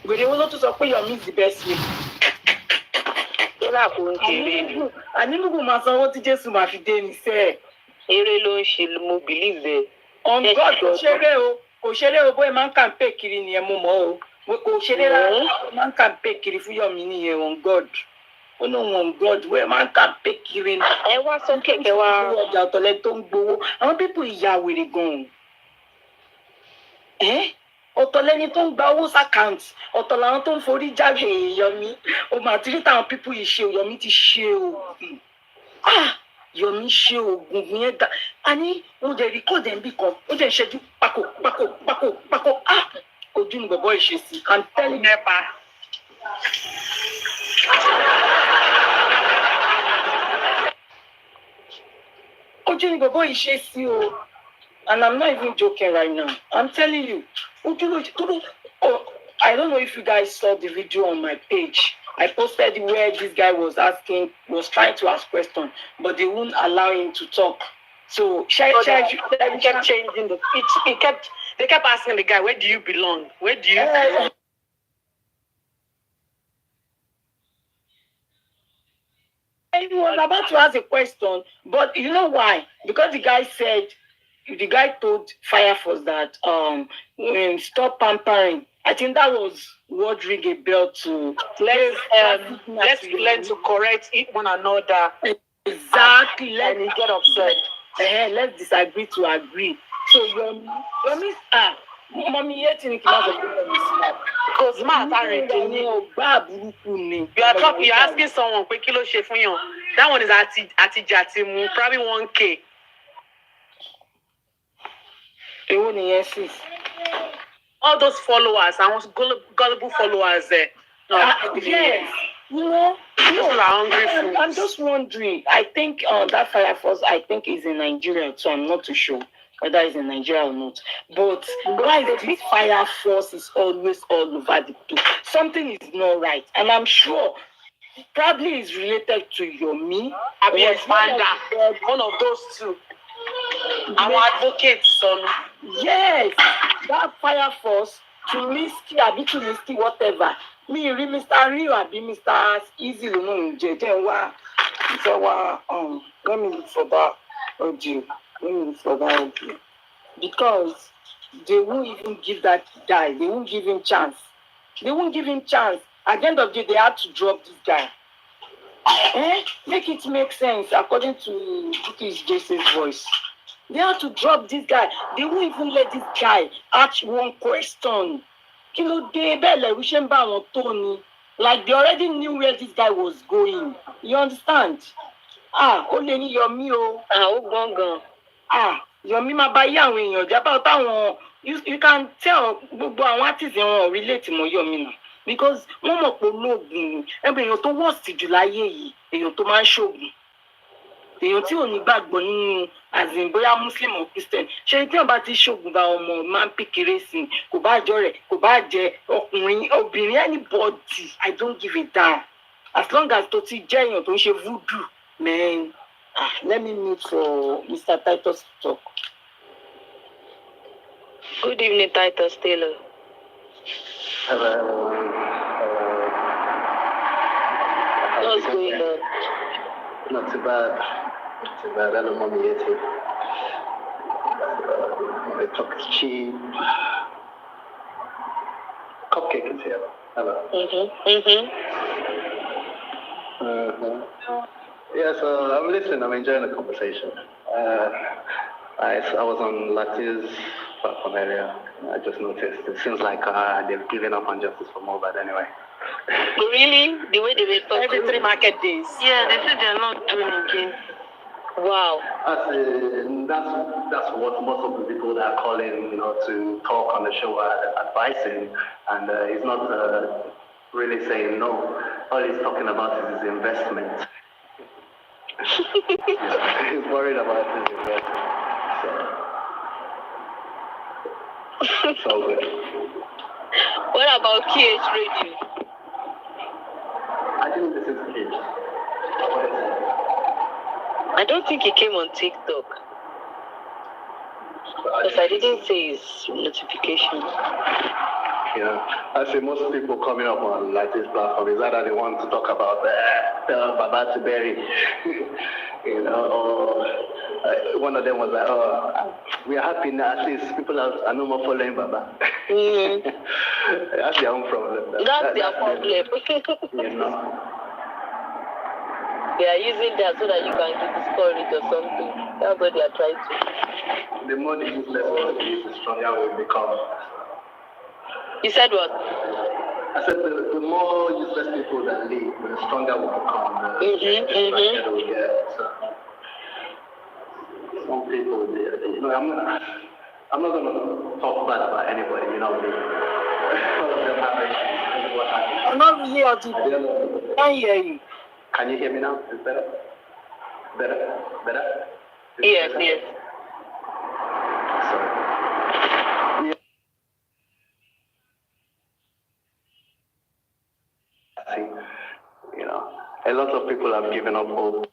Wèrè wo ló tún sọ pé Yomi is the best way. Lọ́la kò ń kéré. Ànílùkù máa sanwó tí Jésù máa fi dé ní sẹ́ẹ̀. Eré ló ń ṣe mo believe ẹ̀. On God kò ṣeré o bóyá máa ń kàǹpé kiri nìyẹn mo mọ̀ o. Kò ṣeré rárá máa ń kàǹpé kiri fún Yomi nìyẹn on God. Ó ní on God bóyá máa ń kàǹpé kiri ni. Ẹ wá sókè kẹ wá. Ọjà ọ̀tọ̀lẹ́ tó ń gbowó. Àwọn pípù ìyá wèrè gan-an. Ọ̀tọ̀ lẹni tó ń gba owó sàkáǹtì ọ̀tọ̀ làwọn tó ń forí jáde Yomi o mà ti rí táwọn pípù yìí ṣe Yomi ti ṣe oògùn Yomi ṣe oògùn yẹn dá a ní mo jẹ rìkọ́ọ̀dù ẹ̀ńbì kan ó jẹ́ ìṣẹ́jú pákó ojú ni bọ̀bọ̀ ìṣesí I'm telling you. Ojú ni bọ̀bọ̀ ìṣesí o. And I'm not even joking right now. I'm telling you. I don't know if you guys saw the video on my page. I posted where this guy was trying to ask questions, but they wouldn't allow him to talk. So they kept changing they kept asking the guy, where do you belong? Where do you belong? He was about to ask a question, but you know why? Because the guy told Fire Force that stop pampering. I think that was what ring a bell to let's learn to correct one another. Exactly. Let me get upset. Let's disagree to agree. So Yomi mommy because you're asking someone that one is Atijatimu, probably 1K. All those followers, I want gullible followers there. Yes. People are hungry. I'm just wondering. I think that Fire Force, I think, is in Nigeria, so I'm not too sure whether it's in Nigeria or not. But why this Fire Force is always all over the place? Something is not right, and I'm sure probably is related to Yomi. One of those two. I'm advocate, son. Yes, that Fire Force to Misky, whatever. Me, Mr. Rio, I be Mr. Easy, so let me look for that audio. Because they won't even give that guy. They won't give him chance. At the end of the day, they had to drop this guy. Make it make sense according to Cookie's Jason's voice. They had to drop this guy. They won't even let this guy ask one question. Like they already knew where this guy was going. You understand? Only Yomi Yomi ma ba ya àwọn èèyàn jaba táwọn you can tell gbogbo àwọn artists wọn relate mọ́ Yomi na because wọ́n mọ̀ pé olóògùn èèyàn tó worst jù láyé yìí èèyàn tó máa ń ṣoògùn èèyàn tí ò ní gbàgbọ́ nínú azin bóyá Muslim or Christian ṣe tí wọ́n bá ti ṣoògùn bá ọmọ máa ń pìkìrè sí kò bá jọ rẹ̀ kò bá jẹ ọkùnrin obìnrin anybody I don't give a damn as long as tó ti jẹ́ èèyàn tó ń ṣe voodoo man. Let me mute for Mr. Titus to talk. Good evening, Titus Taylor. Hello. What's going on? Not too bad. Hello, mommy. The chocolate cheap. Cupcake is here. Hello. Yeah, so I'm listening. I'm enjoying the conversation. I was on Lati's platform earlier. I just noticed. It seems like they've given up on justice for Mohbad anyway. Really? The way they were talking? Every 3 market days. Yeah, they said they're not doing it again. Wow. That's what most of the people that are calling, to talk on the show are advising, and he's not really saying no. All he's talking about is his investment. He's worried about his investment. So good. What about KH Radio? I didn't listen to KH. I don't think he came on TikTok. Because I didn't see his notification. You know, I see most people coming up on like this platform is either they want to talk about Baba to bury, you know, or one of them was like, oh, we are happy now, at least people are no more following Baba. Mm-hmm. That's their own problem. That's their problem. You know. They are using that so that you can get discouraged or something. That's what they are trying to. The more the useless one is, the stronger we become. You said what? I said the more useless people that leave, the stronger we become. The stronger we get. So, some people, you know, I'm not going to talk bad about anybody, you know. All of them have issues. What happens. I'm not really audible. I can't hear you. Can you hear me now? Is better? Better? Yes, yes. Sorry. You know, a lot of people have given up hope.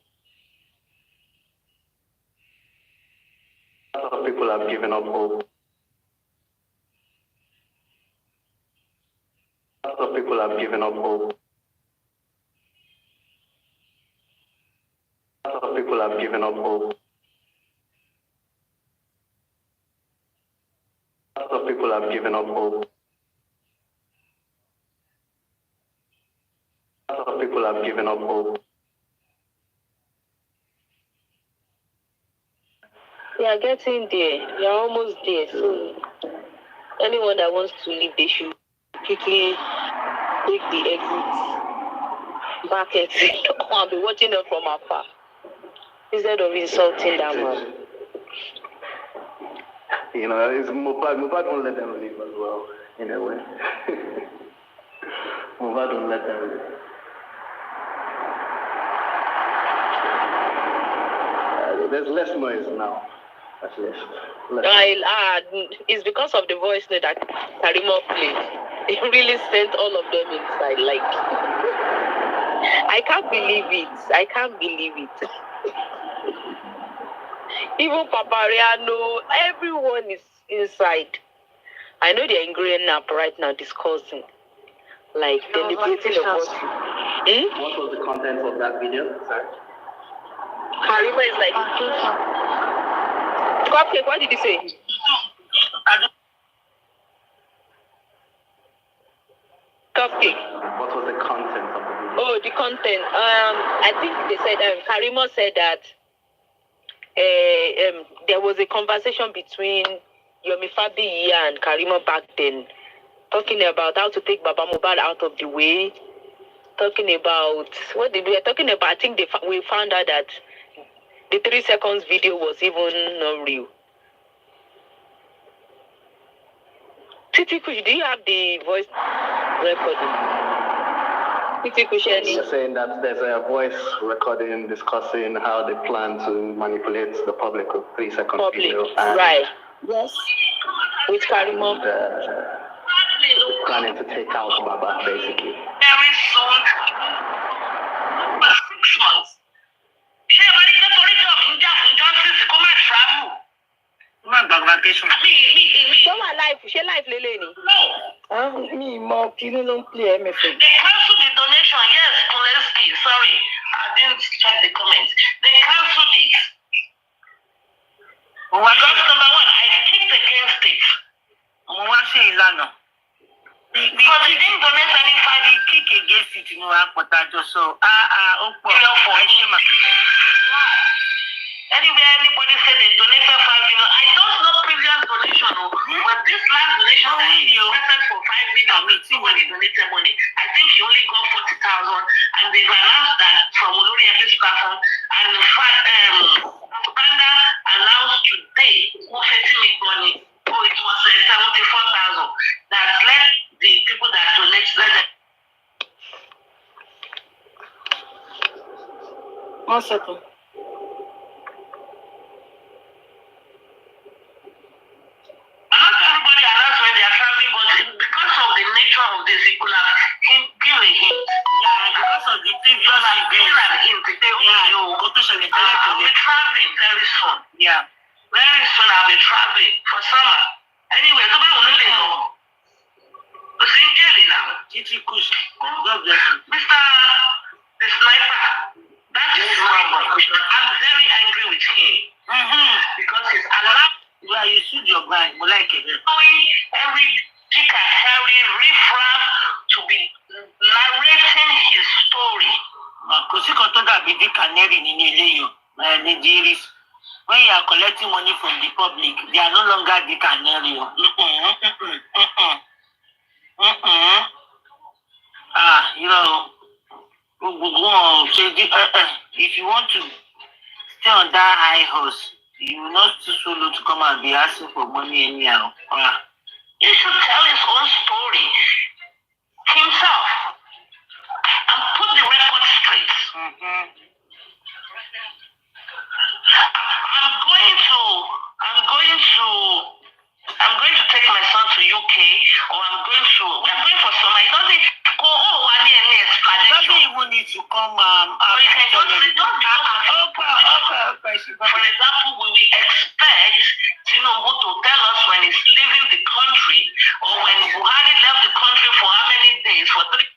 A lot of people have given up hope. A lot of people have given up hope. A lot of people have given up hope. A lot of people have given up hope. A lot of people have given up hope. They are getting there. They are almost there. So anyone that wants to leave, they should quickly take the exit back exit. I'll be watching them from afar instead of insulting them. You know, it's Mubad won't let them leave as well, in a way. Mubad won't let them leave. There's less noise now, at least. It's because of the voice note that Karimo played. It really sent all of them inside. Like, I can't believe it. Even Papariano, everyone is inside. I know they're in green up right now discussing. Like, deliberating about you. What was the content of that video? Sorry. Karima is like, Cupcake, what did you say? Cupcake. What was the content of the video? Oh, the content. I think they said, Karima said that there was a conversation between Yomi Fabayi and Karima back then, talking about how to take Baba Mohbad out of the way, talking about, what did we were talking about? I think we found out that the 3 seconds video was even not real. Titi Kush, do you have the voice recording? Titi Kush, you're saying that there's a voice recording discussing how they plan to manipulate the public with 3 seconds video. Right. Yes. With Karima. Planning to take out Baba, basically. Very soon. 6 months. Vacation. Some are live. She live, Leleni. No. Me, more people don't play MFA. They cancelled the donation. Yes, Koleski. Sorry, I didn't check the comments. They cancelled it. Because number one, I kicked against it. Because he didn't donate any five. He kicked against it. You know, so anyway, anybody said they donated 5 million. I don't know previous donation, but this last donation that he requested for 5 million, somebody donated money. I think he only got 40,000, and they've announced that from Olori at this platform. And in fact, Uganda announced today who getting me money. Oh, it was 74,000. That let the people that donate let them. 1 second. Not everybody announced when they are traveling, but because of the nature of this, it could have given a hint. Yeah, because of the previous events. I'll be traveling very soon. Yeah. Very soon I'll be traveling for summer. Anyway, so was in jail now. God bless you. Mr. The sniper, that is my conclusion. I'm very angry with him. Because he's allowed. Well, you shoot your mind. We like it. Every dick and Harry riffraff to be narrating his story. Because you can talk about dick and Harry in Nigeria. When you are collecting money from the public, they are no longer dick and Harry. You know, if you want to stay on that high horse, you will not too solo to come and be asking for money anyhow. You should tell his own story himself and put the record straight. I'm going to take my son to UK, or we're going for summer. It doesn't go, any explanation. It doesn't even need to come out. You can just sit down. For example, we will expect Tinubu to tell us when he's leaving the country, or when Buhari left the country for how many days? For 3.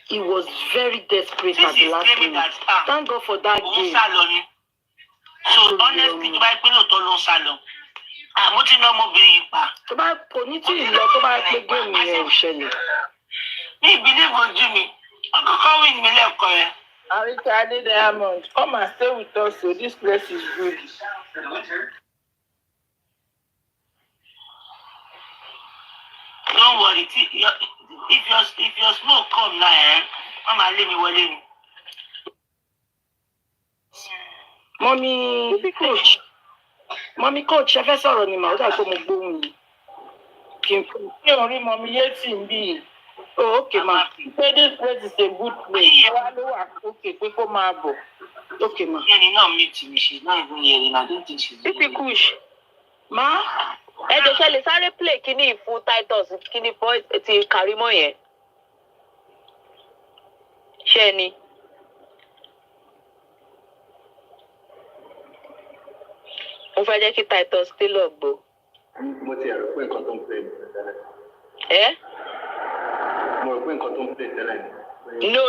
He was very desperate at the last minute. Thank God for that game. So honestly, tó bá pé lóòótọ́ ló ń sá lọ. Àmọ́ tí náà ọmọbìnrin pa. Tó bá kò ní tí ì lọ tó bá pé géèmù yẹn ò ṣẹlẹ̀. Ní ìbílẹ̀ ìbòjú mi, ọkọ̀ọ̀kan wí ní ilé ẹ̀kọ́ yẹn. Arita Ade Diamond, come and stay with us, so this place is good. Don't worry, if your smoke come now, come and let me wọlé ni. Mommy coach, ẹ fẹ́ sọ̀rọ̀ ni màá dà pé mo gbóhùn yìí. Kí n rí Mommy Yeti ń bí. Oh, okay, ma. Say this place is a good place. Wá ló wà okay pé kó máa bọ̀. Okay, ma. Ẹni náà meet me, she's not even hearing. I don't think she's Títí Kush. Ma? Ẹ jẹ́ ṣe lè sáré play kíní fún Titus kíní voice ti Karimo yẹn. Ṣé ni? Mo fẹ́ jẹ́ kí Titus Taylor gbọ́. Mo ti rò pé nǹkan tó ń play tẹ́lẹ̀. Ẹ́? Mo rò pé nǹkan tó ń play tẹ́lẹ̀. No.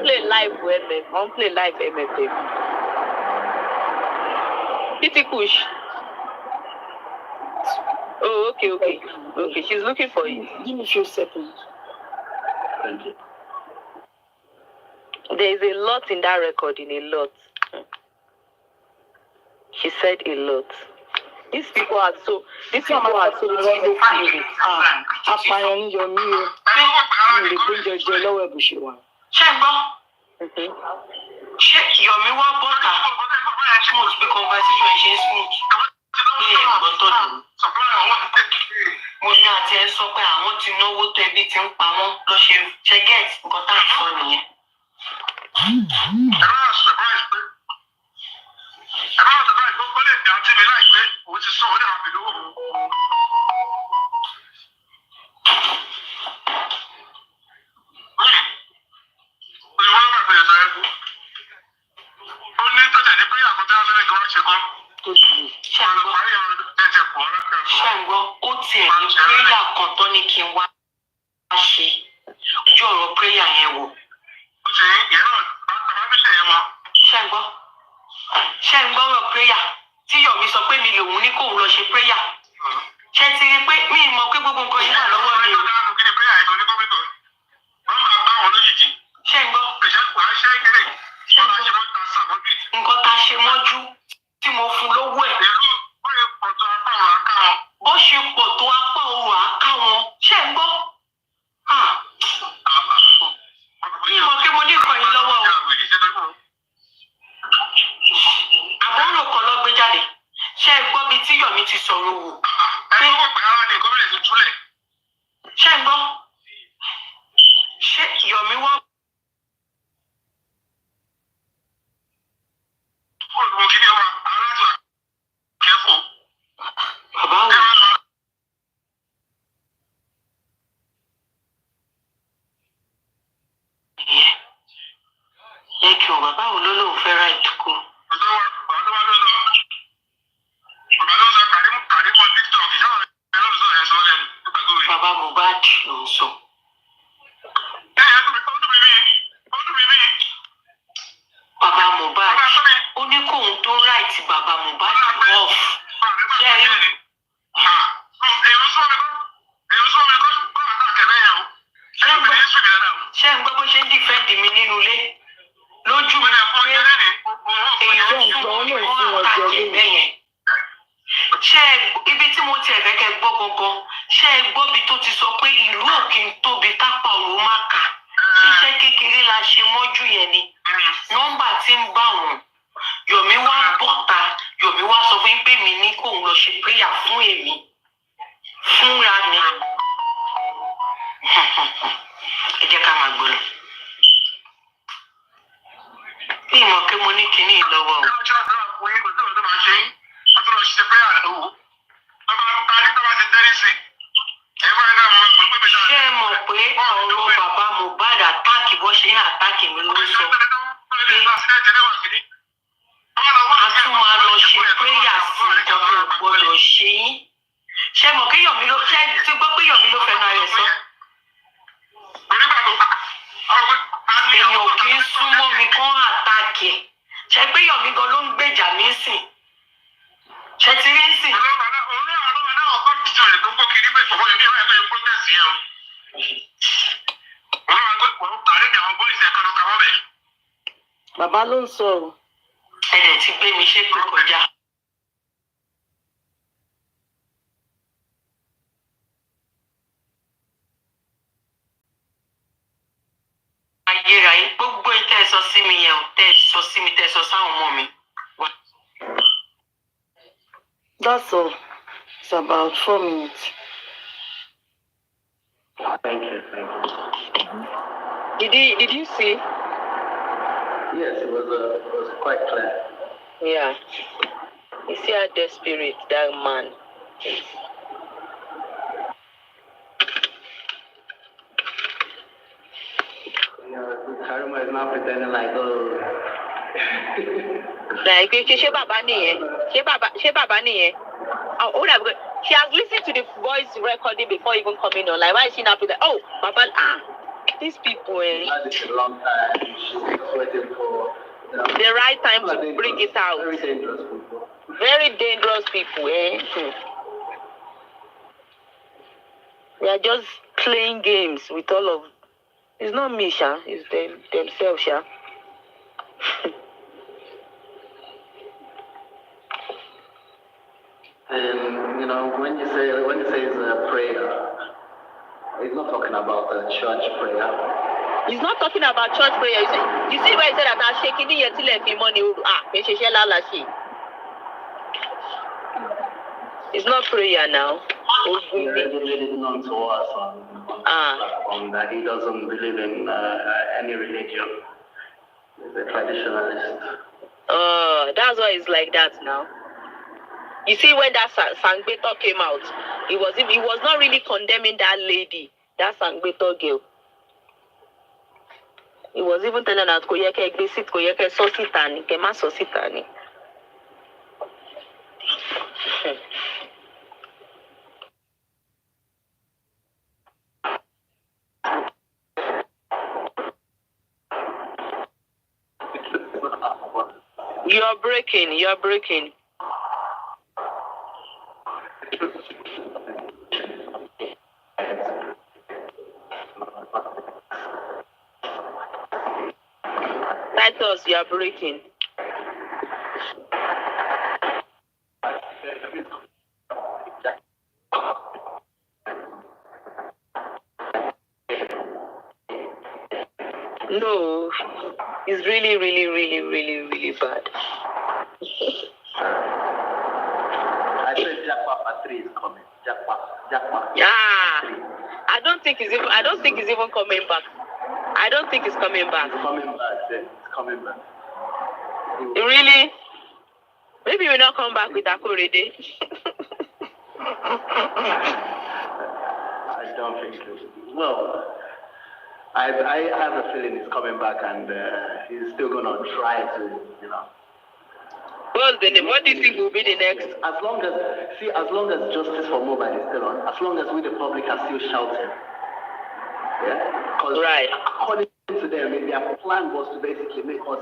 Play live MF. On play live MF. Títí Kush. Oh, okay. She's looking for you. Give me a few seconds. Thank you. There is a lot in that recording, a lot. She said a lot. These people are so really feeling. Apààyàn ní Yomi o. Mi lè gbóúnjẹ jẹ lọ́wọ́ ẹ̀bùsùn wa. Ṣé ń gbọ́? Ṣé Yomi wá bọ́ta? Smooth bí conversation ṣe smooth. Ní ẹ̀gbọ́n tó dùn. Mo ní àti ẹ sọ pé àwọn ti náwó tó ẹbí ti ń pa wọ́n ló ṣe get nǹkan tá à ń sọ nìyẹn. Ṣàǹgbọ́ ó tiẹ̀ ní prayer kan tó ní kí n wá ṣe ojú ọ̀rọ̀ prayer yẹn wò. Ṣàǹgbọ́ ọ̀rọ̀ prayer tí Yomi sọ pé mi lòun ní kóun lọ ṣe prayer. Ṣé ti rí pé mi mọ̀ pé gbogbo nǹkan yìí wà lọ́wọ́ mi o. Ṣàǹgbọ́ nǹkan tá a ṣe mọ́jú tí mo fún lówó ẹ̀. Bó ṣe pọ̀ tó apá òun àká wọn. Ṣé ń gbọ́? Mi mọ̀ pé mo ní nǹkan yìí lọ́wọ́ o. Àbúrò kan ló gbé jáde. Ṣé ẹ gbọ́ bí tí Yomi ti sọ̀rọ̀ wò? Ṣé ń gbọ́? Ṣé Yomi wá? Bàbá wò. Yẹ kí o bàbá wo ló lóun fẹ́ ra ìdúkú. ṣé ẹ gbọ́ bí tó ti sọ pé ìlú òkè ń tóbi kápá òru má kà ṣiṣẹ́ kékeré la ṣe mọ́jú yẹn ni nọ́mbà tí ń bá wọn Yomi wá bọ́ta Yomi wá sọ fún pé mi ní kóun lọ ṣe prayer fún èmi fúnra mi ẹ jẹ́ ká máa gbọ́ lọ. Ní ìmọ̀ pé mo ní kinní lọ́wọ́ o. Ṣé ẹ mọ̀ pé ọ̀rọ̀ bàbá Mohbad àtáàkì bó ṣe ń àtáàkì mi ló ń sọ pé a tún máa lọ ṣe prayer sí nǹkan tó gbọdọ̀ ṣe yín? Ṣé ẹ mọ̀ pé Yomi ló ṣe ti gbọ́ pé Yomi ló fẹ́nu ara ẹ̀ sọ? Èèyàn kì í súnmọ́ mi kán àtáàkì ẹ̀. Ṣé pé Yomi gan ló ń gbèjà mí sìn? Ṣé ti rí sìn? Bàbá ló ń sọ o. Ẹ̀dẹ̀ ti gbé mi ṣépè kọjá. Ayérayé gbogbo ìtẹ́ sọ sí mi yẹn ò tẹ́ sọ sí mi tẹ́ sọ sáwọn ọmọ mi. That's all. It's about 4 minutes. Thank you. Did you see? Yes, it was quite clear. Yeah. You see how desperate that man is. Karima is now pretending like, oh. Like, ṣé bàbá nìyẹn? Ṣé bàbá nìyẹn? Oh, she has listened to the voice recording before even coming on. Like, why is she not pretending? Oh, Baba, these people, It's a long time. She's waiting for the right time to bring it out. Very dangerous people. Very dangerous people, They are just playing games with all of. It's not me, Sha. It's themselves, Sha. And when you say it's a prayer, he's not talking about a church prayer. He's not talking about church prayer. You see where he said that I'm shaking the yet money. It's not prayer now. He already made it known to us on the platform that he doesn't believe in any religion. He's a traditionalist. That's why it's like that now. You see, when that Sangbeto came out, he was not really condemning that lady, that Sangbeto girl. He was even telling her, "Koyeke exit, koyeke sositani, kema sositani." You're breaking. Titus, you're breaking. No, it's really, really, really, really, really bad. I said Jackpot 3 is coming. Jackpot. Yeah, I don't think he's even coming back. I don't think he's coming back. It's coming back. Really? Maybe we'll not come back with Akorede. I don't think so. Well, I have a feeling he's coming back and he's still going to try to, What do you think will be the next? As long as justice for Mohbad is still on, as long as we the public are still shouting. Yeah? Because according to them, their plan was to basically make us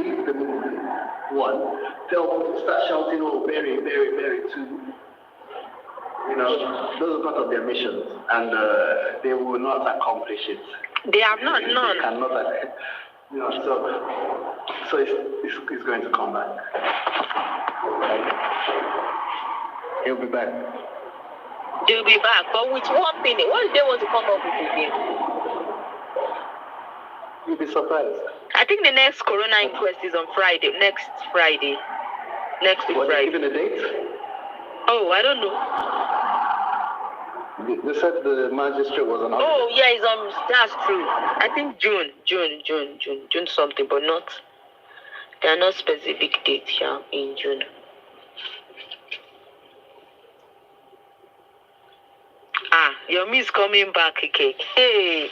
leave the movement. One, tell people to start shouting, oh, Barry, Barry, Barry, two. Those are part of their missions, and they will not accomplish it. They have not, none. They cannot, so it's going to come back. He'll be back. They'll be back, but with one thing, what do they want to come up with again? You'll be surprised. I think the next Corona inquest is on Friday. Next Friday. Next week What, Friday. given a date? Oh, I don't know. They said the magistrate was on holiday. Oh, yeah, it's on. That's true. I think June something, but not. There are not specific dates here in June. Yomi is coming back, okay. Hey,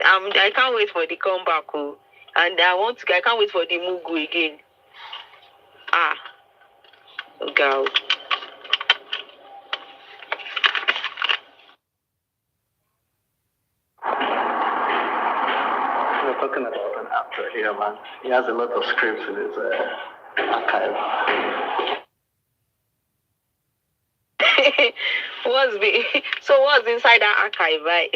I can't wait for the comeback, oh. And I can't wait for the Mugu again. Girl. We're talking about an actor here, man. He has a lot of scripts in his archive. So what's inside that archive, right?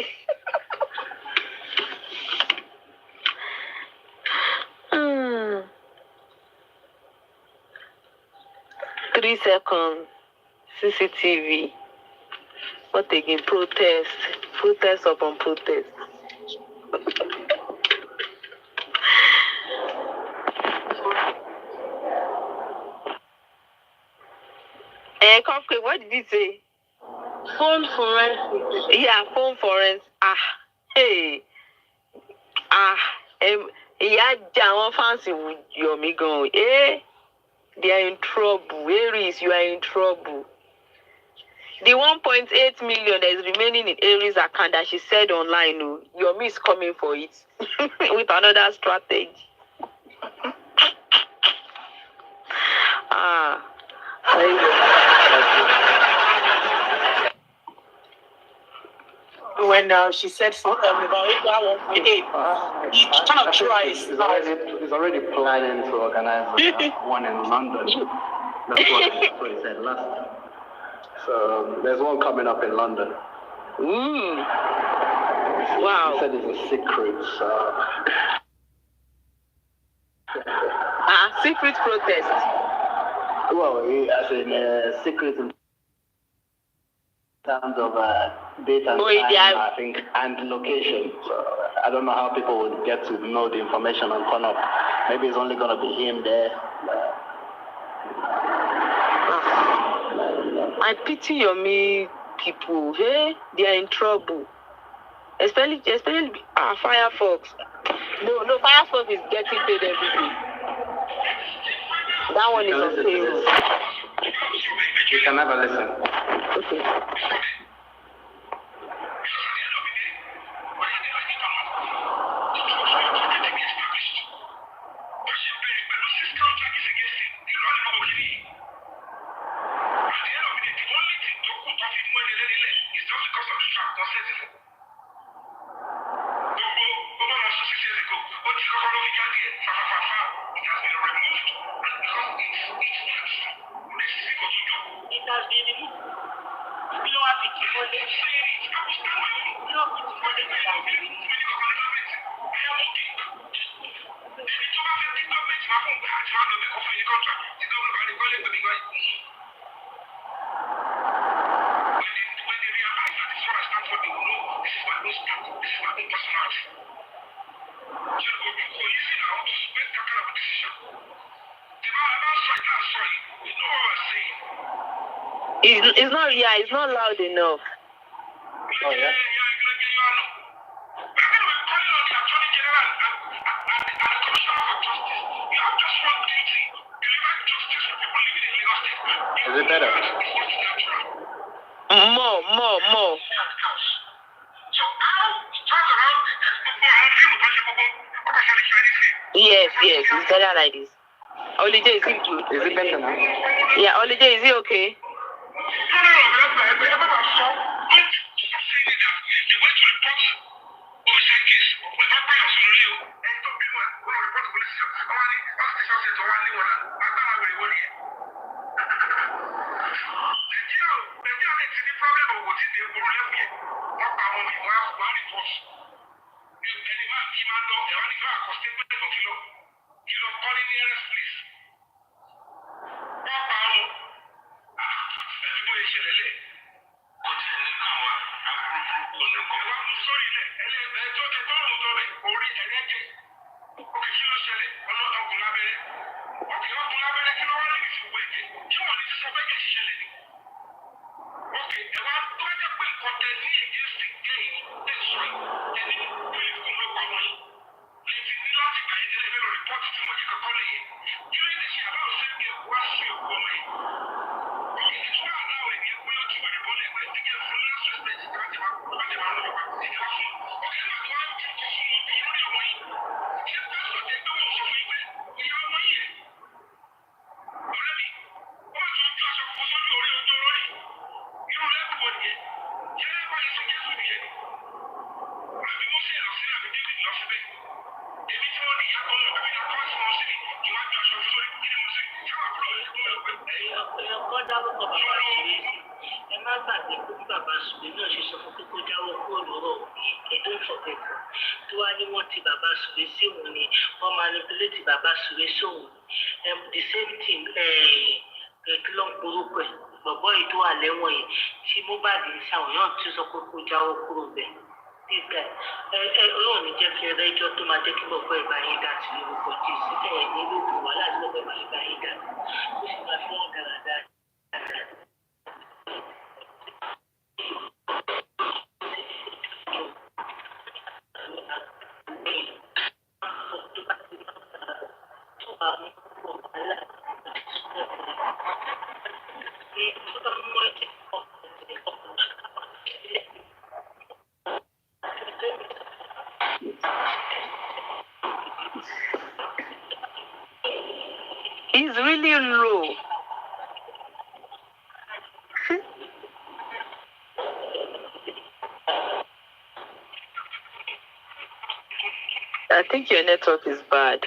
3 seconds. CCTV. What again? Protest upon protest. What did he say? Phone forensics. Yeah, phone forensics. Hey. Yeah, John fancy with Yomi going. They are in trouble. Aries, you are in trouble. The 1.8 million that is remaining in Aries' account that she said online, Yomi is coming for it with another strategy. When she said something about it, that 1.8, he kind of tries. He's already planning to organize one in London. That's what he said last time. So there's one coming up in London. Wow. He said it's a secret. Secret protest. Well, as in secret in terms of date and time, I think, and location. So I don't know how people would get to know the information and come up. Maybe it's only going to be him there. I pity Yomi people. Hey, they are in trouble. Especially Firefox. No, Firefox is getting paid every day. That one is on payroll. You can never listen. Okay. It's not loud enough. Oh, yeah? Is it better? More. Yes, it's better like this. Holiday, is it good? Is it better now? Yeah, Holiday, is it okay? The same thing, kí ló ń porúkọ ẹ̀ bọ̀bọ́ yìí tó wà lẹ́wọ̀n yìí tí Mohbad ń ṣàwọn yóò tún sọ pé kó jáwọ́ kúrò bẹ́ẹ̀. Nígbà Ọlọ́run ní jẹ́ kí ẹlẹ́jọ́ tó máa jẹ́ kí bọ̀bọ́ ìgbà yín dà sí lórúkọ Jésù ẹ̀ ní lóògùn wàhálà tí bọ̀bọ́ ìgbà yín dà ó sì máa fi hàn dáradára. He's really low. I think your network is bad.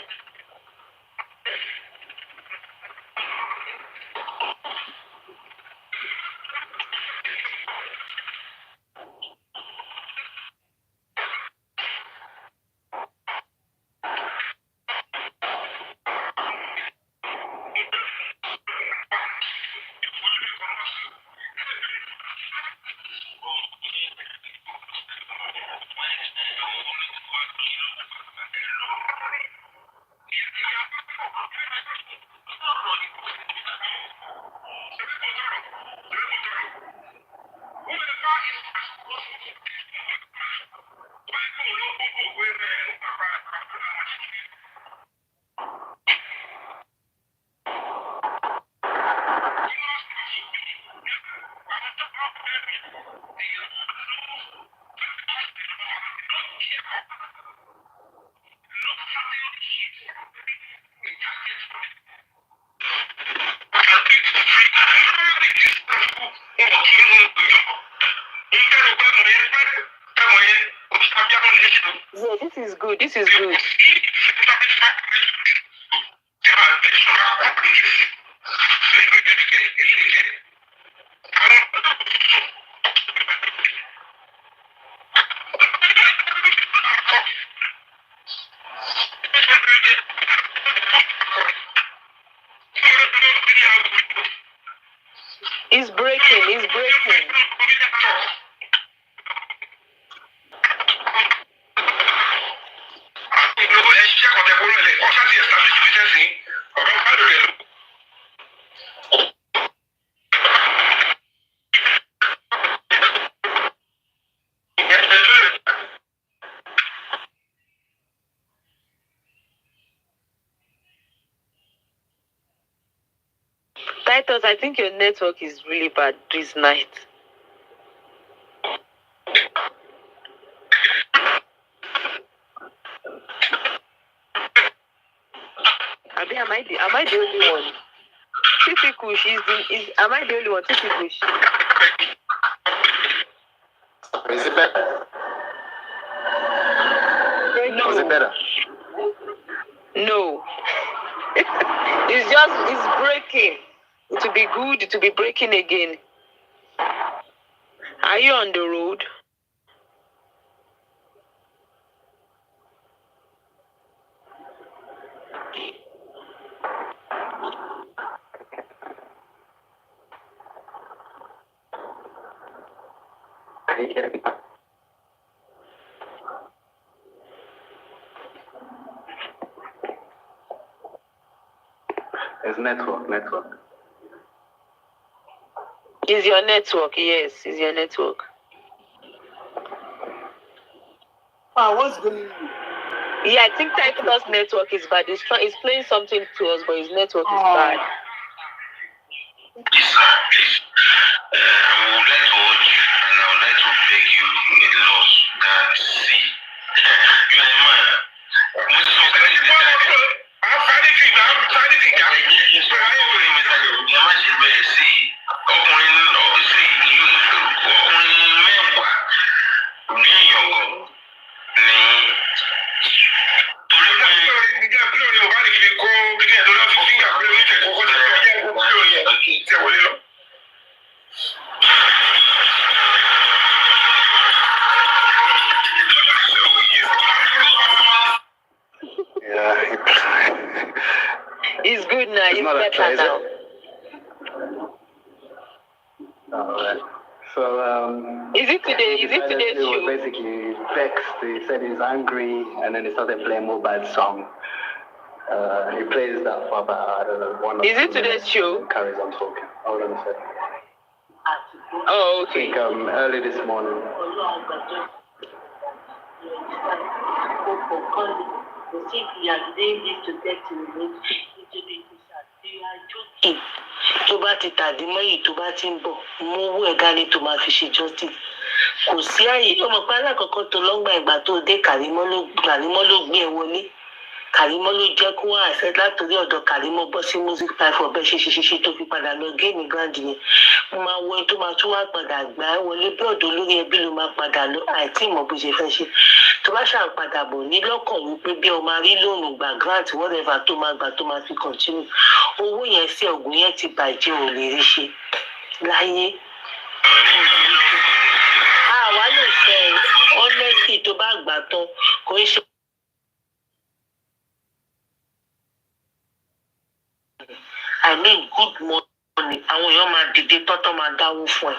Yeah, this is good. This is good. It's breaking. It's breaking. Titus, I think your network is really bad this night. Abi, am I the only one? Tiffy Kush am I the only one? Tiffy Kush. Is it better? No. Is it better? No. It's breaking. It will be good. It will be breaking again. Are you on the road? Can you hear me? it's network. Is your network? Yes, is your network. What's going on? Yeah, I think Titan's network is bad. It's playing something to us, but his network is bad. Yes, sir, please. I would like to urge you and I would like to beg you in the laws that see. You are a man. Most of the time, I'm fighting things. He's good now. He's better now. Alright. So Is it today's he was show? basically vexed. He said he's angry, and then he started playing mobile song. He plays that for about one or Is it 2 today's minutes show? and carries on talking. Hold on a second. Oh, I okay. think early this morning. Tó bá ti tàdí mọ́yì tó bá ti ń bọ̀ mú owó ẹ̀ dání tó máa fi ṣe justice. Kò sí àyè ọmọ pa alákọ̀ọ́kọ́ tó lọ́ngbà ìgbà tó dé Kàrímọ́ ló gbé ẹ wọlé. Kàrímọ́ ló jẹ́ kó wá àṣẹ látòrí ọ̀dọ̀ Kàrímọ́ bọ́ sí music life ọ̀bẹ ṣe tó fi padà lọ géèmì grand yẹn. Mo máa wo ẹni tó máa tún wá padà gbà ẹ́ wọlé bí ọ̀dọ̀ olórí ẹbí ló máa padà lọ àìtí ìmọ̀ bó ṣe fẹ́ ṣe. Tó bá ṣàn padà bọ̀ ní lọ́kàn wípé bí ọmọ arí lóòrùn gbà grant whatever tó máa gbà tó máa fi continue. Owó yẹn sí ọ̀gùn yẹn ti bàjẹ́ ò lè rí ṣe láyé. Àwa lè ṣe honestly tó bá gbà tán kò ń ṣe. I mean good money. Àwọn èèyàn máa dìde tọ́tọ́ máa dáwó fún ẹ.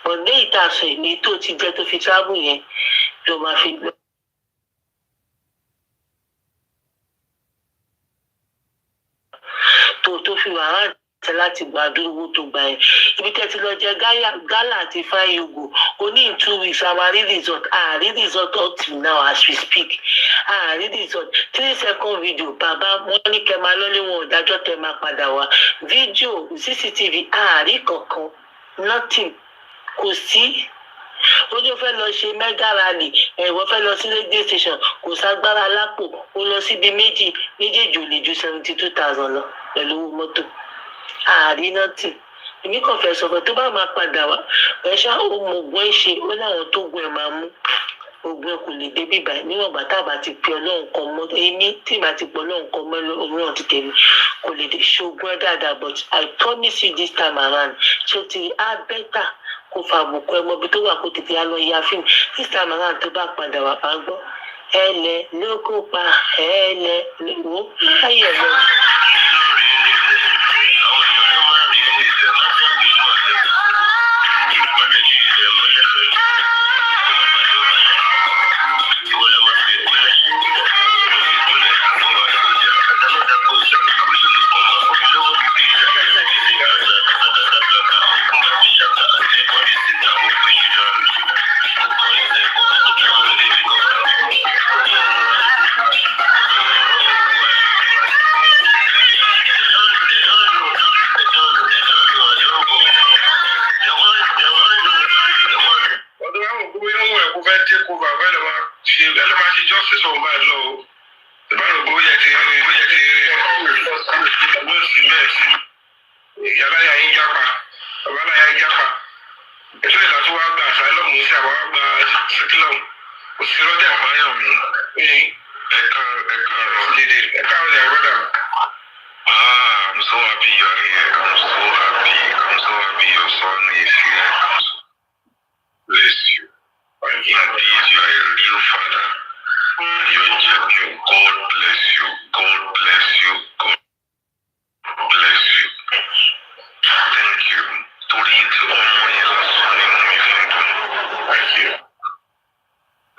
But ní ìtàsọ̀ ìní tó ti jẹ́ tó fi travel yẹn ló máa fi gbọ́. Tó fi wàhálà tẹ láti gbàdúrà owó tó gbà yẹn. Ibi tẹ́ ti lọ jẹ gálà àti fine yogo. O ní in 2 weeks a máa rí result. Rí result up till now as we speak. Rí result 3-second video bàbá wọn ní kẹ máa lọ́lé wọn ìdájọ́ tẹ máa padà wá. Fídíò CCTV rí kankan nothing kò sí. Ojú fẹ́ lọ ṣe mega rally ẹ̀wọ̀n fẹ́ lọ sí radio station kò ságbára lápò ó lọ síbi méjèèjì ò lè ju 72,000 lọ pẹ̀lú mọ́tò. Rí nothing. Èmi kàn fẹ́ sọ̀rọ̀ tó bá máa padà wá ẹ̀ṣá òun ògùn ẹ̀ ṣe ó láwọn tó gun ẹ̀ máa mú ògùn ẹ̀ kò lè dé bíbá níwọ̀n bàtà bá ti pe ọlọ́run kan mọ́ èmi tí ìbá ti pọ̀ ọlọ́run kan mọ́ òmíràn ti tẹ̀lé kò lè dé ṣogun ẹ̀ dáadáa but I promise you this time around ṣé o ti á bẹ́tà kó fa àbùkù ẹ mọ́bi tó wà kó tètè á lọ ya fíìmù this time around tó bá padà wá bá gbọ́ ẹlẹ ló kópa ẹlẹ wò láyé ẹ̀ lọ. I'm so happy you're here. I'm so happy your son is here. Bless you. Indeed, you are a real father. You're genuine. God bless you. God bless you. God bless you. Thank you. To read all my last name, thank you.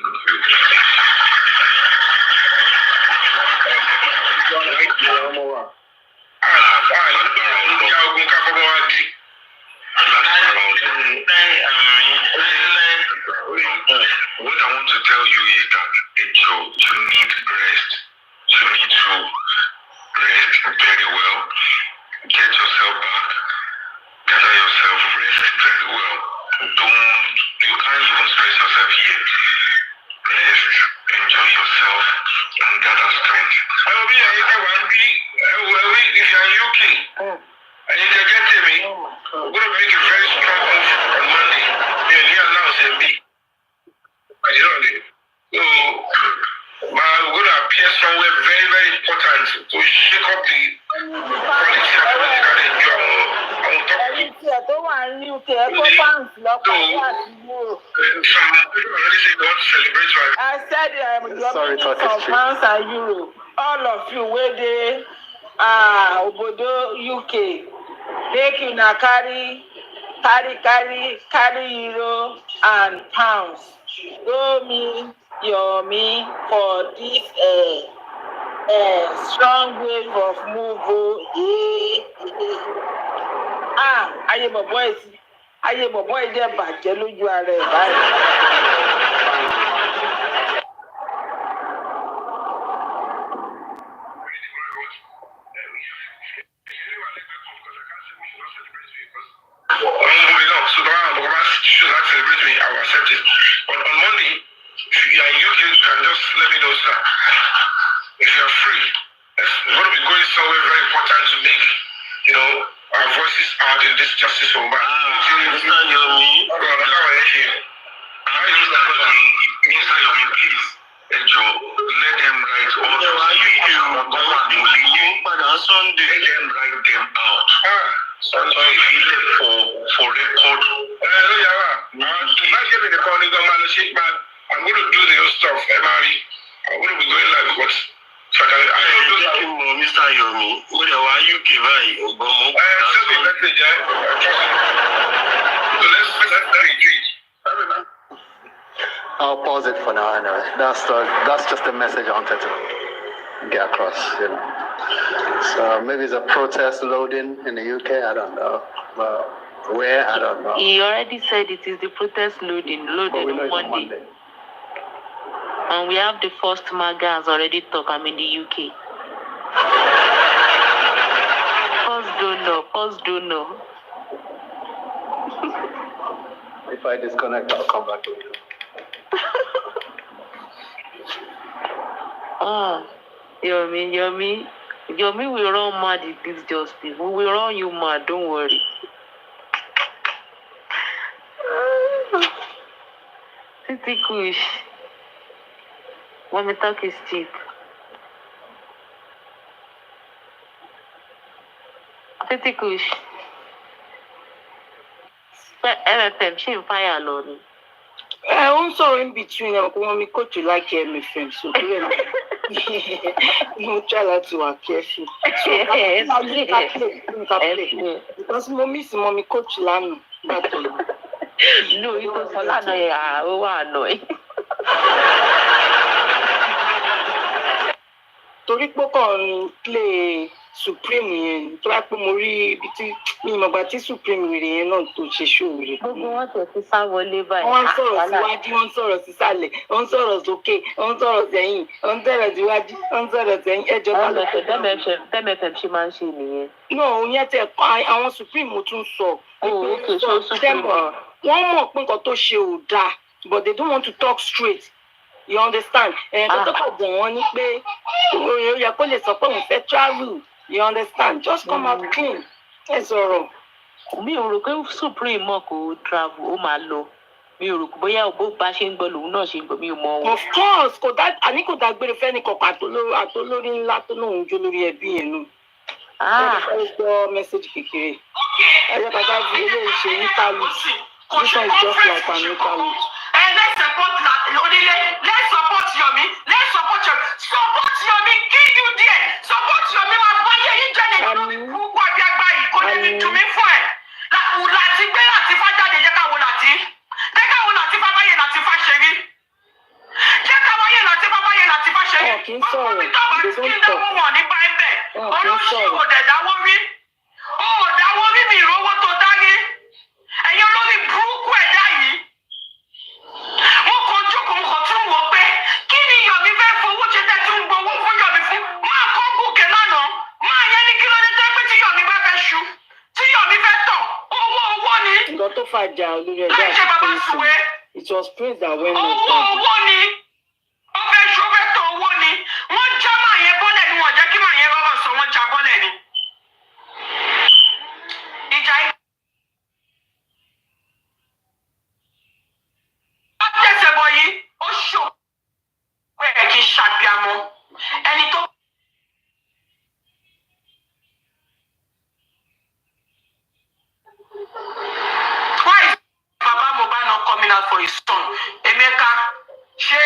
Thank you. is that you need rest. You need to rest very well. Get yourself back. Gather yourself. Rest very well. You can't even stress yourself here. Rest. Enjoy yourself and gather strength. I will be if you're in UK. And you can get to me. We're going to make a very strong move on Monday. Yeah, here now is a big. You know, so we're going to appear somewhere very, very important to shake up the quality and political enjoyment. I said, some pounds and euro. All of you, where they Obodo UK, make you na carry euro and pounds. Yomi for this strong wave of move. Ayé bọ̀bọ́ ìdẹ́ bàjẹ́ lójú ara ẹ̀ báyìí. On Monday, if you are in UK, you can just let me know, sir. If you are free, we're going to be going somewhere very important to make, our voices out in this justice for man. Mr. Yomi, Mr. Yomi, please, let them write all those videos. Sunday, let them write them out. Sunday, for record. I'm going to do the whole stuff, Emari. I'm going to be going live, but so I Mr. Yomi, what are you giving? Send me a message, So let's I'll pause it for now anyway. That's just the message I wanted to get across, So maybe it's a protest loading in the UK, I don't know. But where, I don't know. He already said it is the protest loaded on Monday. And we have the first MAGA has already talked. I'm in the UK. Pause don't know. If I disconnect, I'll come back later. Yomi will run mad if this justice. We will run you mad, don't worry. Titi Kush. Mommy talk is cheap. Titi Kush. MFM, she in fire alone. I also in between. When we coach you like MFM, so no try to work careful. Because mommy coach Lano. No, it was Solano. Oh, I know. Torí pé kàn play Supreme yẹn tó bá pé mo rí ibi tí mi mọ̀ gbà tí Supreme rèé yẹn náà tó ṣe ṣó rèé. Gbogbo wọn tẹ̀ sí sáwọlé báyìí. Wọ́n ń sọ̀rọ̀ síwájú, wọ́n ń sọ̀rọ̀ sísàlẹ̀, wọ́n ń sọ̀rọ̀ sókè, wọ́n ń sọ̀rọ̀ sẹ́yìn, wọ́n ń sọ̀rọ̀ síwájú, wọ́n ń sọ̀rọ̀ sẹ́yìn. Ẹjọ́ bá lọ sọ. Bẹ́ẹ̀mẹ̀fẹ̀ ṣe máa ń ṣe nìyẹn. No, yẹn tẹ̀ àwọn Supreme mo tún sọ. Okay, so Supreme. Wọ́n mọ̀ pé nǹkan tó ṣe ò dáa, but they don't want to talk straight. You understand? Tó kọ̀ bọ̀ wọ́n ní pé ó yẹ kó lè sọ pé òun fẹ́ travel. You understand? Just come out clean. Ẹ sọ̀rọ̀. Mi ò rò pé Supreme mọ̀ kó travel, ó máa lọ. Mi ò rò pé bóyá bó bá ṣe ń gbọ́ lòun náà ṣe ń gbọ́, mi ò mọ̀ wọn. Of course, kò dágbére fẹ́ni kankan àtolórí ńlá tó lóun jó lórí ẹbí yẹn nù. Ẹ gbọ́ mẹ́sẹ̀gì kékeré. Ẹ jẹ́ ká fi eléyìí ṣe interlude. This one is just like an interlude. Let's support let's support Yomi. Let's support Yomi. Support Yomi, kill you there. Support Yomi, my boy, you just who got their body. Go to me for it. Láti gbé láti fá jáde jẹ́ ká wo láti. Jẹ́ ká wo láti Fabayi láti fá ṣeré. Jẹ́ ká wáyé láti Fabayi láti fá ṣeré. Kì í sọ̀rọ̀, kí n dáwọ́ wọn ní báyìí bẹ́ẹ̀. Olóṣù ò dẹ̀ dáwọ́ rí. Ó dáwọ́ rí mi ìrówó tó dáyé. Ẹ̀yin olórí burúkú ẹ̀dá yìí. Mo kàn jókòó, mo kàn tún wò pé fàjà olórí ẹgbẹ́ àti it was Prince that went on. Owó ni ó fẹ́ tó owó ni wọ́n já máa yẹn bọ́lẹ̀ ni wọ́n jẹ́ kí máa yẹn rọ́rọ̀ sọ wọ́n já bọ́lẹ̀ ni. Ìjà yìí. Ó tẹ̀sẹ̀ bọ̀ yìí ó ṣò pé ẹ̀ kì í ṣàbíamọ́ ẹni tó. Why is Baba Mohbad not coming out for his son? Emeka, ṣé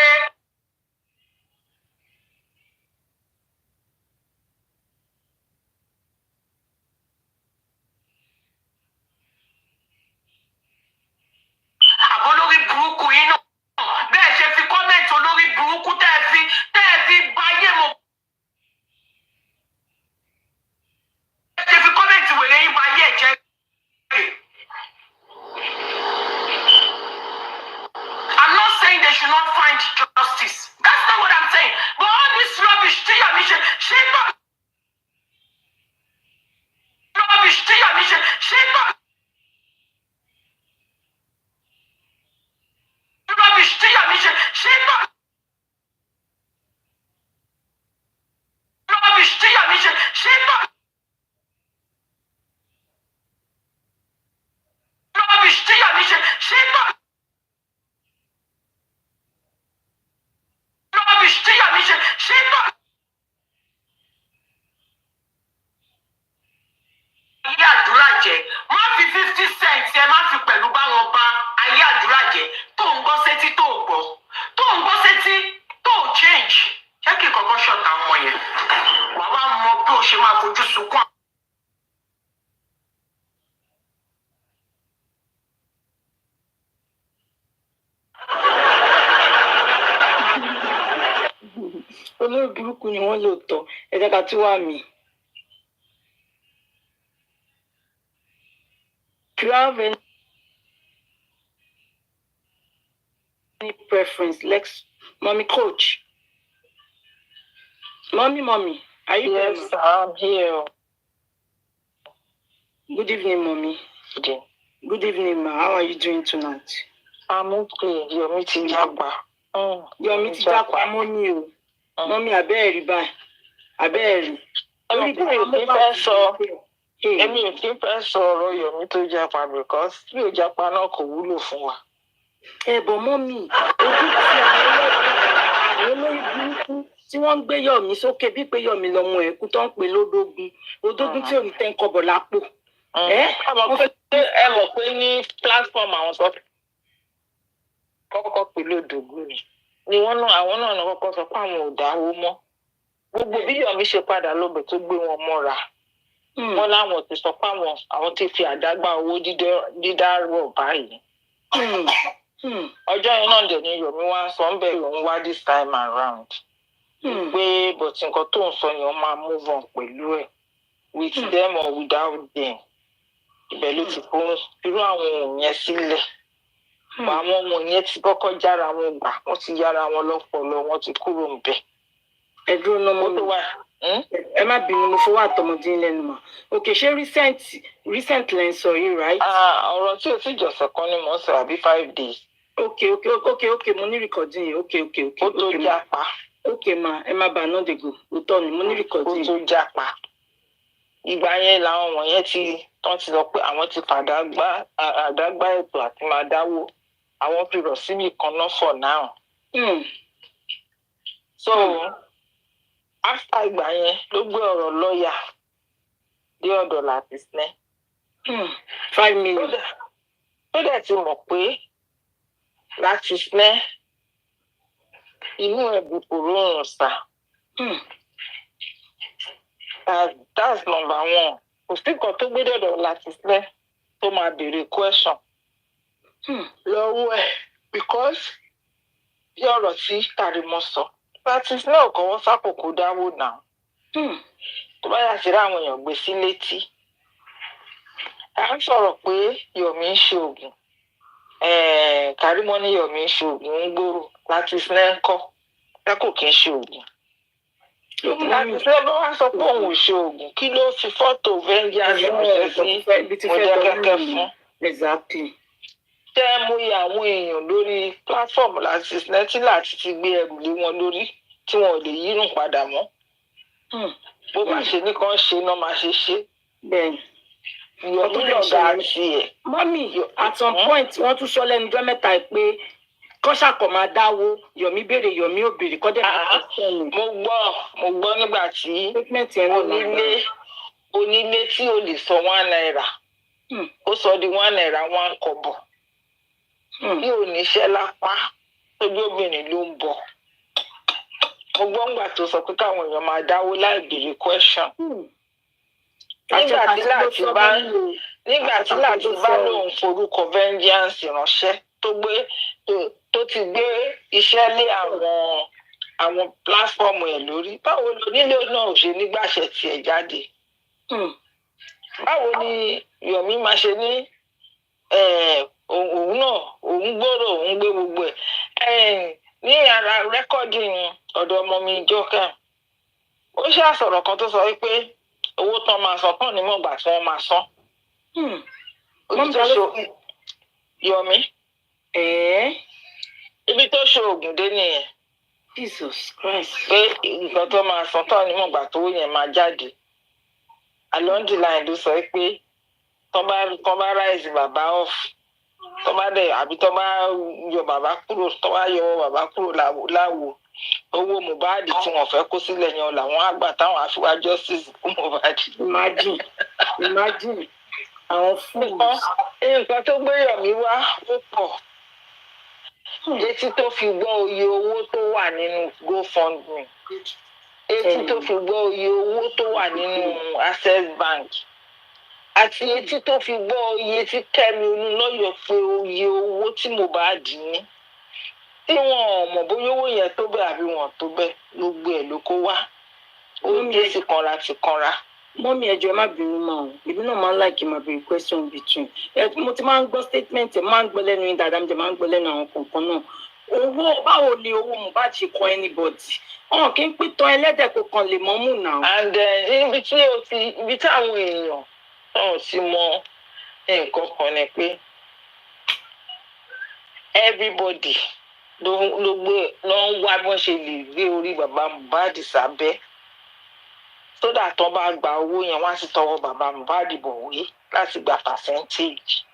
àbólórí burúkú yín náà bẹ́ẹ̀ ṣe fi kọ́mẹ̀ntì olórí burúkú tẹ́ ẹ fi báyé mo. Ṣe fi kọ́mẹ̀ntì wèrè yín báyé ẹ̀jẹ̀ rẹ̀. I'm not saying they should not find justice. That's not what I'm saying. But all this rubbish tí Yomi ṣe bá. Rubbish tí Yomi ṣe bá. Rubbish tí Yomi ṣe bá. Rubbish tí Yomi ṣe bá. Rubbish tí Yomi ṣe bá. Rubbish tí Yomi ṣe bá. Ayé àdúrà jẹ má fi 50 cents ẹ má fi pẹ̀lú báwọn bá ayé àdúrà jẹ tó ń gbọ́ sétí tó gbọ́ tó ń gbọ́ sétí tó change jẹ́ kí kọ́kọ́ ṣọ̀tà ọmọ yẹn wàá wá mọ bí o ṣe máa fojú sunkún. olórí burúkú ni wọ́n lò tọ́ ẹ jẹ́ ká tí wà mí. Do you have any preference? Lex, mommy, coach. Mommy, are you there? Yes, I'm here. Good evening, mommy. Okay. Good evening, ma. How are you doing tonight? I'm okay. Yomi ti japa. Yomi ti japa, mommy o. Mommy, abẹ́ẹ̀rí báyìí. Abẹ́ẹ̀rí. Èmi ò kí ń fẹ́ sọ ọ̀rọ̀ Yomi tó japa because bí ó japa náà kò wúlò fún wa. Bọ̀ mọ́mì, ojú tí àwọn olórí burúkú tí wọ́n ń gbé Yomi sókè bí pé Yomi lọ́mọ ẹ̀kú tó ń pè lódógún tí ò ní tẹ́ ń kọ́bọ̀ lápò. Ẹ mọ̀ pé ní platform àwọn sọ kọ́kọ́ pè lódógún ni àwọn náà kọ́kọ́ sọ pé àwọn ò dáwó mọ́. Gbogbo bí Yomi ṣe padà lóbẹ̀ tó gbé wọn mọ́ra. Wọ́n láwọn ti sọ pé àwọn ti fi àdágbà owó dídá rọ̀ báyìí. Ọjọ́ yẹn náà dẹ̀ ni Yomi wá ń sọ ń bẹ̀ lòun wá this time around. Pé but nǹkan tó ń sọ ni wọ́n máa move on pẹ̀lú ẹ̀ with them or without them. Ibẹ̀ ló ti fún irú àwọn ohun yẹn sílẹ̀. Àwọn ohun yẹn ti kọ́kọ́ jára wọn gbà wọ́n ti yára wọn lọ́pọlọ wọ́n ti kúrò ń bẹ̀. Ẹ dúró náà mo tó wà. Ẹ má bínú mo fọwọ́ àtọmọdé lẹ́nu mà. Okay, ṣé recent lẹ́ ń sọ yìí, right? Ọ̀rọ̀ tí o sì jọ̀sẹ̀ kan ni mo sọ àbí 5 days. Okay, mo ní recording yẹn. Okay. Ó tó jápa. Okay ma, ẹ má bàa náà dègò. Òótọ́ ni mo ní recording. Ó tó jápa. Ìgbà yẹn làwọn wọ̀nyẹn wọ́n ti sọ pé àwọn ti àdágbá ètò àti máa dáwó. Àwọn fi rọ̀ síbi kan náà for now. So after ìgbà yẹn ló gbé ọ̀rọ̀ lọ́ọ̀yà dé ọ̀dọ̀ láti sinẹ́. 5 million. Ó dẹ̀ ti mọ̀ pé láti sinẹ́ inú ẹ̀bùn kò rọrùn sá. That's number one. Kò sí kan tó gbé dọ̀dọ̀ láti sinẹ́ tó máa béèrè question lọ́wọ́ ẹ̀ because bí ọ̀rọ̀ tí Kàrímọ́ sọ. Láti sinẹ́ ọ̀kan wọ́n sápòkò dáwó náà. Tó bá yà sí ráwọn èèyàn gbé sí létí. À ń sọ̀rọ̀ pé Yomi ń ṣe oògùn. Kàrímọ́ ní Yomi ń ṣe oògùn ń gbòòrò láti sinẹ́ ń kọ́. Kò kí ń ṣe oògùn. Láti sinẹ́ bá wá sọ pé òun ò ṣe oògùn kí ló fi fọ́tò vengeance ránṣẹ́ sí Mọdákẹ́kẹ́ fún. Exactly. tẹ́ mú àwọn èèyàn lórí platform láti sinẹ́tì láti ti gbé ẹrù lé wọn lórí tí wọn ò lè yírùn padà mọ́. Bó bá ṣe ní kàn ṣe náà máa ṣe ṣe. Bẹ́ẹ̀ni. Yomi lọ̀gá tiẹ̀. Mọ́mì, at some point wọ́n tún sọ lẹ́nu ọjọ́ mẹ́ta pé kọ́ṣàkọ̀ máa dáwó Yomi béèrè Yomi ò béèrè kọ́dẹ̀. Mo gbọ́ nígbà tí onílé tí o lè sọ £1 ó sọ di £1 1 kobo. Bí oníṣẹ́ lápá tóbi obìnrin ló ń bọ̀. Mo gbọ́ ńgbà tó sọ pé káwọn èèyàn máa dáwó láì béèrè question. Nígbà tí láti bá lòun forúkọ vengeance ránṣẹ́ tó ti gbé iṣẹ́ lé àwọn pílátífọ́ọ̀mù ẹ̀ lórí, báwo nílé náà ò ṣe nígbàṣẹ tiẹ̀ jáde? Báwo ni Yomi máa ṣe ní òun náà òun gbòòrò òun gbé gbogbo ẹ̀? Ní ara rẹ́kọ́ọ̀dì ọ̀dọ̀ ọmọ mi Jókè, ó ṣàṣọ̀rọ̀ kan tó sọ wípé owó tán máa san tán nímọ̀ ìgbà tí wọ́n máa san. Yomi. Ibi tó ṣe oògùn dé nìyẹn. Jesus Christ. Pé nǹkan tó máa san tán nímọ̀ ìgbà tó yẹn máa jáde. Along the line ló sọ pé tán bá ráìsì bàbá off, tán bá dẹ̀ àbí tán bá yọ bàbá kúrò, tán bá yọ bàbá kúrò láwo. Owó Mohbad tí wọ́n fẹ́ kó sílẹ̀ yẹn làwọn àgbà táwọn àfiwá justice fún Mohbad. Imagine àwọn fún nǹkan tó gbé Yomi wá ó pọ̀. Etí tó fi gbọ́ iye owó tó wà nínú GoFundMe, etí tó fi gbọ́ iye owó tó wà nínú Access Bank, àti etí tó fi gbọ́ iye tí Kẹ́mi Olúnlọ́yọ̀ pé iye owó tí Mohbad ní. Tí wọn ò mọ̀ bóyá owó yẹn tó bẹ́ẹ̀ àbí wọn tó bẹ́ẹ̀, gbogbo ẹ̀ ló kó wá. Ó dé sí kanra. Mọ́mì ẹjọ́ ẹ má bínú mọ́ o. Èmi náà máa ń like máa béèrè question between. Mo ti máa ń gbọ́ statement máa ń gbọ́ lẹ́nu yín dáadáa, mo ti máa ń gbọ́ lẹ́nu àwọn kọ̀ọ̀kan náà. Báwo ni owó Mohbad ṣe kan anybody? Ọ̀hún kí n pín tán ẹlẹ́dẹ̀ kò kàn lè mọ́ mú náà. And ibi tí àwọn èèyàn náà ti mọ nǹkan kan ni pé everybody ló ń wá bí wọ́n ṣe lè gbé orí bàbá Mohbad sábẹ́. Sódà tó bá gba owó yẹn wá sí tọwọ́ bàbá Mohbad bọ̀wé láti gba percentage.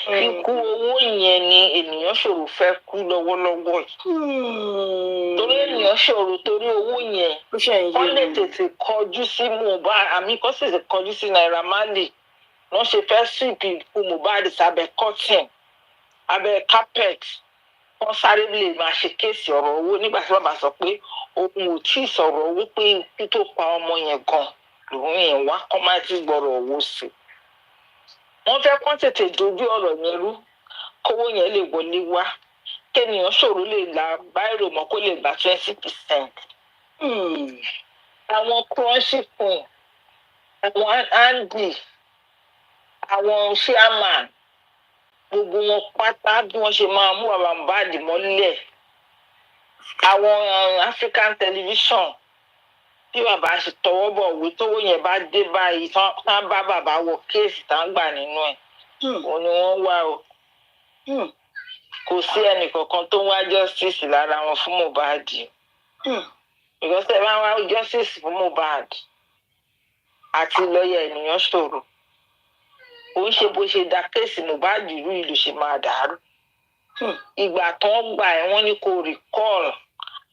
Kíkú owó yẹn ni ènìyàn ṣòro fẹ́ kú lọ́wọ́lọ́wọ́ yìí. Torí ènìyàn ṣòro torí owó yẹn. Wọ́n lè tètè kọjú sí Mohbad, àmì kọ́ sì kọjú sí Naira Marley. Wọ́n ṣe fẹ́ sweep ikú Mohbad sábẹ́ curtain, abẹ́ carpet. Wọ́n sáré lè máa ṣe kéèsì ọ̀rọ̀ owó nígbà tí bàbá sọ pé òun ò tí ì sọ̀rọ̀ owó pé ikú tó pa ọmọ yẹn gan lòun yẹn wá kọ́ máa ti gbọ́rọ̀ owó sí. Wọ́n fẹ́ kán tètè dojú ọ̀rọ̀ yẹn rú kówó yẹn lè wọlé wá kéèyàn ṣòro lè la báírò mọ́ kó lè gba 20%. Àwọn crunchy queen, àwọn Andy, àwọn chairman, gbogbo wọn pátá bí wọ́n ṣe máa mú bàbá Mohbad mọ́lẹ̀. Àwọn African television bí bàbá ṣe tọwọ́ bọ̀ wí tówó yẹn bá dé báyìí tán bá bàbá wọ kéèsì tán gbà nínú ẹ̀. Òun ni wọ́n wá o. Kò sí ẹnìkankan tó ń wá justice lára wọn fún Mohbad. Because ẹ bá wá justice fún Mohbad àti lọ́ọ̀yà ènìyàn ṣòro. Ó ń ṣe bó ṣe da kéèsì Mohbad rú ìlú ṣe máa dàrú. Ìgbà tán gbà ẹ̀ wọ́n ní kó recall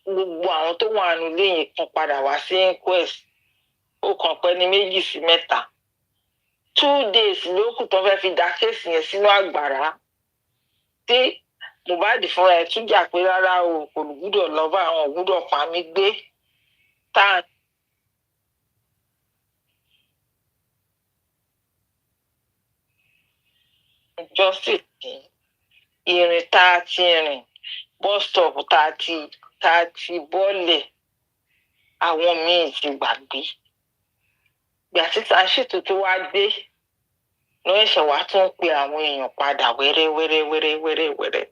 gbogbo àwọn tó wà nílé yẹn kan padà wá sí inquest. Ó kàn pẹ́ ní 2 sí 3. 2 days ló kù tán fẹ́ fi da kéèsì yẹn sínú àgbàrá. Tí Mohbad fúnra ẹ̀ tún jà pé rárá o kò gbúdọ̀ lọ bá àwọn gbúdọ̀ pa mí gbé. Tá justice ìrìn tá a ti rìn bus stop tá a ti bọ́lẹ̀ àwọn míì ti gbàgbé. Ìgbà tí tá a ṣètò tó wá dé ló ẹ̀ṣẹ̀ wá tún pe àwọn èèyàn padà wẹ́rẹ́.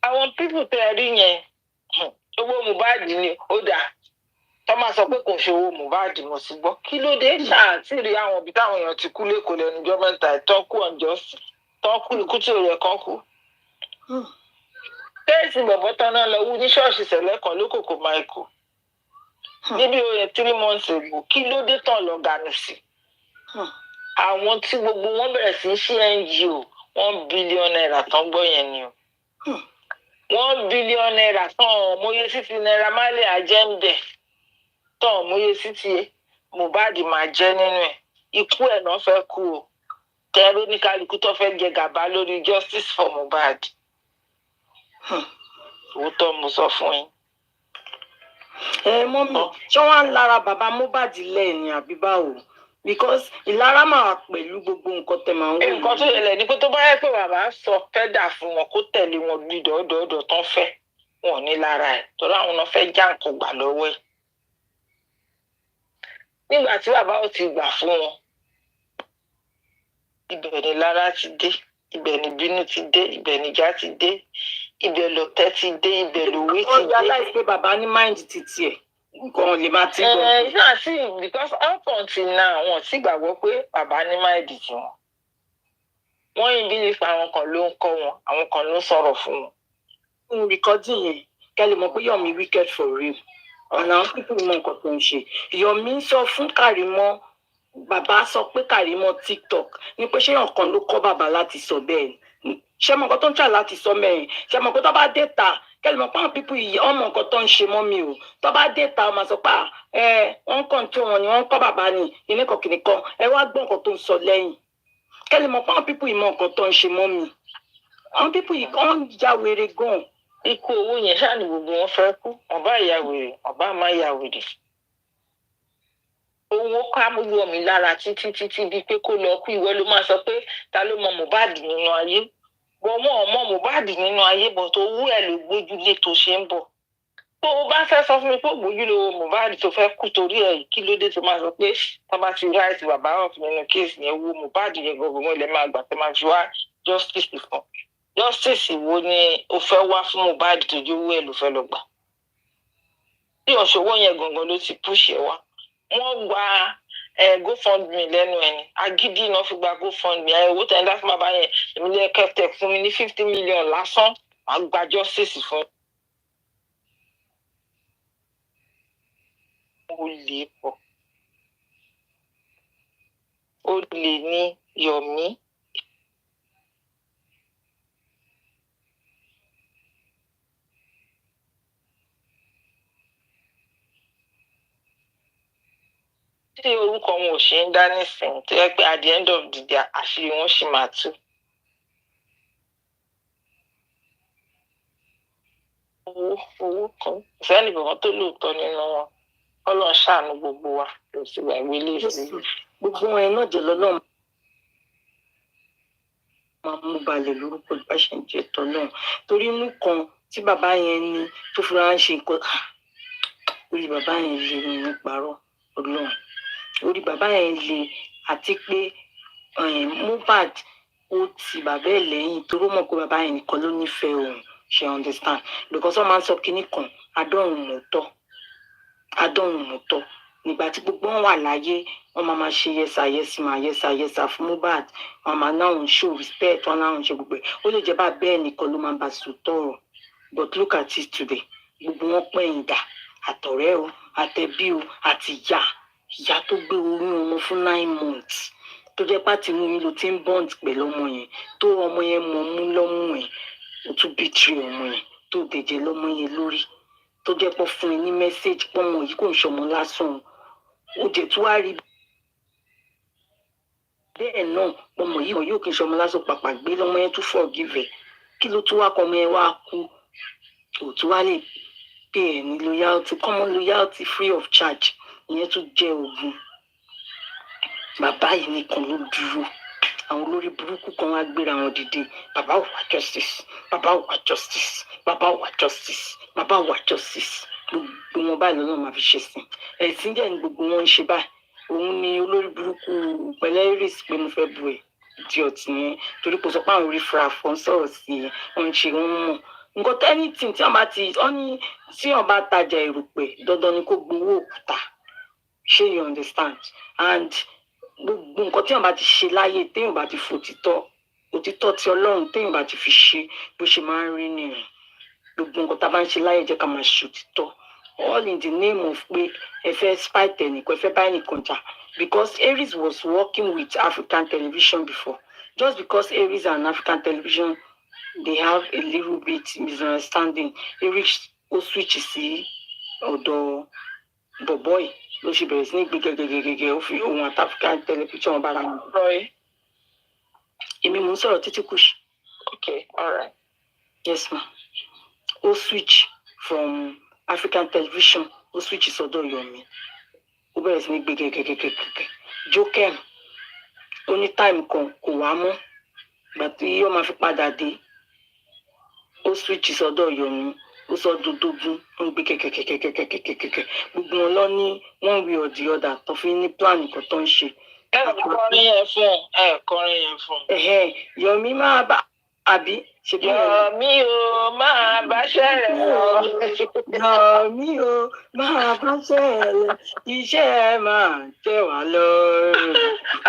Àwọn pípù tẹ́ ẹ rí yẹn owó Mohbad ni ó dà tó máa sọ pé kò ṣe owó Mohbad mo sì gbọ́ kí ló dé ṣáà tí rí àwọn òbí táwọn èèyàn ti kú lẹ́kọ̀ọ́ lẹ́nu ọjọ́ mẹ́ta ìtọ́kù ọ̀njọ́ tọ́kù ikú tí ò yẹ kán kú. kéèsì bọ̀bọ̀ tán náà lọ wú ní ṣọ́ọ̀ṣì ṣẹlẹ̀ kan lókòkò Michael níbi oyè 3 months ago kí ló dé tán lọ gànù sí. àwọn tí gbogbo wọn bẹ̀rẹ̀ sí í ṣe NGO $1 billion tán gbọ́ yẹn ni o. $1 billion tán mòye sí ti Naira Marley àjẹ́ǹbẹ̀ tán mòye sí ti Mohbad máa jẹ́ nínú ẹ̀ ikú ẹ̀ náà fẹ́ kú o tẹ́rọ ní kálukú tó fẹ́ jẹ gàba lórí justice for Mohbad. òótọ́ mo sọ fún yín. Mọ́mí ṣé wọ́n á ń lára bàbá Mohbad lẹ́ẹ̀ni àbí báwo because ìlara máa pẹ̀lú gbogbo nǹkan tẹ̀ máa ń wò. nǹkan tó yẹlẹ̀ ni pé tó bá yẹ pé bàbá sọ fẹ́ dà fún wọn kó tẹ̀lé wọn bí dọ́dọ̀ọ́dọ̀ tán fẹ́ wọn ò ní lára ẹ̀ torí àwọn náà fẹ́ já nǹkan gbà lọ́wọ́ ẹ̀. nígbà tí bàbá ò ti gbà fún wọn ibẹ̀ ni lára ti dé ibẹ̀ ni bínú ti dé ibẹ̀ ni ìjà ti dé ibẹ̀ lọ̀tẹ̀ ti dé ibẹ̀ lòwe ti dé. ó yà láì pé bàbá ní mind ti tiẹ̀ nǹkan lè máa ti gbọ́. náà sí because up until now wọn ti gbàgbọ́ pé bàbá ní mind tiwọn. wọ́n yìí bí nípa àwọn kan ló ń kọ́ wọn àwọn kan ló ń sọ̀rọ̀ fún wọn. fún rìkọ́dì yẹn kẹ́lẹ́ mọ̀ pé Yomi wicked for real ọ̀nà àwọn pípọ̀ mọ nǹkan tó ń ṣe. Yomi ń sọ fún Kàrímọ́ bàbá sọ pé Kàrímọ́ TikTok ní pé ṣé ọ̀kan ló kọ́ bàbá láti sọ bẹ́ẹ̀ ṣé mọ̀ nǹkan tó ń ṣà láti sọ mẹ́rin ṣé mọ̀ pé tó bá dé ta kẹ́lẹ́ mọ̀ pé àwọn pípọ̀ yìí ọmọ nǹkan tó ń ṣe mọ́ mi o tó bá dé ta ọmọ sọ pé wọ́n kàn tó wọn ni wọ́n kọ́ bàbá ni ìníkan kìnìkan ẹ wá gbọ́ nǹkan tó ń sọ lẹ́yìn kẹ́lẹ́ mọ̀ pé àwọn pípọ̀ yìí mọ̀ nǹkan tó ń ṣe mọ́ mi àwọn pípọ̀ yìí kàn já wèrè gan. ikú owó yẹn ṣáà ni gbogbo wọn fẹ́ kú ọba ìyá wèrè ọba má ìyá wèrè. owó ká Yomi lára títí bíi pé kó lọ kú ìwọ ló máa sọ pé ta ló mọ Mohbad nínú ayé wọn mọ Mohbad nínú ayé bọ̀ tó wú ẹ̀ ló gbójúlé tó ṣe ń bọ̀. tó o bá fẹ́ sọ fún mi pé gbójúlé Mohbad tó fẹ́ kú torí ẹ̀ kí ló dé tó máa sọ pé tó bá ti ráìtì bàbá hàn fún nínú kéèsì yẹn wo Mohbad yẹn gbogbo ilẹ̀ máa gbà tó máa fi wá justice fún justice wo ni o fẹ́ wá fún Mohbad tó jó owó ẹ̀ ló fẹ́ lọ gbà. bí ọ̀ṣọ́wọ́ yẹn gangan ló ti push ẹ̀ wá wọ́n gba GoFundMe lẹ́nu ẹni agídí náà fi gba GoFundMe owó tẹ̀ ń dá fún bàbá yẹn èmi lè kẹ́tẹ̀ fún mi ní 50 million lásán máa gba justice fún. ó lè pọ̀ ó lè ní Yomi. tí orúkọ wọn ò ṣe ń dá nísìnyí tó yẹ pé at the end of the day àṣírí wọn ṣì máa tú. owó kan ìfẹ́ni kankan tó lóòótọ́ nínú wọn Ọlọ́run ṣàánú gbogbo wa ló sì gbàgbé léèfé. gbogbo wọn náà jẹ lọ́lọ́run máa mú balẹ̀ lórúkọ ìbáṣẹ jẹ tọ́lọ́run torí inú kan tí bàbá yẹn ní tó fura ń ṣe nǹkan orí bàbá yẹn lè ní parọ́ Ọlọ́run orí bàbá yẹn le àti pé Mohbad ó ti bàbá ẹ̀ lẹ́yìn toró mọ̀ pé bàbá yẹn nìkan ló nífẹ̀ẹ́ òun ṣe understand because wọ́n máa ń sọ kinní kan adọ́run mọ̀tọ́ nígbà tí gbogbo wọn wà láyé wọ́n máa ṣe yẹsà fún Mohbad wọ́n máa náà ń show respect wọ́n náà ń ṣe gbogbo ẹ̀ ó lè jẹ́ bá bẹ́ẹ̀ nìkan ló máa bá sòótọ́ ọ̀rọ̀ but look at it today gbogbo wọn pẹ̀yìn dà àtọ̀rẹ́ o àtẹ̀bí o àti ìyá tó gbé oyún ọmọ fún 9 months tó jẹ́ pàtí oyún ló ti ń bond pẹ̀lú ọmọ yẹn tó ọmọ yẹn mọ̀ mú lọ́mú ẹ̀ ó tún betray ọmọ yẹn tó dẹ̀jẹ̀ lọ́mọ yẹn lórí tó jẹ́ pọ̀ fún ẹ ní mẹ́sẹ̀gì pọ́nmọ yìí kò ń ṣọmọ lásán ó jẹ́ tó wá rí bẹ́ẹ̀ náà pọ́nmọ yìí yóò kí n ṣọmọ lásán pàpà gbé lọ́mọ yẹn tún forgive ẹ̀ kí ló tún wá kọ́ ọmọ yẹn wá kú kò tún wá lè pè ẹ́ ní loyalty common loyalty free of charge ìyẹn tún jẹ́ ogun bàbá yìí nìkan ló dúró àwọn olórí burúkú kan wá gbéra wọn dìde bàbá ò wá justice bàbá ò wá justice bàbá ò wá justice bàbá ò wá justice gbogbo wọn báyìí lọ́nà máa fi ṣe sí ẹ̀sìn jẹ́ ní gbogbo wọn ń ṣe báyìí òun ni olórí burúkú pẹ̀lẹ́rìs pé mo fẹ́ bu ẹ̀ di ọ̀tí yẹn torí kò sọ pé àwọn orí fura fọ́n sọ̀rọ̀ sí i wọ́n ń ṣe wọ́n mọ̀ nǹkan anything tí wọ́n bá ti ní tí wọ́n bá tajà erùpẹ̀ dandan ni kó gbowó òkúta ṣé you understand and gbogbo nǹkan tí wọ́n bá ti ṣe láyé téèyàn bá ti fòtítọ́ òtítọ́ tí Ọlọ́run téèyàn bá ti fi ṣe bó ṣe máa ń rí nìyẹn gbogbo nǹkan tá a bá ń ṣe láyé jẹ́ ká máa ṣòtítọ́ all in the name of pé ẹ fẹ́ spite ẹnìkan ẹ fẹ́ bá ẹnìkan jà because Aries was working with African television before just because Aries and African television they have a little bit misunderstanding Aries ó switch sí ọ̀dọ̀ bọ̀bọ́ì ló ṣe bẹ̀rẹ̀ sí ní gbé gẹ́gẹ́gẹ́gẹ́ ó fi ohun àti African television bára wọn. Roy. Èmi mò ń sọ̀rọ̀ títí kù sí. Okay, all right. Yes ma. Ó switch from African television ó switch sọ́dọ̀ Yomi ó bẹ̀rẹ̀ sí ní gbé gẹ́gẹ́gẹ́gẹ́ Joker ó ní time kan kò wá mọ́ ìgbà tí ó máa fi padà dé ó switch sọ́dọ̀ Yomi ó sọ dúdúgún ó ń gbé kẹ́kẹ́kẹ́kẹ́kẹ́kẹ́kẹ́ gbogbo wọn lọ ní one way or the other tó fi ní plan nǹkan tó ń ṣe. kọrin yẹn fún. Yomi máa bá àbí ṣe bí Yomi o máa bá ṣẹlẹ̀ lọ. Yomi o máa bá ṣẹlẹ̀ iṣẹ́ máa tẹ̀ wá lọ́rùn.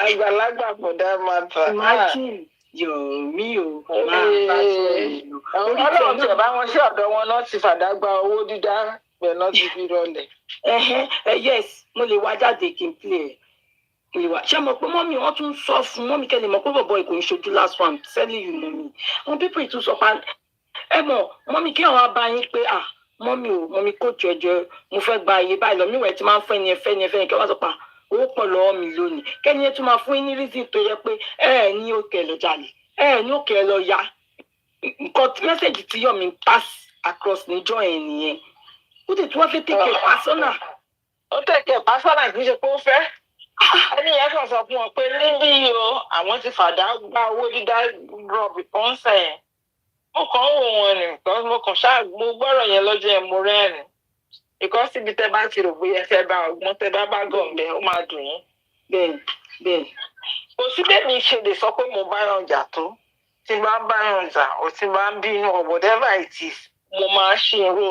Àgbàlagbà bọ̀dá máa tà. Imagine Yomi o máa bá ṣẹlẹ̀ lọ. Ọlọ́run tí ẹ̀ bá wọn sí ọ̀dọ̀ wọn náà ti fàdá gba owó dídá bẹ́ẹ̀ náà ti fi rọlẹ̀. Yes mo lè wá jáde kí n play ẹ̀ ṣé mo pé mọ́mí wọ́n tún sọ fún mọ́mí kẹ́lẹ́ mọ̀ pé bọ̀bọ̀ ìkò ń ṣojú last one telling you mọ́mí àwọn people ìtún sọ pa ẹ mọ̀ mọ́mí kí àwọn abá yín pé mọ́mí o mọ́mí kóòtù ẹjọ́ mo fẹ́ gba iye báyìí lọ mí wẹ̀ tí máa ń fẹ́ ni ẹfẹ́ kí wọ́n sọ pa owó pọ̀ lọ́wọ́ mi lónìí kẹ́ni ẹ tún máa fún yín ní reason tó yẹ pé ẹ ní òkè lọ jalè ẹ ní òkè lọ ya nǹkan mẹ́sẹ̀gì tí Yomi pass across níjọ́ ẹ̀ nìyẹn ó ti tún wọ́n fi take it personal. Ó take it personal kì í ṣe pé ó fẹ́. Ẹni yẹn kàn sọ fún wọn pé níbí o àwọn ti fàdá gba owó dídá rọ̀bì kan sẹ́yìn. Mo kàn ń wò wọn ni because mo kàn ṣáà mo gbọ́rọ̀ yẹn lọ́jọ́ ẹ̀ mo rẹ́rìn. Because ibi tẹ́ bá ti rò bóyá fẹ́ bá ọgbọ́n tẹ́ bá gọ̀ǹbẹ ó máa dùn yín. Bẹ́ẹ̀. Kò sí bẹ́ẹ̀ mi ṣe lè sọ pé mo bá yàn jà tó. Tí bá bá yàn jà ò tí bá ń bínú or whatever it is mo máa ṣe irú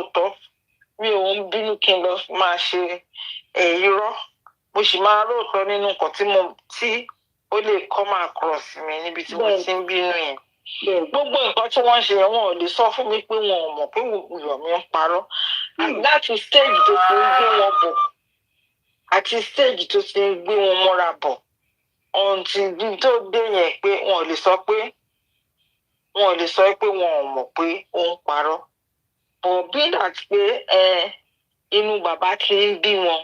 mi ò ń bínú kí n lọ máa ṣe irọ́. Mo sì máa lóòótọ́ nínú nǹkan tí ó lè come across mi níbi tí mo ti ń bínú yẹn. Gbogbo nǹkan tí wọ́n ṣe yẹn wọn ò lè sọ fún mi pé wọn ò mọ̀ pé Yomi ń parọ́. Láti stage tó ti ń gbé wọn bọ̀ àti stage tó ti ń gbé wọn mọ́ra bọ̀ ọ̀ǹtì tó dé yẹn pé wọn ò lè sọ pé wọn ò mọ̀ pé ó ń parọ́. But bí that pé inú bàbá ti ń bí wọn.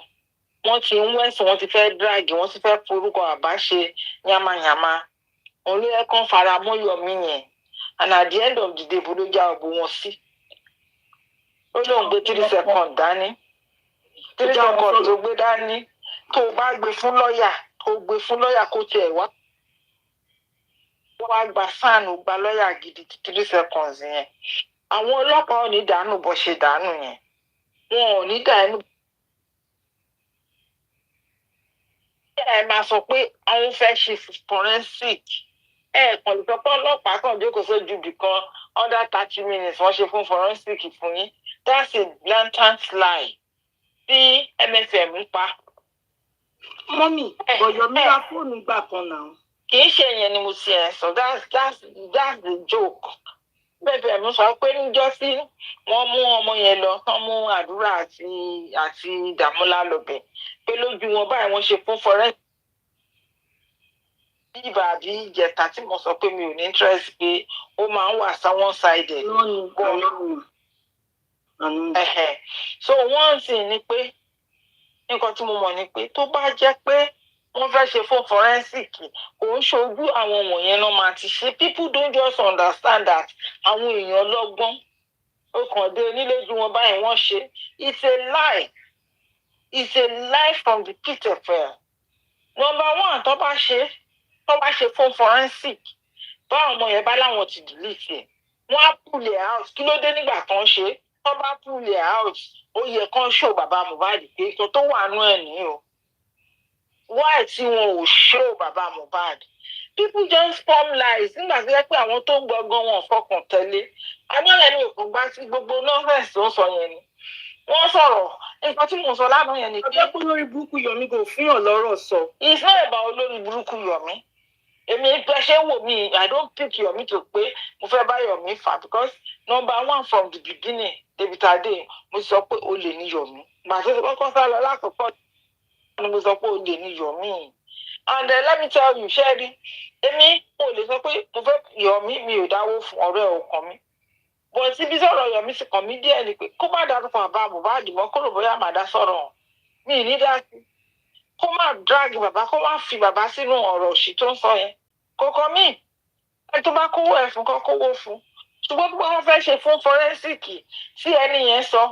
Wọ́n ti ń wẹ̀sùn wọ́n ti fẹ́ dráàgì wọ́n ti fẹ́ forúkọ àbá ṣe yamayama òun ló yẹ kán fara mọ́ Yomi yẹn and at the end of the day bó ló já ọgbó wọn sí. Ó lóun gbé 3 seconds dání 3 seconds tó gbé dání tó bá gbé fún lọ́ọ̀yà kó tiẹ̀ wá gba sáànù gba lọ́ọ̀yà gidi 3 seconds yẹn àwọn ọlọ́pàá ò ní dànù bó ṣe dànù yẹn wọn ò ní dànù. Ẹ máa sọ pé àwọn fẹ́ ṣe forensic kàn lè sọ pé ọlọ́pàá kàn jókòó sójú ibì kan under 30 minutes wọ́n ṣe fún forensic fún yín that's a blatant lie tí MFM ń pa. Mọ́mí Yomi ra fóònù gbà kan náà. Kì í ṣe yẹn ni mo ti ẹ̀ sọ that's the joke. Bẹ́ẹ̀ mo sọ pé níjọ́ sí wọ́n mú ọmọ yẹn lọ tán mú àdúrà àti Dàmọ́lá lọ́bẹ̀ pé lójú wọn báyìí wọ́n ṣe fún forensic. Ìbà àbí ìjẹta tí mo sọ pé mi ò ní interest pé ó máa ń wà one sided. So wọ́n sì ní pé nǹkan tí mo mọ̀ ni pé tó bá jẹ́ pé wọ́n fẹ́ ṣe fún forensic kò ń ṣojú àwọn wọ̀nyẹn náà máa ti ṣe. People don't just understand that àwọn èèyàn lọ́gbọ́n ó kàn dé onílé ju wọn báyìí wọ́n ṣe. It's a lie from the pit of hell. Number one tó bá ṣe fún forensic báwọn ọmọ yẹn bá láwọn ti delete ẹ̀ wọ́n á pull it out kí ló dé nígbà tó ń ṣe tó bá pull it out ó yẹ kán show bàbá Mohbad pé tó wà nú ẹ̀ ní o. Why tí wọn ò show bàbá Mohbad people just form lies nígbà tó yẹ pé àwọn tó ń gbọngàn wọn fọkàn tẹ̀lé agbálẹ̀ ní òkú gbá sí gbogbo nọ́ọ̀fẹ̀sì tó ń sọ yẹn ni wọ́n sọ̀rọ̀ nǹkan tí mo sọ lánàá yẹn ni pé ọjọ́ pé olórí burúkú Yomi kò fún yàn lọ́rọ̀ sọ. it's not about olórí burúkú Yomi èmi pẹ́ ṣé wò mí I don't pick Yomi tó pé mo fẹ́ bá Yomi fà because number one from the beginning David Ade mo sọ pé olè ní Yomi màá tó kọ́kọ́ sá lọ lákòókò ni mo sọ pé olè ní Yomi and let me tell you Sherry èmi ò lè sọ pé mo fẹ́ Yomi mi ò dáwó fún ọ̀rẹ́ ọkàn mi but síbi sọ̀rọ̀ Yomi sì kàn mí díẹ̀ ni pé kó má dárúkọ bàbá Mohbad mọ́ kó rò bóyá màá dá sọ̀rọ̀ mi ní dá sí kó má drag bàbá kó má fi bàbá sínú ọ̀rọ̀ òṣì tó ń sọ yẹn kókó mi ẹ tó bá kówó ẹ̀ fún kó kówó fún ṣùgbọ́n bí wọ́n fẹ́ ṣe fún fọrẹ́sìkì tí ẹni yẹn sọ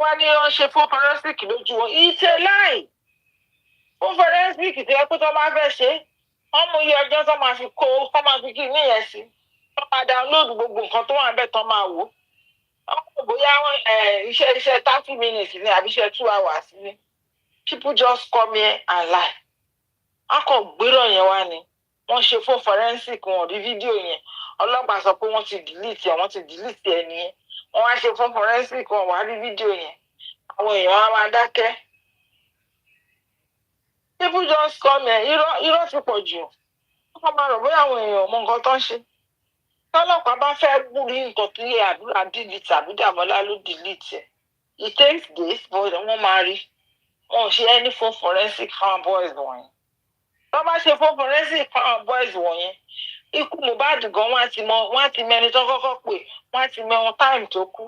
wọ́n ní wọ́n ṣe fún fọrẹ́sìkì lójú wọn ìtẹ̀ láì fún fọrẹ́sìkì tí wọ́n pé tó máa fẹ́ ṣe wọ́n mú iye ọjọ́ tó máa fi kó tó máa fi kí níyẹn sí tó máa download gbogbo nǹkan tó wà níbẹ̀ tó máa wò ó bóyá iṣẹ́ 30 minutes ni àbí iṣẹ́ 2 hours ni people just come here and lie wọ́n kàn gbérò yẹn wá ni wọ́n ṣe fún forensic wọn rí fídíò yẹn ọlọ́pàá sọ pé wọ́n ti delete ẹ̀ nìyẹn wọ́n wá ṣe fún forensic wọn wá rí fídíò yẹn àwọn èèyàn á máa dákẹ́ people just come here irọ́ ti pọ̀ jù wọ́n máa rò bóyá àwọn èèyàn mọ nǹkan tó ń ṣe tọ́lọ́pàá bá fẹ́ gbúrí nǹkan tó yẹ àdúrà delete àbí Dàmọ́lá ló delete ẹ̀ it takes days but wọ́n máa rí wọn ò ṣe ẹni fún forensic fáwọn boys wọ̀nyí tó bá ṣe fún forensic fáwọn boys wọ̀nyẹn ikú Mohbad gan wọ́n á ti mẹni tó kọ́kọ́ pè wọ́n á ti mẹwọn time tó kú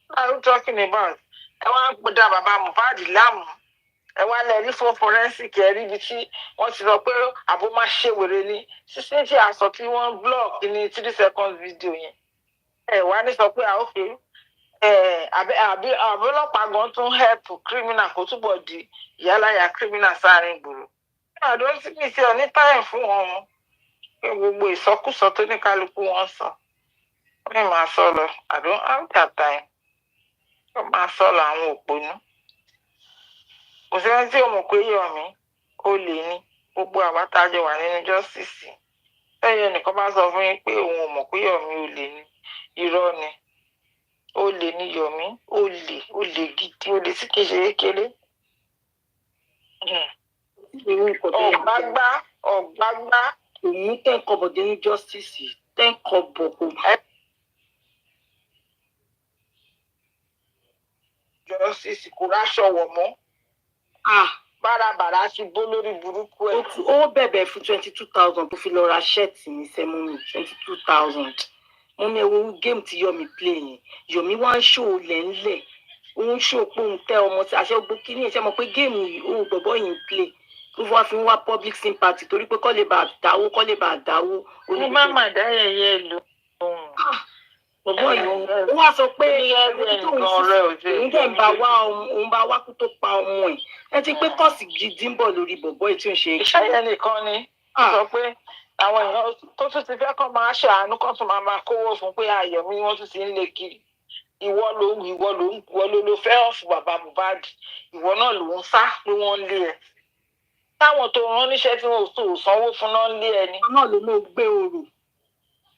what are you talking about ẹ wá ń gbọdọ̀ bàbá Mohbad láàmú ẹ wá lẹ́rí fún forensic ẹ rí ibi tí wọ́n ti sọ pé àbó máa ṣe wèrè ní sísè tí a sọ tí wọ́n block ní 3 seconds video yẹn ẹ wá ní sọ pé àókè àbí ọlọ́pàá gan tún help criminal kó túbọ̀ di ìyálàyà criminal sáárín ìgboro àdó tí mi ti ní time fún wọn pé gbogbo ìsọkúsọ tó ní kálukú wọn sọ mi máa sọ lọ I don't have that time ó máa sọ lọ àwọn òpònú kò sí ẹni tí ò mọ̀ pé Yomi ó lè ní gbogbo àbátájọ wà nínú justice ẹ̀yẹ nìkan bá sọ fún yín pé òun ò mọ̀ pé Yomi ó lè ní irọ́ ni ó lè ní Yomi ó lè gidi ó lè sí kí ṣe kékeré ọ̀gbágbá òun tẹ́ ń kọ́bọ̀ dé ní justice tẹ́ ń kọ́bọ̀ kò. justice kò ráṣọ wọ̀ mọ́ bárabàrà ti bó lórí burúkú ẹ̀. ó bẹ̀bẹ̀ fún 22,000 tó fi lọ ra ṣẹ́ẹ̀tì ní sẹ́mọ́mì 22,000 mọ́mí ẹ wo géèmù tí Yomi play yẹn Yomi wá ń ṣó lẹ́ńlẹ̀ ó ń ṣó pé òun tẹ́ ọmọ tí àṣẹ gbogbo kí ní ẹ̀ṣẹ́ mọ̀ pé géèmù yìí òun gbọ̀gbọ́ yìí ń play ó wá fi ń wá public sympathy torí pé kọ́ lè bá dáwó. ní máma dáyẹyẹ lò. bọ̀bọ̀ yìí ó wá sọ pé òun dẹ̀ ń bá wá kú tó pa ọmọ ẹ̀ ẹ ti pé kọ́ọ̀sì gidi ń bọ̀ lórí bọ̀bọ̀ yìí tí ó ń ṣe. ìṣẹ́yẹ nìkan ni sọ pé àwọn èèyàn tó tún ti fẹ́ kọ́ máa ṣàánú kọ́ tún máa kówó fún pé Yomi wọ́n tún ti ń lé kiri ìwọ ló fẹ́ ọ̀fù bàbá Mohbad ìwọ náà ló ń sá pé wọ́n ń lé ẹ̀ táwọn tó rán níṣẹ́ tí wọn ò sanwó fún náà ń lé ẹni. náà ló náà gbé orò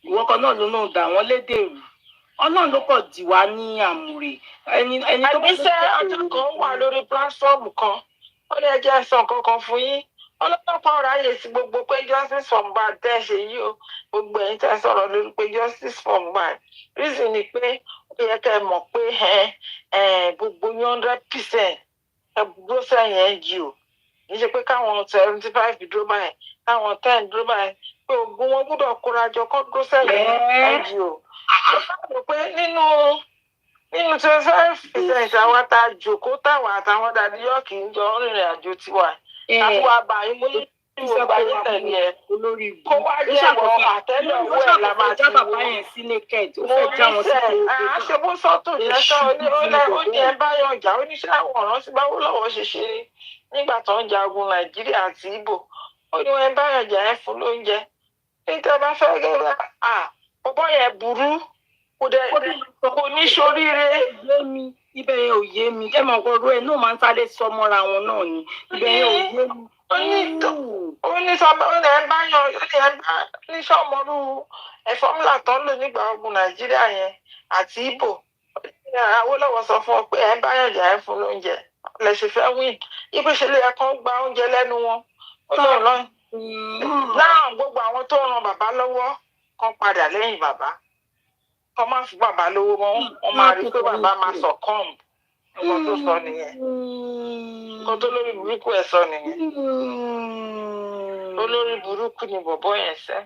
ìwọ kan náà ló náà dà wọ́n lédè rù Ọlọ́run ló kọ̀ dì wá ní àmùrè ẹni tó bá ṣe ọjọ́ kan wà lórí pílátífọ́ọ̀mù kan ó lè jẹ́ sàn kankan fún yín ọlọ́pàá ọ̀rọ̀ ayé sí gbogbo pé justice for Mohbad tẹ́ ṣe yìí o gbogbo ẹ̀yin tẹ́ sọ̀rọ̀ lórí pé justice for Mohbad reason ni pé ó yẹ kẹ́ ẹ mọ̀ pé gbogbo 100% ẹ gbogbo sẹ́yìn ẹ̀ o kì í ṣe pé káwọn 75 dúró báyìí káwọn 10 dúró báyìí pé ogun wọn gbọ́dọ̀ kórajọ kọ́ dúró sẹ́yìn ẹ̀ o. ó pé nínú 25% àwọn tá a jòkó táwọn àtàwọn dàbí yọ̀ọ̀kì ń jọ rìnrìn àjò tiwa àti wàá bá yín mú ìwọ̀n ayé tẹ̀lé ẹ̀ kó wá jẹ́ ìwọ̀n àtẹ́lẹ̀ owó ẹ̀ la máa ti wò. mo ní sẹ́ àṣebó sọ́tò jẹ́sọ́ ó ní ẹ báyọ̀ ọjà oníṣẹ́ àwọn ọ̀ràn sí báwo lọ́wọ́ ṣe ṣe nígbà tó ń jagun Nàìjíríà àti Ìgbò ó ní ẹ báyọ̀ ọjà ẹ fún lóúnjẹ níta bá fẹ́ gẹ́gẹ́ ọgbọ́ yẹn burú kò ní ṣoríire. ibẹ̀ yẹn ò yé mi ẹ mọ̀ ọ̀rọ̀ ẹ̀ náà máa ń sáré sọ mọ́ra wọn náà ni ibẹ̀ yẹn ò yé mi Only somebody and buy your someone a formula tó ń lò nígbà ogun Nàìjíríà yẹn àti Ìgbò. Awólọ́wọ̀ sọ fún ọ pé ẹ bá yànjà ẹ fún lóúnjẹ lè ṣe fẹ́ win. Ibi ìṣẹ̀lẹ̀ ẹ kàn gba oúnjẹ lẹ́nu wọn. Ó lóun lọ. Láwọn gbogbo àwọn tó ran bàbá lọ́wọ́ kan padà lẹ́yìn bàbá. Kọ́ máa fún bàbá lówó mọ́, wọ́n máa rí pé bàbá máa succumb. Nǹkan tó sọ nìyẹn. Nǹkan tó lórí burúkú ẹ̀ sọ nìyẹn. Olórí burúkú ni bọ̀bọ́ yẹn sẹ́.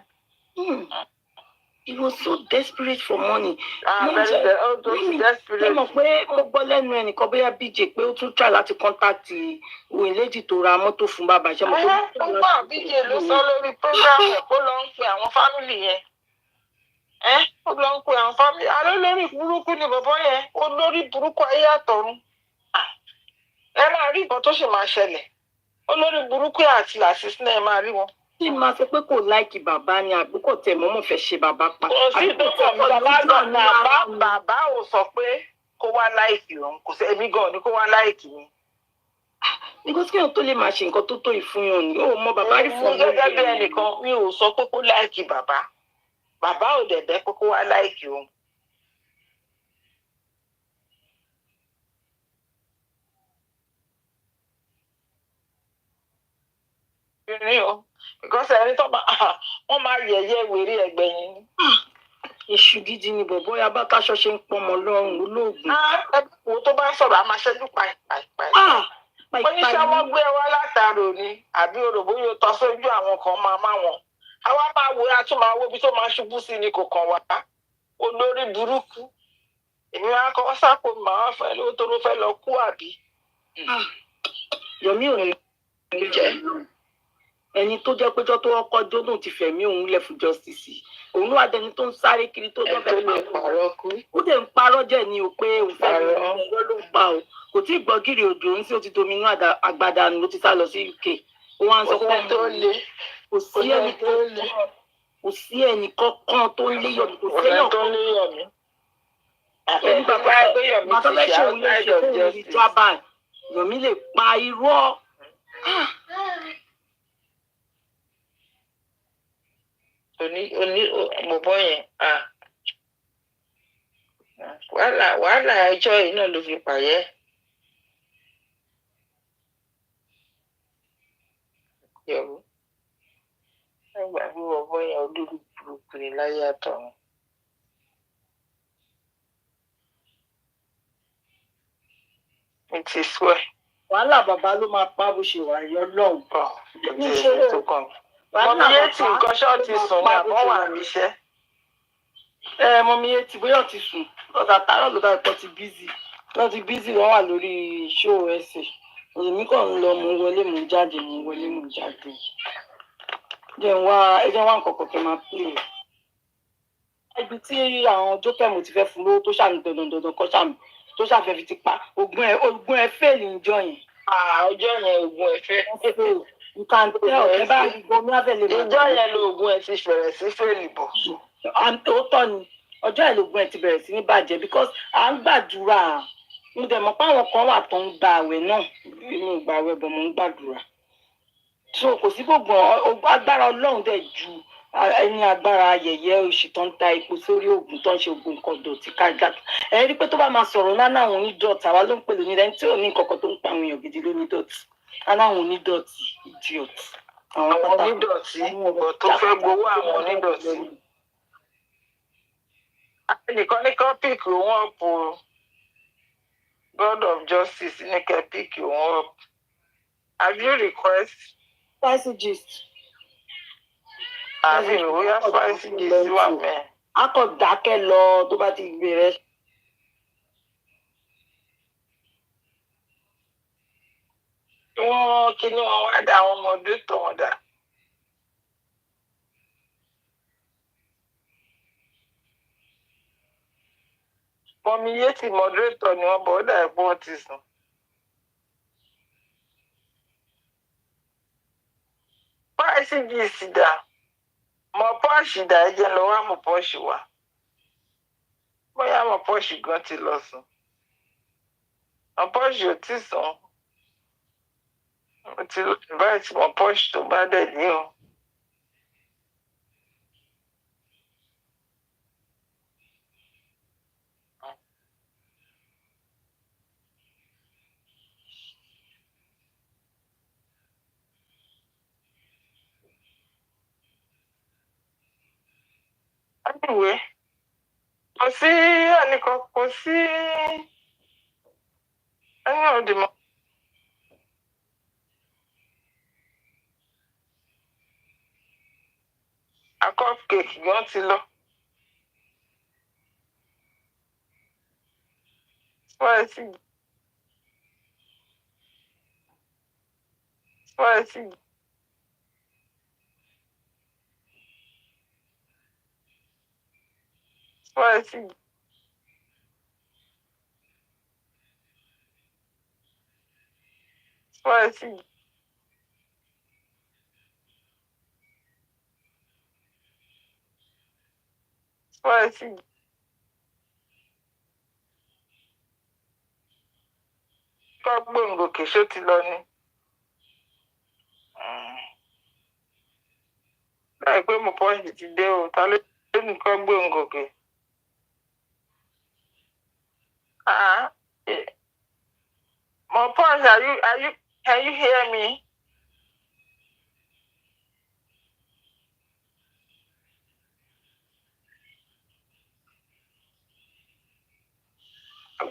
He was so desperate for money. Desperate. Mo pé mo gbọ́ lẹ́nu ẹnìkan bóyá BJ pé ó tún try láti contact òun léjì tó ra mọ́tò fún bàbá ṣe mo pé. Ó gbà BJ ló sọ lórí program ẹ̀ kó lọ ń pe àwọn family yẹn. Ó lọ ń pe àwọn family. Olórí burúkú ni bọ̀bọ́ yẹn. Olórí burúkú ayé àtọ̀run. Ẹ máa rí nǹkan tó sì máa ṣẹlẹ̀. Olórí burúkú àti làṣìṣẹ́ náà ẹ máa rí wọn. Tí máa sọ pé kò láìkì bàbá ni àbí kò tẹ̀ mọ́mọ́ fẹ́ ṣe bàbá pa. Kò sí ìdókòwò bàbá ò sọ pé kó wá láìkì òun. Kò sí ẹbí gan ni kó wá láìkì ni. Nígbà tí èèyàn tó lè máa ṣe nǹkan tó tó ìfúnyàn ni ó mọ bàbá rí fún mi. Gẹ́gẹ́ bí ẹnìkan mi ò sọ pé kó láìkì bàbá. Bàbá ò dẹ̀ bẹ́ pé kó wá láìkì òun. Because ẹni tó wọ́n máa yẹ̀yẹ́ wèrè ẹgbẹ̀yìn ni. Èṣù gidi ni bọ̀bọ́ ya bá káṣọ ṣe ń pọnmọ lọ́rùn olóògùn. Wo tó bá sọ̀rọ̀ a máa ṣẹ́jú pàìpàì. Oníṣẹ́ wọn gbé wá látàrò ni àbí òròbó yóò tọ́ sójú àwọn kan máa má wọn. Àwa máa wo atún máa wo ibi tó máa ṣubú sí ni kò kàn wá. Olórí burúkú. Èmi máa kọ́ sápò màá fẹ́ lówó tó ló fẹ́ lọ kú àbí. Yomi ò ní jẹ́ ẹni tó jẹ́ péjọ tó ọkọ̀ dódùn ti fẹ̀mí òun lẹ̀ fún justice òun ló wà dẹni tó ń sáré kiri tó dọ́fẹ́ pààrọ̀ kú. Ó dẹ̀ ń parọ́ jẹ́ ni o pé òun fẹ́ mi ẹ̀rọ ló ń pa o kò tí ì gbọ́ gírì òjò òun sí ó ti dominú àgbàdà ló ti sá lọ sí UK ó wá ń sọ pé kò sí ẹnì kankan tó ń lé Yomi kò sí ẹnì tó ń lé Yomi. ẹni bàbá tó fẹ́ ṣe òun lè ṣe fún òun ìjábà Yomi lè pa irọ́. Bọ̀bọ́ yẹn wàhálà ẹjọ́ yìí náà ló fi pààyẹ́. Yọ̀bù nígbà bí bọ̀bọ́ yẹn olórí burúkú ni láyé àtọ̀run. It is well. Wàhálà bàbá ló máa pa bó ṣe wà yọ lọ́hùn. Ìṣòro tó kàn. Mọ̀mí yé tí nǹkan ṣọ́ọ̀tì sùn ní àbọ̀ wà níṣẹ́. Mọ̀mí yé tí bóyá ti sùn lọ́dà tààrọ̀ ló dáa pọ̀ ti bízì. Wọ́n ti bízì wọ́n wà lórí ṣóò ẹsẹ̀. Èmi kàn ń lọ mò ń wọlé mò ń jáde mò ń wọlé mò ń jáde. Ẹjẹ́ wá nǹkan kọ̀ọ̀kan máa pè é. Ibi tí àwọn jókèmù ti fẹ́ fún lówó tó ṣàmì dandan kọ́ ṣàmì tó ṣàfẹ́ fi ti pa ogun ẹ fẹ́ẹ̀lì ìjọ yẹn. Ọjọ́ yẹn ogun ẹ fẹ́. Nǹkan tẹ́ ọ̀tẹ́ bá gbogbo abẹ́lé mọ́. Ìjọ yẹn lóògùn ẹ ti bẹ̀rẹ̀ sí fẹ́ẹ̀lì bọ̀. Òótọ́ ni ọjọ́ ẹ̀ lóògùn ẹ ti bẹ̀rẹ̀ sí ní bàjẹ́ because à ń gbàdúrà mo dẹ̀ mọ̀ pé àwọn kan wà tó ń gba àwẹ̀ náà inú ìgbà àwẹ̀ bọ̀ mo ń gbàdúrà. So kò sí gbogbo agbára Ọlọ́run dẹ̀ ju ẹni agbára ayẹyẹ oṣù tó ń ta epo sórí oògùn tó ń ṣe oògùn nǹkan dọ̀tí kájà ẹ rí i pé tó bá máa sọ̀rọ̀ náà àwọn onídọ̀tí àwa ló ń pè lóní ẹni tí ò ní nǹkan tó ń pa àwọn èèyàn gidi lónídọ̀tí aláwọn onídọ̀tí idiot. Àwọn onídọ̀tí tó fẹ́ gbowó àwọn onídọ̀tí. Ẹnìkan ní kọ́ píìkì wọn pò God of Justice ní kẹ́ píìkì wọn up. Have you request? Spicy gist. Àbí ìwúyà spicy gist wà mẹ́. A kò dákẹ́ lọ tó bá ti gbèrè. Wọ́n kí ni wọ́n wá dá àwọn ọmọdé tó wọn dá. Mọ̀mí yé ti moderator ni wọ́n bọ̀ ọ́ dà ẹ̀pọ̀ wọn ti sùn. Páìsì gist dà. Mọ pọ́ọ̀ṣì dà ẹ̀jẹ̀ lọ wá mọ̀ pọ́ọ̀ṣì wá. Bóyá mọ̀ pọ́ọ̀ṣì gan ti lọ sùn. Mọ̀ pọ́ọ̀ṣì ò tí sùn. Until invite my push to bad you. Anyway, kò sí ẹnìkan kò sí ẹni ọ̀dìmọ̀. A cupcake gan ti lọ. Spicy. Spicy. Spicy. Spicy. Spicy. Kọ́ gbòǹgòkè ṣó ti lọ ni. Láì pé mo pọ́ǹsì ti dé o, ta ló ní kọ́ gbòǹgòkè? Mo pọ́ǹsì, can you hear me?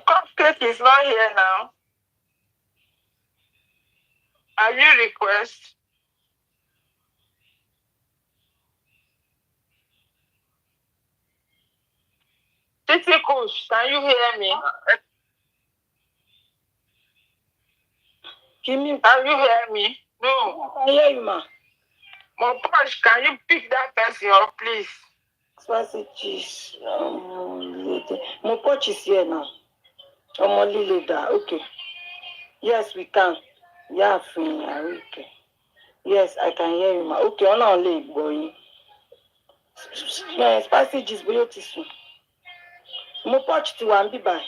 Cupcake is not here now. Have you request? Titi Kush, can you hear me? Can you hear me? No. I hear you, ma. Moposh, can you pick that person up, please? Spicy cheese. Moposh is here now. Okay. Yes, we can. Yeah, okay. Yes, I can hear you, ma. Okay, I'm not late, boy. Spicy cheese, boy, tissue. Moposh to one, be by.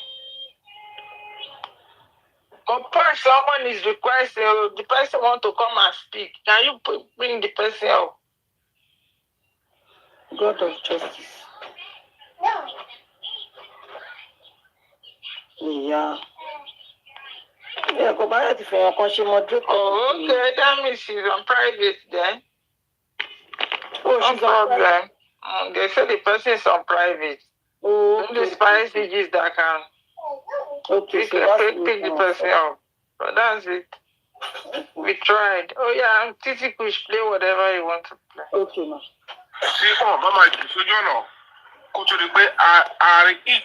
Moposh, someone is requesting, the person want to come and speak. Can you bring the person up? God of justice. Yeah. Yeah, go buy it for your conscious moderate. Oh, okay. That means she's on private then. Oh, she's on private. They say the person is on private. Oh, okay. The spicy cheese that can pick the person up. But that's it. We tried. Oh yeah, Titi Kush, play whatever you want to play. Okay, ma. See, Mama, so you know, go to the way I eat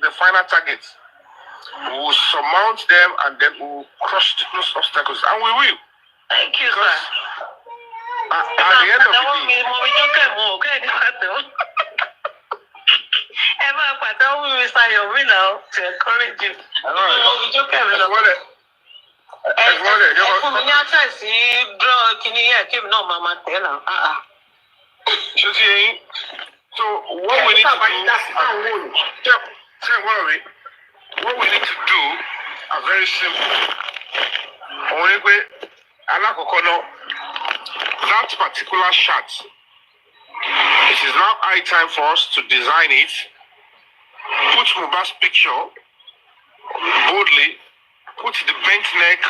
the final target. We will surmount them and then we will crush those obstacles, and we will. Thank you, sir. At the end of the day, Mr. Yomi now to encourage you. So what we need to do, what we need to do are very simple. That particular shot, it is now high time for us to design it, put Mubarak's picture boldly, put the bent neck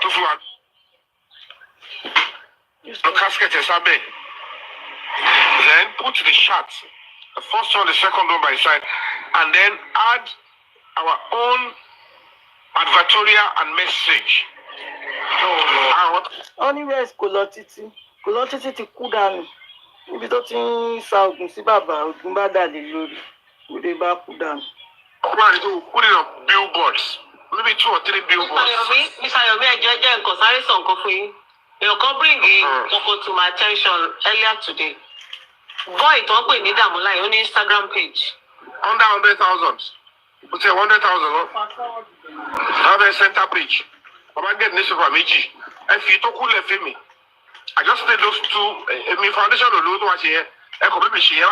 to the casket then put the shot, the first one, the second one by side, and then add our own advertorial and message. Anyways, Kolotiti ti kú dànù. Ibi tó ti ń sa ògùn sí bàbá, ògùn bá dà lé lórí. Òde bá kú dànù. Put it on billboards. Maybe 2 or 3 billboards. Mr. Yomi, I just sorry, son, coffee. You can bring it to my attention earlier today. Boy, don't put me down on Instagram page. Under 100,000. Put 100,000. Have a center page. I'm get this for me. If you talk cool for me, I just did those 2. My foundation will do what here. I could be here.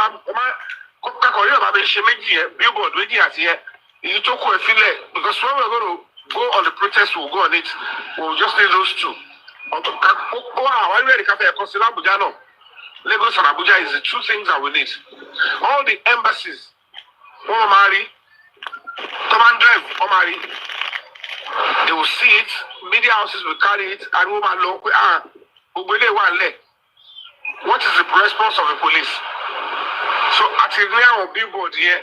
Billboard, you talk cool because when we're going to go on the protest, we'll go on it. We'll just need those two. Wow, I read the cafe because Lagos and Abuja is the two things that we need. All the embassies, Omari, come and drive, Omari. They will see it, media houses will carry it, and what is the response of the police? So at the rear of billboard here,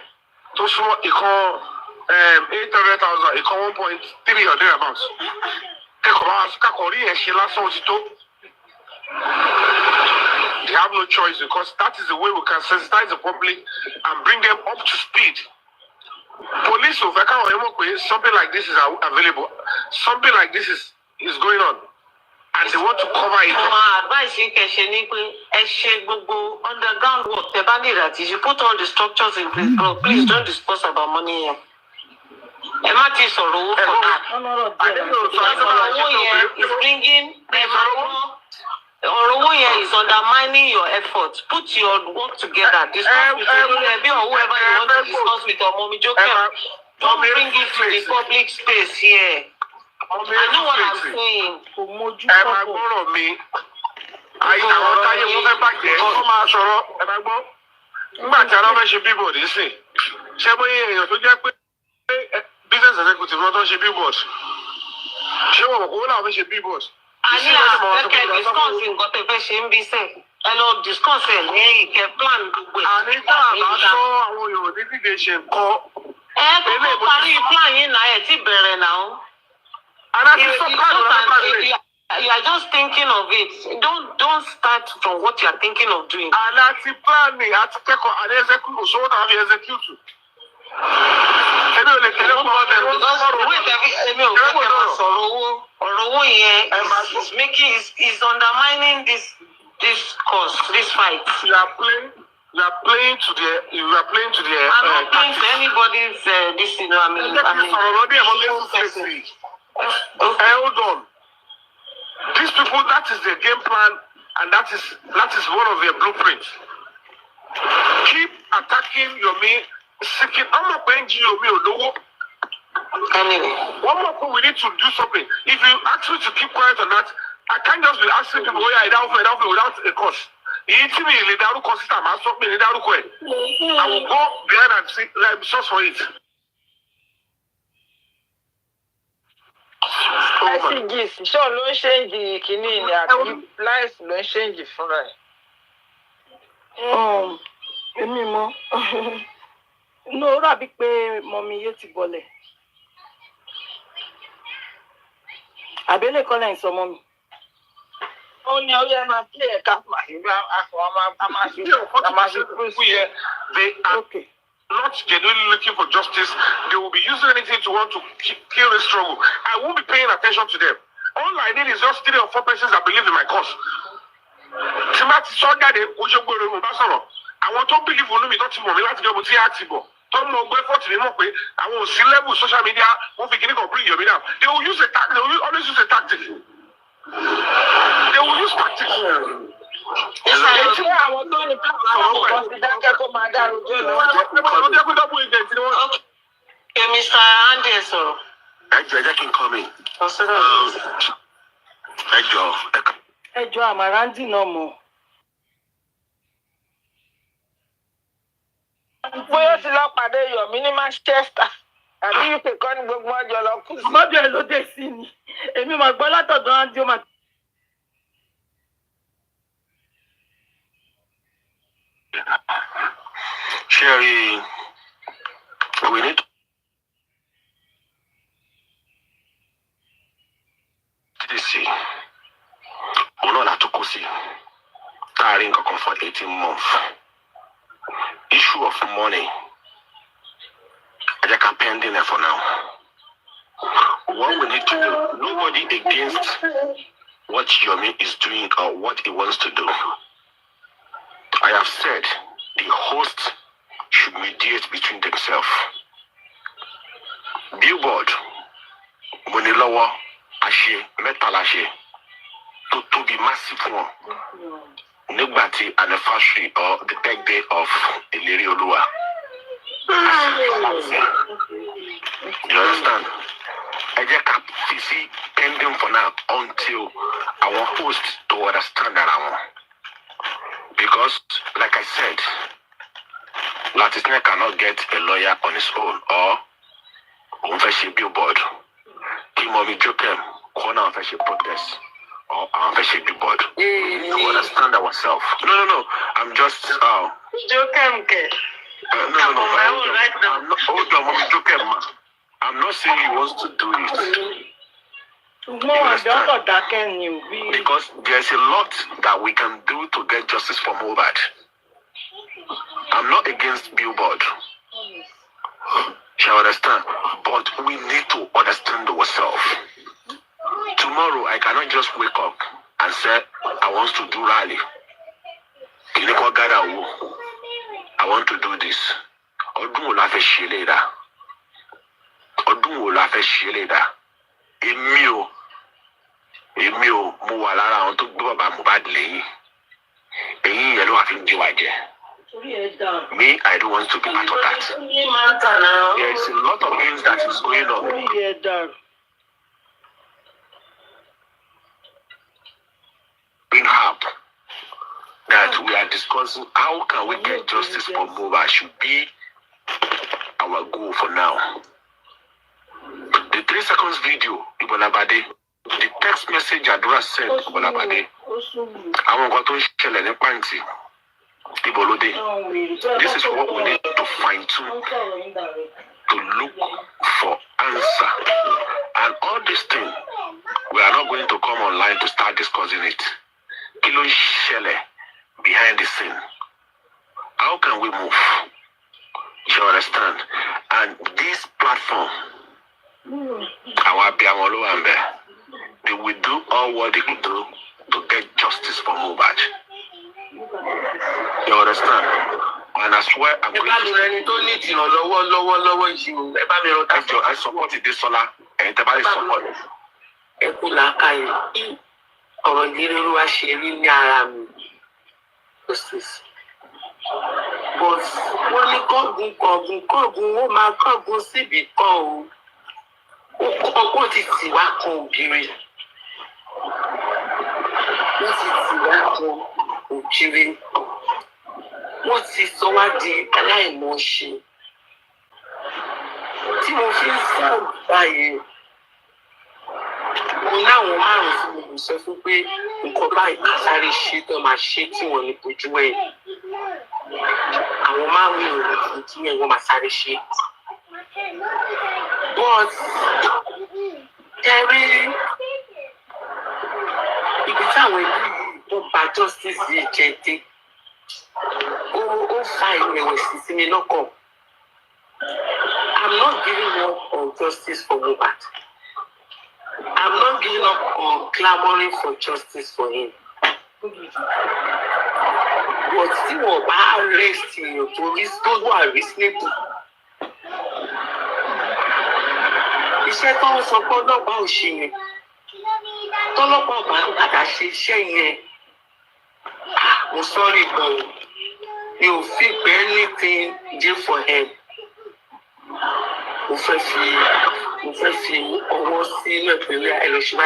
to show it call 800,000, it call 1.3 or thereabouts. They have no choice because that is the way we can sensitize the public and bring them up to speed. Police of something like this is available. Something like this is going on. And they want to cover it. My advice you can underground work. You put all the structures in place, but please don't discuss about money here. It's bringing is undermining your efforts. Put your work together. Discuss with whoever you want to discuss with your mommy. Don't bring it to the public space here. I know what I'm saying. Business executive not she billboards. She will go out she billboards. Discussing got a version be said. Hello, discussing. Hey, can plan. Anita, I saw our litigation call. Plan now. You are just thinking of it. Don't start from what you are thinking of doing. And that's the plan. I have to take and execute. So what have you executed? Is undermining this cause, this fight. You are playing to the. I'm not playing to anybody's. This, you know. Hold on. These people, that is their game plan, and that is one of their blueprints. Keep attacking Yomi. I'm not paying Yomi or logo. Anyway, one more thing, we need to do something. If you ask me to keep quiet on that, I can't just be asking people without a cause. I will go behind and see source for it. Sure, no change the kidney. Life no change for no, rabi pe mommy ye ti bole. Abele kola en so mommy. Oh no, yeah, my play cat They are not genuinely looking for justice. They will be using anything to want to kill the struggle. I won't be paying attention to them. All I need is just 3 or 4 persons that believe in my cause. I want to believe in me, not to me, let's go with the activo. Don't know where for today. I will see level social media, won't be getting bring you down. They will use a tactic, they will always use a tactic. They will use tactics. Mr. Anderson. I can come in. Amarandi no more. Bóyá ti lọ pàdé Yomi ní Manchester. Àbí UK kọ́ ní gbogbo ọjọ́ lọ kù sí. Mọ́bí ẹ̀ ló dé sí ni. Èmi máa gbọ́ látọ̀dọ̀ Andy ó máa. Sherry, we need to see. We're not allowed to go see. Carrying for 18 months. Issue of money. I just pending there for now. What we need to do, nobody against what Yomi is doing or what he wants to do. I have said the host should mediate between themselves. Billboard, Monilawa, Ashe, Metal Ashe, to be massive one. Nobody anniversary or the birthday of Ileri Olua. You understand? I just can't see pending for now until our host to understand that I want. Because, like I said, Latisne cannot get a lawyer on his own or on fashion billboard. Kimomi Jokem, corner on fashion protest or on fashion billboard. To understand ourselves. No. I'm just Jokem. I'm not saying he wants to do it. Because there's a lot that we can do to get justice for Mohbad. I'm not against billboard. You understand? But we need to understand ourselves. Tomorrow I cannot just wake up and say I want to do rally. I want to do this. Odun la fe shele da. Èmi ò mo wà lára àwọn tó gbé bàbá Mohbad lẹ́yìn. Ẹ̀yin yẹn ló wà fi ń jí wa jẹ. Me, I don't want to be part of that. There is a lot of things that is going on. Being up that we are discussing how can we get justice for Mohbad should be our goal for now. The 3 seconds video, Ibolabade, the text message Adura sent Ibolabade, I want to share any panty. Ibolode. This is what we need to fine tune to look for answer. And all this thing, we are not going to come online to start discussing it. Kilo shele behind the scene. How can we move? You understand? And this platform, they will do all what they could do to get justice for Mohbad. You understand? And I swear I'm going to I supported this solar and everybody support. But wọ́n ní kọ́gùn ó máa kọ́gùn síbi kan o. Ọkọ̀ ti tì wá kan ògiri. Wọ́n ti tì wá kan ògiri. Wọ́n ti sọ wá di aláìmọ̀ọ́ṣe. Tí mo fi ń sọ̀rọ̀ báyìí, mo láwọn márùn-ún tí mo lè sọ fún pé nǹkan báyìí ká sáré ṣe tó máa ṣe tí wọ́n ní kojú ẹ̀. Àwọn márùn-ún ìròyìn tí wọ́n máa sáré ṣe. But ẹ̀rí ibi táwọn ẹbí tó bá justice yìí jẹ́ dé, ó fa ìrẹ̀wẹ̀sì sí mi lọ́kàn. I'm not giving up on justice for Mohbad. I'm not giving up on clamoring for justice for him. But tí wọ́n bá arrest èèyàn tó wà reasonable. Iṣẹ́ tó ń sọ pé ọlọ́pàá ò ṣe yẹn. Tọ́lọ́pàá bá padà ṣe iṣẹ́ yẹn. Mo sorry gan o. Mi ò fi pé anything dey for him. Mo fẹ́ fi ọwọ́ sí inú ìpínlẹ̀ ìrọ̀ṣìmá.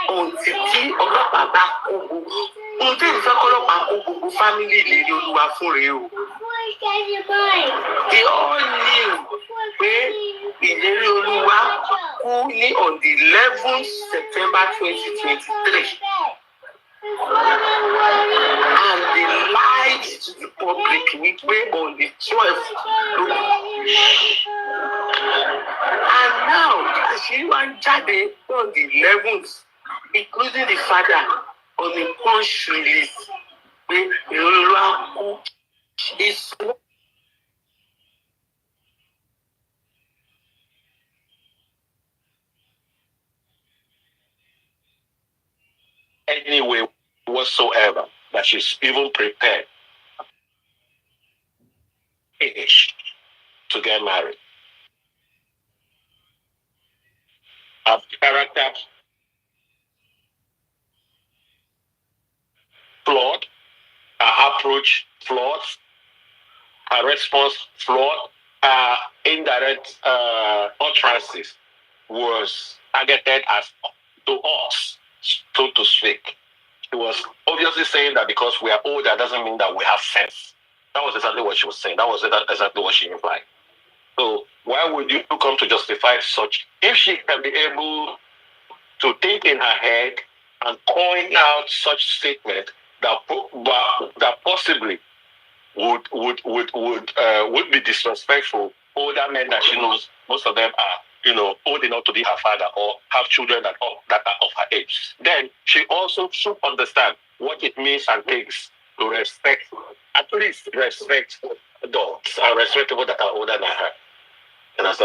Ohun tí ọlọ́pàá bá kó gbogbo. Ohun tí ìfẹ́ kọ́lọ́pàá kó gbogbo fámílì ìlérí Olúwa fún rèé o. They all knew pé ìlérí Olúwa kú ní on the 11th September 2023. And they lied to the public wípé on the 12th. And now, àṣírí wá ń jáde on the 11th, including the father on the punch release pé ìlérí Olúwa kú. Any way whatsoever that she's even prepared to get married. Her character flawed, her approach flawed, her response flawed, her indirect utterances was targeted as to us, so to speak. She was obviously saying that because we are older doesn't mean that we have sense. That was exactly what she was saying. That was exactly what she implied. So why would you come to justify such? If she can be able to think in her head and coin out such statement that possibly would be disrespectful. Older men that she knows, most of them are, old enough to be her father or have children that are of her age. Then she also should understand what it means and takes to respect, at least respect adults and respect people that are older than her.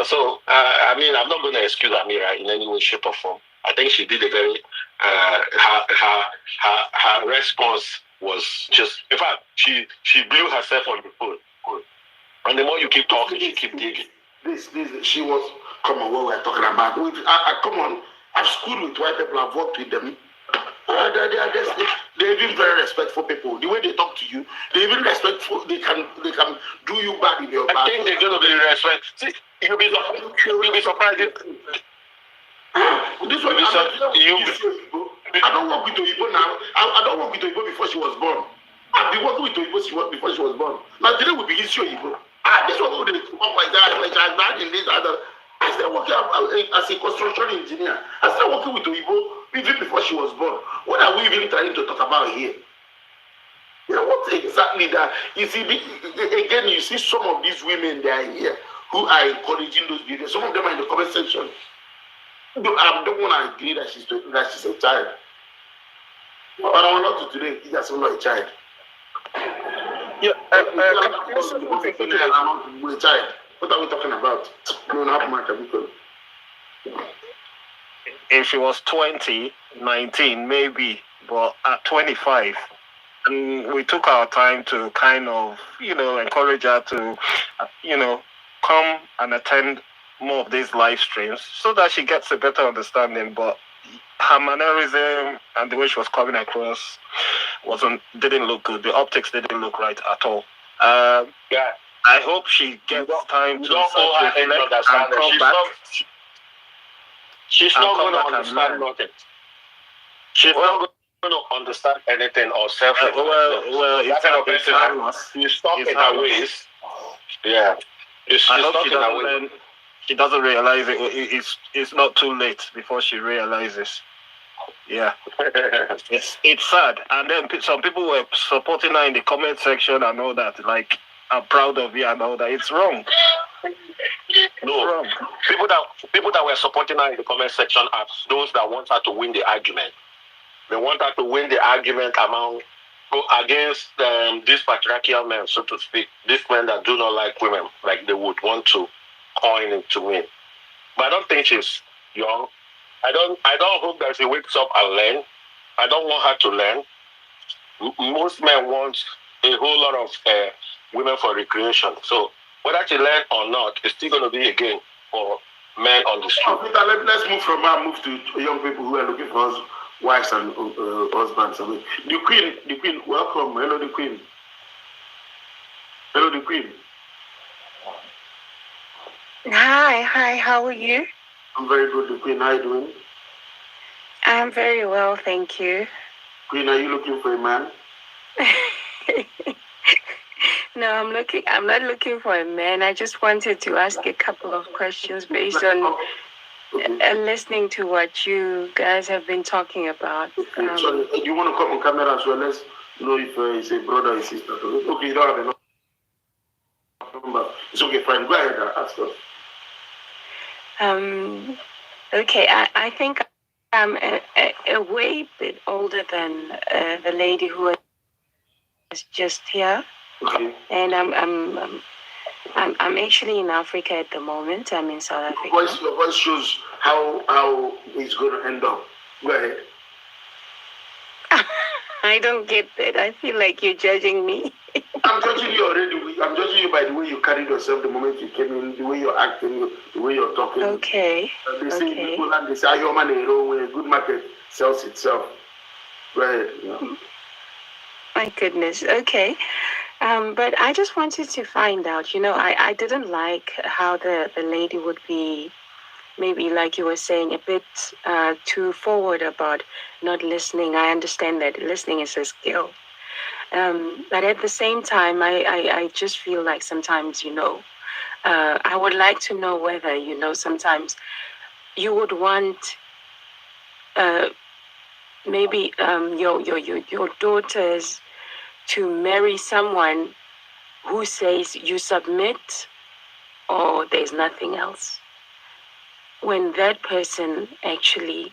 So, I'm not going to excuse Amira in any way, shape, or form. I think she did a very, her response was just, in fact, she blew herself on the foot. And the more you keep talking, she keep digging. She was, come on, what we're talking about. Come on, I've schooled with white people, I've worked with them. They're even very respectful people. The way they talk to you, they're even respectful. They can do you bad in your back. I think they're going to be respectful. See, you'll be surprised. This one, I don't work with Oyibo now. I don't work with Oyibo before she was born. I've been working with Oyibo before she was born. Now today we begin to show Oyibo. This one will come like that, like I died in this other. I started working as a construction engineer. I started working with Oyibo even before she was born. What are we even trying to talk about here? What exactly that? You see, again, you see some of these women that are here who are encouraging those videos. Some of them are in the comment section. I don't want to agree that she's a child. But I don't want to today. She's not a child. Yeah, a child. What are we talking about? No, not much. If she was 20, 19, maybe, but at 25, and we took our time to kind of, encourage her to, come and attend more of these live streams so that she gets a better understanding. But her mannerism and the way she was coming across didn't look good. The optics didn't look right at all. I hope she gets time to reflect and come back. She's not going to understand nothing. She's not going to understand anything or self-reflect. She's stuck in her ways. Yeah. I hope she doesn't realize it's not too late before she realizes. Yeah. It's sad. And then some people were supporting her in the comment section and all that. Like, I'm proud of you and all that. It's wrong. No. Wrong. People that were supporting her in the comment section are those that want her to win the argument. They want her to win the argument against these patriarchal men, so to speak. These men that do not like women, like they would want to coin it to win. But I don't think she's young. I don't hope that she wakes up and learn. I don't want her to learn. Most men want a whole lot of women for recreation. So whether she learn or not, it's still going to be a game for men on the street. Let's move from her, move to young people who are looking for wives and husbands. The queen, welcome. Hello, the queen. Hello, the queen. Hi, how are you? I'm very good, the queen. How are you doing? I'm very well, thank you. Queen, are you looking for a man? No, I'm not looking for a man. I just wanted to ask a couple of questions based on listening to what you guys have been talking about. Sorry, do you want to come on camera as well? Let's know if it's a brother or sister. Okay, you don't have enough number. It's okay, fine. Go ahead and ask us. Okay, I think I'm a way bit older than the lady who was just here. Okay. And I'm actually in Africa at the moment. I'm in South Africa. Your voice shows how it's going to end up. Go ahead. I don't get that. I feel like you're judging me. I'm judging you already. I'm judging you by the way you carried yourself the moment you came in, the way you're acting, the way you're talking. Okay. They say people and they say, "Your man is wrong when a good market sells itself." Go ahead. Yeah. My goodness. Okay. But I just wanted to find out, I didn't like how the lady would be maybe like you were saying, a bit too forward about not listening. I understand that listening is a skill. But at the same time, I just feel like sometimes, I would like to know whether, sometimes you would want maybe your daughters to marry someone who says you submit or there's nothing else. When that person actually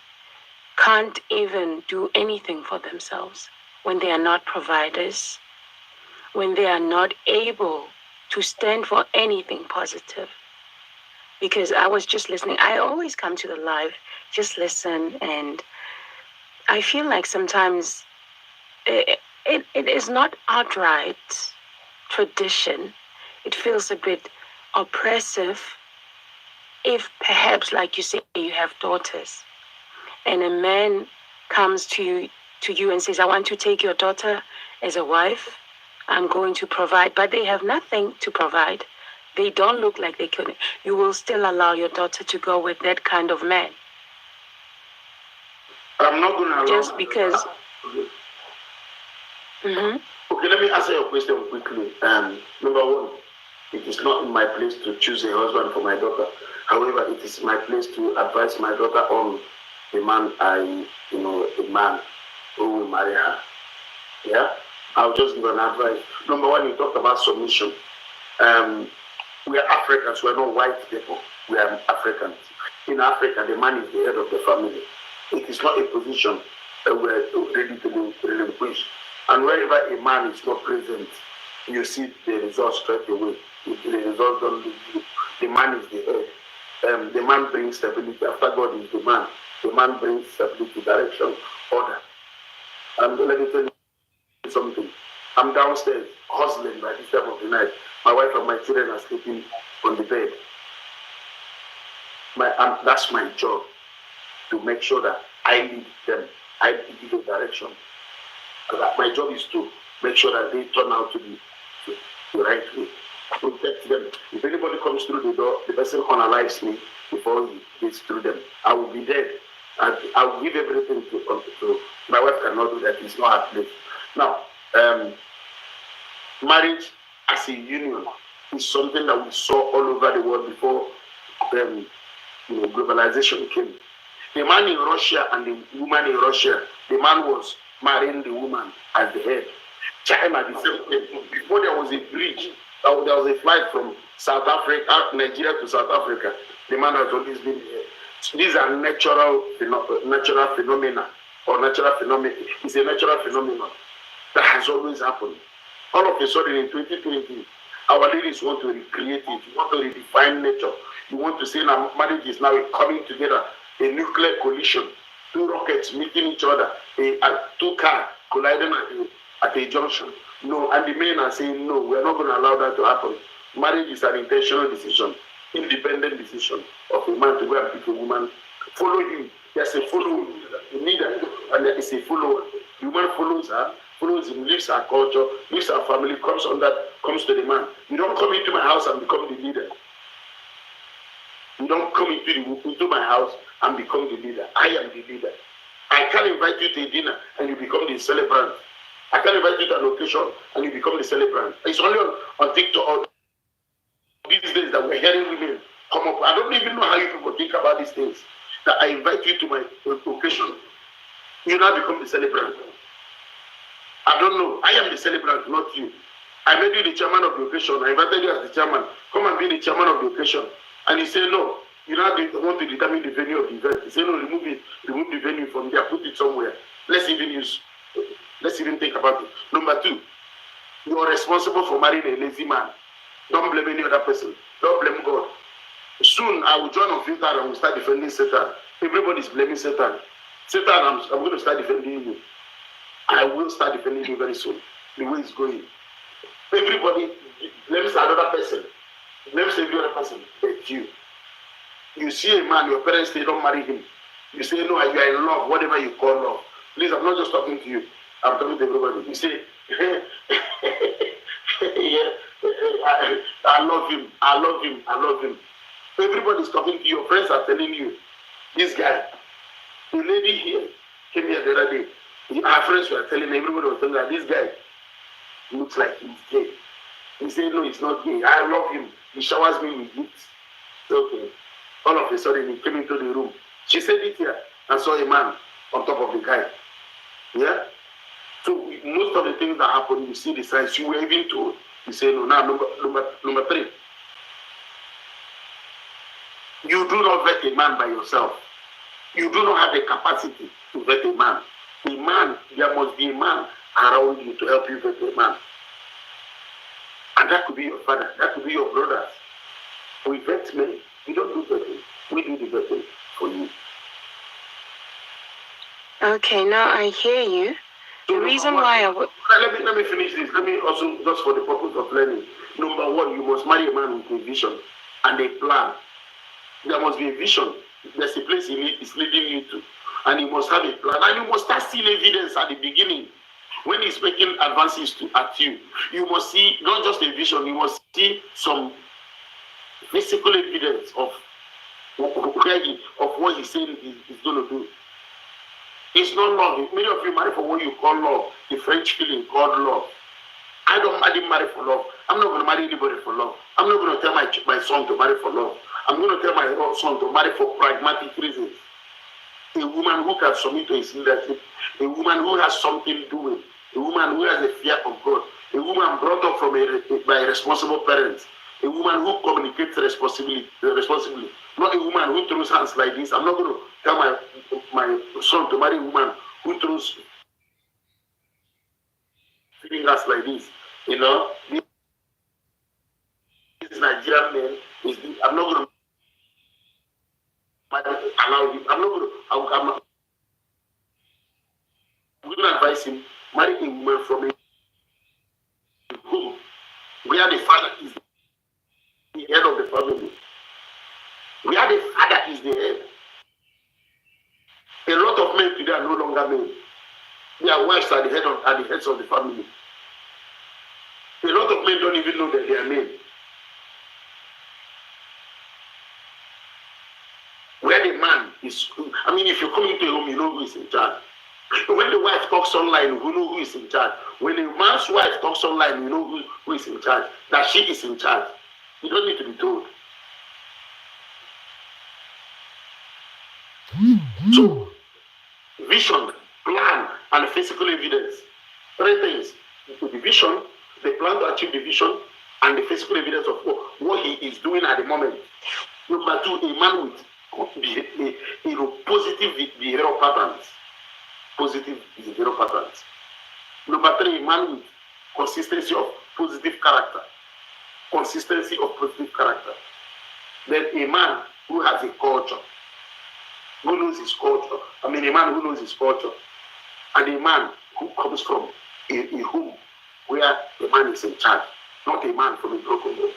can't even do anything for themselves, when they are not providers, when they are not able to stand for anything positive. Because I was just listening. I always come to the live, just listen, and I feel like sometimes it is not outright tradition. It feels a bit oppressive if perhaps, like you say, you have daughters and a man comes to you and says, I want to take your daughter as a wife. I'm going to provide, but they have nothing to provide. They don't look like they could. You will still allow your daughter to go with that kind of man. I'm not going to allow. Just because. Mm-hmm. Okay, let me answer your question quickly. Number one, it is not in my place to choose a husband for my daughter. However, it is my place to advise my daughter on the man a man who will marry her. Yeah? I'll just give an advice. Number one, you talked about submission. We are Africans, we are not white people. We are Africans. In Africa, the man is the head of the family. It is not a position that we are ready to relinquish. And wherever a man is not present, you see the result straight away. If the result don't leave you, the man is the head. The man brings stability. After God is the man. The man brings stability, direction, order. And let me tell you something. I'm downstairs, hustling by this time of the night. My wife and my children are sleeping on the bed. That's my job, to make sure that I lead them. I give the direction. My job is to make sure that they turn out to be the right way. Protect them. If anybody comes through the door, the person unalives me before he gets through them. I will be dead. I will give everything to my wife cannot do that. It's not her place. Now, marriage as a union is something that we saw all over the world before globalization came. The man in Russia and the woman in Russia, the man was marrying the woman as the head. China, the same thing. Before there was a bridge, there was a flight from South Africa, Nigeria to South Africa. The man has always been there. So these are natural phenomena, or natural phenomena. It's a natural phenomenon that has always happened. All of a sudden in 2020, our ladies want to recreate it. You want to redefine nature. You want to say now marriage is now coming together, a nuclear collision, two rockets meeting each other, two cars colliding at a junction. No, and the men are saying no, we're not going to allow that to happen. Marriage is an intentional decision, independent decision of a man to go and pick a woman, follow him. There's a follower, a leader, and there is a follower. The woman follows her, follows him, lives her culture, lives her family, comes to the man. You don't come into my house and become the leader. You don't come into my house and become the leader. I am the leader. I can't invite you to a dinner and you become the celebrant. I can't invite you to an occasion and you become the celebrant. It's only on TikTok these days that we're hearing women come up. I don't even know how you people think about these things. That I invite you to my occasion. You now become the celebrant. I don't know. I am the celebrant, not you. I made you the chairman of the occasion. I invited you as the chairman. Come and be the chairman of the occasion. And you say no. You now want to determine the venue of the event. You say no, remove the venue from there, put it somewhere. Let's even think about it. Number two, you are responsible for marrying a lazy man. Don't blame any other person. Don't blame God. Soon I will join on Twitter and will start defending Satan. Everybody's blaming Satan. Satan, I'm going to start defending you. I will start defending you very soon. The way it's going. Everybody blames another person. Blames every other person. It's you. You see a man, your parents, they don't marry him. You say, no, you are in love, whatever you call love. Please, I'm not just talking to you. I'm talking to everybody. You say, yeah, I love him. I love him. I love him. Everybody's talking to you. Your friends are telling you, this guy, the lady here came here the other day. Our friends were telling everybody was telling that this guy looks like he's gay. He said, no, he's not gay. I love him. He showers me with gifts. Okay. All of a sudden, he came into the room. She said it here and saw a man on top of the guy. Yeah? So most of the things that happen, you see the signs. You were even told. You say, no, now, number 3. You do not vet a man by yourself. You do not have the capacity to vet a man. A man, there must be a man around you to help you vet a man. And that could be your father. That could be your brothers. We vet men. We don't do vetting. We do the vetting for you. Okay, now I hear you. The reason why I would... Let me finish this. Let me also, just for the purpose of learning. Number 1, you must marry a man with a vision and a plan. There must be a vision. There's a place it's leading you to. And you must have a plan. And you must start seeing evidence at the beginning. When he's making advances at you, you must see not just a vision, you must see some physical evidence of what he's saying he's going to do. It's not love. Many of you marry for what you call love, the French feeling called love. I didn't marry for love. I'm not going to marry anybody for love. I'm not going to tell my son to marry for love. I'm going to tell my son to marry for pragmatic reasons. A woman who can submit to his leadership, a woman who has something doing, a woman who has a fear of God, a woman brought up by responsible parents, a woman who communicates responsibly, not a woman who throws hands like this. I'm not going to tell my son to marry a woman who throws fingers like this. You know, this Nigerian man, I'm not going to allow him. I'm not going to advise him, marry a woman from a home where the father is the head of the family. Where the father is the head. A lot of men today are no longer men. Their wives are the heads of the family. A lot of men don't even know that they are men. Where the man is, if you come into a home, you know who is in charge. When the wife talks online, you know who is in charge. When a man's wife talks online, you know who is in charge. That she is in charge. You don't need to be told. So, vision, plan, and physical evidence. 3 things. The vision, the plan to achieve the vision, and the physical evidence of what he is doing at the moment. Number 2, a man with positive behavioral patterns. Positive behavioral patterns. Number 3, a man with consistency of positive character. Consistency of positive character. Then a man who has a culture. Who knows his culture. A man who knows his culture. And a man who comes from a home where the man is in charge. Not a man from a broken home.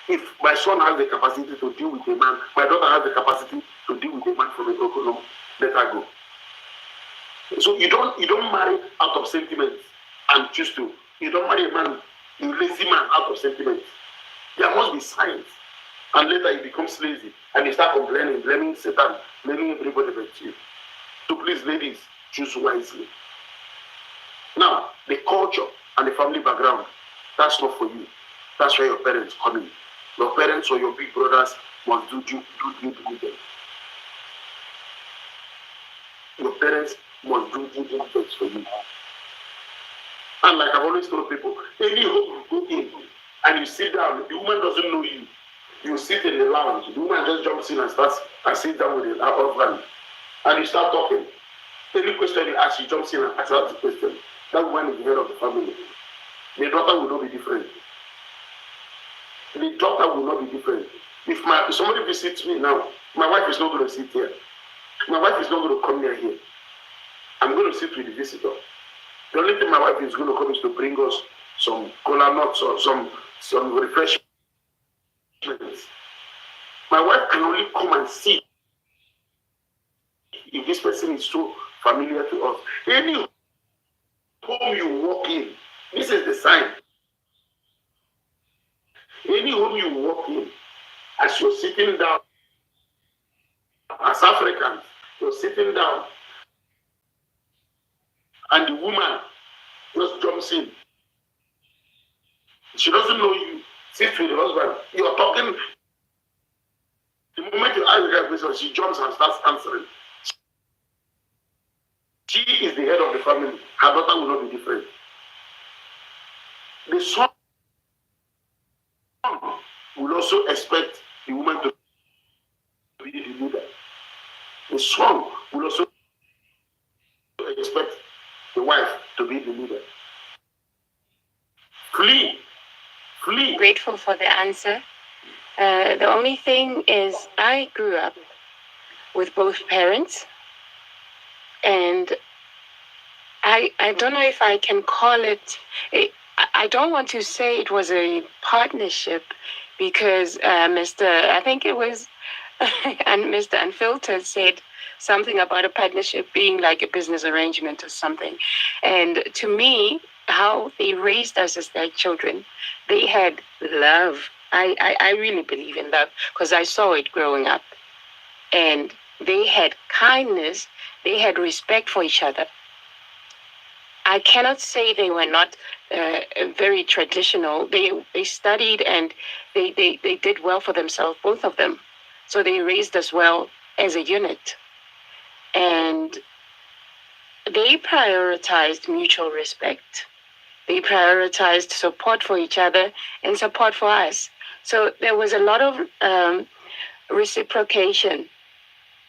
If my son has the capacity to deal with a man, my daughter has the capacity to deal with a man from a broken home, let her go. So you don't marry out of sentiments and choose to. You don't marry a man, a lazy man out of sentiments. There must be signs. And later he becomes lazy and he starts complaining, blaming Satan, blaming everybody but you. So please, ladies, choose wisely. Now, the culture and the family background, that's not for you. That's where your parents come in. Your parents or your big brothers must do due diligence. Your parents must do due diligence for you. And like I've always told people, any home you go in and you sit down, the woman doesn't know you. You sit in the lounge, the woman just jumps in and sits down with her husband. And you start talking. Any question you ask, she jumps in and asks the question. That woman is the head of the family. The daughter will not be different. The daughter will not be different. If somebody visits me now, my wife is not going to sit here. My wife is not going to come near here. I'm going to sit with the visitor. The only thing my wife is going to come is to bring us some cola nuts or some refreshments. My wife can only come and see if this person is so familiar to us. Any home you walk in, this is the sign. Any home you walk in, as you're sitting down, as Africans, you're sitting down, and the woman just jumps in. She doesn't know you. Sits with the husband. You are talking. The moment you ask her a question, she jumps and starts answering. She is the head of the family. Her daughter will not be different. The son will also expect the woman to be the leader. The son will also expect the wife to be the leader. Flee. Grateful for the answer. The only thing is, I grew up with both parents, and I don't know if I can call it. I don't want to say it was a partnership, because I think it was, and Mr. Unfiltered said something about a partnership being like a business arrangement or something. And to me, how they raised us as their children, they had love. I really believe in love, because I saw it growing up. And they had kindness, they had respect for each other. I cannot say they were not very traditional. They studied, and they did well for themselves, both of them. So they raised us well as a unit. And they prioritized mutual respect. They prioritized support for each other and support for us. So there was a lot of reciprocation.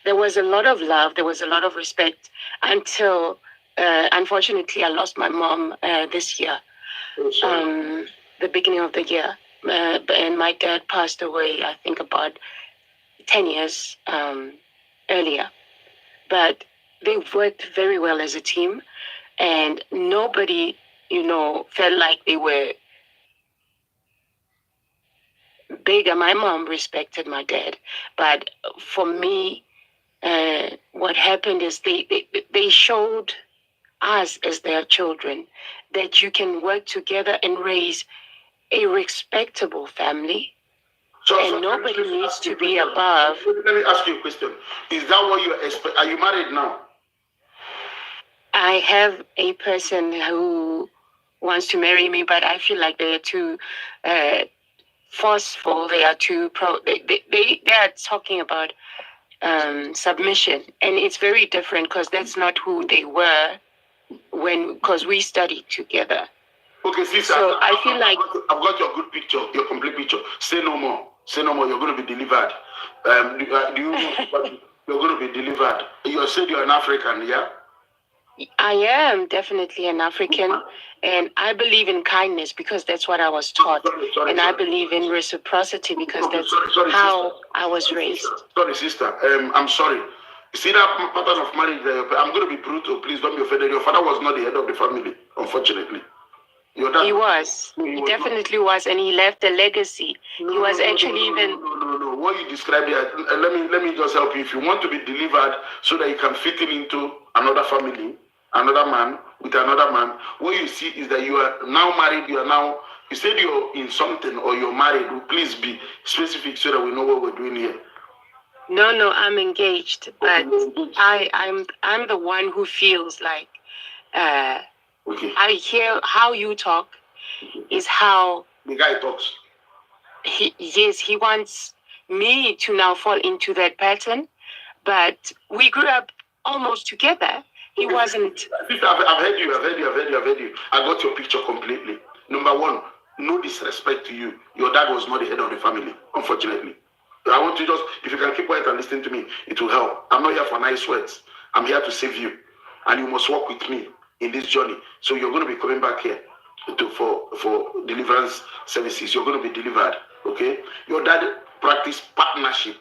There was a lot of love. There was a lot of respect, until, unfortunately, I lost my mom this year, the beginning of the year. And my dad passed away, I think, about 10 years earlier. But they worked very well as a team, and nobody, felt like they were bigger. My mom respected my dad, but for me, what happened is they showed us as their children that you can work together and raise a respectable family, and nobody needs to be above. Let me ask you a question. Is that what you expect? Are you married now? I have a person who wants to marry me, but I feel like they are too forceful. They are too they are talking about submission, and it's very different, because that's not who they were because we studied together. Okay, sister. So I feel like I've got your good picture, your complete picture. Say no more. Say no more. You're going to be delivered. You're going to be delivered. You said you're an African, yeah? I am definitely an African, and I believe in kindness, because that's what I was taught. I believe in reciprocity, because that's how sister. I was raised. Sorry, sister. I'm sorry. You see that pattern of marriage? I'm going to be brutal. Please don't be offended. Your father was not the head of the family, unfortunately. He was. He definitely was, and he left a legacy. He was actually even. No. What you described here, let me just help you. If you want to be delivered so that you can fit into another family, another man with another man, what you see is that you are now married. You said you're in something, or you're married. Please be specific so that we know what we're doing here. No, I'm engaged, but I'm the one who feels like. Okay. I hear how you talk is how the guy talks. He wants me to now fall into that pattern, but we grew up almost together. He wasn't. Sister, I've heard you. I got your picture completely. Number one, no disrespect to you. Your dad was not the head of the family, unfortunately. I want to if you can keep quiet and listen to me, it will help. I'm not here for nice words. I'm here to save you, and you must work with me in this journey. So you're going to be coming back here for deliverance services. You're going to be delivered, okay? Your dad practiced partnership.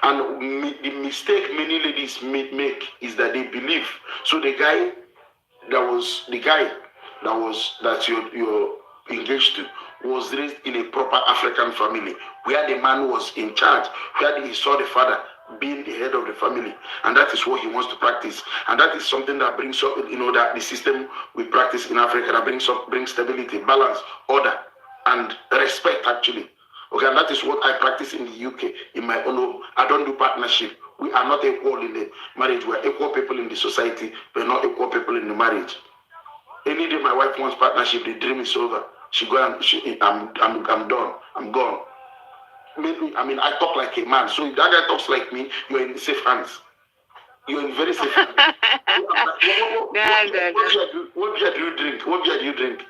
And the mistake many ladies make is that they believe. So the guy that you're engaged to was raised in a proper African family, where the man was in charge, where he saw the father being the head of the family, and that is what he wants to practice. And that is something that brings up, that the system we practice in Africa, that brings stability, balance, order, and respect, actually. Okay, and that is what I practice in the UK, in my own home. I don't do partnership. We are not equal in the marriage. We are equal people in the society, but not equal people in the marriage. Any day my wife wants partnership, the dream is over. She go and I'm done. I'm gone. Maybe, I mean, I talk like a man. So if that guy talks like me, you're in safe hands. You're in very safe hands. What beer do you drink? What beer do you drink?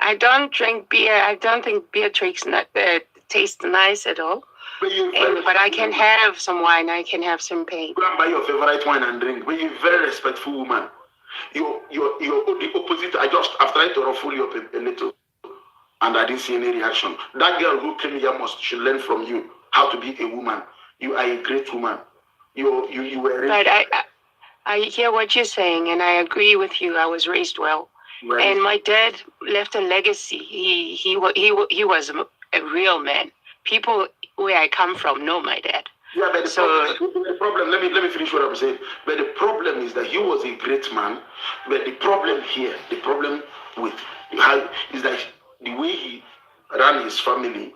I don't drink beer. I don't think beer tastes nice at all. But I can have some wine. I can have some pain. Go and buy your favorite wine and drink. But you're a very respectful woman. You're the opposite. I've tried to ruffle you up a little, and I didn't see any reaction. That girl who came here should learn from you how to be a woman. You are a great woman. You were raised. But I hear what you're saying, and I agree with you. I was raised well. Right. And my dad left a legacy. He was a real man. People where I come from know my dad. Yeah, but the problem. Let me finish what I'm saying. But the problem is that he was a great man. But the problem here, the problem with how is that the way he ran his family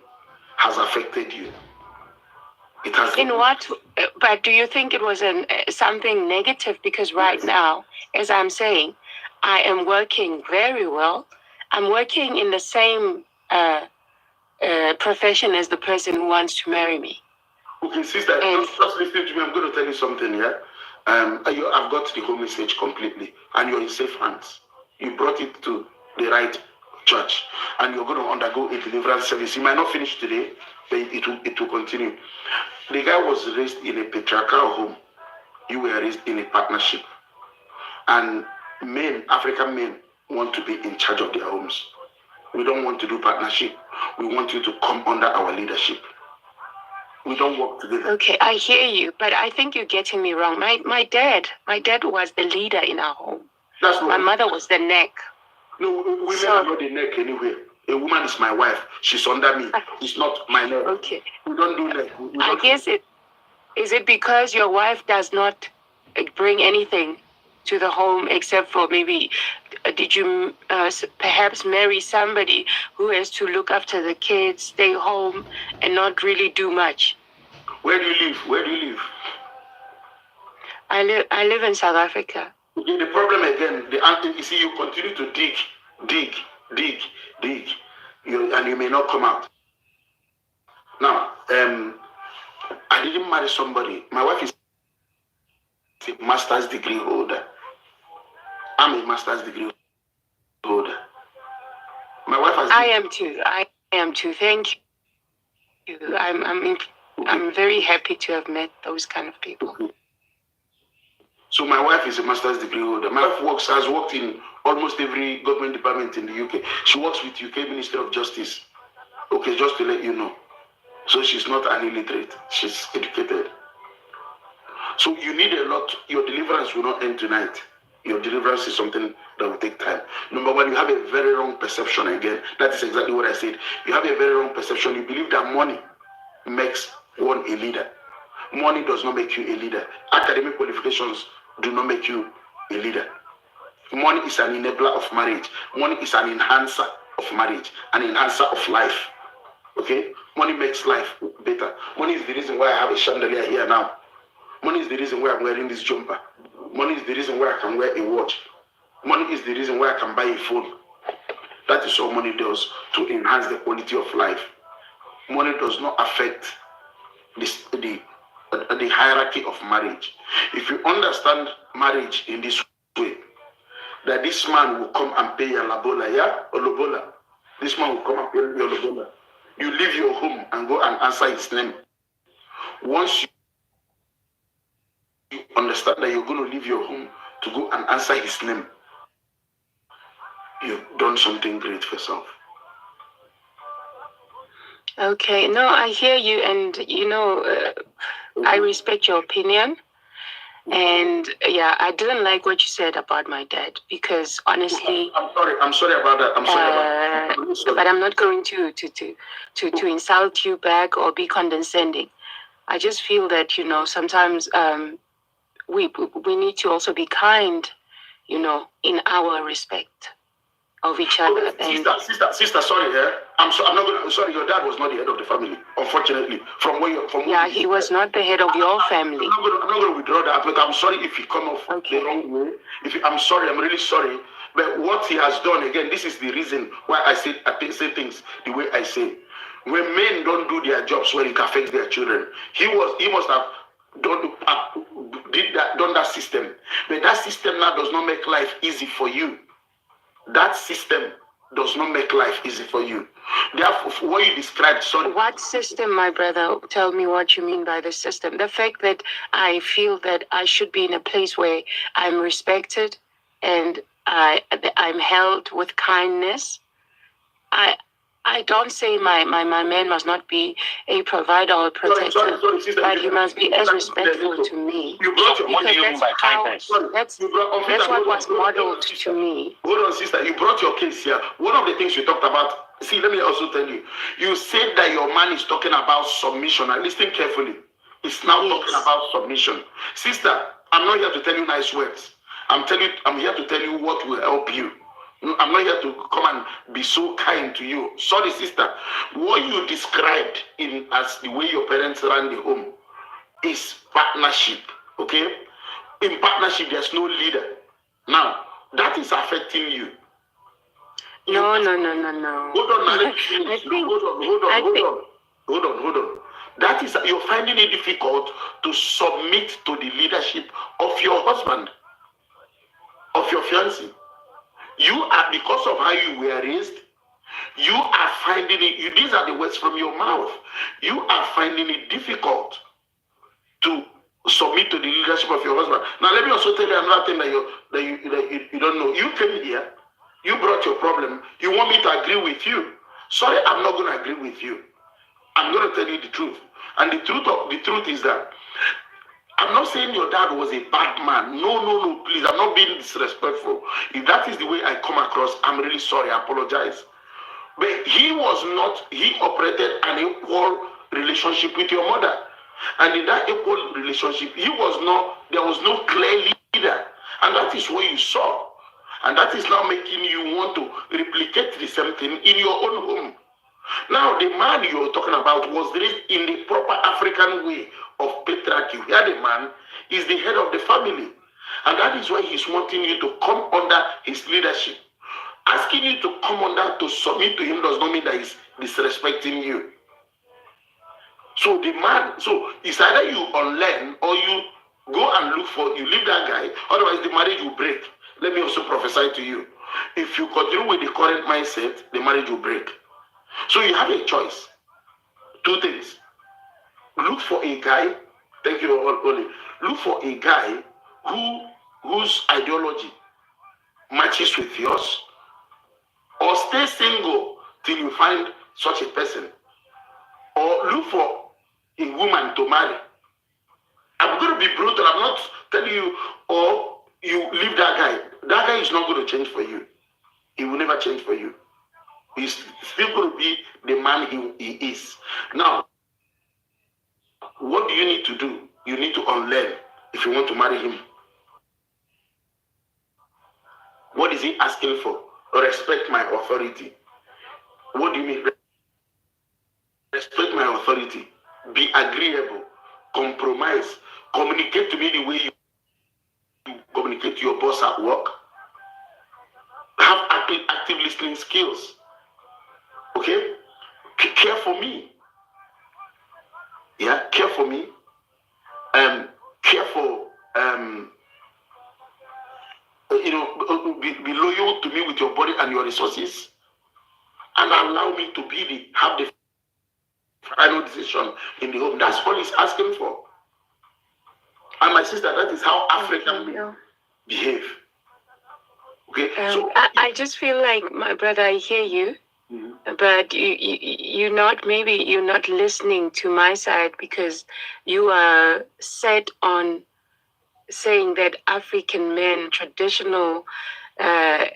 has affected you. It has. In what? But do you think it was something negative? Because right now, as I'm saying, I am working very well. I'm working in the same profession as the person who wants to marry me. Okay, sister, just listen to me. I'm going to tell you something, yeah? I've got the whole message completely, and you're in safe hands. You brought it to the right church, and you're going to undergo a deliverance service. You might not finish today, but it will continue. The guy was raised in a patriarchal home. You were raised in a partnership. And African men want to be in charge of their homes. We don't want to do partnership. We want you to come under our leadership. We don't work together. Okay, I hear you, but I think you're getting me wrong. My dad was the leader in our home. My mother was the neck. No, women are not the neck anywhere. A woman is my wife. She's under me. It's not my neck. Okay. We don't do neck. I guess is it because your wife does not bring anything to the home except for maybe, did you perhaps marry somebody who has to look after the kids, stay home, and not really do much? Where do you live? Where do you live? I live in South Africa. Okay, the problem again, you see, you continue to dig, and you may not come out. Now, I didn't marry somebody. My wife is a master's degree holder. I'm a master's degree holder. My wife has. I am too. Thank you. I'm very happy to have met those kind of people. Okay. So my wife is a master's degree holder. My wife has worked in almost every government department in the UK. She works with UK Ministry of Justice. Okay, just to let you know. So she's not an illiterate. She's educated. So you need a lot. Your deliverance will not end tonight. Your deliverance is something that will take time. Number one, you have a very wrong perception again. That is exactly what I said. You have a very wrong perception. You believe that money makes one a leader. Money does not make you a leader. Academic qualifications do not make you a leader. Money is an enabler of marriage. Money is an enhancer of marriage, an enhancer of life. Okay? Money makes life better. Money is the reason why I have a chandelier here now. Money is the reason why I'm wearing this jumper. Money is the reason why I can wear a watch. Money is the reason why I can buy a phone. That is what money does to enhance the quality of life. Money does not affect the hierarchy of marriage. If you understand marriage in this way, that this man will come and pay your labola, yeah? Or lobola. This man will come and pay your lobola. You leave your home and go and answer his name. Once you understand that you're going to leave your home to go and answer his name, you've done something great for yourself. Okay, no, I hear you, and I respect your opinion. And yeah, I didn't like what you said about my dad because honestly, I'm sorry about that. I'm sorry but I'm not going to insult you back or be condescending. I just feel that sometimes we need to also be kind, in our respect. of each other. Sister, sorry, I'm not gonna. Sorry, your dad was not the head of the family, unfortunately. He was not the head of your family. I'm not gonna withdraw that. But I'm sorry if he come off the wrong way. I'm sorry. I'm really sorry. But what he has done again, this is the reason why I say things the way I say. When men don't do their jobs when it affects their children, he must have done that system. But that system now does not make life easy for you. That system does not make life easy for you. Therefore, what you described, sorry. What system, my brother? Tell me what you mean by the system. The fact that I feel that I should be in a place where I'm respected and I'm held with kindness. I don't say my man must not be a provider or a protector, sorry, sister, but he must be as respectful to me. What do you mean by kindness? That's what was modeled to me. Hold on, sister. You brought your case here. One of the things you talked about, see, let me also tell you. You said that your man is talking about submission. And listen carefully. He's now talking about submission. Sister, I'm not here to tell you nice words. I'm here to tell you what will help you. I'm not here to come and be so kind to you. Sorry, sister. What you described as the way your parents ran the home is partnership. Okay? In partnership, there's no leader. Now, that is affecting you. No. Hold on, hold on. That is, you're finding it difficult to submit to the leadership of your husband, of your fiancé. You are, because of how you were raised, you are finding it, these are the words from your mouth. You are finding it difficult to submit to the leadership of your husband. Now, let me also tell you another thing that you don't know. You came here, you brought your problem, you want me to agree with you. Sorry, I'm not going to agree with you. I'm going to tell you the truth. And the truth is that I'm not saying your dad was a bad man. No, please. I'm not being disrespectful. If that is the way I come across, I'm really sorry. I apologize. But he operated an equal relationship with your mother. And in that equal relationship, there was no clear leader. And that is what you saw. And that is now making you want to replicate the same thing in your own home. Now, the man you're talking about was raised in the proper African way of patriarchy, where the man is the head of the family. And that is why he's wanting you to come under his leadership. Asking you to come under, to submit to him, does not mean that he's disrespecting you. So it's either you unlearn or you go and you leave that guy, otherwise the marriage will break. Let me also prophesy to you. If you continue with the current mindset, the marriage will break. So you have a choice. Two things. Look for a guy, thank you, Oli. Look for a guy whose ideology matches with yours, or stay single till you find such a person, or look for a woman to marry. I'm going to be brutal. I'm not telling you, or you leave that guy. That guy is not going to change for you. He will never change for you. He's still going to be the man he is. Now, what do you need to do? You need to unlearn if you want to marry him. What is he asking for? Respect my authority. What do you mean? Respect my authority. Be agreeable. Compromise. Communicate to me the way you communicate to your boss at work. Have active listening skills. Okay? Care for me. Yeah, care for me. Care for be loyal to me with your body and your resources, and allow me to have the final decision in the home. That's all he's asking for. And my sister, that is how African behave. Okay. So I just feel like, my brother, I hear you. Mm-hmm. But you're not listening to my side, because you are set on saying that African men, traditional, the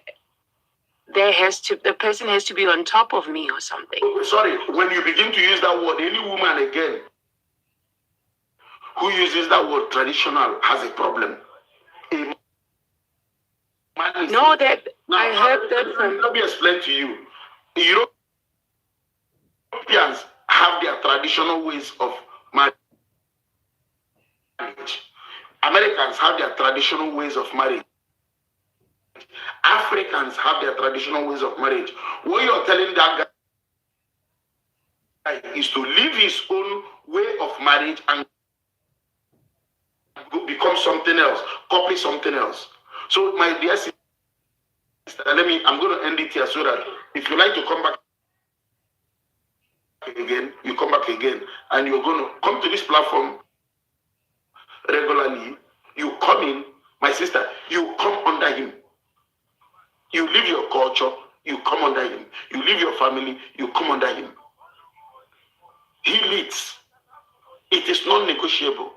person has to be on top of me or something. Sorry, when you begin to use that word, any woman again who uses that word traditional has a problem. Now, I heard that from. Let me explain to you. Europeans have their traditional ways of marriage. Americans have their traditional ways of marriage. Africans have their traditional ways of marriage. What you're telling that guy is to live his own way of marriage and become something else, copy something else. So, my dear sister, I'm going to end it here so that if you like to come back again, you come back again, and you're going to come to this platform regularly. You come in, my sister, you come under him. You leave your culture, you come under him. You leave your family, you come under him. He leads. It is non-negotiable.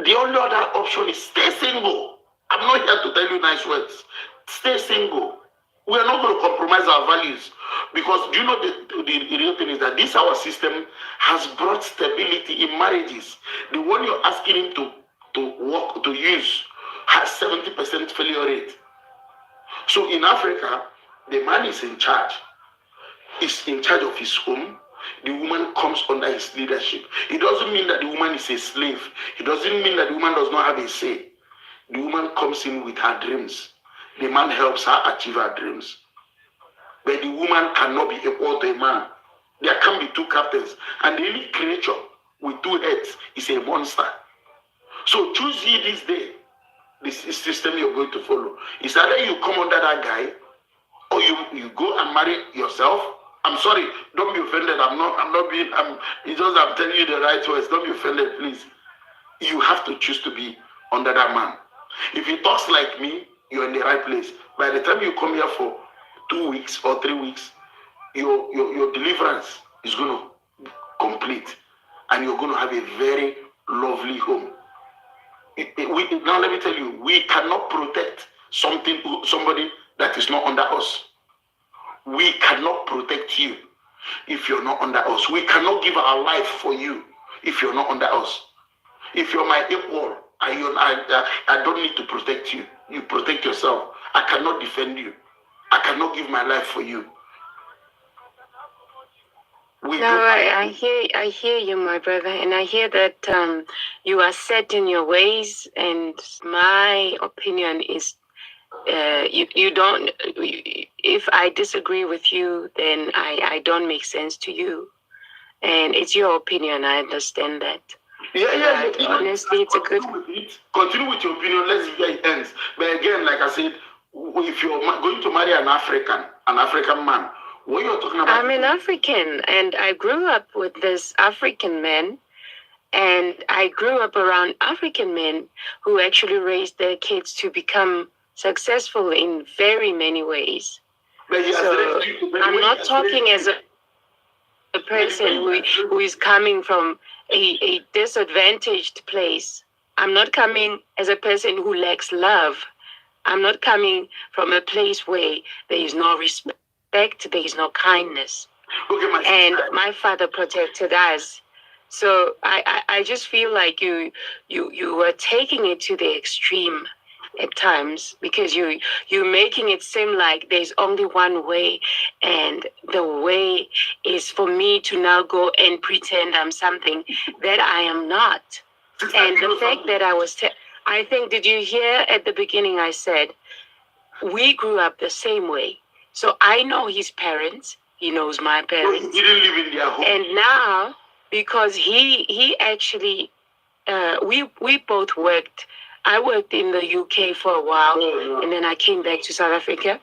The only other option is stay single. I'm not here to tell you nice words. Stay single. We are not going to compromise our values, because do you know the real thing is that this our system has brought stability in marriages. The one you're asking him to work to use has 70% failure rate. So in Africa, the man is in charge. He's in charge of his home. The woman comes under his leadership. It doesn't mean that the woman is a slave. It doesn't mean that the woman does not have a say. The woman comes in with her dreams. The man helps her achieve her dreams. But the woman cannot be equal to a man. There can be two captains. And the only creature with two heads is a monster. So choose ye this day. This is system you're going to follow. It's either you come under that guy, or you go and marry yourself. I'm sorry, don't be offended. I'm telling you the right words. Don't be offended, please. You have to choose to be under that man. If he talks like me, you're in the right place. By the time you come here for 2 weeks or 3 weeks, your deliverance is going to complete, and you're going to have a very lovely home. Now let me tell you, we cannot protect somebody that is not under us. We cannot protect you if you're not under us. We cannot give our life for you if you're not under us. If you're my equal, I don't need to protect you. You protect yourself. I cannot defend you. I cannot give my life for you. I hear you, my brother, and I hear that you are set in your ways. And my opinion is, you don't. If I disagree with you, then I don't make sense to you, and it's your opinion. I understand that. Yeah. Honestly, it's a good. Continue with your opinion. Let's see where it ends. But again, like I said, if you're going to marry an African man, what you're talking about? I'm an African, and I grew up with this African man, and I grew up around African men who actually raised their kids to become successful in very many ways. So I'm not talking as a person who is coming from a disadvantaged place. I'm not coming as a person who lacks love. I'm not coming from a place where there is no respect, there is no kindness. And my father protected us. So I just feel like you were taking it to the extreme at times, because you're making it seem like there's only one way, and the way is for me to now go and pretend I'm something that I am not. And the fact that I think, did you hear at the beginning I said, we grew up the same way. So I know his parents, he knows my parents. He didn't live in their home. And now, because he actually, we both worked. I worked in the UK for a while, and then I came back to South Africa.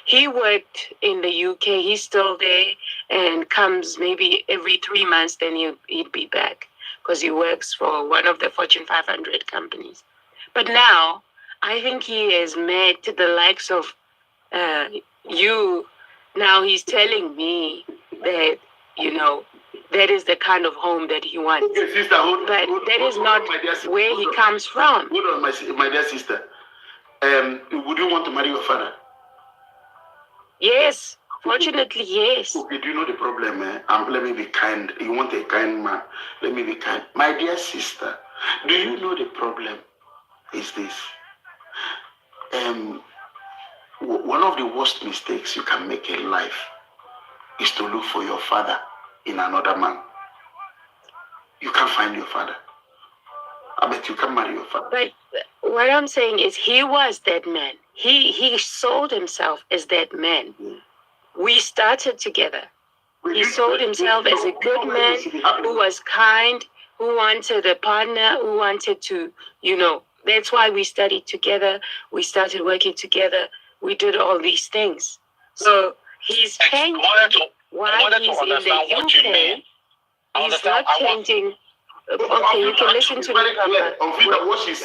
He worked in the UK. He's still there, and comes maybe every 3 months, then he'd be back, because he works for one of the Fortune 500 companies. But now, I think he has met the likes of you. Now he's telling me that, that is the kind of home that he wants. Okay, sister, that is not where he comes from. Hold on, my dear sister. Would you want to marry your father? Yes, fortunately, yes. Okay, do you know the problem? Let me be kind. You want a kind man. Let me be kind. My dear sister, do you know the problem is this? one of the worst mistakes you can make in life is to look for your father in another man. You can't find your father. I bet you can marry your father. But what I'm saying is he was that man. He sold himself as that man. We started together. He sold himself as a good man who was kind, who wanted a partner, who wanted to, that's why we studied together. We started working together. We did all these things. So he's changing while he's in the UK. He's not changing. Okay, you can listen to me, Papa.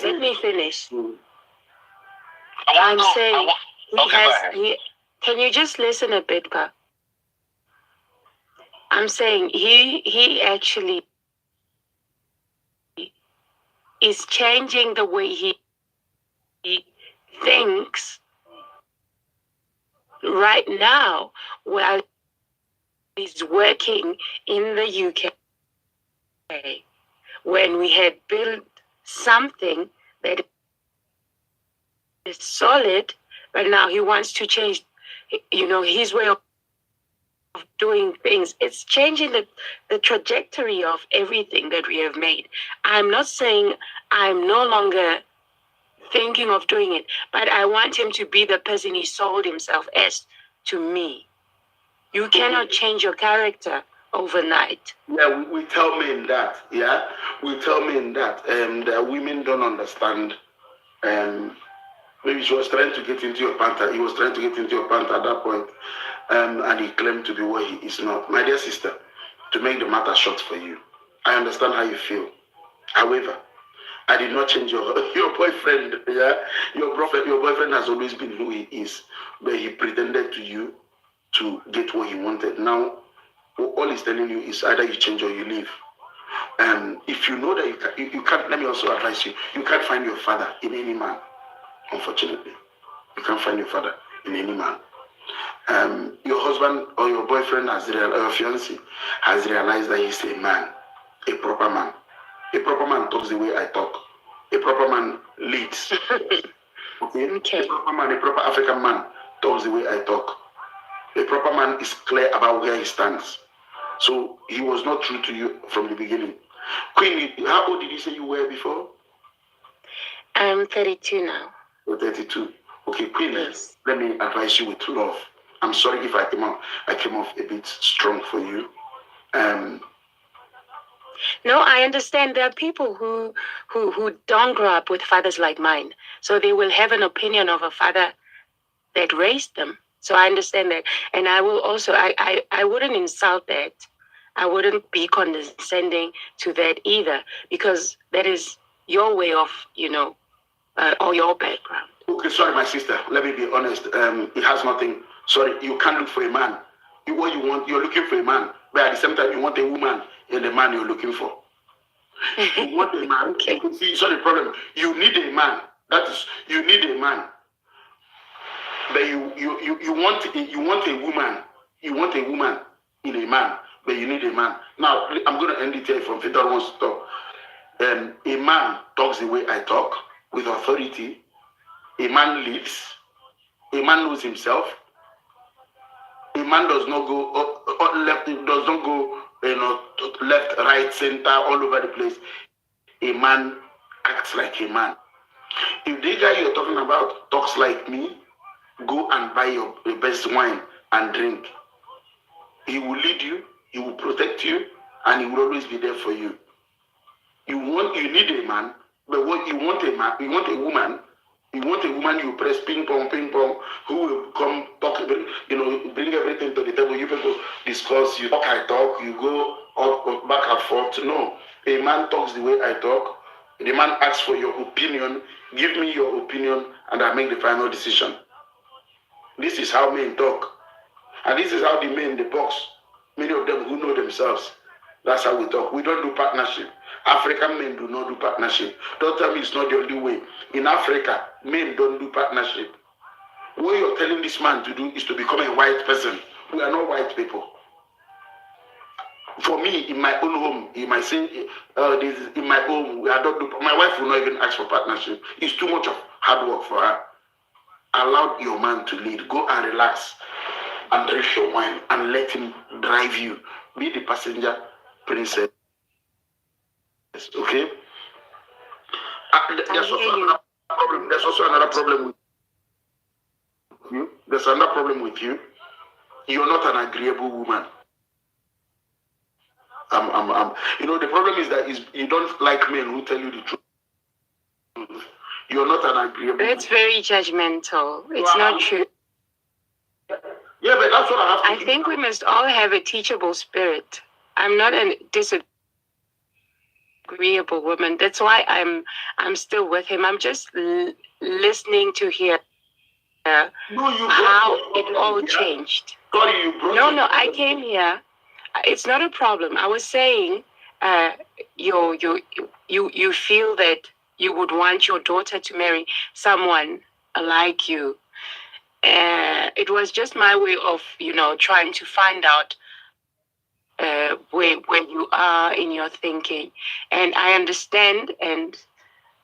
Let me finish. I'm saying can you just listen a bit, Papa? I'm saying he actually is changing the way he thinks right now while he's working in the UK. When we had built something that is solid, but now he wants to change, his way of doing things. It's changing the trajectory of everything that we have made. I'm not saying I'm no longer thinking of doing it, but I want him to be the person he sold himself as to me. You cannot change your character overnight. Yeah, we tell men that. Yeah, we tell men that. That women don't understand. Maybe she was trying to get into your panther. He was trying to get into your panther at that point, and he claimed to be what he is not. My dear sister, to make the matter short for you, I understand how you feel. However, I did not change your boyfriend. Yeah, your boyfriend has always been who he is, but he pretended to you to get what he wanted. Now, all he's telling you is either you change or you leave. If you know that you can't, let me also advise you, you can't find your father in any man. Unfortunately, you can't find your father in any man. Your husband or your boyfriend or your fiancé has realized that he's a man, a proper man. A proper man talks the way I talk. A proper man leads. Okay. A proper man, a proper African man talks the way I talk. A proper man is clear about where he stands. So he was not true to you from the beginning. Queen, how old did you say you were before? I'm 32 now. You're 32. Okay, Queen, yes. Let me advise you with love. I'm sorry if I came off a bit strong for you. No, I understand there are people who don't grow up with fathers like mine. So they will have an opinion of a father that raised them. So I understand that. And I will also, I wouldn't insult that. I wouldn't be condescending to that either, because that is your way of, or your background. Okay, sorry, my sister. Let me be honest. It has nothing. Sorry, you can't look for a man. What you want, you're looking for a man. But at the same time, you want a woman in the man you're looking for. You want a man. Okay. See, sorry, the problem. You need a man. That is, you need a man. But you want a woman. You want a woman in a man, but you need a man. Now I'm going to end it here from Fidel wants to talk. A man talks the way I talk, with authority. A man leads. A man knows himself. A man does not go left. Does not go left, right, center, all over the place. A man acts like a man. If the guy you're talking about talks like me, go and buy your best wine and drink. He will lead you, he will protect you, and he will always be there for you. You need a man, but what you want a man, you want a woman. You want a woman, you press ping pong, who will come talk, bring everything to the table. You people discuss, you talk, I talk, you go up, back and forth. No, a man talks the way I talk. The man asks for your opinion. Give me your opinion, and I make the final decision. This is how men talk. And this is how the men in the box, many of them who know themselves, that's how we talk. We don't do partnership. African men do not do partnership. Don't tell me it's not the only way. In Africa, men don't do partnership. What you're telling this man to do is to become a white person. We are not white people. For me, in my own home, in my home, I don't do. My wife will not even ask for partnership. It's too much of hard work for her. allow your man to lead. Go and relax and drink your wine and let him drive you. Be the passenger princess. Okay? There's also another problem. There's also another problem with you. There's another problem with you. You're not an agreeable woman. You know, the problem is that you don't like men who tell you the truth. You're not an agreeable. That's very judgmental. It's not true. Yeah, but that's what I have to I think we must all have a teachable spirit. I'm not a disagreeable woman. That's why I'm still with him. I'm just listening to hear how it all changed. Sorry, you brought No, I came here. It's not a problem. I was saying, you feel that you would want your daughter to marry someone like you. It was just my way of, trying to find out where you are in your thinking. And I understand, and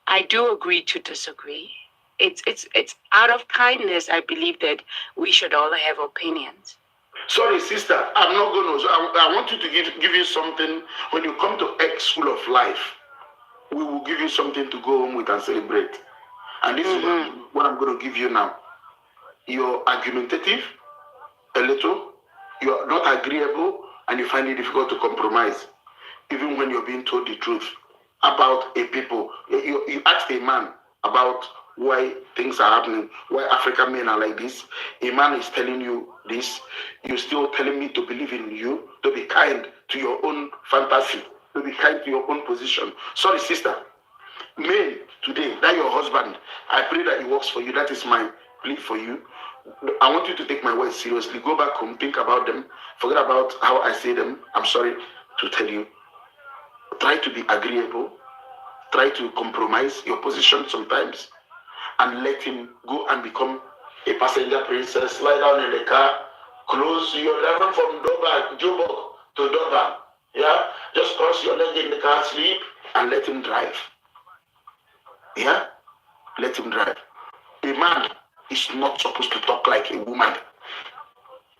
I do agree to disagree. It's out of kindness. I believe that we should all have opinions. Sorry, sister, I'm not going to. I want you to give you something. When you come to X School of Life, we will give you something to go home with and celebrate. And this is what I'm going to give you now. You're argumentative, a little. You're not agreeable, and you find it difficult to compromise, even when you're being told the truth about a people. You ask a man about why things are happening, why African men are like this. A man is telling you this. You're still telling me to believe in you, to be kind to your own fantasy, to be kind to your own position. Sorry, sister. Men, today, that your husband, I pray that he works for you. That is my plea for you. I want you to take my words seriously. Go back home, think about them. Forget about how I say them. I'm sorry to tell you. Try to be agreeable. Try to compromise your position sometimes. And let him go and become a passenger princess. Lie down in the car. Close your level from Joburg to Dover. Yeah? Just cross your leg in the car, sleep, and let him drive. Yeah? Let him drive. A man is not supposed to talk like a woman.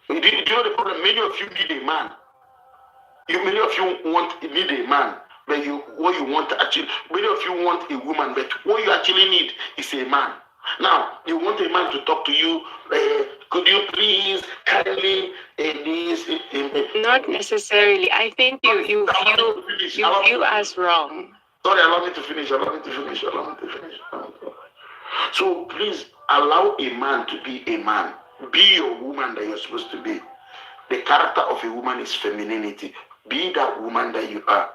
Do you know the problem? Many of you need a man. Many of you need a man. But what you want actually, many of you want a woman, but what you actually need is a man. Now, you want a man to talk to you, could you please kindly this? Not necessarily. I think you view us wrong. Sorry, allow me to finish. So please allow a man to be a man. Be your woman that you're supposed to be. The character of a woman is femininity. Be that woman that you are.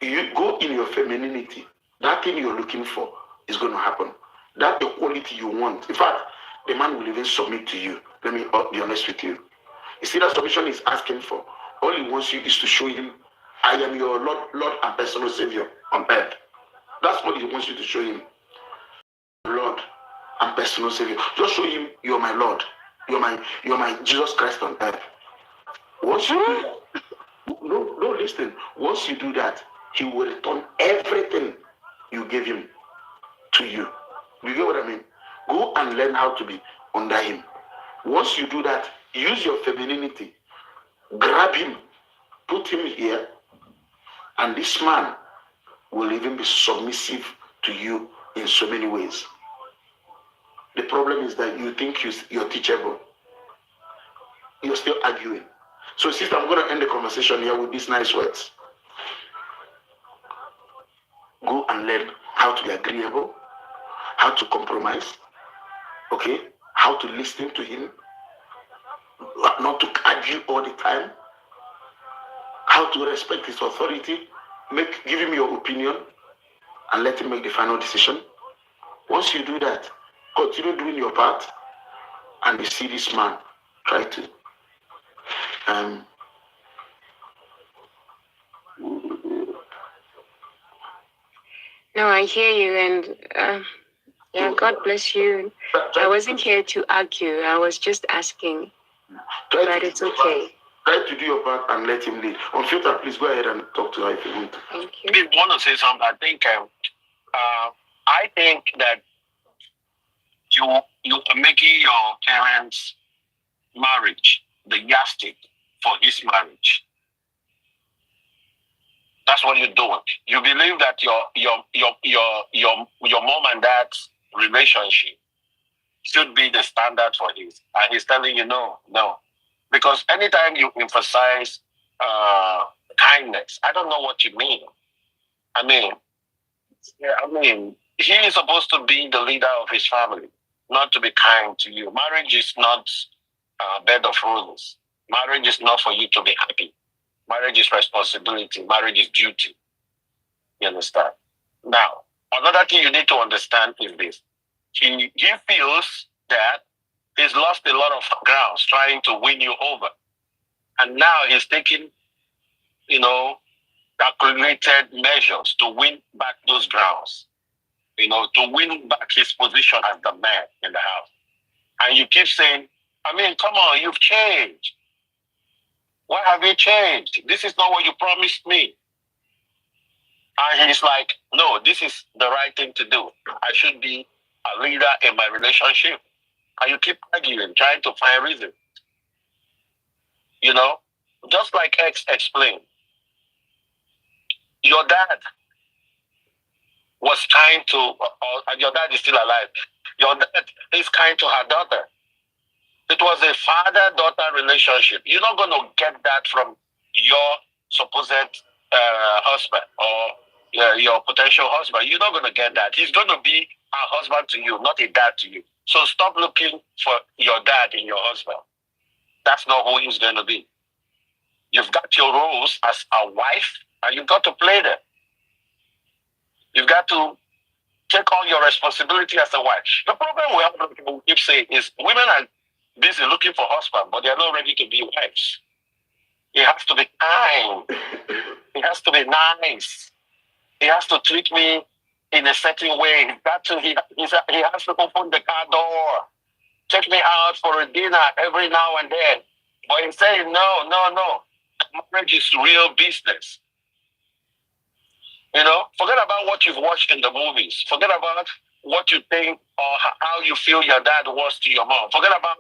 You go in your femininity. That thing you're looking for is going to happen. That equality you want. In fact, the man will even submit to you. Let me be honest with you. You see, that submission is asking for. All he wants you is to show him, I am your Lord and personal Savior on earth. That's what he wants you to show him. Lord and personal Savior. Just show him you're my Lord. You're my Jesus Christ on earth. Once you do that, no, listen. Once you do that, he will return everything you gave him to you. You get what I mean? Go and learn how to be under him. Once you do that, use your femininity. Grab him, put him here, and this man will even be submissive to you in so many ways. The problem is that you think you're teachable. You're still arguing. So, sister, I'm going to end the conversation here with these nice words. Go and learn how to be agreeable, how to compromise, okay? How to listen to him, not to argue all the time, how to respect his authority, give him your opinion, and let him make the final decision. Once you do that, continue doing your part, and you see this man try to No, I hear you, and God bless you. I wasn't here to argue. I was just asking, but it's okay. Try to do your part and let him lead. On filter, please go ahead and talk to her if you want. Thank you. If you want to say something, I think that you are making your parents' marriage the yardstick for his marriage. That's what you're doing. You believe that your mom and dad's relationship should be the standard for his, and he's telling you no. Because anytime you emphasize kindness, I don't know what you mean. He is supposed to be the leader of his family, not to be kind to you. Marriage is not a bed of roses. Marriage is not for you to be happy. Marriage is responsibility. Marriage is duty. You understand? Now, another thing you need to understand is this. He feels that he's lost a lot of grounds trying to win you over. And now he's taking, calculated measures to win back those grounds. To win back his position as the man in the house. And you keep saying, come on, you've changed. Why have you changed? This is not what you promised me. And he's like, no, this is the right thing to do. I should be a leader in my relationship. And you keep arguing, trying to find reason. Just like X explained, your dad was kind to, and your dad is still alive. Your dad is kind to her daughter. It was a father-daughter relationship. You're not going to get that from your supposed husband or your potential husband. You're not going to get that. He's going to be a husband to you, not a dad to you. So stop looking for your dad in your husband. That's not who he's going to be. You've got your roles as a wife, and you've got to play them. You've got to take on your responsibility as a wife. The problem we have, people keep saying, is women are busy looking for husbands, but they're not ready to be wives. He has to be kind. He has to be nice. He has to treat me in a certain way. He has to open the car door, take me out for a dinner every now and then. But he's saying, no. Marriage is real business. Forget about what you've watched in the movies. Forget about what you think or how you feel your dad was to your mom. Forget about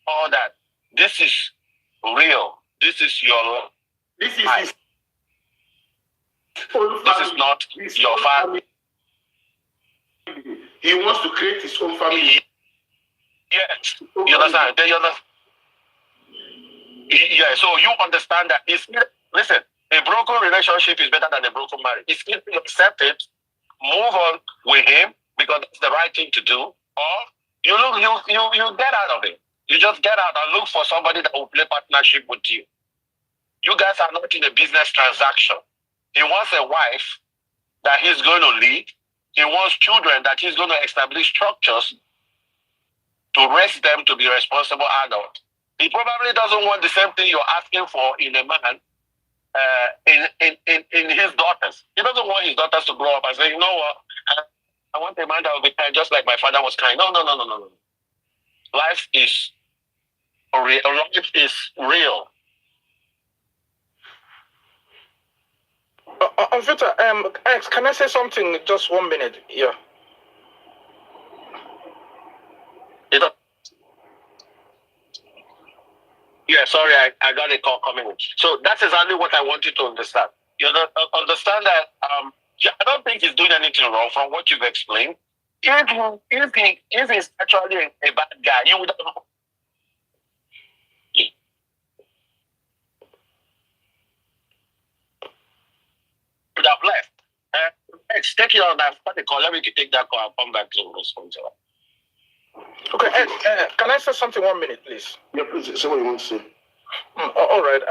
all that. This is real. This is your life. This is his own family. This is not your family. He wants to create his own family. Yes. You understand? Yeah, so you understand that listen, a broken relationship is better than a broken marriage. It's either you accept it, move on with him because that's the right thing to do, or you get out of it. You just get out and look for somebody that will play partnership with you. You guys are not in a business transaction. He wants a wife that he's going to lead. He wants children that he's going to establish structures to raise them to be responsible adults. He probably doesn't want the same thing you're asking for in a man, in his daughters. He doesn't want his daughters to grow up and say, you know what, I want a man that will be kind just like my father was kind. No. Life is real. Victor, X, can I say something? Just 1 minute. Yeah. Yeah, sorry, I got a call coming in. So that's exactly what I want you to understand. You understand that I don't think he's doing anything wrong from what you've explained. If he's actually a bad guy, you would have left. X, take it on that call. Let me take that call. I'll come back to respond to it. Okay, can I say something 1 minute, please? Yeah, please say what you want to say. All right.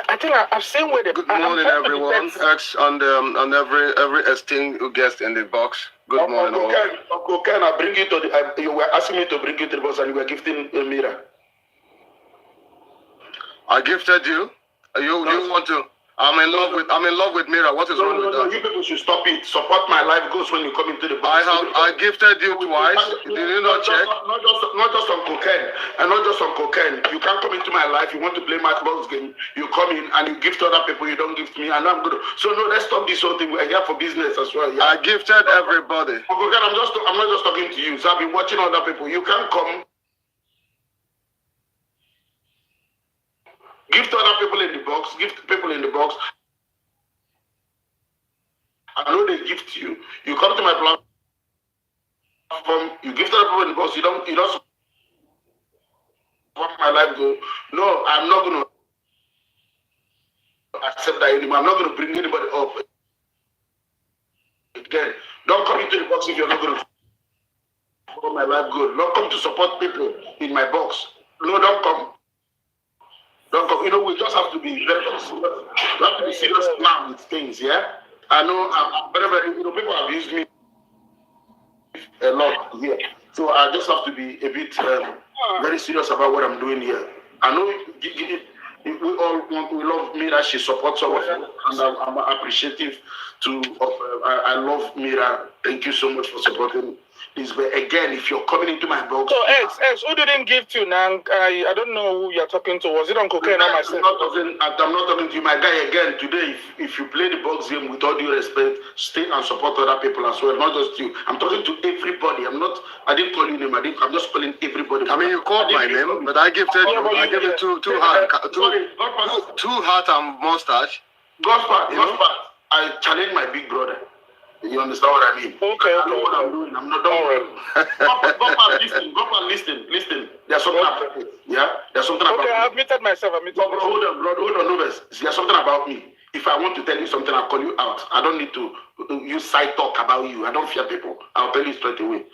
I think I've seen where the. Good morning, everyone. X on every esteemed guest in the box. Good morning, all. Uncle Ken, I bring you to the. You were asking me to bring you to the box, and you were gifting a mirror. I gifted you. You want to? I'm in love with Mira. What is wrong with that? You people should stop it. Support my life goals when you come into the box. I gifted you twice. Did you not check? Not just on cocaine. And not just on cocaine. You can't come into my life. You want to play matchbox game. You come in and you gift other people. You don't gift me. And I'm good. So no, let's stop this whole thing. We're here for business as well. Yeah? I gifted everybody. Cocaine, I'm not just talking to you. So I've been watching other people. You can't come. Gift other people in the box. Gift people in the box. I know they gift you. You come to my platform. You gift other people in the box. You don't support my life go. No, I'm not going to accept that anymore. I'm not going to bring anybody up. Again, don't come into the box if you're not going to support my life good. Don't come to support people in my box. No, don't come. Don't come. You know, we just have to be very, very serious. We have to be serious now with things, yeah? I know I'm very, very, you know, people have used me a lot here. So I just have to be a bit very serious about what I'm doing here. I know we love Mira. She supports all of us, and I'm appreciative I love Mira. Thank you so much for supporting this. But again, if you're coming into my box, so X, who didn't give to Nang? I don't know who you're talking to. Was it on cocaine or myself? I'm not talking to you, my guy. Again, today, if you play the box game with all due respect, stay and support other people as well, not just you. I'm talking to everybody. I didn't call you name. I'm just calling everybody. I mean, you called my name, but I gifted you. I gave you two heart and mustache. God's part. I challenge my big brother. You understand what I mean? Okay. I know what I'm doing. I'm not done. Listen. There's something about it. Yeah? There's something about me. Okay, I've muted myself. Hold on, Novus. There's something about me. If I want to tell you something, I'll call you out. I don't need to use side talk about you. I don't fear people. I'll tell you straight away.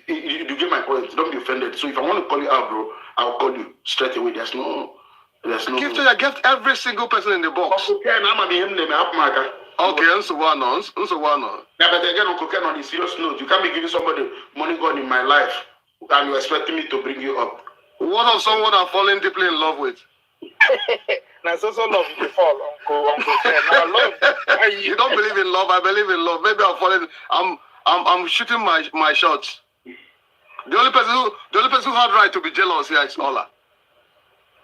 You get my point. Don't be offended. So if I want to call you out, bro, I'll call you straight away. There's no. I gift every single person in the box. Okay, so one. Yeah, but again, on cocaine, on a serious note, you can't be giving somebody money gone in my life and you're expecting me to bring you up. What of someone I'm falling deeply in love with? Now, so love you fall, Uncle Ken. You don't believe in love. I believe in love. Maybe I'm falling. I'm shooting my shots. The only person who had right to be jealous here is Ola.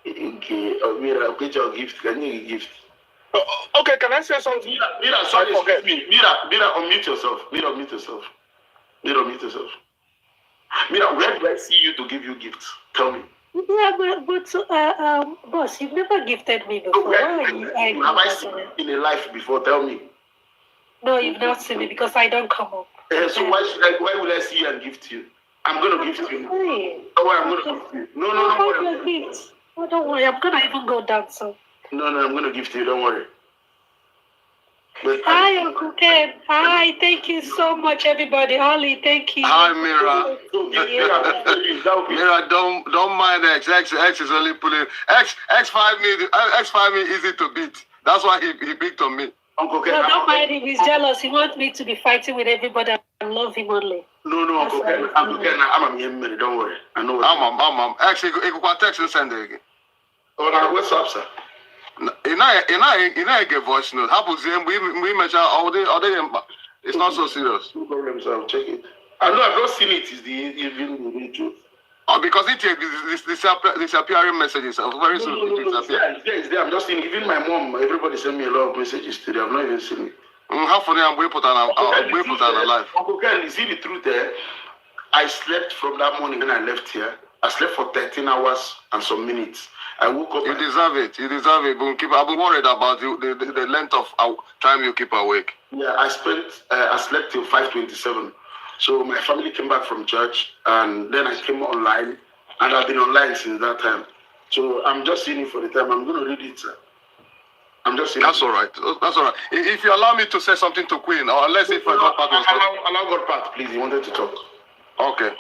Okay, Mira, I'll get your gift. Can you gift? Okay, can I say something? Mira, sorry, excuse me. Mira, unmute yourself. Mira, where do I see you to give you gifts? Tell me. Yeah, but boss, you've never gifted me before. Have I seen you in a life before? Tell me. No, you've not seen me because I don't come up. So why will I see you and gift you? I'm going to gift you. Don't worry, I'm going to gift you. No, don't worry. Oh, don't worry, I'm going to even go down, so. No, I'm going to gift you, don't worry. But hi, Uncle Ken. Hi, thank you so much, everybody. Holly, thank you. Hi, Mira. Mira, don't mind X. X is only pulling. X 5 me easy to beat. That's why he picked on me. Uncle Ken. No, don't mind him. He's jealous. He wants me to be fighting with everybody and love him only. No, Uncle Ken. I'm a minute. Don't worry. I know. I'm X. You can text and send it again. Oh, now what's up, sir? In a get voice note. Happens we measure all day. It's not so serious. No problem, sir. I'll check it. I know I've not seen it. Is the truth? Oh, because it disappearing messages are very soon to disappear. It's there. I'm just seeing. Even my mom, everybody sent me a lot of messages today. I've not even seen it. How funny I'm way put on alive. Uncle Ken, you see the truth there? I slept from that morning when I left here. I slept for 13 hours and some minutes. I woke up. You deserve it. I've been worried about you, the length of time you keep awake. Yeah, I slept till 5:27. So my family came back from church, and then I came online, and I've been online since that time. So I'm just seeing it for the time. I'm going to read it, sir. I'm just seeing That's all right. That's all right. If you allow me to say something to Queen, or unless if God part was allow God part, please. He wanted to talk. Okay.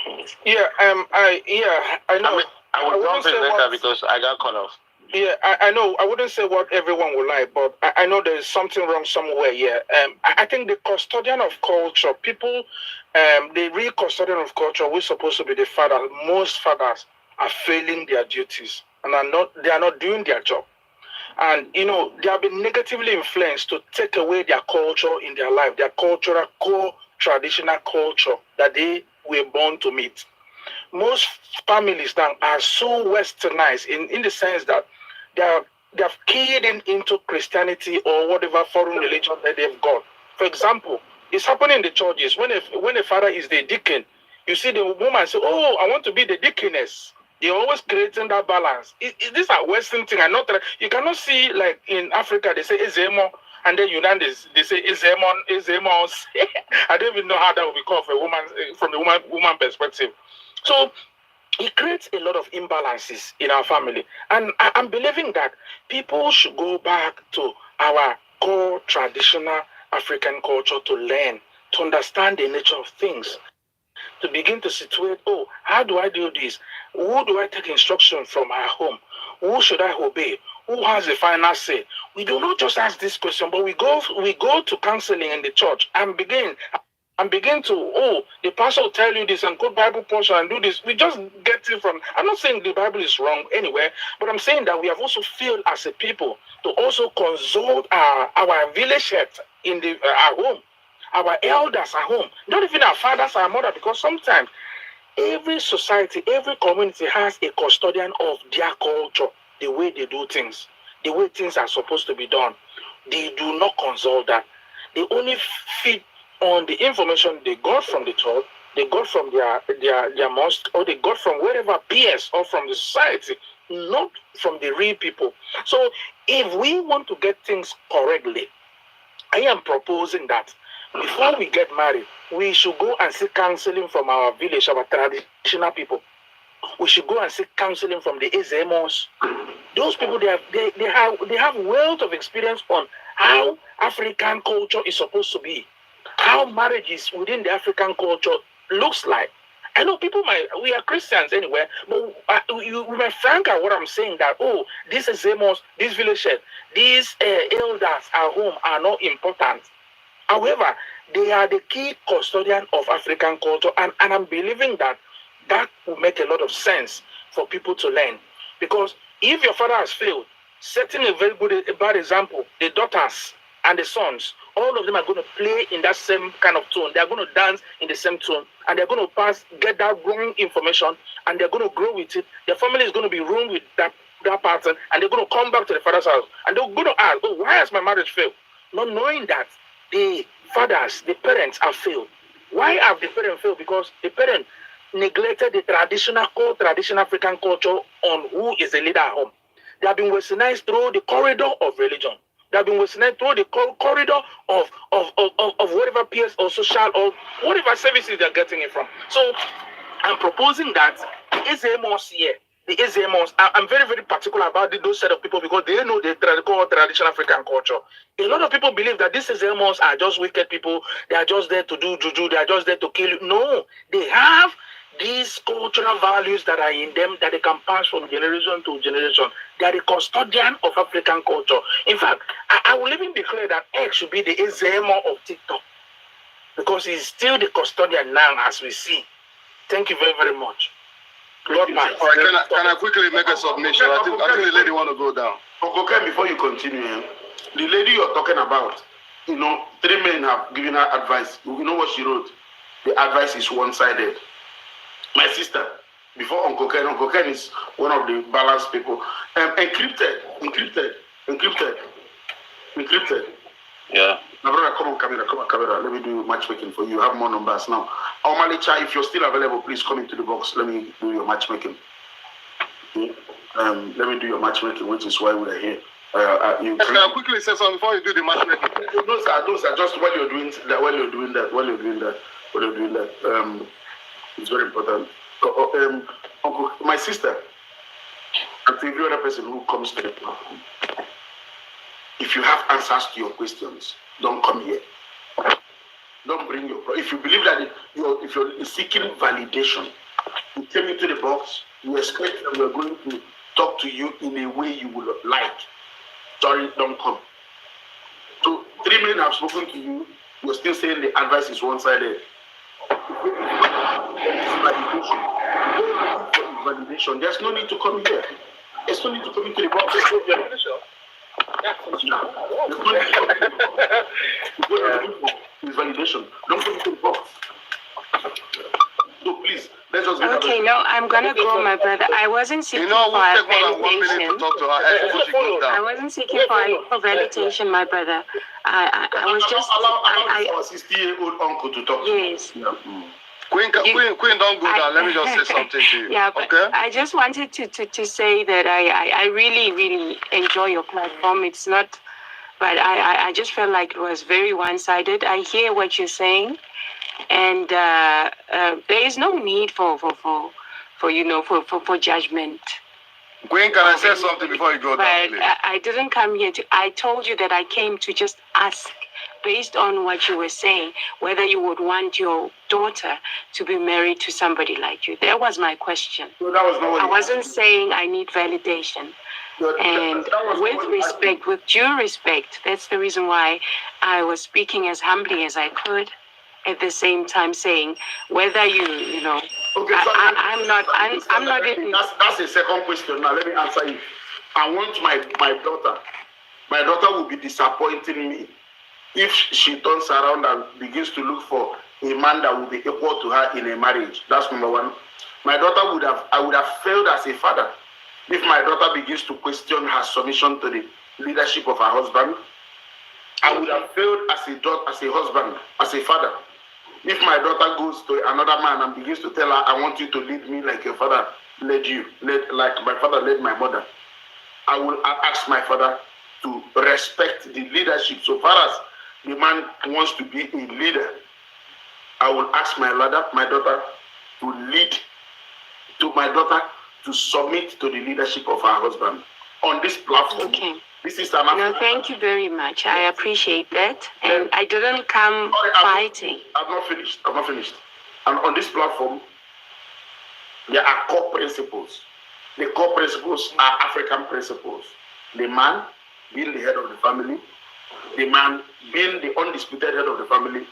Yeah. I know. I will jump in later because I got cut off. Yeah, I know. I wouldn't say what everyone would like, but I know there's something wrong somewhere here. I think the custodian of culture, people, the real custodian of culture, we're supposed to be the father. Most fathers are failing their duties and they are not doing their job. And, they have been negatively influenced to take away their culture in their life, their cultural core traditional culture that they were born to meet. Most families now are so westernized in the sense that they have keyed into Christianity or whatever foreign religion that they've got. For example, it's happening in the churches. When a father is the deacon, you see the woman say, "Oh, I want to be the deaconess." They're always creating that balance. These are Western thing, and not you cannot see like in Africa they say Ezemo, and then they say Ezemos. I don't even know how that would be called for a woman from the woman perspective. So it creates a lot of imbalances in our family. And I'm believing that people should go back to our core traditional African culture to learn, to understand the nature of things, to begin to situate, how do I do this? Who do I take instruction from our home? Who should I obey? Who has the final say? We do not just ask this question, but we go to counseling in the church and begin to, the pastor will tell you this and quote Bible portion and do this. We just get it from, I'm not saying the Bible is wrong anywhere, but I'm saying that we have also failed as a people to also consult our village heads in our home, our elders at home, not even our fathers, our mother, because sometimes every society, every community has a custodian of their culture, the way they do things, the way things are supposed to be done. They do not consult that. They only feed on the information they got from the church, they got from their mosque, or they got from wherever peers or from the society, not from the real people. So if we want to get things correctly, I am proposing that before we get married, we should go and seek counseling from our village, our traditional people. We should go and seek counseling from the Ezemos. Those people, they have wealth of experience on how African culture is supposed to be, how marriages within the African culture looks like. I know we are Christians anyway, but we may frank at what I'm saying that, these Ezemos, these villages, these elders at home are not important. However, they are the key custodian of African culture, and I'm believing that will make a lot of sense for people to learn. Because if your father has failed, setting a bad example, the daughters and the sons, all of them are going to play in that same kind of tone. They are going to dance in the same tone, and they're going to get that wrong information, and they're going to grow with it. Their family is going to be ruined with that pattern, and they're going to come back to the father's house, and they're going to ask, why has my marriage failed? Not knowing that the fathers, the parents have failed. Why have the parents failed? Because the parent neglected the traditional African culture on who is the leader at home. They have been westernized through the corridor of religion. They have been westernized through the corridor of whatever peers or social or whatever services they're getting it from. So I'm proposing that the Ezemos here, the Ezemos, I'm very, very particular about those set of people because they know the traditional African culture. A lot of people believe that these Ezemos are just wicked people. They are just there to do juju. They are just there to kill you. No, they have these cultural values that are in them that they can pass from generation to generation. They are the custodian of African culture. In fact, I will even declare that X should be the Ezemo of TikTok because he's still the custodian now as we see. Thank you very, very much. Lord, can I quickly make a submission? I think the lady want to go down. Okay, before you continue, the lady you're talking about, 3 men have given her advice. You know what she wrote? The advice is one-sided. My sister, before Uncle Ken is one of the balanced people. Encrypted. Yeah. My brother, come on camera. Let me do matchmaking for you. You have more numbers now. Omalicha, if you're still available, please come into the box. Let me do your matchmaking. Okay. Let me do your matchmaking, which is why we're here. Can I quickly say something before you do the matchmaking? No, sir. Just while you're doing that, it's very important. Uncle, my sister, and to every other person who comes to the platform, if you have answers to your questions, don't come here. Don't bring your. If you believe that if you're seeking validation, you came into the box. You expect that we're going to talk to you in a way you would like. Sorry, don't come. So 3 men have spoken to you. You're still saying the advice is one-sided. Validation. There's no need to come here. There's no need to come into the box. His validation. Don't put it in the box. So please, let's just get okay, no, I'm gonna go, my brother. I wasn't seeking for validation. I wasn't seeking for validation, my brother. I was just allow our 60-year-old uncle to talk. Yes. Yeah. Queen, don't go down. Let me just say something to you. Yeah, but okay? I just wanted to say that I really, really enjoy your platform. It's not, but I just felt like it was very one-sided. I hear what you're saying, and there is no need for judgment. Queen, can I say something before you go down, please? I didn't come here I told you that I came to just ask, based on what you were saying, whether you would want your daughter to be married to somebody like you. That was my question. No, that was not what I wasn't saying I need validation. And with due respect, that's the reason why I was speaking as humbly as I could, at the same time saying whether you know. Okay, I'm not. That's a second question. Now let me answer you. I want my daughter. My daughter will be disappointing me if she turns around and begins to look for a man that will be equal to her in a marriage. That's number one. I would have failed as a father if my daughter begins to question her submission to the leadership of her husband. I would have failed as a husband, as a father. If my daughter goes to another man and begins to tell her, I want you to lead me like your father led you, like my father led my mother, I will ask my father to respect the leadership. So far as the man wants to be a leader, I will ask my daughter to lead, to my daughter to submit to the leadership of her husband. On this platform, this is an No, thank you very much. I appreciate that. And I didn't come fighting. I'm not finished. And on this platform, there are core principles. The core principles are African principles. The man being the head of the family, the man being the undisputed head of the family,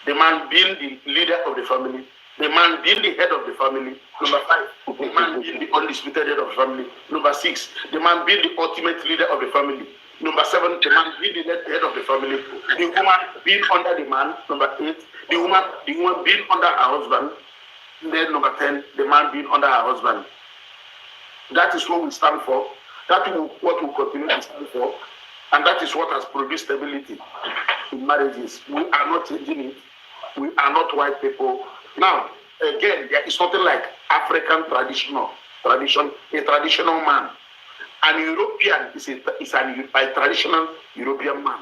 the man being the leader of the family, the man being the head of the family. Number 5, the man being the undisputed head of the family. Number 6, the man being the ultimate leader of the family. Number 7, the man being the head of the family. The woman being under the man. Number 8, the woman being under her husband. Then number 10, the man being under her husband. That is what we stand for. That is what we continue to stand for. And that is what has produced stability in marriages. We are not changing it. We are not white people. Now, again, there is something like African tradition, a traditional man. An European is a traditional European man.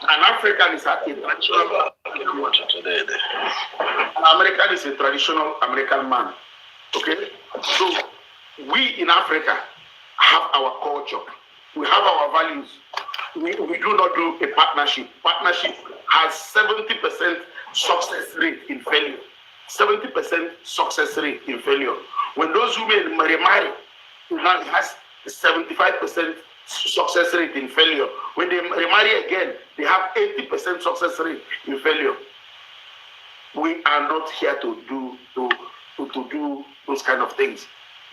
An African is a traditional An American is a traditional American man. Okay? So, we in Africa have our culture. We have our values. We do not do a partnership. Partnership has 70% success rate in failure. 70% success rate in failure. When those women remarry, now it has 75% success rate in failure. When they remarry again, they have 80% success rate in failure. We are not here to do those kind of things.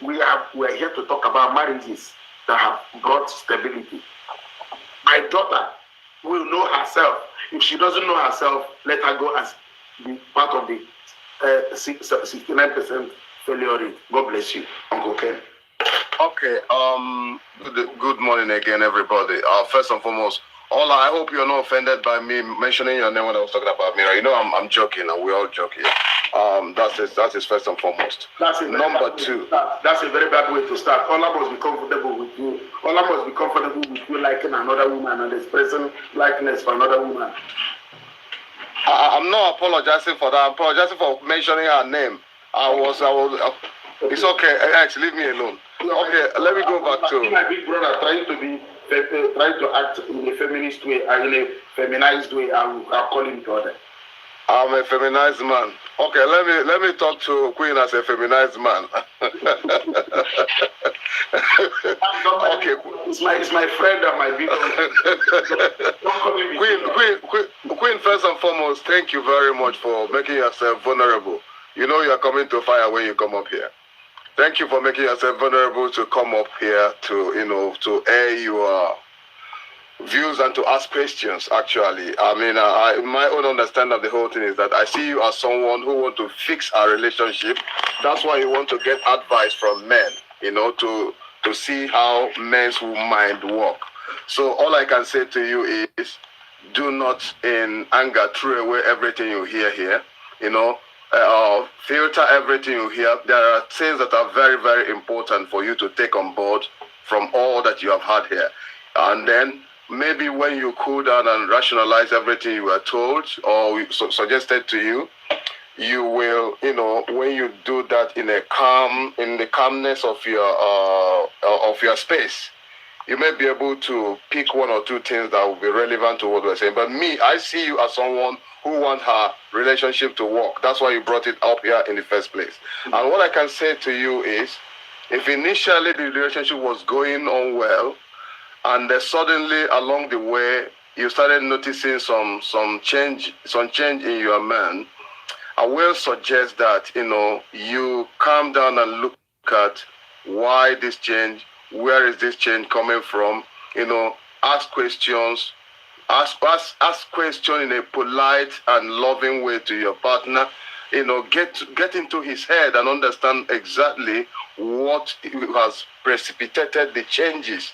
We are here to talk about marriages that have brought stability. My daughter will know herself. If she doesn't know herself, let her go as be part of the 69% failure rate. God bless you, Uncle Ken. Okay. Good morning again, everybody. First and foremost, I hope you're not offended by me mentioning your name when I was talking about Mira. You know, I'm joking, and we're all joking. That is first and foremost. Number 2. That's a very bad way to start. Allah must be comfortable with you. Allah must be comfortable with you liking another woman and expressing likeness for another woman. I'm not apologizing for that. I'm apologizing for mentioning her name. It's okay. X, leave me alone. Okay, let me go back to my big brother trying to act in a feminist way, in a feminized way. I'll call him to order. I'm a feminized man. Okay, let me talk to Queen as a feminized man. Okay, it's my friend and my big Queen, first and foremost, thank you very much for making yourself vulnerable. You know you are coming to fire when you come up here. Thank you for making yourself vulnerable to come up here to air views and to ask questions, actually. I mean, my own understanding of the whole thing is that I see you as someone who want to fix our relationship. That's why you want to get advice from men, to see how men's mind work. So all I can say to you is, do not in anger throw away everything you hear here, filter everything you hear. There are things that are very, very important for you to take on board from all that you have had here. And then maybe when you cool down and rationalize everything you were told or suggested to you, you will, when you do that in the calmness of your space, you may be able to pick one or two things that will be relevant to what we're saying. But me, I see you as someone who wants her relationship to work. That's why you brought it up here in the first place. And what I can say to you is, if initially the relationship was going on well, and then suddenly along the way you started noticing some change in your man, I will suggest that you calm down and look at why this change, where is this change coming from, ask questions, ask questions in a polite and loving way to your partner, get into his head and understand exactly what has precipitated the changes,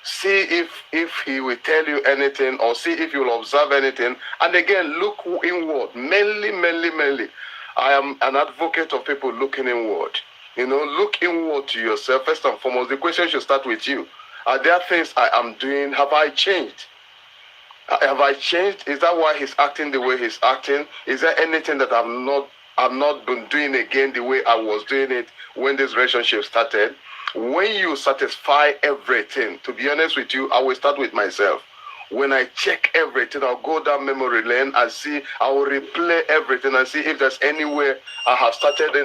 see if he will tell you anything or see if you will observe anything. And again, look inward, mainly. I am an advocate of people looking inward. Look inward to yourself first and foremost. The question should start with you. Are there things I am doing? Have I changed? Have I changed? Is that why he's acting the way he's acting? Is there anything that I've not been doing again the way I was doing it when this relationship started? When you satisfy everything, to be honest with you, I will start with myself. When I check everything, I'll go down memory lane and see, I will replay everything and see if there's anywhere I have started,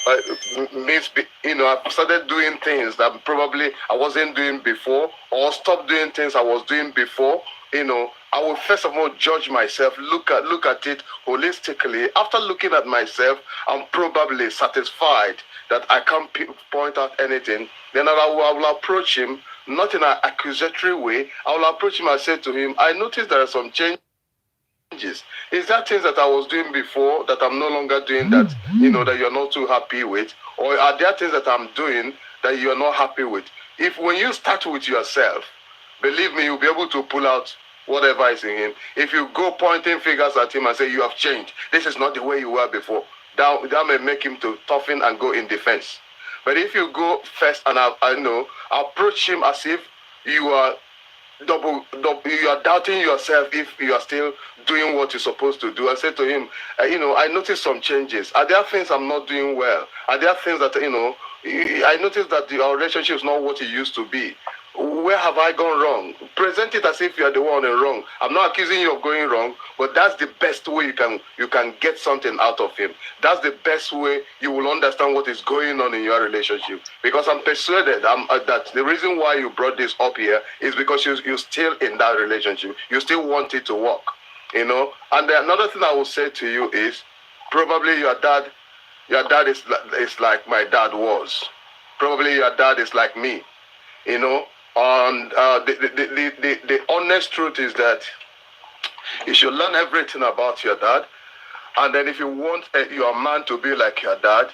I've started doing things that probably I wasn't doing before, or stopped doing things I was doing before. I will first of all judge myself, look at it holistically. After looking at myself, I'm probably satisfied that I can't point out anything. Then I will approach him, not in an accusatory way. I will approach him and say to him, I noticed there are some changes. Is that things that I was doing before that I'm no longer doing that, that you're not too happy with? Or are there things that I'm doing that you're not happy with? If when you start with yourself, believe me, you'll be able to pull out whatever is in him. If you go pointing fingers at him and say, you have changed, this is not the way you were before, that may make him to toughen and go in defense. But if you go first and approach him as if you are you are doubting yourself if you are still doing what you're supposed to do, and say to him, I noticed some changes. Are there things I'm not doing well? Are there things that, I noticed that our relationship is not what it used to be. Where have I gone wrong? Present it as if you are the one in wrong. I'm not accusing you of going wrong, but that's the best way you can get something out of him. That's the best way you will understand what is going on in your relationship. Because I'm persuaded that the reason why you brought this up here is because you're still in that relationship. You still want it to work, And another thing I will say to you is, probably your dad is like my dad was. Probably your dad is like me, And the honest truth is that you should learn everything about your dad. And then if you want your man to be like your dad,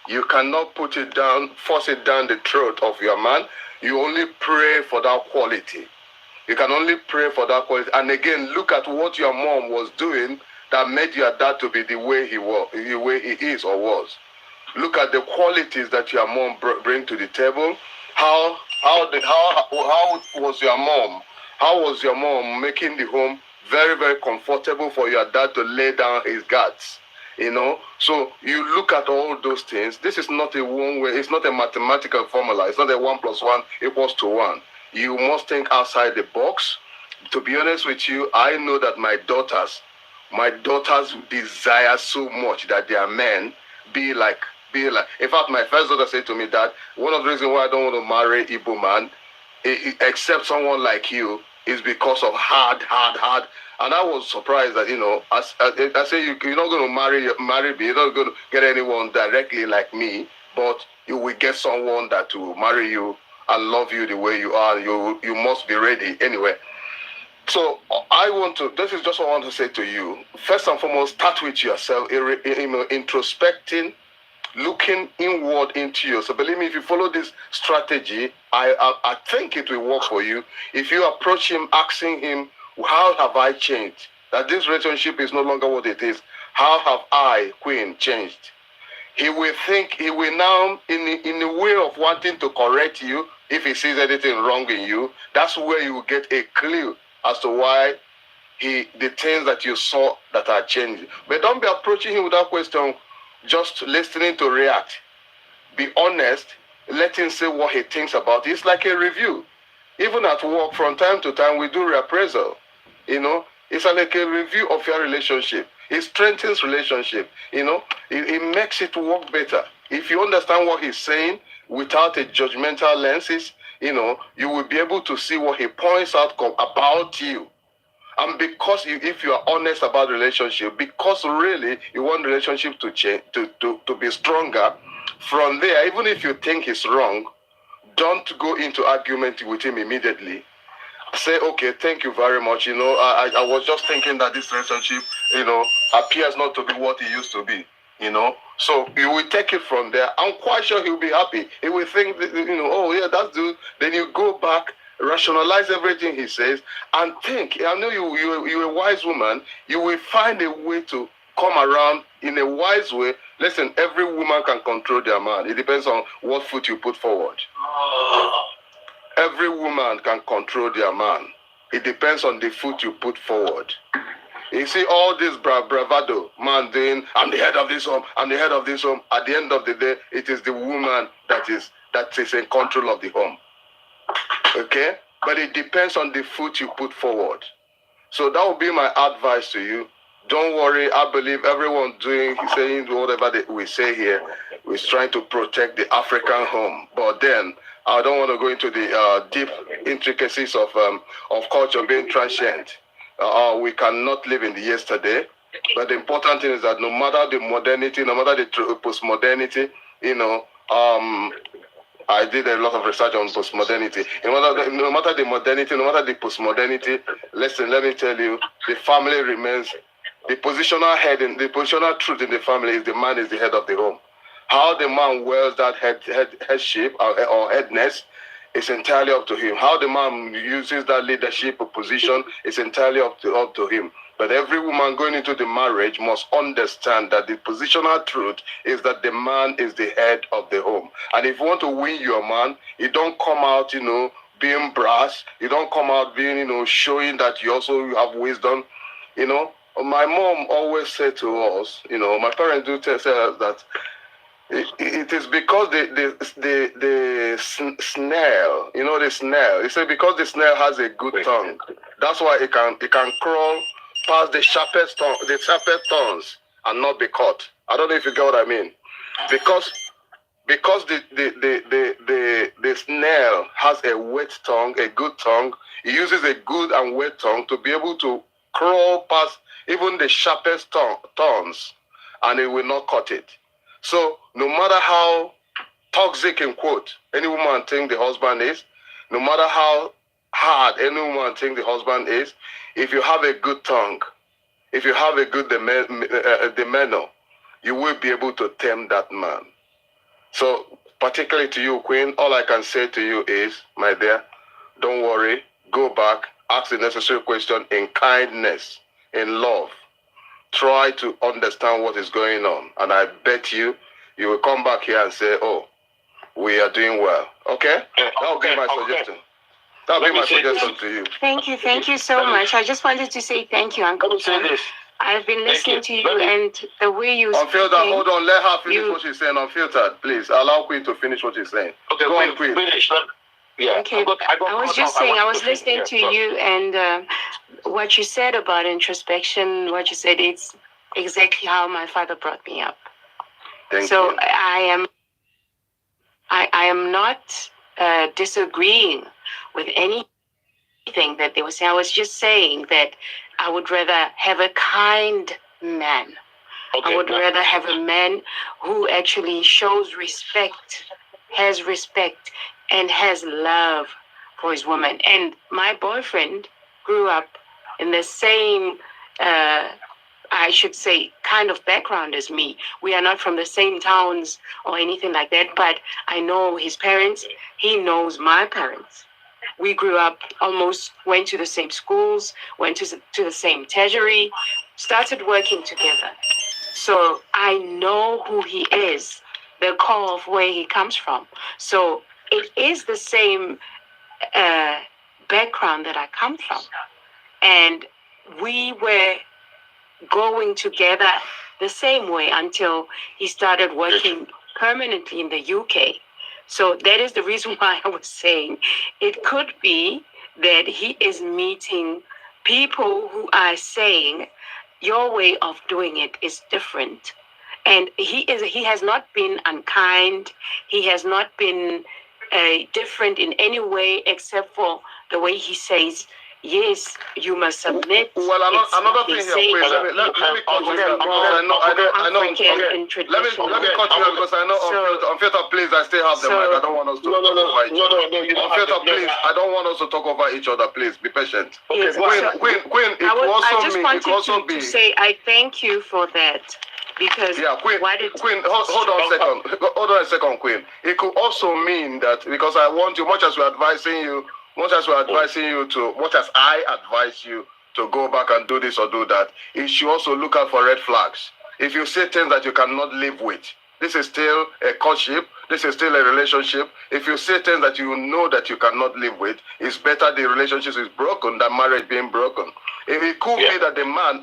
you cannot force it down the throat of your man. You only pray for that quality. You can only pray for that quality. And again, look at what your mom was doing that made your dad to be the way he is or was. Look at the qualities that your mom bring to the table. How was your mom? How was your mom making the home very, very comfortable for your dad to lay down his guards? So you look at all those things. This is not a one way. It's not a mathematical formula. It's not a 1 + 1 = 1. You must think outside the box. To be honest with you, I know that my daughters desire so much that their men be like. In fact, my first daughter said to me that one of the reasons why I don't want to marry Igbo man, except someone like you, is because of hard. And I was surprised that, I say you're not going to marry me, you're not going to get anyone directly like me, but you will get someone that will marry you and love you the way you are. You must be ready anyway. So this is just what I want to say to you. First and foremost, start with yourself, introspecting, looking inward into you. So believe me, if you follow this strategy, I think it will work for you. If you approach him, asking him, how have I changed? That this relationship is no longer what it is. How have I, Queen, changed? He will now, in the way of wanting to correct you, if he sees anything wrong in you, that's where you will get a clue as to why the things that you saw that are changing. But don't be approaching him with that question, just listening to react. Be honest, let him say what he thinks about it. It's like a review. Even at work, from time to time, we do reappraisal. It's like a review of your relationship. It strengthens relationship. It makes it work better. If you understand what he's saying without a judgmental lenses, you will be able to see what he points out about you. And because if you are honest about the relationship, because really you want the relationship to change, to be stronger, from there, even if you think he's wrong, don't go into argument with him immediately. Say, okay, thank you very much. I was just thinking that this relationship, appears not to be what it used to be. So you will take it from there. I'm quite sure he'll be happy. He will think, oh yeah, that's good. Then you go back, rationalize everything he says, and think. I know you're a wise woman. You will find a way to come around in a wise way. Listen, every woman can control their man. It depends on what foot you put forward. Every woman can control their man. It depends on the foot you put forward. You see all this bravado, man doing, I'm the head of this home, I'm the head of this home. At the end of the day, it is the woman that is in control of the home. Okay? But it depends on the foot you put forward. So that would be my advice to you. Don't worry, I believe everyone saying whatever we say here is trying to protect the African home. But then, I don't want to go into the deep intricacies of culture being transient. We cannot live in the yesterday. But the important thing is that no matter the modernity, no matter the post-modernity, I did a lot of research on post-modernity. No matter the modernity, no matter the post-modernity, listen, let me tell you, the family remains, the positional truth in the family is the man is the head of the home. How the man wears that headship or headness is entirely up to him. How the man uses that leadership position is entirely up to him. But every woman going into the marriage must understand that the positional truth is that the man is the head of the home. And if you want to win your man, you don't come out, being brash. You don't come out being, showing that you also have wisdom. My mom always said to us, my parents do say that it is because the snail, the snail. He said because the snail has a good tongue, that's why it can crawl past the sharpest thorns and not be caught. I don't know if you get what I mean. Because the snail has a wet tongue, a good tongue. It uses a good and wet tongue to be able to crawl past even the sharpest thorns, and it will not cut it. So no matter how toxic, in quote, any woman think the husband is, no matter how hard any woman think the husband is, if you have a good tongue, if you have a good demeanor, you will be able to tame that man. So particularly to you, Queen, all I can say to you is, my dear, don't worry, go back, ask the necessary question in kindness, in love. Try to understand what is going on. And I bet you will come back here and say, oh, we are doing well. Okay? That will be my suggestion. That will be my suggestion to you. Thank you so much. I just wanted to say thank you, Uncle. Let me say this. I've been listening to you and the way you Unfiltered, hold on, let her finish what she's saying. Unfiltered, please. Allow Queen to finish what she's saying. Okay, go on, Queen. Finish. Yeah. Okay. I was just saying, I was listening to you and what you said about introspection, what you said, it's exactly how my father brought me up. Thank you. I am not disagreeing with anything that they were saying. I was just saying that I would rather have a kind man. Okay, I would rather have a man who actually shows respect has respect, and has love for his woman. And my boyfriend grew up in the same, I should say, kind of background as me. We are not from the same towns or anything like that, but I know his parents. He knows my parents. We grew up, almost went to the same schools, went to the same tertiary, started working together. So I know who he is, the core of where he comes from. So it is the same background that I come from. And we were going together the same way until he started working permanently in the UK. So that is the reason why I was saying it could be that he is meeting people who are saying your way of doing it is different. And he has not been unkind. He has not been different in any way except for the way he says, yes, you must submit. Well, another thing here, let me cut you here because I know. Let me cut you here because I know on filter, please, I still have the mic. I don't want us to talk over each other. On filter, please, I don't want us to talk over each other. Please, be patient. Okay, Queen, I just wanted to say I thank you for that. Because Queen, hold on a second, Queen. It could also mean that because I want you, much as I advise you to go back and do this or do that, you should also look out for red flags. If you say things that you cannot live with, this is still a courtship, this is still a relationship. If you say things that you know that you cannot live with, it's better the relationship is broken than marriage being broken. If it could be that the man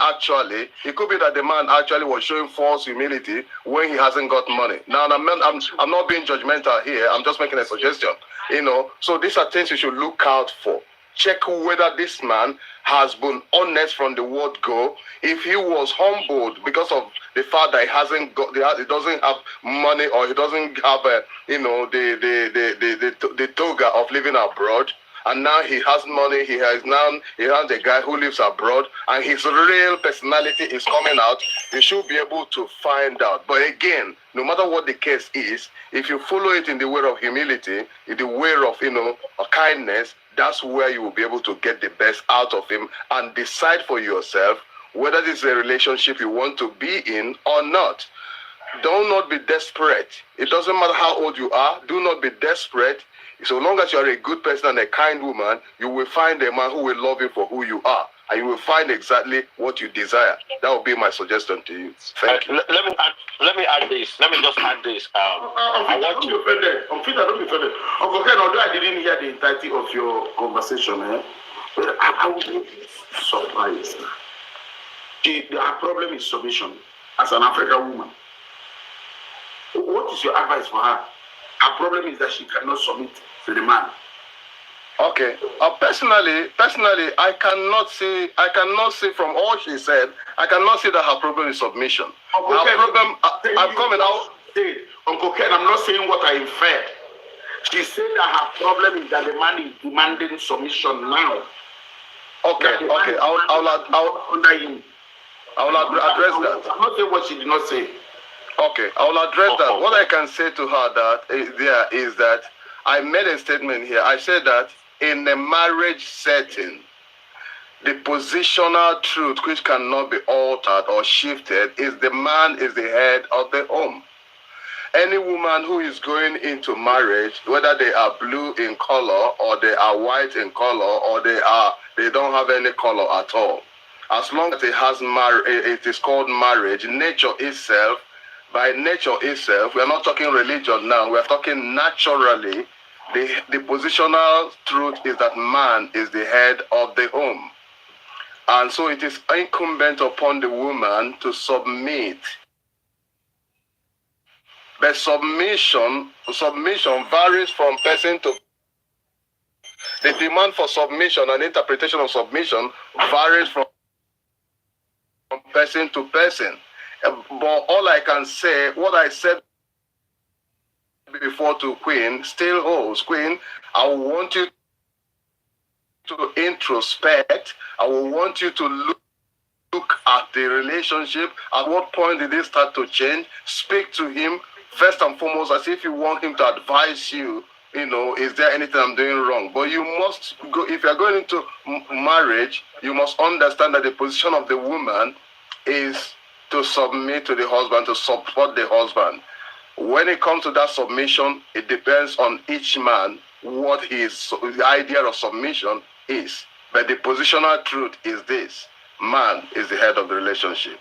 actually was showing false humility when he hasn't got money. Now I'm not being judgmental here. I'm just making a suggestion. So these are things you should look out for. Check whether this man has been honest from the word go. If he was humbled because of the fact that he doesn't have money, or he doesn't have the toga of living abroad. And now he has money, he has a guy who lives abroad, and his real personality is coming out. You should be able to find out. But again, no matter what the case is, if you follow it in the way of humility, in the way of kindness, that's where you will be able to get the best out of him and decide for yourself whether this is a relationship you want to be in or not. Do not be desperate. It doesn't matter how old you are. Do not be desperate. So long as you are a good person and a kind woman, you will find a man who will love you for who you are. And you will find exactly what you desire. That would be my suggestion to you. Thank you. Let me add this. Let me just add this. I want to. Don't be offended. Uncle Ken, although I didn't hear the entirety of your conversation, I would be surprised. Our problem is submission as an African woman. What is your advice for her? Our problem is that she cannot submit to the man. Okay. Personally, I cannot see from all she said, I cannot see that her problem is submission. Uncle Ken, I'm coming out. Uncle Ken, I'm not saying what I inferred. She said that her problem is that the man is demanding submission now. Okay. I'll address that. I'm not saying what she did not say. Okay, I will address that. What I can say to her is that I made a statement here. I said that in a marriage setting, the positional truth which cannot be altered or shifted is the man is the head of the home. Any woman who is going into marriage, whether they are blue in color or they are white in color or they don't have any color at all, as long as it is called marriage, by nature itself, we are not talking religion now, we are talking naturally, the positional truth is that man is the head of the home. And so it is incumbent upon the woman to submit. But submission varies from person to the demand for submission and interpretation of submission varies from person to person. But all I can say, what I said before to Queen still holds. Queen, I want you to introspect. I will want you to look at the relationship. At what point did it start to change? Speak to him. first and foremost, as if you want him to advise you, is there anything I'm doing wrong? But you must go, if you're going into marriage, you must understand that the position of the woman is to submit to the husband, to support the husband. When it comes to that submission, it depends on each man what the idea of submission is. But the positional truth is this: man is the head of the relationship.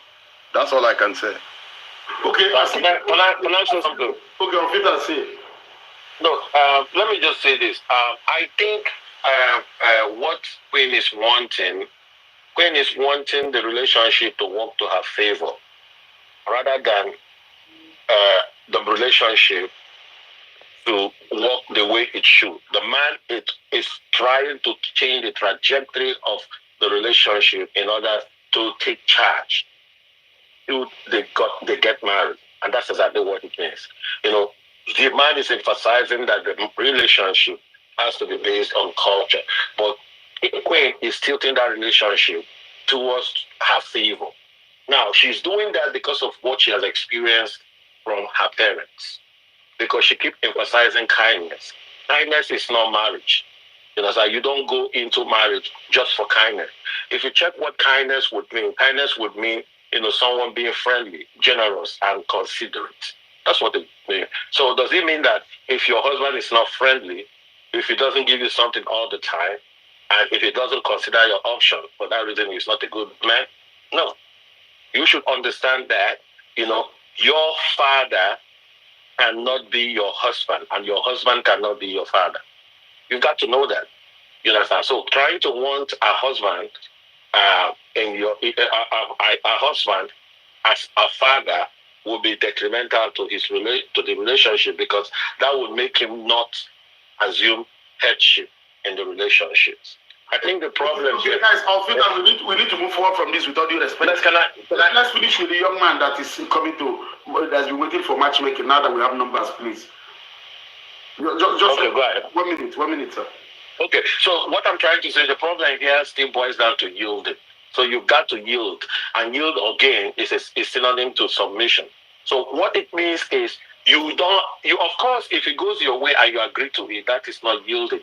That's all I can say. Okay, can I say something? Okay, I'll fit and say. No, let me just say this. I think what Queen is wanting the relationship to work to her favor, rather than the relationship to work the way it should. The man is trying to change the trajectory of the relationship in order to take charge. They get married, and that's exactly what it means. The man is emphasizing that the relationship has to be based on culture, but Queen is tilting that relationship towards her favor. Now, she's doing that because of what she has experienced from her parents, because she keeps emphasizing kindness. Kindness is not marriage. You don't go into marriage just for kindness. If you check what kindness would mean someone being friendly, generous, and considerate. That's what it means. So does it mean that if your husband is not friendly, if he doesn't give you something all the time, and if he doesn't consider your option, for that reason he's not a good man? No. You should understand that, your father cannot be your husband, and your husband cannot be your father. You've got to know that. You understand? So trying to want a husband a husband as a father will be detrimental to the relationship, because that would make him not assume headship in the relationships. I think the problem. Okay, guys, we need to move forward from this with all due respect. Let's finish with the young man that is coming that's been waiting for matchmaking. Now that we have numbers, please. Just okay, go ahead. 1 minute, sir. Okay, so what I'm trying to say, the problem here still boils down to yielding. So you've got to yield, and yield again is synonym to submission. So what it means is of course, if it goes your way and you agree to it, that is not yielding.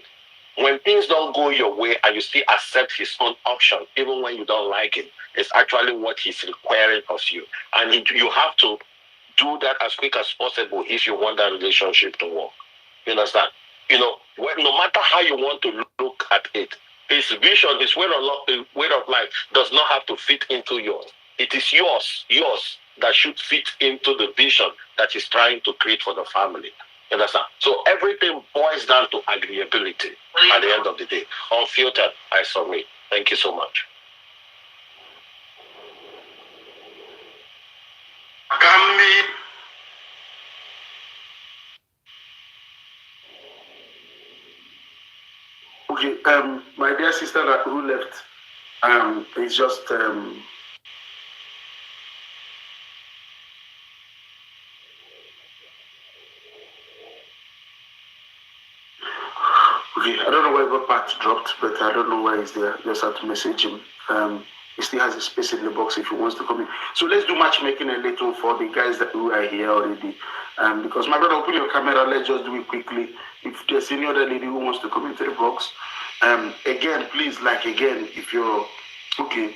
When things don't go your way and you still accept his own option, even when you don't like it, it's actually what he's requiring of you. And you have to do that as quick as possible if you want that relationship to work. You understand? No matter how you want to look at it, his vision, his way of life does not have to fit into yours. It is yours that should fit into the vision that he's trying to create for the family. You understand? So everything boils down to agreeability at the end of the day. Unfiltered, I submit. Thank you so much. Okay, my dear sister who left, is just okay, I don't know why the part dropped, but I don't know why he's there. Just have to message him. He still has a space in the box if he wants to come in. So let's do matchmaking a little for the guys who are here already. Because my brother, open your camera, let's just do it quickly. If there's any other lady who wants to come into the box. Again, please, if you're okay.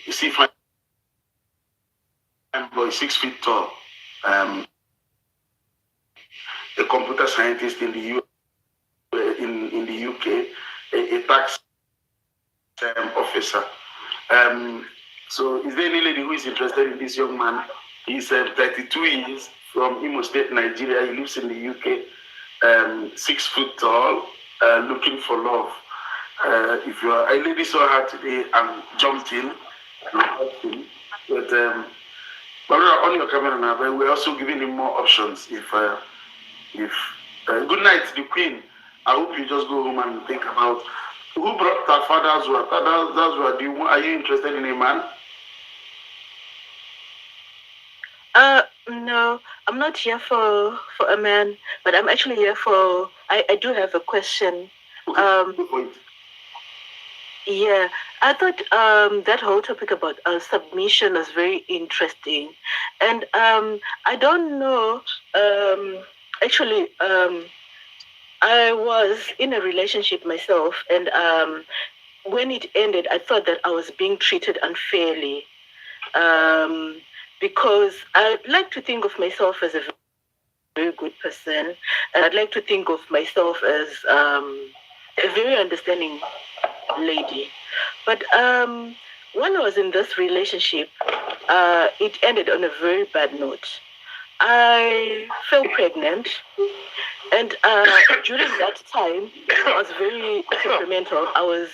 You see, if my boy 6 feet tall, a computer scientist in the UK, a tax officer. So is there any lady who is interested in this young man? He's 32 years, from Imo State, Nigeria. He lives in the UK, 6 foot tall, looking for love. If you are a lady saw her today and jumped in, but on your camera now, but we're also giving him more options. If good night, the Queen. I hope you just go home and think about who brought that father's word. Are you interested in a man? No, I'm not here for a man, but I'm actually here for. I do have a question. Okay, Yeah, I thought that whole topic about submission was very interesting, and I don't know. Actually, I was in a relationship myself, and when it ended, I thought that I was being treated unfairly, because I'd like to think of myself as a very good person, and I'd like to think of myself as a very understanding lady. But when I was in this relationship, it ended on a very bad note. I fell pregnant, and during that time, I was very temperamental. I was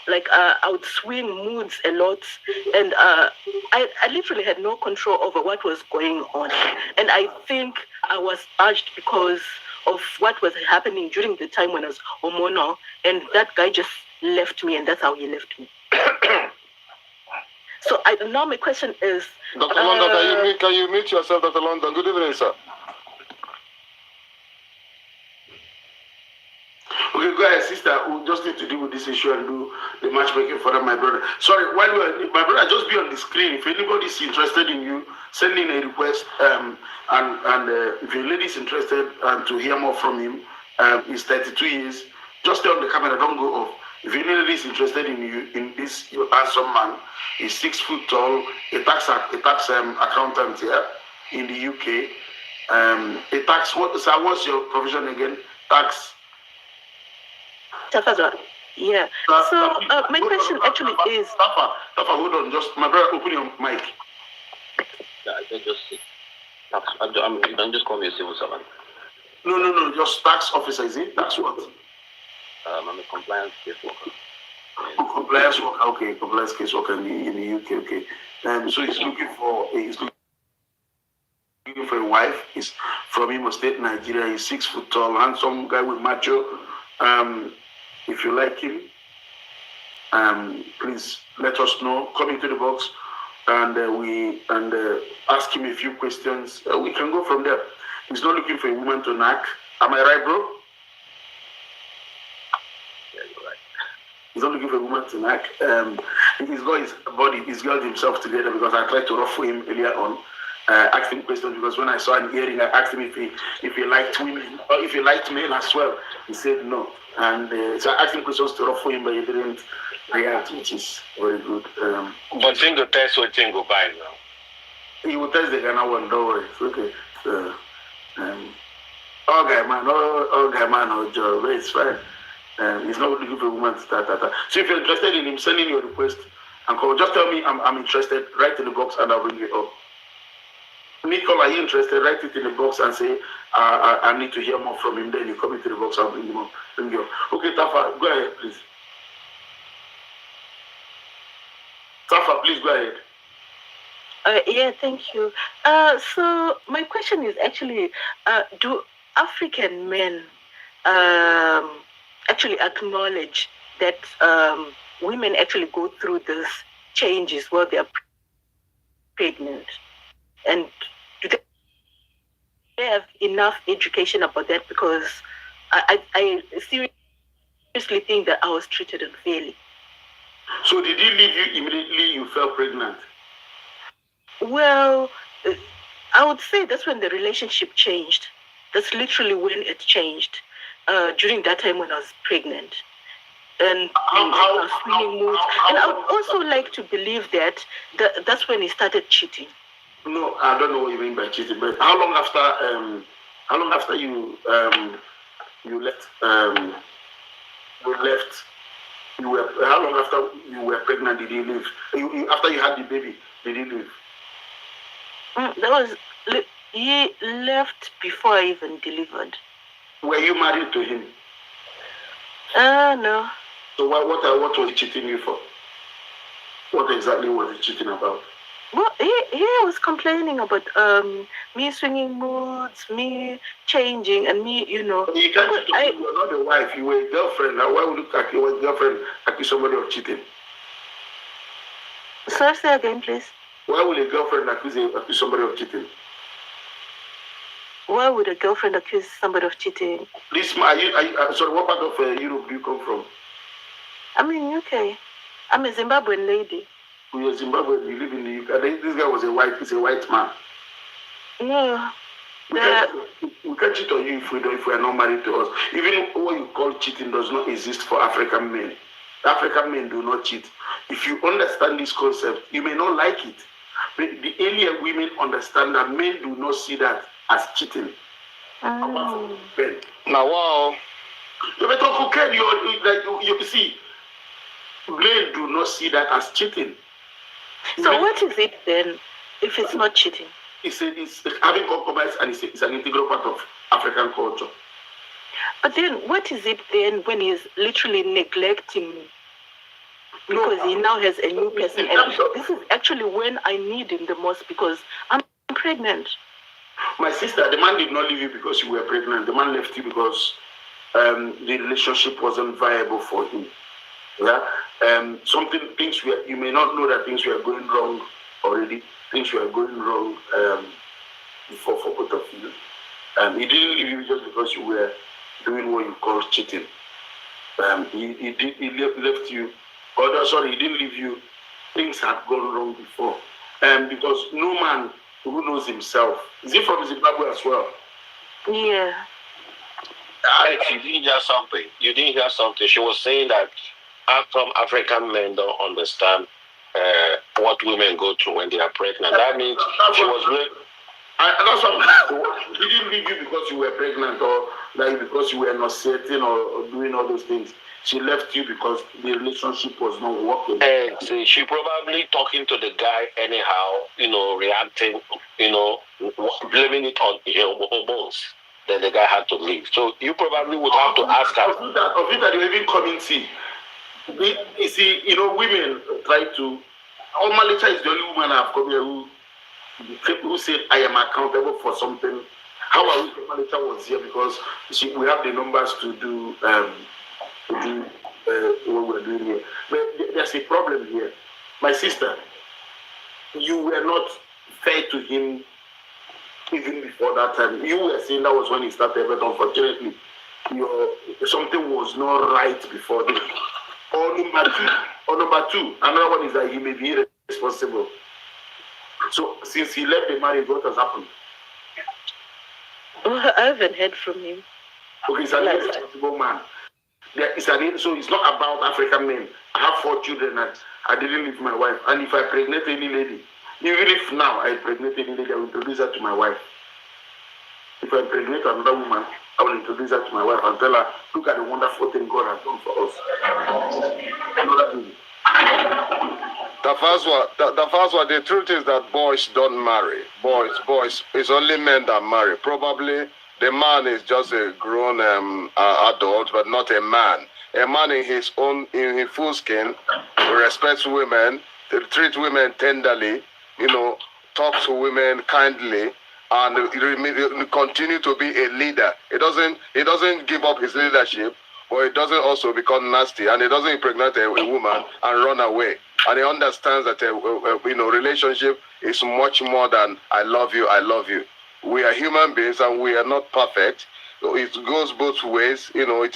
like, I would swing moods a lot, and I literally had no control over what was going on. And I think I was urged because of what was happening during the time when I was hormonal, and that guy just left me, and that's how he left me. So now my question is, Dr. London, can you mute yourself, Dr. London? Good evening, sir. Okay, go ahead, sister. We just need to deal with this issue and do the matchmaking for that, my brother. Sorry, while my brother, just be on the screen. If anybody's interested in you, send in a request. And if your lady is interested to hear more from him, he's 32 years. Just stay on the camera, don't go off. If any lady is interested in you, in this handsome man, he's 6 foot tall, a tax accountant here in the UK. What's your profession again? Tax. Yeah. So my question actually is. Tafa, hold on. Just my brother, open your mic. Yeah, I can just. You can just call me a civil servant. No. Just tax officer, is it? Tax what? I'm a compliance case worker. Compliance worker. Okay, compliance case worker in the UK. Okay. So he's looking for a wife. He's from Imo State, Nigeria. He's 6 foot tall, handsome guy with macho. If you like him, please let us know. Come into the box, and ask him a few questions. We can go from there. He's not looking for a woman to knack. Am I right, bro? Yeah, you're right. He's not looking for a woman to knack. He's got his body. He's got himself together because I tried to ruffle him earlier on. Asked him questions because when I saw an earring, I asked him if he liked women or if he liked men as well. He said no. And so I asked him questions to ruffle him, but he didn't react, which is very good. But Tingo test what Tingo buy now. He will test the Ghana one, don't worry. It's okay. All guy man, or job, it's fine. He's not looking for a woman to start. So if you're interested in him, send in your request and call. Just tell me I'm interested. Write in the box and I'll bring it up. Nicole, are you interested? Write it in the box and say, I need to hear more from him. Then you come into the box, I'll bring him up. Okay, Tafa, go ahead, please. Tafa, please go ahead. Yeah, thank you. So my question is actually, do African men actually acknowledge that women actually go through these changes while they are pregnant? And do they have enough education about that? Because I seriously think that I was treated unfairly. So did he leave you immediately you fell pregnant? Well, I would say that's when the relationship changed. That's literally when it changed. During that time when I was pregnant. And I would also like to believe that that's when he started cheating. No, I don't know what you mean by cheating, but how long after you left how long after you were pregnant did he leave? After you had the baby, did he leave? He left before I even delivered. Were you married to him? No. So what was he cheating you for? What exactly was he cheating about? Well, he was complaining about me swinging moods, me changing, and me, You can't cheat. You were not a wife. You were a girlfriend. Now, why would your girlfriend accuse somebody of cheating? Sorry, say again, please. Why would a girlfriend accuse somebody of cheating? Why would a girlfriend accuse somebody of cheating? Sorry, what part of Europe do you come from? I'm in UK. I'm a Zimbabwean lady. You're Zimbabwean, you live in the UK. This guy was a white man. No. We can't cheat on you if we are not married to us. Even what you call cheating does not exist for African men. African men do not cheat. If you understand this concept, you may not like it. But the alien women understand that men do not see that as cheating. Oh. Now, wow. You see, men do not see that as cheating. So what is it then, if it's not cheating? It's having compromise, and it's an integral part of African culture. But then, what is it then when he's literally neglecting me? Because he now has a new person, and this is actually when I need him the most because I'm pregnant. My sister, the man did not leave you because you were pregnant. The man left you because the relationship wasn't viable for him. Yeah, you may not know that things were going wrong already. Things were going wrong for both of you. He didn't leave you just because you were doing what you call cheating. He left you. He didn't leave you. Things had gone wrong before. Because no man who knows himself. Is he from Zimbabwe as well? Yeah. Alex, you didn't hear something. She was saying that some African men don't understand what women go through when they are pregnant. That means she was really... That's what he didn't leave you because you were pregnant or like because you were not certain or doing all those things. She left you because the relationship was not working. So she probably talking to the guy anyhow, reacting, blaming it on her hormones. Then the guy had to leave. So you probably would have to ask her. Of it that you even come and see. You see, women try to. Malika is the only woman I've come here who said I am accountable for something. How I wish Malika was here because we have the numbers to do what we're doing here. But there's a problem here. My sister, you were not fair to him even before that time. You were saying that was when he started, but unfortunately, something was not right before this. Or number two, another one is that he may be irresponsible. So since he left the marriage, what has happened? Well, I haven't heard from him. Okay, he's an irresponsible man. So it's not about African men. I have 4 children and I didn't leave my wife. And if I pregnant any lady, even if now I pregnant any lady, I will introduce her to my wife. If I pregnant another woman, I will introduce her to my wife and tell her, look at the wonderful thing God has done for us. The truth is that boys don't marry. Boys, it's only men that marry. Probably the man is just a grown adult, but not a man. A man in his full skin, respects women, treats women tenderly, talks to women kindly, and continue to be a leader. He doesn't give up his leadership, but he doesn't also become nasty, and he doesn't impregnate a woman and run away. And he understands that relationship is much more than I love you. We are human beings and we are not perfect. It goes both ways. It's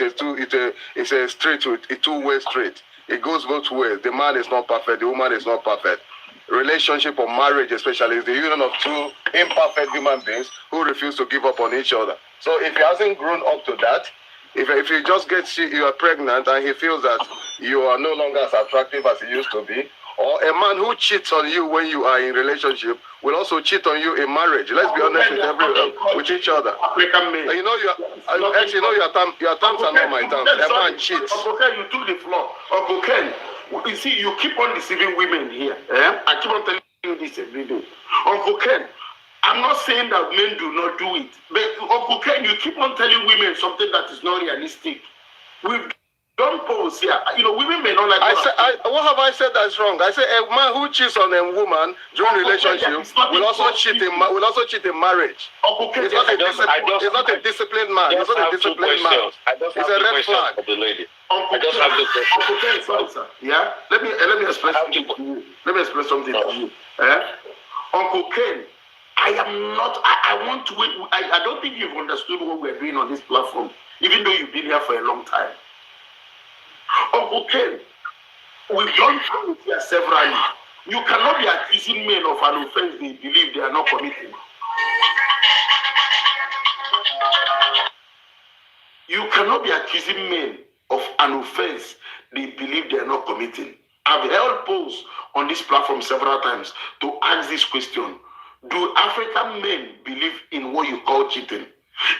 a two-way street. It goes both ways. The man is not perfect. The woman is not perfect. Relationship or marriage especially is the union of two imperfect human beings who refuse to give up on each other. So if he hasn't grown up to that, if you just you are pregnant and he feels that you are no longer as attractive as he used to be, or a man who cheats on you when you are in relationship will also cheat on you in marriage. Let's be honest with each other. African men. Your terms are not my terms. A man cheats. Uncle Ken, you took the floor. Uncle Ken, you see, you keep on deceiving women here. I keep on telling you this every day. Uncle Ken, I'm not saying that men do not do it. But Uncle Ken, you keep on telling women something that is not realistic. We've done polls here. Women may not like what have I said that's wrong? I said a man who cheats on a woman during relationship will also cheat in marriage. Okay, he's not a disciplined man. He's not a disciplined man. It's a red flag. I just have the question. Sorry, sir. Yeah. Let me explain something to you. To you. Uncle Ken, I want to wait. I don't think you've understood what we're doing on this platform, even though you've been here for a long time. Uncle Ken, We've done it here severally. You cannot be accusing men of an offense they believe they are not committing. You cannot be accusing men of an offense they believe they are not committing. I've held polls on this platform several times to ask this question. Do African men believe in what you call cheating?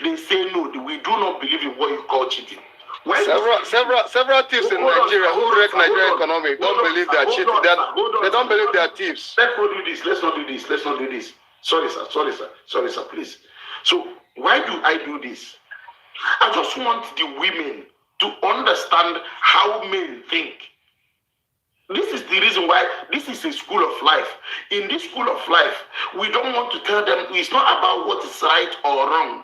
They say no, we do not believe in what you call cheating. Several thieves in Nigeria who wreck Nigerian economy don't believe they are cheating. They don't believe they are thieves. Let's not do this. Let's not do this. Let's not do this. Sorry, sir, please. So why do I do this? I just want the women to understand how men think. This is the reason why this is a school of life. In this school of life, we don't want to tell them it's not about what is right or wrong.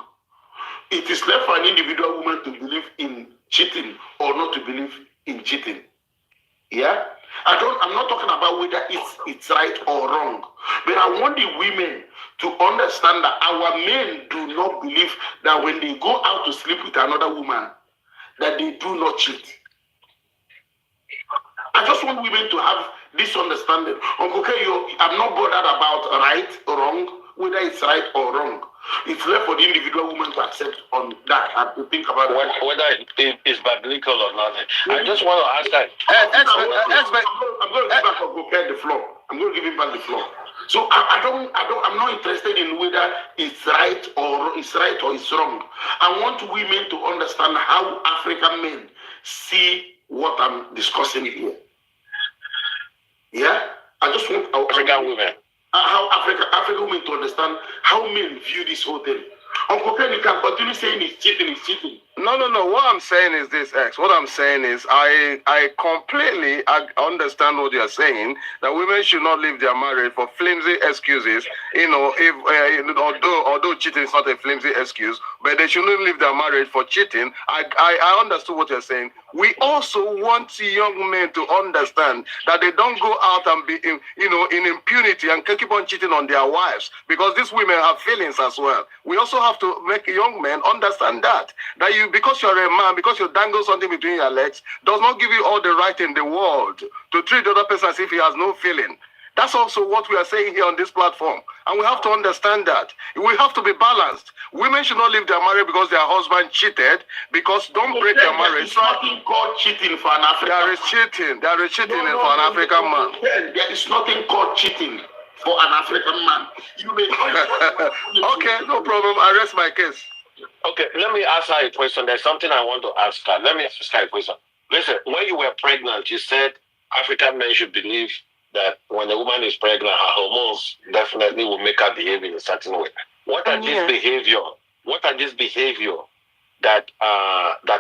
It is left for an individual woman to believe in cheating or not to believe in cheating. Yeah? I'm not talking about whether it's right or wrong. But I want the women to understand that our men do not believe that when they go out to sleep with another woman, that they do not cheat. I just want women to have this understanding. Uncle K, I'm not bothered about right or wrong, whether it's right or wrong. It's left for the individual woman to accept on that and to think about whether it is biblical or not. I just want to ask that. I'm going to give back Uncle K the floor. I'm going to give him back the floor. So I'm not interested in whether it's right or it's wrong. I want women to understand how African men see what I'm discussing here. Yeah? I just want African women. How African women to understand how men view this whole thing. Uncle Ken, you can continue saying it's cheating. No. What I'm saying is this, X. What I'm saying is I completely understand what you're saying, that women should not leave their marriage for flimsy excuses. You know, if although cheating is not a flimsy excuse, but they shouldn't leave their marriage for cheating. I understood what you're saying. We also want young men to understand that they don't go out and be in impunity and keep on cheating on their wives, because these women have feelings as well. We also have to make young men understand that because you're a man, because you dangle something between your legs, does not give you all the right in the world to treat the other person as if he has no feeling. That's also what we are saying here on this platform. And we have to understand that. We have to be balanced. Women should not leave their marriage because their husband cheated, because don't break their marriage. There is nothing called cheating for an African man. There is cheating. There is cheating for an African man. There is nothing called cheating for an African man. You may Okay, no problem. I rest my case. Okay, let me ask her a question. There's something I want to ask her. Let me ask her a question. Listen, when you were pregnant, you said African men should believe that when a woman is pregnant, her hormones definitely will make her behave in a certain way. What are these behavior? What are these behavior that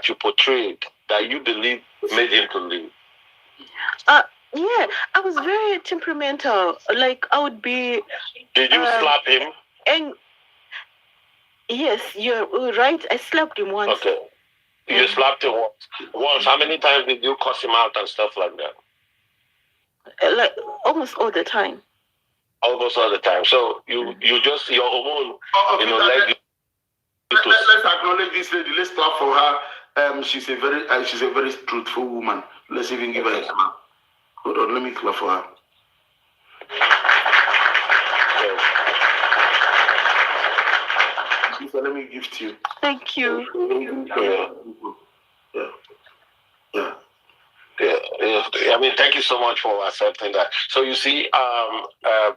you portrayed that you believe made him to leave? Yeah, I was very temperamental. Like I would be. Did you slap him? And yes, you're right. I slapped him once. Okay. You slapped him once. How many times did you cuss him out and stuff like that? Like almost all the time. Almost all the time. So you just your hormone, led you to. Let's acknowledge this lady. Let's clap for her. She's a very truthful woman. Let's even give her a clap. Hold on, let me clap for her. So let me gift you. Thank you. Yeah. I mean, thank you so much for accepting that. So you see,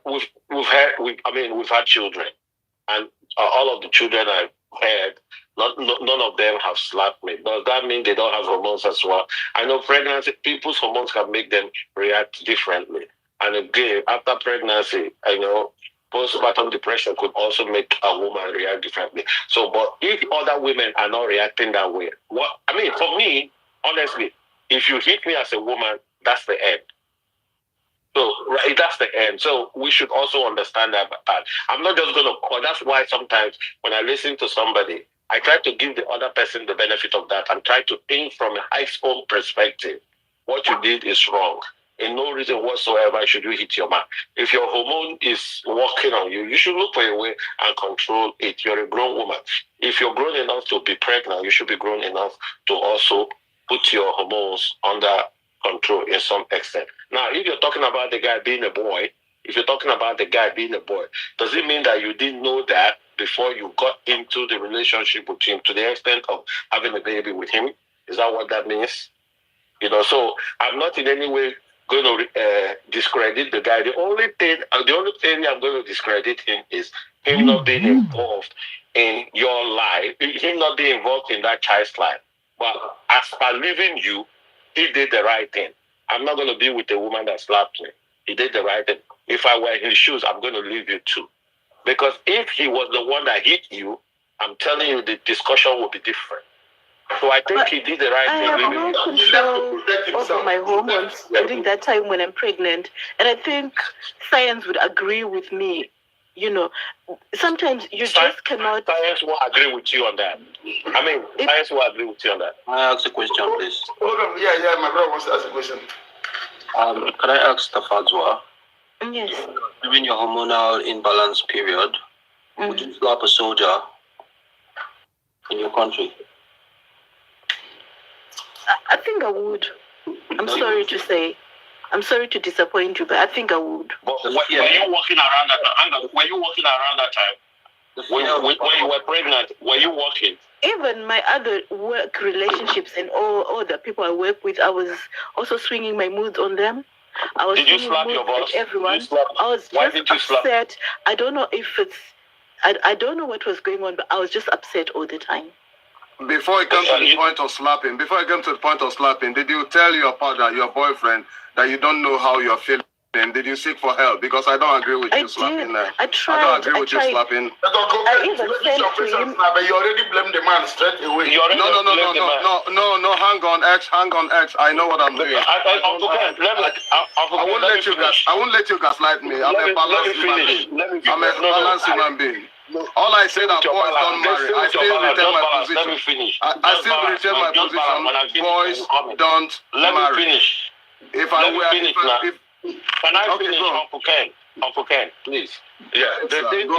we've had children, and all of the children I've had, none of them have slapped me. Does that mean they don't have hormones as well? I know pregnancy, people's hormones can make them react differently. And again, after pregnancy, I know postpartum depression could also make a woman react differently. So, but if other women are not reacting that way, for me, honestly, if you hit me as a woman, that's the end. So that's the end. So we should also understand that. I'm not just going to call. That's why sometimes when I listen to somebody, I try to give the other person the benefit of that and try to think from a high school perspective. What you did is wrong. In no reason whatsoever should you hit your man. If your hormone is working on you, you should look for a way and control it. You're a grown woman. If you're grown enough to be pregnant, you should be grown enough to also put your hormones under control in some extent. Now, if you're talking about the guy being a boy, does it mean that you didn't know that before you got into the relationship with him to the extent of having a baby with him? Is that what that means? So I'm not in any way going to discredit the guy. The only thing I'm going to discredit him is him not being involved in your life, him not being involved in that child's life. But as per leaving you, he did the right thing. I'm not going to be with a woman that slapped me. He did the right thing. If I were in his shoes, I'm going to leave you too. Because if he was the one that hit you, I'm telling you the discussion would be different. So I think he did the right thing. I have no control over my hormones during that time when I'm pregnant. And I think science would agree with me. Sometimes you just cannot... Science will agree with you on that. Science will agree with you on that. Can I ask a question, please? Hold on. Yeah, my brother wants to ask a question. Can I ask the Fadzwa? Yes. During your hormonal imbalance period, would you slap a soldier in your country? I think I would. I'm sorry to say. I'm sorry to disappoint you, but I think I would. But were you walking around that time? When you were pregnant, were you walking? Even my other work relationships and all the people I work with, I was also swinging my moods on them. I was Did you slap your boss? Everyone. I was just upset. I don't know if it's... I don't know what was going on, but I was just upset all the time. Before it comes to the point of slapping, did you tell your partner, your boyfriend, that you don't know how you're feeling? Did you seek for help? Because I don't agree with you slapping. I tried. I don't agree with you slapping. I even said to him. But you already blamed the man straight away. No. Hang on, X. I know what I'm doing. I won't let you gaslight me. I'm a balanced human being. All I said that boys don't marry. I still retain my position. I still retain my position. Boys don't marry. If I were, can I finish, Uncle Ken, please? Yeah. The thing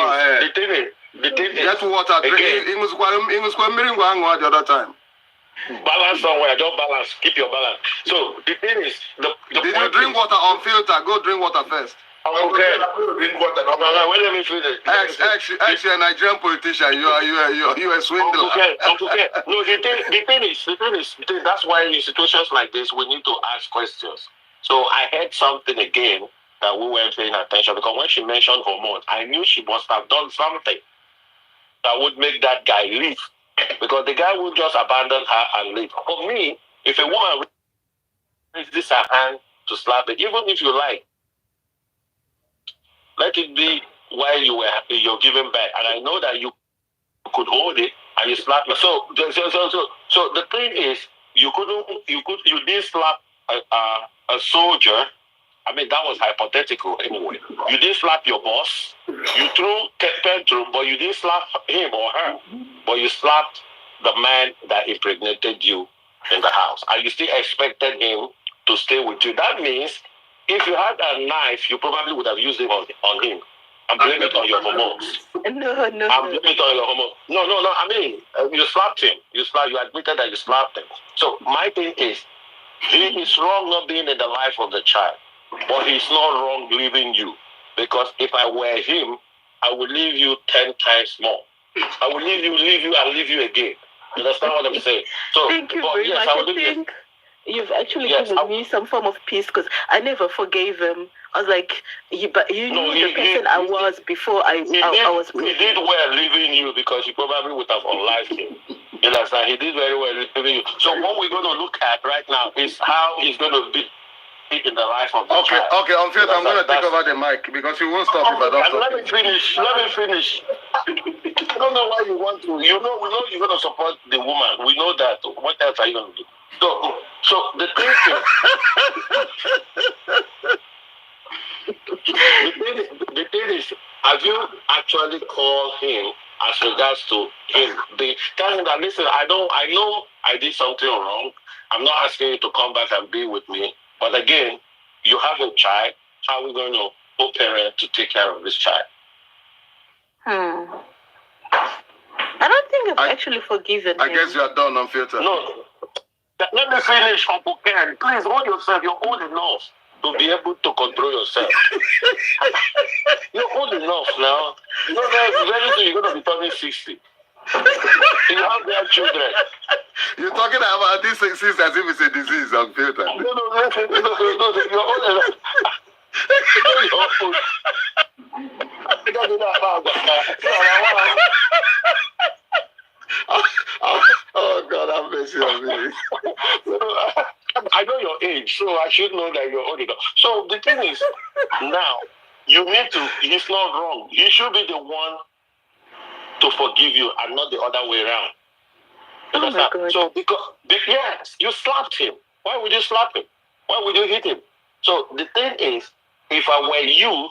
is. Get water. Drink. He was the other time. Balance somewhere. Don't balance. Keep your balance. So the thing is, did you drink water on filter? Go drink water first. Okay. Drink water. No, let me finish. X, you're a Nigerian politician. You are a swindler. Uncle Ken. No, the thing is, that's why in situations like this we need to ask questions. So I heard something again that we weren't paying attention, because when she mentioned hormones, I knew she must have done something that would make that guy leave, because the guy would just abandon her and leave. For me, if a woman raises her hand to slap it, even if you like, let it be while you're giving back, and I know that you could hold it and you slap it. So the thing is, you didn't slap a soldier. I mean, that was hypothetical anyway. You didn't slap your boss. You threw tantrum, but you didn't slap him or her. But you slapped the man that impregnated you in the house, and you still expected him to stay with you. That means if you had a knife, you probably would have used it on him. I'm blaming it on your hormones. No. I'm blaming it on your hormones. No. I mean, you slapped him. You admitted that you slapped him. So my thing is, he is wrong not being in the life of the child, but he's not wrong leaving you. Because if I were him, I would leave you 10 times more. I would leave you, and leave you again. You understand what I'm saying? So, thank you very much. I think you've actually given me some form of peace, because I never forgave him. I was like, but you knew the person I was before I was. He did well leaving you, because you probably would have unliked him. You understand? He did very well leaving you. So what we're going to look at right now is how he's going to be in the life of the child. Okay, I'm going to take over the mic, because you won't stop if I don't stop. Let me finish. I don't know why you want to. We know you're going to support the woman. We know that. What else are you going to do? So the thing is, the thing is, have you actually called him as regards to him? Tell him that, listen, I know I did something wrong. I'm not asking you to come back and be with me. But again, you have a child. How are we going to co-parent to take care of this child? I don't think I've actually forgiven him. I guess you are done on filter. No. Let me finish, Uncle Ken. Please hold yourself. You're old enough to be able to control yourself. You're old enough now. You know, very soon you're going to be turning 60. You have their children. You're talking about this as if it's a disease on filter. No, you're old enough. You're old. Oh God, have mercy on me. I know your age, so I should know that you're old enough. So the thing is, now you need to. He's not wrong. He should be the one to forgive you, and not the other way around. Oh my God. So yes, you slapped him. Why would you slap him? Why would you hit him? So the thing is, if I were you,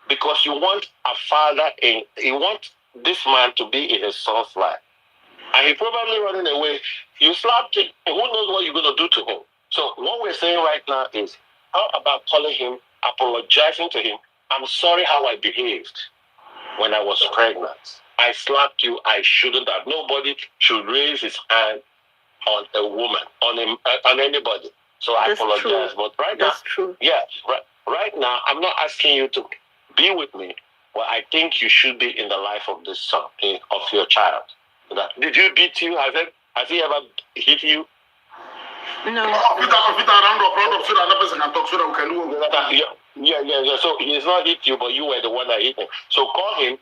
because you want a father, you want this man to be in his son's life, and he probably running away, you slapped him. Who knows what you're going to do to him? So what we're saying right now is, how about calling him, apologizing to him? I'm sorry how I behaved when I was pregnant. I slapped you. I shouldn't have. Nobody should raise his hand on a woman, on anybody. So I apologize. True. But right That's now, true. yeah, right now, I'm not asking you to be with me. Well, I think you should be in the life of this son, of your child. Did you beat you? Has he ever hit you? No. Round up so that another person can talk so that we can do. Yeah. So he's not hit you, but you were the one that hit him. So call him,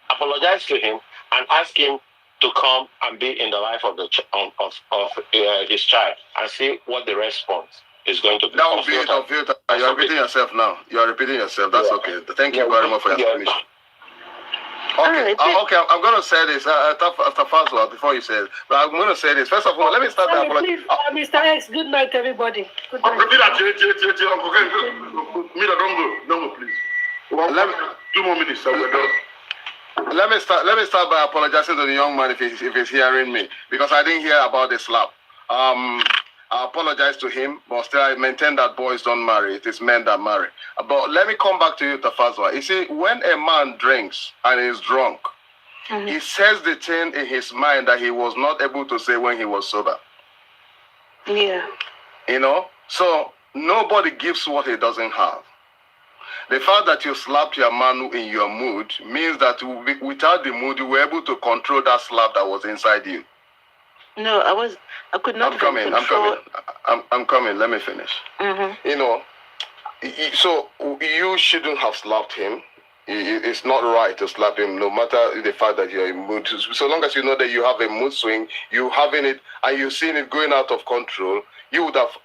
apologize to him, and ask him to come and be in the life of his child, and see what the response is going to be. That will be it on filter. You're repeating yourself now. You're repeating yourself. That's okay. Thank you very much for your permission. Okay, I'm going to say this, Tafazwa, before you say it. But I'm going to say this. First of all, let me start by Please, Mr. X, good night, everybody. Good night. Mira, don't go, please. 2 more minutes, so we're done. Let me start by apologizing to the young man if he's hearing me, because I didn't hear about the slap. I apologize to him, but still I maintain that boys don't marry. It is men that marry. But let me come back to you, Tafazwa. You see, when a man drinks and is drunk, he says the thing in his mind that he was not able to say when he was sober. Yeah. You know? So nobody gives what he doesn't have. The fact that you slapped your man in your mood means that without the mood, you were able to control that slap that was inside you. No, I could not. I'm coming. Let me finish. You know, so you shouldn't have slapped him. It's not right to slap him, no matter the fact that you're in mood. So long as you know that you have a mood swing, you having it, and you've seen it going out of control, you would have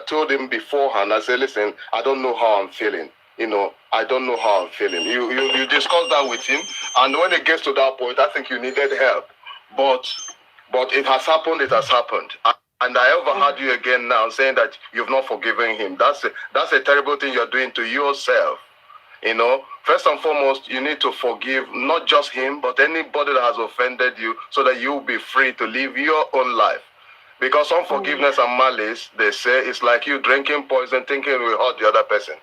told him beforehand. I said, listen, I don't know how I'm feeling. You know, I don't know how I'm feeling. You discuss that with him, and when it gets to that point, I think you needed help. But it has happened. It has happened. And I overheard you again now saying that you've not forgiven him. That's a terrible thing you're doing to yourself. You know, first and foremost, you need to forgive not just him, but anybody that has offended you, so that you'll be free to live your own life. Because unforgiveness and malice, they say, it's like you drinking poison, thinking it will hurt the other person.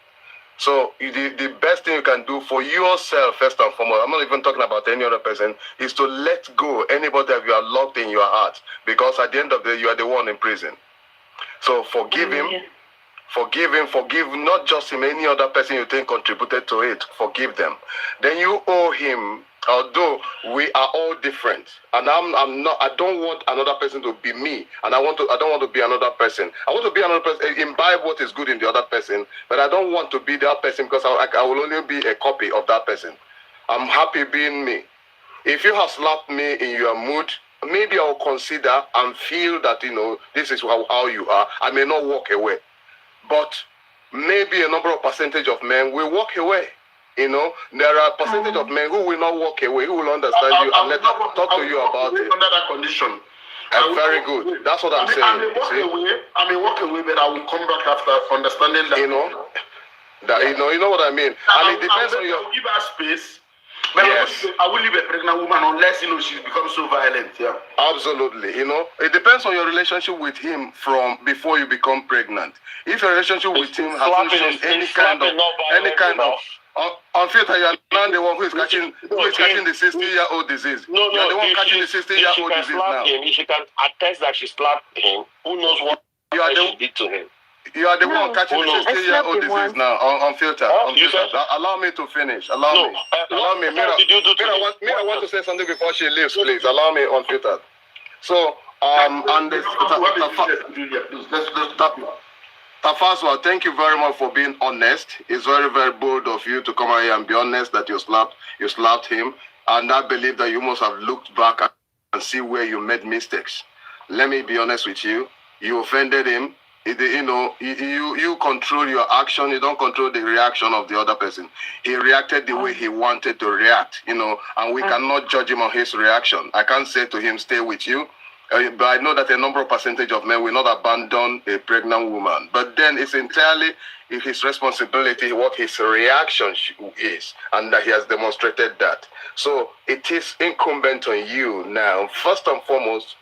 So the best thing you can do for yourself, first and foremost, I'm not even talking about any other person, is to let go anybody that you are locked in your heart. Because at the end of the day, you are the one in prison. So forgive him. Forgive not just him, any other person you think contributed to it. Forgive them. Then you owe him, although we are all different, and I don't want another person to be me, and I don't want to be another person. I want to be another person, imbibe what is good in the other person, but I don't want to be that person because I will only be a copy of that person. I'm happy being me. If you have slapped me in your mood, maybe I'll consider and feel that, you know, this is how you are. I may not walk away. But maybe a number of percentage of men will walk away. You know, there are a percentage of men who will not walk away, who will understand you and talk to you about it. Under that condition. Very good. That's what I'm saying. I may walk away, but I will come back after understanding that. You know what I mean. And it depends on your. Give her space. But yes. I will leave a pregnant woman unless, you know, she's become so violent. Yeah. Absolutely. You know, it depends on your relationship with him from before you become pregnant. If your relationship with him hasn't shown any kind of unfiltered, you're not the one who is catching the 60-year-old disease. No, you're the one catching the 60-year-old disease now. If she can attest that she slapped him, who knows what she did to him. You are the one catching the 16-year-old disease now, unfiltered. Allow me to finish. Allow me. Mira, I want to say something before she leaves, please. Allow me, unfiltered. So, Tafaswa, thank you very much for being honest. It's very, very bold of you to come out here and be honest that you slapped him. And I believe that you must have looked back and see where you made mistakes. Let me be honest with you. You offended him. You control your action. You don't control the reaction of the other person. He reacted the way he wanted to react, and we cannot judge him on his reaction. I can't say to him, stay with you. But I know that a number of percentage of men will not abandon a pregnant woman. But then it's entirely his responsibility what his reaction is, and that he has demonstrated that. So it is incumbent on you now, first and foremost,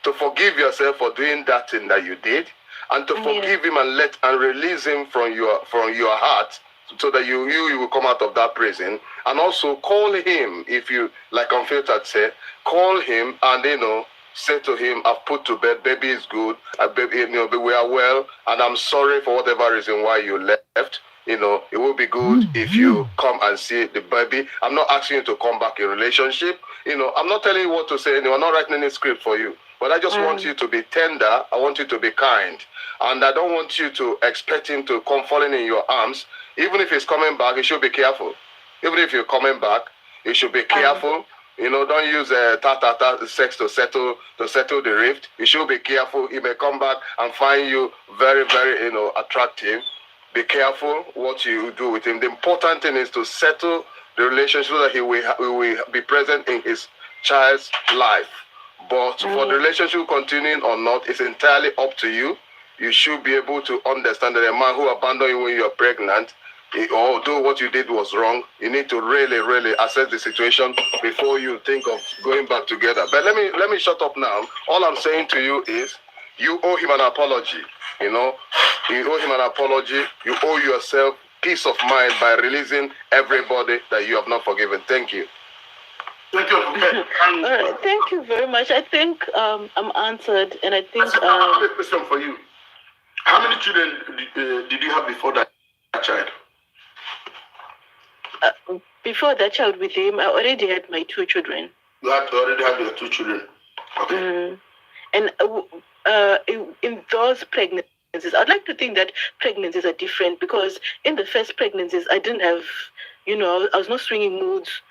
to forgive yourself for doing that thing that you did, and to forgive him and release him from your heart, so that you will come out of that prison. And also call him, if you, like Unfiltered said, call him and say to him, I've put to bed, baby is good, baby, we are well, and I'm sorry for whatever reason why you left. It will be good if you come and see the baby. I'm not asking you to come back in relationship. I'm not telling you what to say. I'm not writing any script for you. But I just want you to be tender. I want you to be kind. And I don't want you to expect him to come falling in your arms. Even if he's coming back, you should be careful. Even if you're coming back, you should be careful. Don't use sex to settle the rift. You should be careful. He may come back and find you very, very, attractive. Be careful what you do with him. The important thing is to settle the relationship so that he will be present in his child's life. But for the relationship continuing or not, it's entirely up to you. You should be able to understand that a man who abandoned you when you are pregnant, although what you did was wrong, you need to really, really assess the situation before you think of going back together. But let me shut up now. All I'm saying to you is, you owe him an apology. You owe him an apology. You owe yourself peace of mind by releasing everybody that you have not forgiven. Thank you. Thank you. Okay. All right. Thank you very much. I think I'm answered, and I think. I have a question for you. How many children did you have before that child? Before that child with him, I already had my 2 children. You already had your 2 children. Okay. And in those pregnancies, I'd like to think that pregnancies are different, because in the first pregnancies, I didn't have, I was not swinging moods.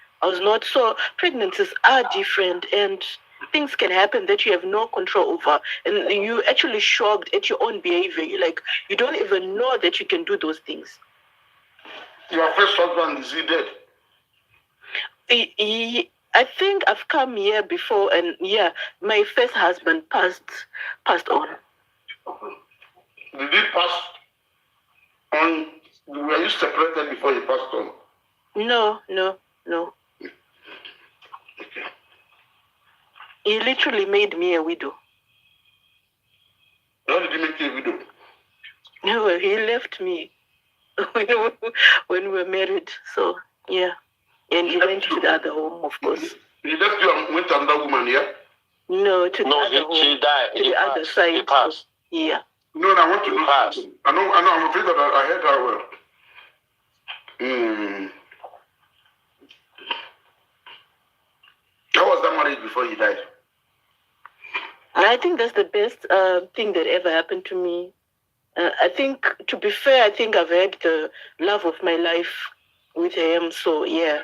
So pregnancies are different, and things can happen that you have no control over. And you're actually shocked at your own behavior. You don't even know that you can do those things. Your first husband, is he dead? I think I've come here before, and my first husband passed on. Did he pass on? Were you separated before he passed on? No. Okay. He literally made me a widow. How did he make you a widow? No, he left me when we were married. So, yeah. And he went to the other home, of course. He left you and went to another woman, yeah? No, to the other home. She died. To the other side. He passed. Yeah. No, I want to know. I know, I'm afraid that I heard her well. How was that marriage before he died? I think that's the best thing that ever happened to me. I think, to be fair, I think I've had the love of my life with him. So, yeah.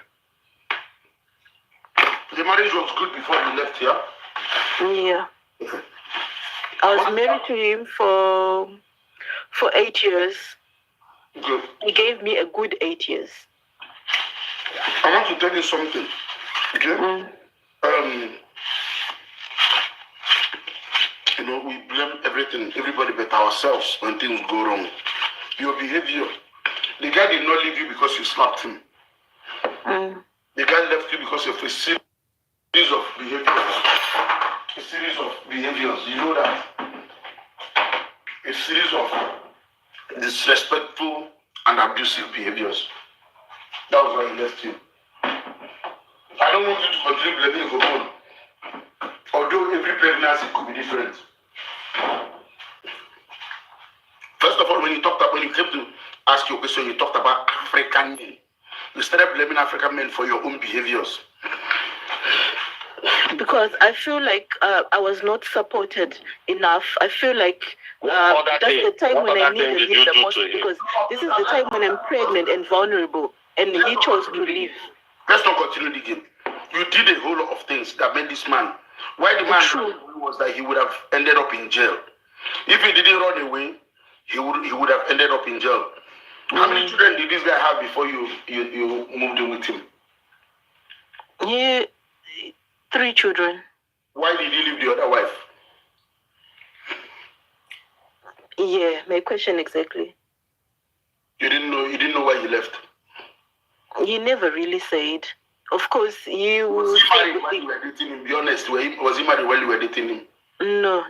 The marriage was good before he left here? Yeah. I was married to him for 8 years. Good. He gave me a good 8 years. I want to tell you something. Okay? We blame everybody but ourselves when things go wrong. Your behavior. The guy did not leave you because you slapped him. The guy left you because of a series of behaviors. You know that? A series of disrespectful and abusive behaviors. That was why he left you. I don't want you to continue blaming hormone. Although every pregnancy could be different. when you came to ask your question, you talked about African men. You started blaming African men for your own behaviors. Because I feel like I was not supported enough. I feel like that's the time when I needed him the most, because this is the time when I'm pregnant and vulnerable, and he chose to leave. Let's not continue the game. You did a whole lot of things that made this man. Why the man ran away was that he would have ended up in jail. If he didn't run away, he would have ended up in jail. How many children did this guy have before you moved in with him? Yeah, 3 children. Why did he leave the other wife? Yeah, my question exactly. You didn't know why he left? He never really said. Of course, you... Was he married while you were dating him? Be honest, was he married while you were dating him? No.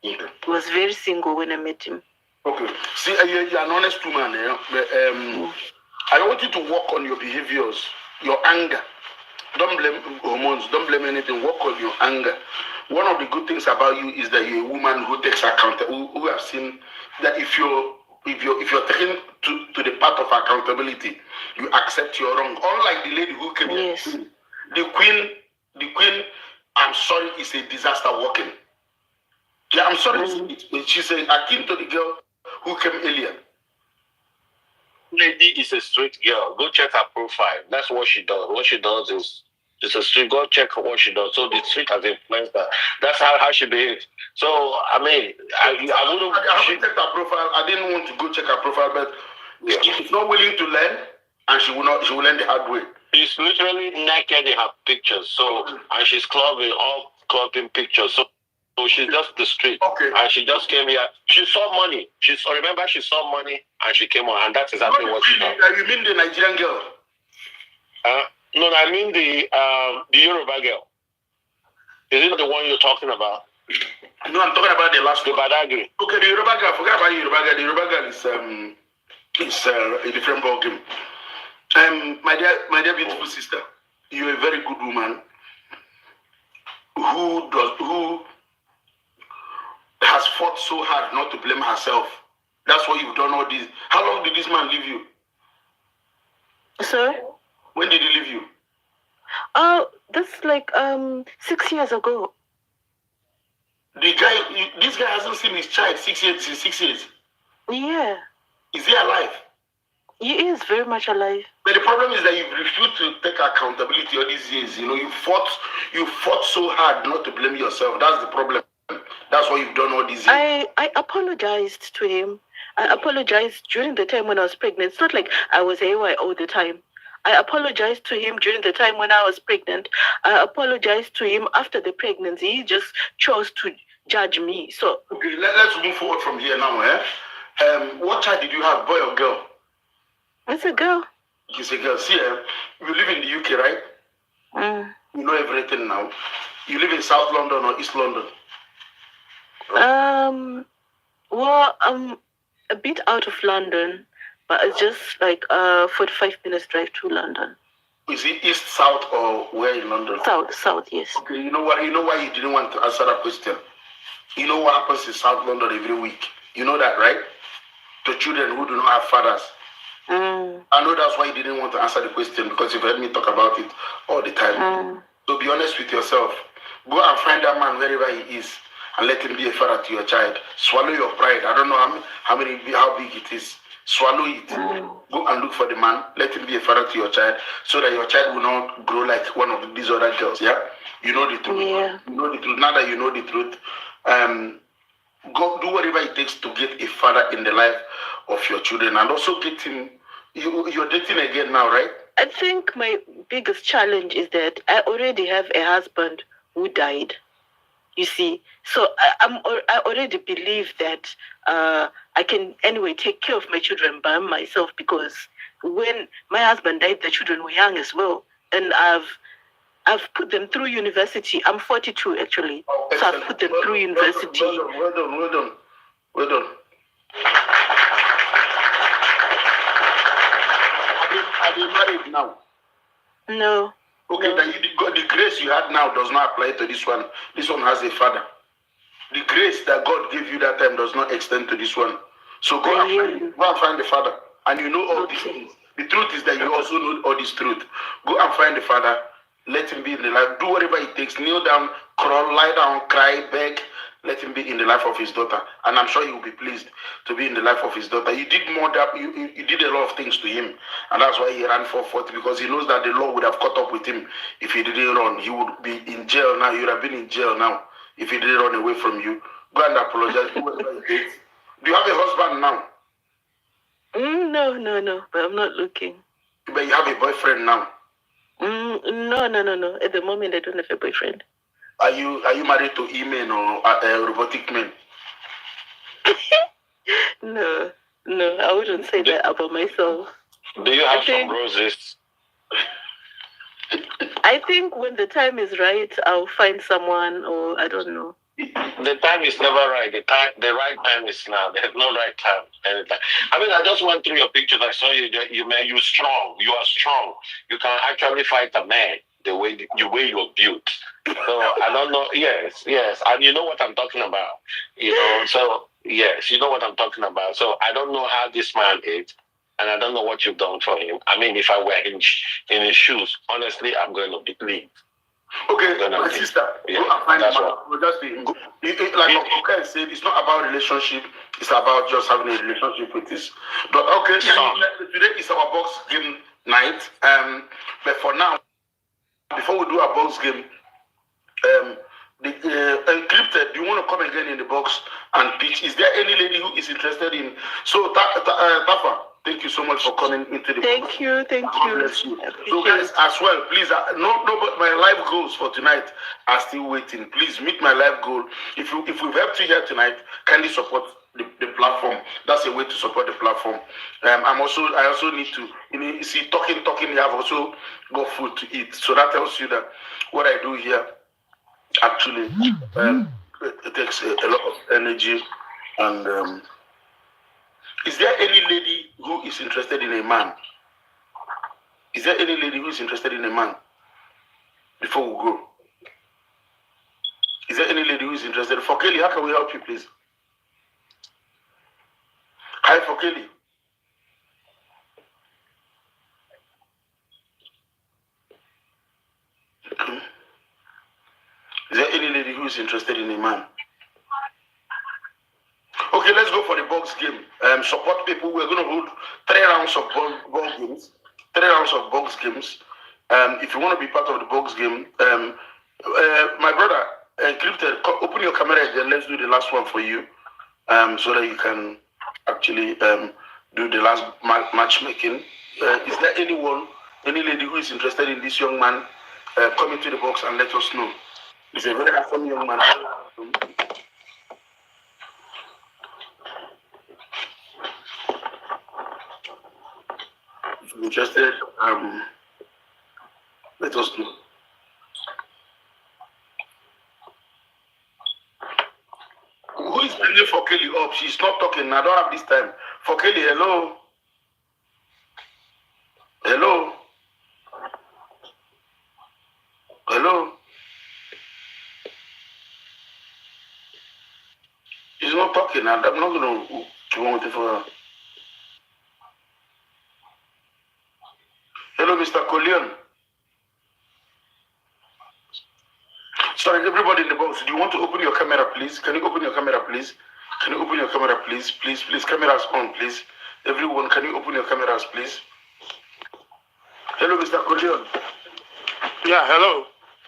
Okay. He was very single when I met him. Okay. See, you're an honest woman. I want you to work on your behaviors, your anger. Don't blame hormones. Don't blame anything. Work on your anger. One of the good things about you is that you're a woman who takes account. Who have seen that if you're taken to the path of accountability, you accept your wrong. Unlike the lady who came here, the queen. I'm sorry, is a disaster walking. Yeah, I'm sorry. She's akin to the girl who came earlier. Lady is a street girl. Go check her profile. That's what she does. What she does is a street. Go check what she does. So the street has influenced her. That's how she behaves. So I mean, I haven't checked her profile. I didn't want to go check her profile, but she's not willing to learn, and she will learn the hard way. She's literally naked in her pictures. So and she's clubbing pictures. So she's just the street. Okay. And she just came here. She saw money. She saw money and she came on, and that's exactly what she did. You mean the Nigerian girl? No, I mean the Yoruba girl. Is it the one you're talking about? No, I'm talking about the last one. The Badagry. Okay, the Yoruba girl. Forget about the Yoruba girl. The Yoruba girl is a different ballgame. My dear beautiful sister, you're a very good woman who has fought so hard not to blame herself. That's why you've done all this. How long did this man leave you? Sir? When did he leave you? Oh, that's like 6 years ago. This guy hasn't seen his child 6 years. Yeah. Is he alive? He is very much alive. But the problem is that you've refused to take accountability all these years. You fought so hard not to blame yourself. That's the problem. That's what you've done all these years. I apologized to him. I apologized during the time when I was pregnant. It's not like I was AY all the time. I apologized to him during the time when I was pregnant. I apologized to him after the pregnancy. He just chose to judge me. So okay, let's move forward from here now. What child did you have, boy or girl? It's a girl. It's a girl. See, you live in the UK, right? You know everything now. You live in South London or East London? Well, I'm a bit out of London, but it's just like 45 minutes drive to London. Is it east, south, or where in London? South, yes. Okay, you know why you didn't want to answer that question? You know what happens in South London every week? You know that, right? To children who do not have fathers. I know that's why you didn't want to answer the question, because you've heard me talk about it all the time. So be honest with yourself. Go and find that man wherever he is and let him be a father to your child. Swallow your pride. I don't know how big it is. Swallow it. Go and look for the man. Let him be a father to your child, so that your child will not grow like one of these other girls. Yeah, you know the truth. Yeah. You know the truth. Now that you know the truth, go do whatever it takes to get a father in the life of your children, and also get him. You're dating again now, right? I think my biggest challenge is that I already have a husband who died. You see, so I already believe that I can anyway take care of my children by myself, because when my husband died, the children were young as well, and I've put them through university. I'm 42 actually, so I've put them through university. Well done. Are they married now? No. Okay, no. The grace you had now does not apply to this one. This one has a father. The grace that God gave you that time does not extend to this one. So go and find the father. And you know all these things. The truth is that you also know all this truth. Go and find the father. Let him be in the life. Do whatever it takes. Kneel down, crawl, lie down, cry, beg. Let him be in the life of his daughter. And I'm sure he will be pleased to be in the life of his daughter. You did more than you did a lot of things to him. And that's why he ran for 40, because he knows that the law would have caught up with him if he didn't run. He would be in jail now. He would have been in jail now if he didn't run away from you. Go and apologize. Do whatever it takes. Do you have a husband now? No. But I'm not looking. But you have a boyfriend now? No. At the moment, I don't have a boyfriend. Are you married to e-men or robotic men? No, I wouldn't say that about myself. Do you have some roses? I think when the time is right, I'll find someone, or I don't know. The time is never right. The right time is now. There's no right time. Anytime. I mean, I just went through your pictures. I saw you. You're strong. You are strong. You can actually fight a man the way you're built. So I don't know. Yes, and you know what I'm talking about. So yes, you know what I'm talking about. So I don't know how this man is, and I don't know what you've done for him. I mean, if I were in his shoes, honestly, I'm going to believe. Okay, my sister, go and find him. Like okay, said, it's not about relationship. It's about just having a relationship with this. But okay, today is our box game night. But for now, before we do our box game, the encrypted. Do you want to come again in the box and pitch? Is there any lady who is interested in? So Tafa, thank you so much for coming into the box. Thank you. Bless you. So guys, as well, please. But my live goals for tonight are still waiting. Please meet my live goal. If we've helped you here tonight, kindly support the platform. That's a way to support the platform. I also need to, you see, talking. You have also got food to eat. So that tells you that what I do here actually it takes a lot of energy. And is there any lady who is interested in a man? Is there any lady who is interested in a man? Before we go, is there any lady who is interested? For Kelly, how can we help you, please? Hi, for Kelly. Okay. Is there any lady who is interested in a man? Okay, let's go for the box game. Support people. We're going to hold 3 rounds of ball games. 3 rounds of box games. If you want to be part of the box game, my brother, Encrypted, open your camera again. Let's do the last one for you, so that you can actually do the last matchmaking. Is there any lady who is interested in this young man? Come into the box and let us know. He's a very handsome young man. If you're interested, let us know. Who is bringing for Kelly up? She's not talking. I don't have this time. For Kelly, hello. Hello. Hello. She's not talking. I'm not going to go with it for her. Hello, Mr. Collion. Sorry, everybody in the box. Do you want to open your camera, please? Can you open your camera, please? Can you open your camera, please? Please, cameras on, please. Everyone, can you open your cameras, please? Hello, Mr. Collion. Yeah, hello.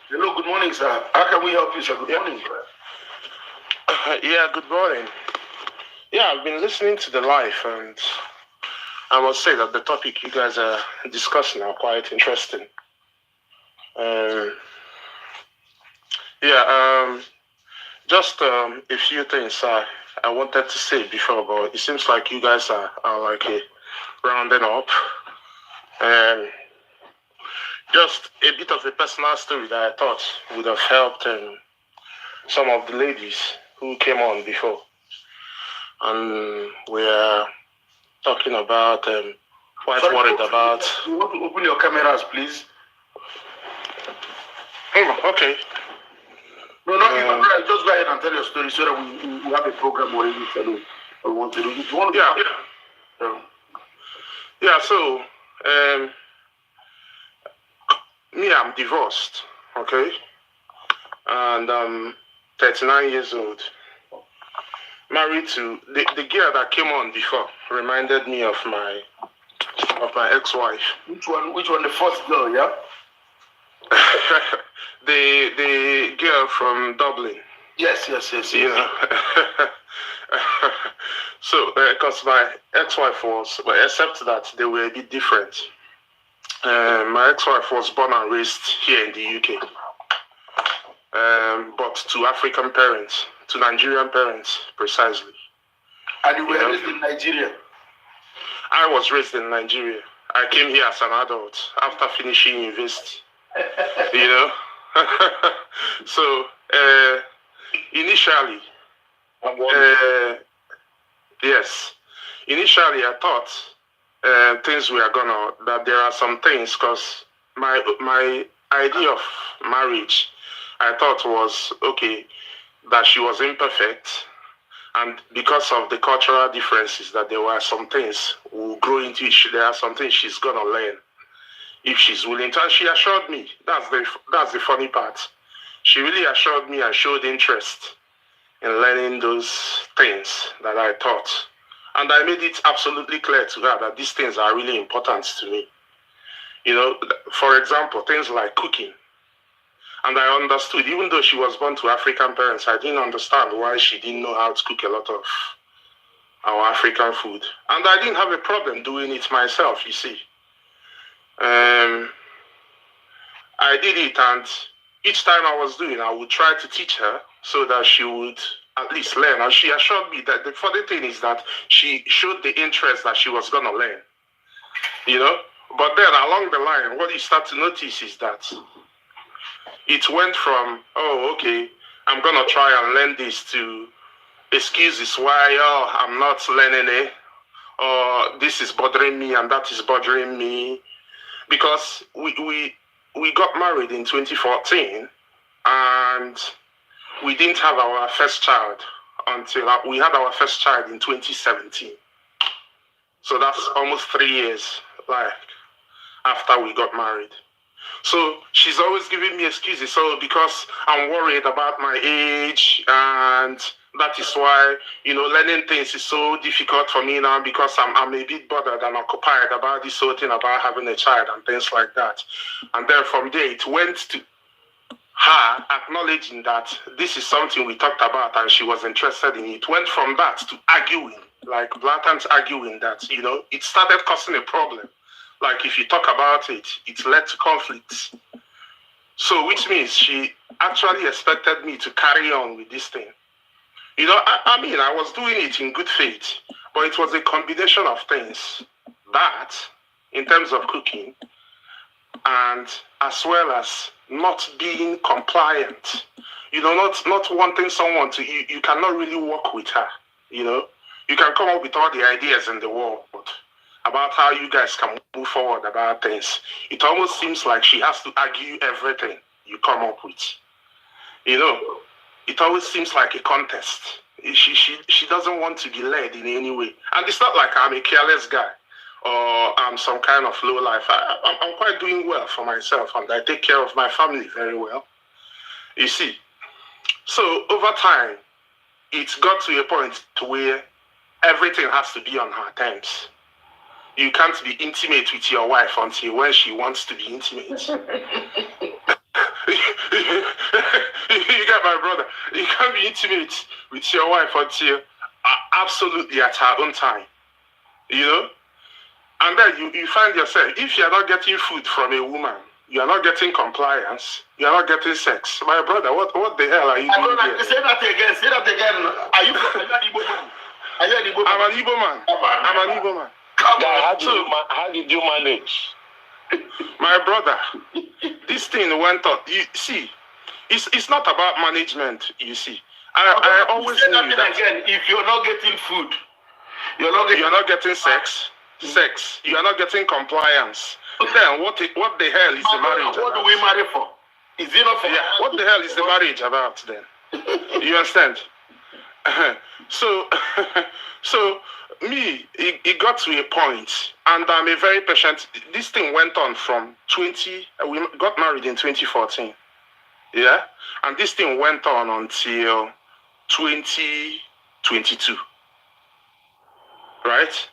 Hello, good morning, sir. How can we help you, sir? Good morning. Yeah, good morning. Yeah, I've been listening to the live, and I must say that the topic you guys are discussing are quite interesting. Just a few things I wanted to say before, but it seems like you guys are like rounding up. And just a bit of a personal story that I thought would have helped some of the ladies who came on before. And we're talking about quite worried about. You want to open your cameras, please? Okay. No, just go ahead and tell your story so that we have a program already. Yeah, so me, I'm divorced, okay? And I'm 39 years old. Married to the girl that came on before reminded me of my ex-wife. Which one? The first girl, yeah? the girl from Dublin. Yes. You know. So, because my ex-wife was, but except that they were a bit different. My ex-wife was born and raised here in the UK, but to African parents, to Nigerian parents, precisely. And you were raised in Nigeria? I was raised in Nigeria. I came here as an adult after finishing university. You know? So, initially, yes. Initially, I thought things were that there are some things, because my idea of marriage, I thought was, okay, that she was imperfect, and because of the cultural differences, that there were some things we'll grow into, there are some things she's going to learn if she's willing to. And she assured me, that's the funny part. She really assured me and showed interest in learning those things that I taught. And I made it absolutely clear to her that these things are really important to me. You know, for example, things like cooking. And I understood, even though she was born to African parents, I didn't understand why she didn't know how to cook a lot of our African food. And I didn't have a problem doing it myself, you see. I did it, and each time I was doing, I would try to teach her so that she would at least learn. And she assured me that the funny thing is that she showed the interest that she was going to learn. You know? But then along the line, what you start to notice is that it went from, oh, okay, I'm going to try and learn this, to excuses why, I'm not learning it, or this is bothering me and that is bothering me. Because we got married in 2014, and we didn't have our first child until we had our first child in 2017. So that's almost 3 years, like, after we got married. So she's always giving me excuses. So because I'm worried about my age, and that is why, you know, learning things is so difficult for me now, because I'm a bit bothered and occupied about this whole thing about having a child and things like that. And then from there, it went to her acknowledging that this is something we talked about and she was interested in. It went from that to arguing, like blatant arguing, that, you know, it started causing a problem. Like if you talk about it, it led to conflicts. So which means she actually expected me to carry on with this thing. You know, I mean, I was doing it in good faith, but it was a combination of things. That, in terms of cooking, and as well as not being compliant. You know, not wanting someone to, you cannot really work with her, you know. You can come up with all the ideas in the world about how you guys can move forward about things. It almost seems like she has to argue everything you come up with. You know, it always seems like a contest. She doesn't want to be led in any way. And it's not like I'm a careless guy or I'm some kind of low life. I'm quite doing well for myself, and I take care of my family very well. You see, so over time, it's got to a point to where everything has to be on her terms. You can't be intimate with your wife until when she wants to be intimate. You get my brother. You can't be intimate with your wife until absolutely at her own time. You know? And then you find yourself, if you're not getting food from a woman, you're not getting compliance, you're not getting sex. My brother, what the hell are you doing here? Say that again. Are you an Igbo man? I'm an Igbo man. How did you manage? My brother, this thing went on. You see, it's not about management, you see. I always say knew that again. If you're not getting food, you're not getting sex, you are not getting compliance. Then what the hell is the marriage what about? do we marry for? Is it not for? Yeah, what the hell is the marriage about then? You understand? So, so me, it got to a point, and I'm a very patient. This thing went on from 20. We got married in 2014, yeah, and this thing went on until 2022, right?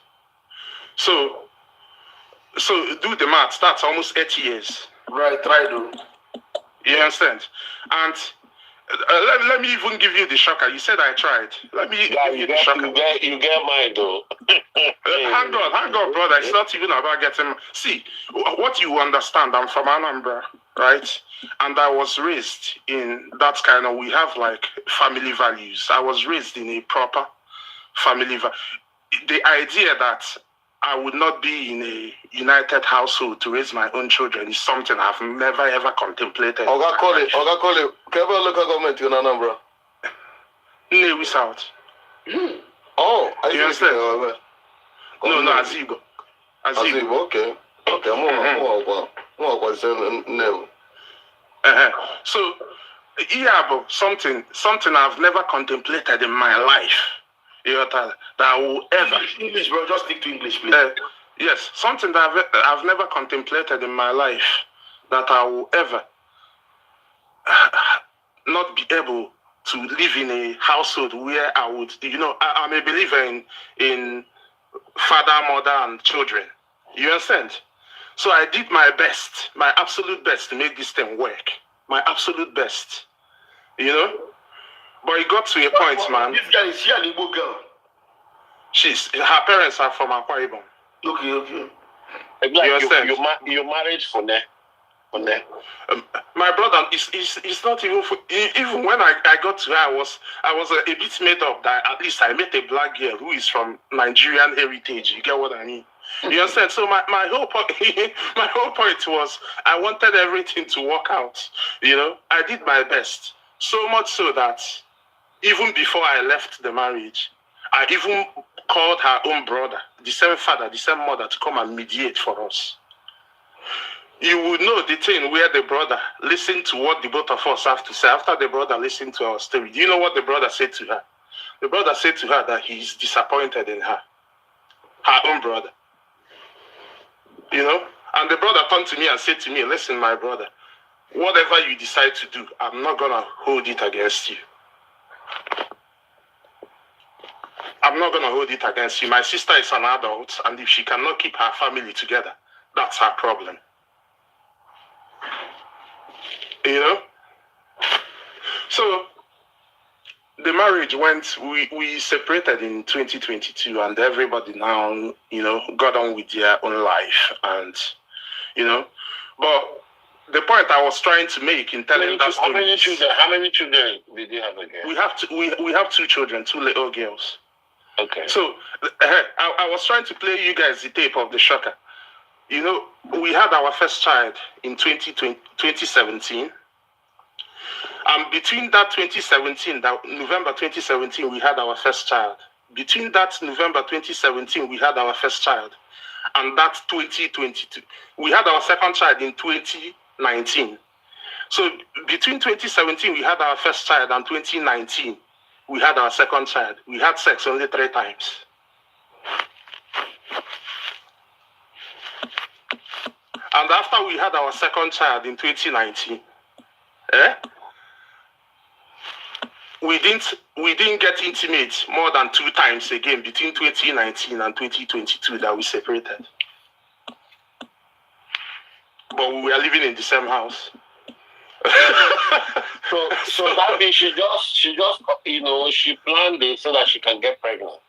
So do the math. That's almost 8 years. Right, though. You understand? And let me even give you the shocker. You said I tried. Let me give you the shocker. You get mine though. Hang on, brother. It's not even about getting. See, what you understand, I'm from Anambra, right? And I was raised in that kind of, we have like family values. I was raised in a proper family the idea that I would not be in a united household to raise my own children is something I've never ever contemplated. Oga call it. Kebe local government in Anambra. Nnewi South. Oh, I you understand? No, Azibo. Okay. More So, yeah, but something I've never contemplated in my life. You know, that I will ever. English, bro. Just stick to English, please. Yes, something that I've never contemplated in my life that I will ever not be able to live in a household where I would, I'm a believer in father, mother, and children. You understand? So I did my best, my absolute best to make this thing work. My absolute best. You know? But it got to a point, man. This girl is here, an Igbo girl. Her parents are from Akwa Ibom. Okay. Like you married for there. My brother, it's not even even when I got to her, I was a bit made up that at least I met a black girl who is from Nigerian heritage. You get what I mean? You understand? So my whole point was I wanted everything to work out. You know, I did my best. So much so that even before I left the marriage, I even called her own brother, the same father, the same mother, to come and mediate for us. You would know the thing where the brother listened to what the both of us have to say after the brother listened to our story. Do you know what the brother said to her? The brother said to her that he's disappointed in her own brother. You know? And the brother turned to me and said to me, listen, my brother, whatever you decide to do, I'm not going to hold it against you. I'm not going to hold it against you. My sister is an adult, and if she cannot keep her family together, that's her problem. You know? So, the marriage we separated in 2022, and everybody now, got on with their own life. And, but the point I was trying to make in telling that story. How many children did you have again? We have 2 children, 2 little girls. Okay. So I was trying to play you guys the tape of the shocker. You know, we had our first child in 2017. And between that 2017, that November 2017, we had our first child. Between that November 2017, we had our first child. And that 2022, we had our second child in 2019. So between 2017, we had our first child, and 2019, we had our second child. We had sex only 3 times. And after we had our second child in 2019, we didn't get intimate more than 2 times again between 2019 and 2022 that we separated. But we were living in the same house. so that means she just she planned it so that she can get pregnant.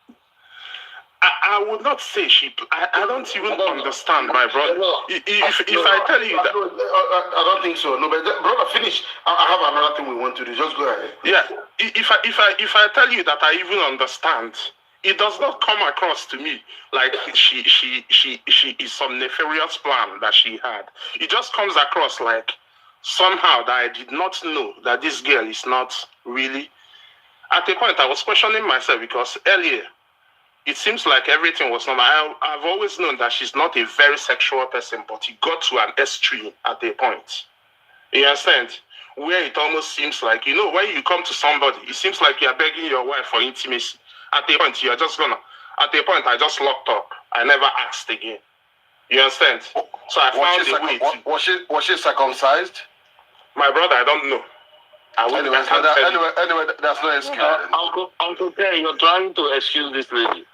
I would not say I don't even understand, my brother. If I tell you that, I don't think so. No, but brother, finish. I have another thing we want to do. Just go ahead. Yeah. If I tell you that I even understand, it does not come across to me like she is some nefarious plan that she had. It just comes across like somehow that I did not know that this girl is not really. At a point, I was questioning myself because earlier, it seems like everything was normal. I've always known that she's not a very sexual person, but it got to an extreme at a point. You understand? where it almost seems like, you know, when you come to somebody, it seems like you're begging your wife for intimacy. At a point, I just locked up. I never asked again. You understand? So I found a way to... Was she circumcised? My brother, I don't know. Anyway, that's no excuse. Uncle Terry, you're trying to excuse this lady.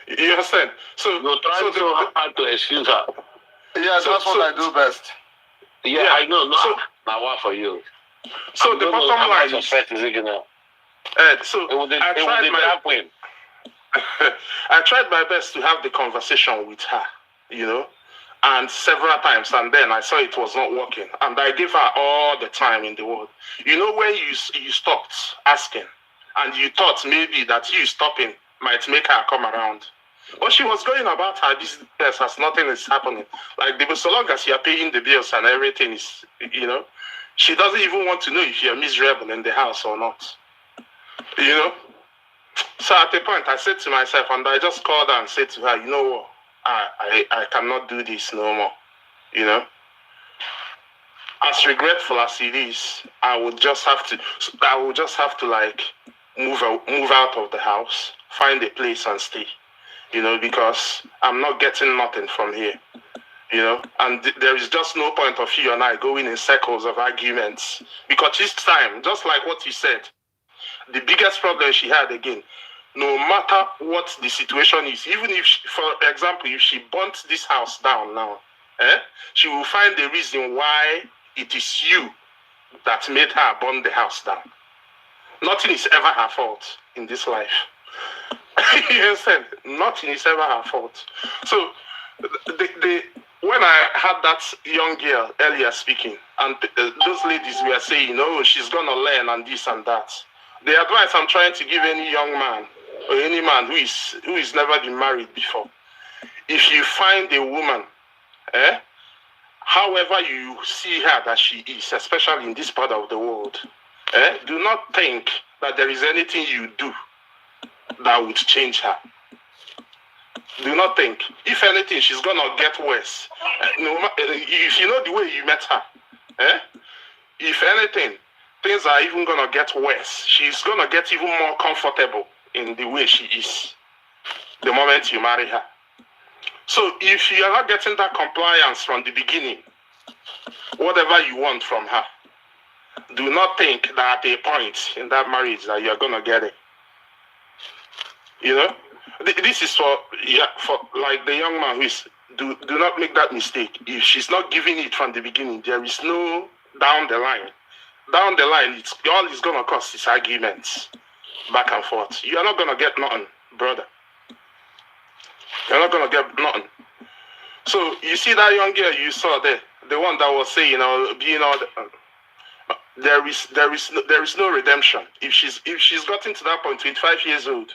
You understand? So you're trying so hard to excuse her. Yeah, that's what I do best. Yeah, I know. No, so, now what for you? So the bottom line is... I tried my best to have the conversation with her, you know, and several times, and then I saw it was not working, and I gave her all the time in the world. You know, when you stopped asking, and you thought maybe that you stopping might make her come around. But she was going about her business as nothing is happening. Like, so long as you're paying the bills and everything is, you know, she doesn't even want to know if you're miserable in the house or not. You know? So at a point, I said to myself, and I just called her and said to her, you know what? I cannot do this no more. You know? As regretful as it is, I would just have to like move out of the house, find a place and stay. You know, because I'm not getting nothing from here. You know, and there is just no point of you and I going in circles of arguments. Because this time, just like what you said, the biggest problem she had again, no matter what the situation is, even if, for example, if she burnt this house down now, she will find the reason why it is you that made her burn the house down. Nothing is ever her fault in this life. You understand? Nothing is ever her fault. So, when I had that young girl earlier speaking, and those ladies were saying, oh, she's going to learn and this and that. The advice I'm trying to give any young man or any man who is never been married before, if you find a woman, however you see her that she is, especially in this part of the world, do not think that there is anything you do that would change her. Do not think. If anything, she's going to get worse. If you know the way you met her, if anything, things are even going to get worse. She's going to get even more comfortable in the way she is the moment you marry her. So if you are not getting that compliance from the beginning, whatever you want from her, do not think that at a point in that marriage that you're going to get it. You know? This is for like the young man who is, do not make that mistake. If she's not giving it from the beginning, there is no down the line. Down the line, all it's going to cost is arguments back and forth. You're not going to get nothing, brother. You're not going to get nothing. So you see that young girl you saw there, the one that was saying, being all there is no redemption. If she's gotten to that point, 25 years old,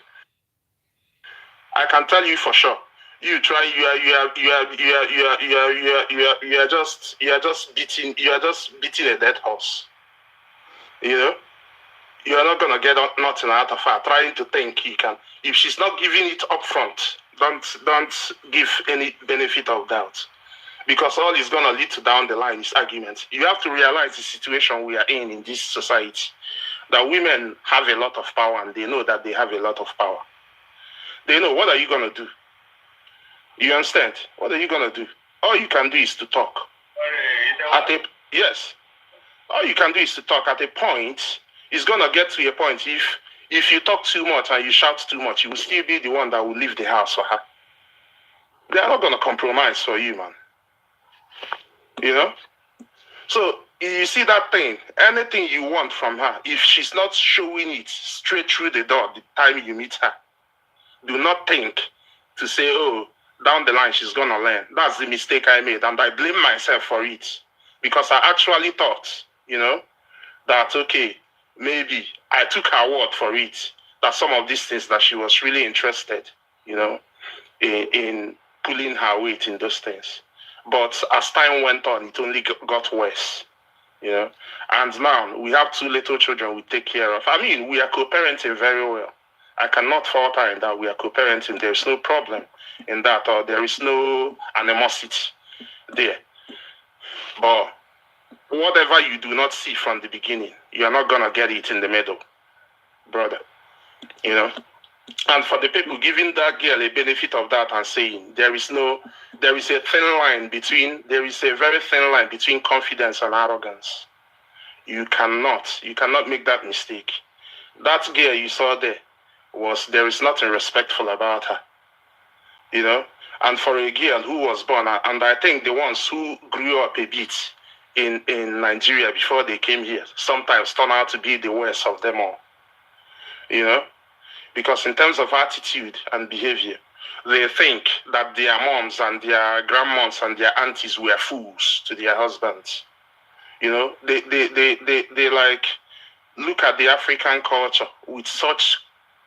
I can tell you for sure. You are just beating a dead horse. You know, you are not gonna get nothing out of her. Trying to think you can. If she's not giving it up front, don't give any benefit of doubt, because all is gonna lead to down the line is arguments. You have to realize the situation we are in this society, that women have a lot of power and they know that they have a lot of power. They know, what are you going to do? You understand? What are you going to do? All you can do is to talk. Yes. All you can do is to talk. At a point, it's going to get to a point. If you talk too much and you shout too much, you will still be the one that will leave the house for her. They are not going to compromise for you, man. You know? So, you see that thing, anything you want from her, if she's not showing it straight through the door the time you meet her, do not think to say, oh, down the line she's going to learn. That's the mistake I made, and I blame myself for it. Because I actually thought, you know, that, okay, maybe I took her word for it, that some of these things that she was really interested, you know, in pulling her weight in those things. But as time went on, it only got worse, you know. And now we have 2 little children we take care of. I mean, we are co-parenting very well. I cannot falter in that we are co-parenting. There is no problem in that, or there is no animosity there. But whatever you do not see from the beginning, you are not gonna get it in the middle, brother. You know. And for the people giving that girl a benefit of that and saying there is a very thin line between confidence and arrogance. You cannot make that mistake. That girl you saw there there is nothing respectful about her. You know? And for a girl who was born, and I think the ones who grew up a bit in Nigeria before they came here, sometimes turn out to be the worst of them all. You know? Because in terms of attitude and behavior, they think that their moms and their grandmoms and their aunties were fools to their husbands. You know, they like look at the African culture with such.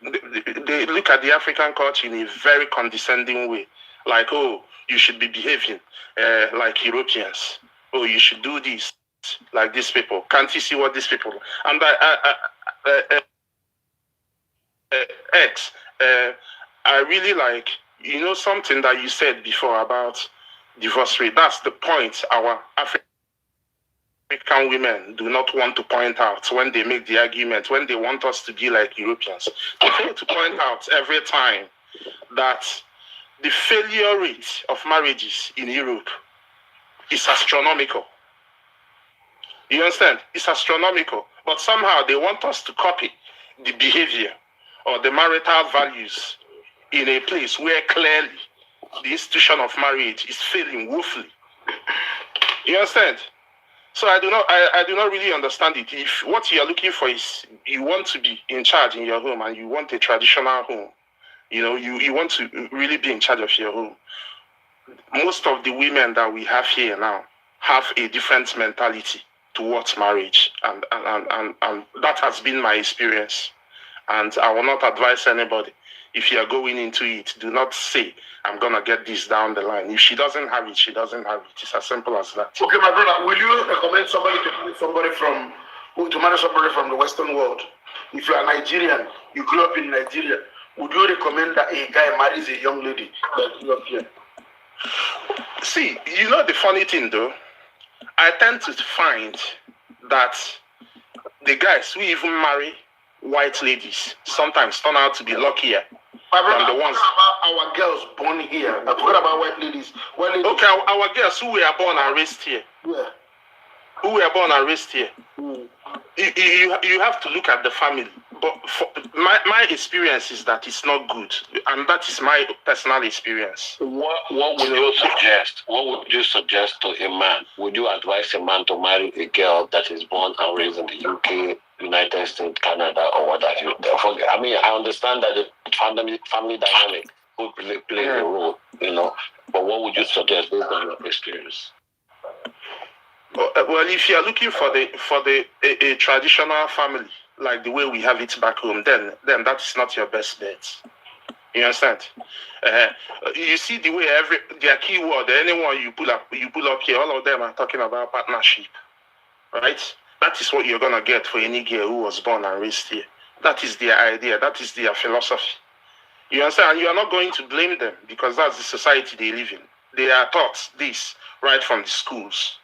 They look at the African culture in a very condescending way, like, oh, you should be behaving like Europeans. Oh, you should do this like these people. Can't you see what these people? And I really like, you know, something that you said before about divorce rate. That's the point our African women do not want to point out when they make the argument, when they want us to be like Europeans. They fail to point out every time that the failure rate of marriages in Europe is astronomical. You understand? It's astronomical. But somehow they want us to copy the behavior or the marital values in a place where clearly the institution of marriage is failing woefully. You understand? So I do not really understand it. If what you are looking for is you want to be in charge in your home and you want a traditional home, you know, you want to really be in charge of your home. Most of the women that we have here now have a different mentality towards marriage, and that has been my experience. And I will not advise anybody. If you are going into it, do not say, I'm going to get this down the line. If she doesn't have it, she doesn't have it. It's as simple as that. Okay, my brother, will you recommend somebody to marry somebody from the Western world? If you are Nigerian, you grew up in Nigeria, would you recommend that a guy marries a young lady that grew up here? See, you know the funny thing though? I tend to find that the guys who even marry white ladies sometimes turn out to be luckier than the ones. About our girls born here. I forgot about white ladies. Okay, our girls who were born and raised here. Yeah. Who were born and raised here. You have to look at the family. But my experience is that it's not good, and that is my personal experience. What would you suggest? What would you suggest to a man? Would you advise a man to marry a girl that is born and raised in the UK, United States, Canada, or what have you? I mean, I understand that the family dynamic would play a role, you know. But what would you suggest based on your experience? Well, if you are looking for a traditional family like the way we have it back home, then that is not your best bet. You understand? You see the way their keyword, anyone you pull up here, all of them are talking about partnership, right? That is what you're gonna get for any girl who was born and raised here. That is their idea. That is their philosophy. You understand? And you are not going to blame them because that's the society they live in. They are taught this right from the schools.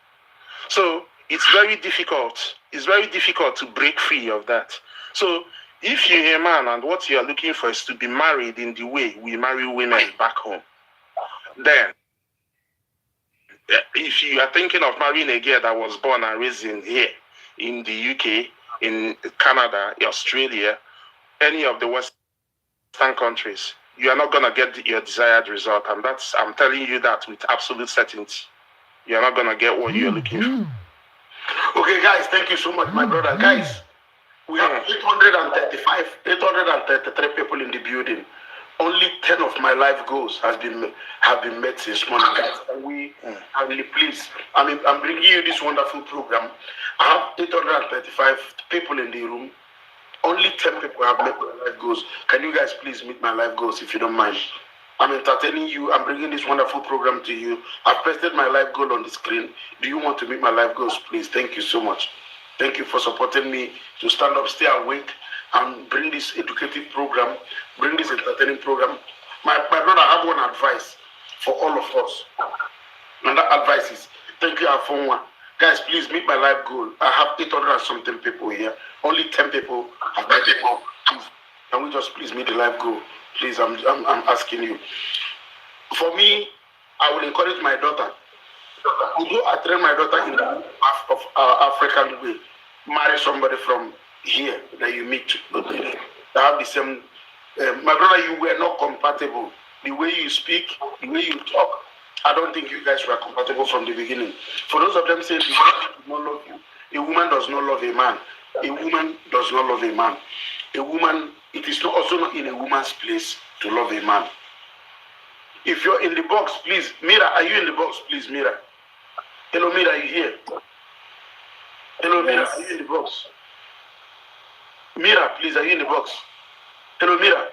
So it's very difficult. It's very difficult to break free of that. So if you're a man and what you are looking for is to be married in the way we marry women back home, then if you are thinking of marrying a girl that was born and raised in here, in the UK, in Canada, Australia, any of the Western countries, you are not going to get your desired result. And I'm telling you that with absolute certainty. You're not going to get what you're looking for. Okay, guys, thank you so much, my brother. Guys, we have 833 people in the building. Only 10 of my life goals have been met since morning, guys. And I'm really pleased. I'm bringing you this wonderful program. I have 835 people in the room. Only 10 people have met my life goals. Can you guys please meet my life goals if you don't mind? I'm entertaining you. I'm bringing this wonderful program to you. I've pasted my life goal on the screen. Do you want to meet my life goals, please? Thank you so much. Thank you for supporting me to stand up, stay awake, and bring this educative program, bring this entertaining program. My brother, I have one advice for all of us. And that advice is, thank you, Afonwa. Guys, please meet my life goal. I have 800 and something people here. Only 10 people have met it. Please, can we just please meet the life goal? Please, I'm asking you. For me, I will encourage my daughter. Although I train my daughter in the path of African way, marry somebody from here that you meet. That have the same. My brother, you were not compatible. The way you speak, the way you talk, I don't think you guys were compatible from the beginning. For those of them saying the woman does not love you, a woman does not love a man. A woman does not love a man. A woman, it is not also not in a woman's place to love a man. If you're in the box, please, Mira, are you in the box, please, Mira? Hello, Mira, are you here? Hello, Mira, are you in the box? Mira, please, are you in the box? Hello, Mira.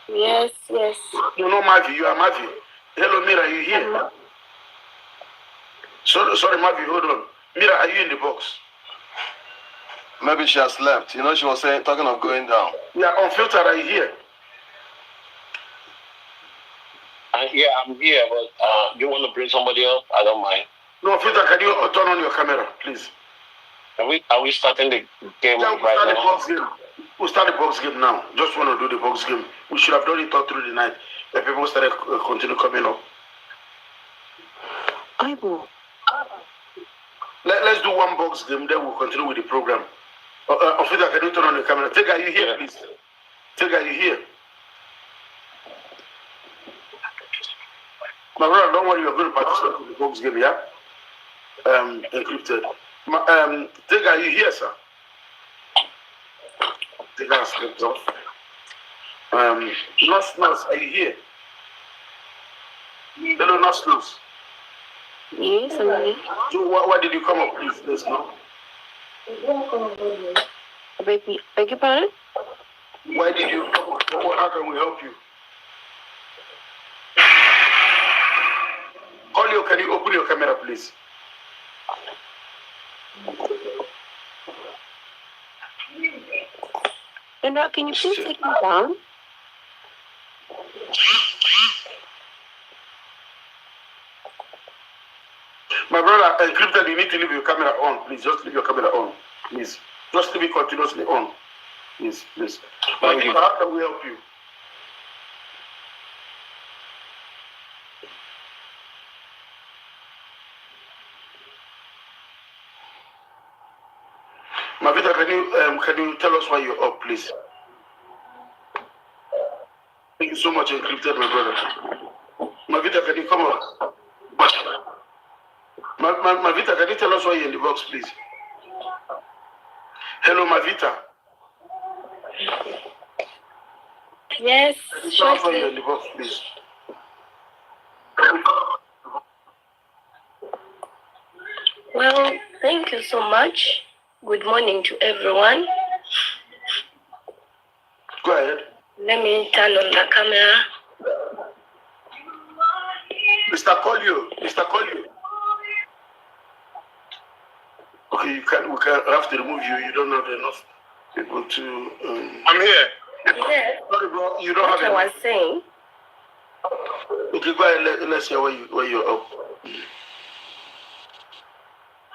Yes. No, not Mavi, you are Mavi. Hello, Mira, are you here? Sorry, Mavi, hold on. Mira, are you in the box? Maybe she has left. You know, she was talking of going down. Yeah, unfiltered, are you here? Yeah, I'm here, but you want to bring somebody else? I don't mind. No, unfiltered, can you turn on your camera, please? Are we starting the game right now? The box game. We'll start the box game now. Just want to do the box game. We should have done it all through the night. The people started continue coming up. Let's do one box game, then we'll continue with the program. Officer, can you turn on the camera? Take are you here, please? Take are you here? My brother, don't worry, you're going to participate in the box game, yeah? Encrypted. Take are you here, sir? Take our slipped off. Nurse, are you here? Hello, Nurse. Yes, I'm here. So why did you come up, please? Let's know. Beg your pardon? Why did you come up? How can we help you? Olio, can you open your camera, please? And can you please take me down? My brother, Encrypted, you need to leave your camera on, please. Just leave your camera on, please. Just leave it continuously on, please. Thank you. How can we help you? Mavita, can you tell us why you're up, please? Thank you so much, Encrypted, my brother. Mavita, can you come up? Mavita, can you tell us why you're in the box, please? Hello, Mavita. Yes, can you tell us why you're in the box, please? Well, thank you so much. Good morning to everyone. Go ahead. Let me turn on the camera. Mr. Collier. Okay, we can have to remove you. You don't have enough people to. I'm here. Yes. Sorry, bro. You don't what have. I was saying. Okay, go ahead. Let's hear where you're up.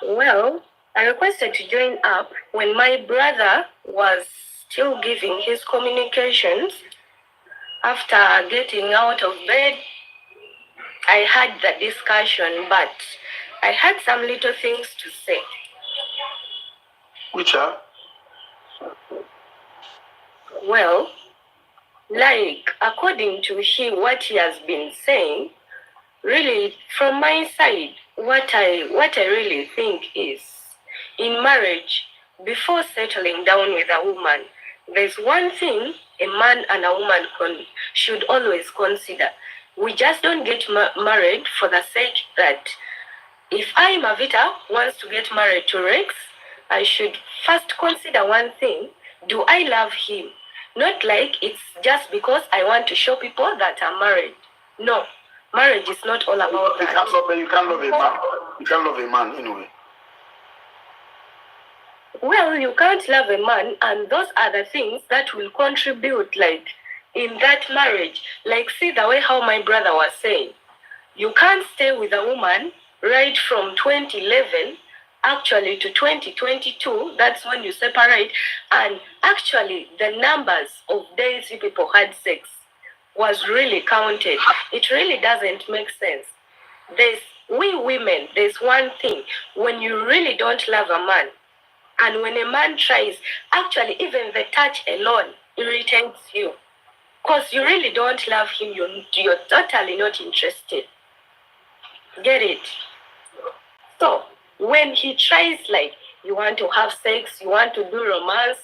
Well, I requested to join up when my brother was still giving his communications. After getting out of bed, I had the discussion, but I had some little things to say. Which are? Well, like according to what he has been saying, really from my side, what I really think is, in marriage, before settling down with a woman, there's one thing a man and a woman should always consider. We just don't get married for the sake that if I, Mavita, wants to get married to Rex, I should first consider one thing. Do I love him? Not like it's just because I want to show people that I'm married. No, marriage is not all about that. You can't love a man. You can't love a man anyway. Well, you can't love a man, and those are the things that will contribute, like, in that marriage. Like, see the way how my brother was saying. You can't stay with a woman right from 2011 actually to 2022, that's when you separate, and actually the numbers of days you people had sex was really counted. It really doesn't make sense. We women, there's one thing, when you really don't love a man, and when a man tries, actually even the touch alone irritates you, because you really don't love him, you're totally not interested. Get it? So when he tries, like, you want to have sex, you want to do romance,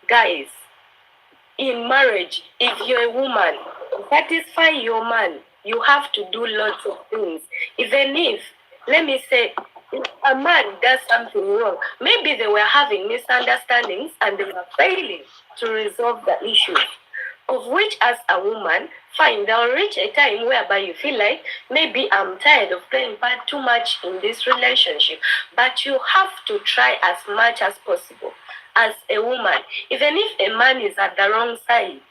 guys, in marriage, if you're a woman, to satisfy your man, you have to do lots of things. Even if, let me say, if a man does something wrong, maybe they were having misunderstandings and they were failing to resolve the issues. Of which, as a woman, fine, there'll reach a time whereby you feel like, maybe I'm tired of playing part too much in this relationship. But you have to try as much as possible as a woman. Even if a man is at the wrong side,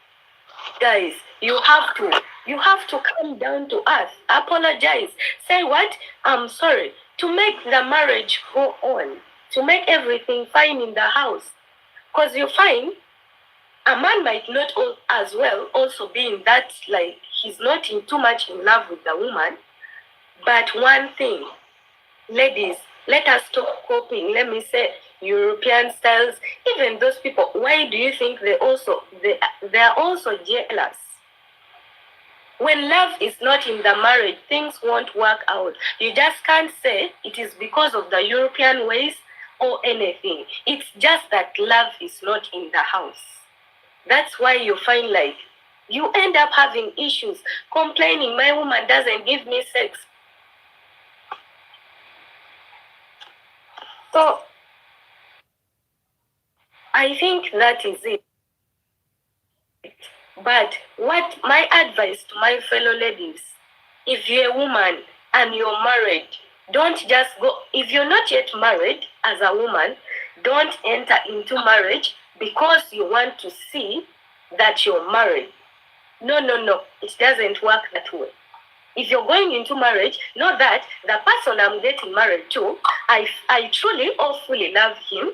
guys, you have to come down to earth, apologize, say what? I'm sorry, to make the marriage go on, to make everything fine in the house. Because you find a man might not as well also be in that, like, he's not in too much in love with the woman. But one thing, ladies, let us stop coping, let me say, European styles. Even those people, why do you think they're also jealous? When love is not in the marriage, things won't work out. You just can't say it is because of the European ways or anything. It's just that love is not in the house. That's why you find, like, you end up having issues, complaining, my woman doesn't give me sex. So I think that is it. But what my advice to my fellow ladies, if you're a woman and you're married, don't just go, if you're not yet married as a woman, don't enter into marriage because you want to see that you're married. No, it doesn't work that way. If you're going into marriage, know that the person I'm getting married to, I truly or fully love him.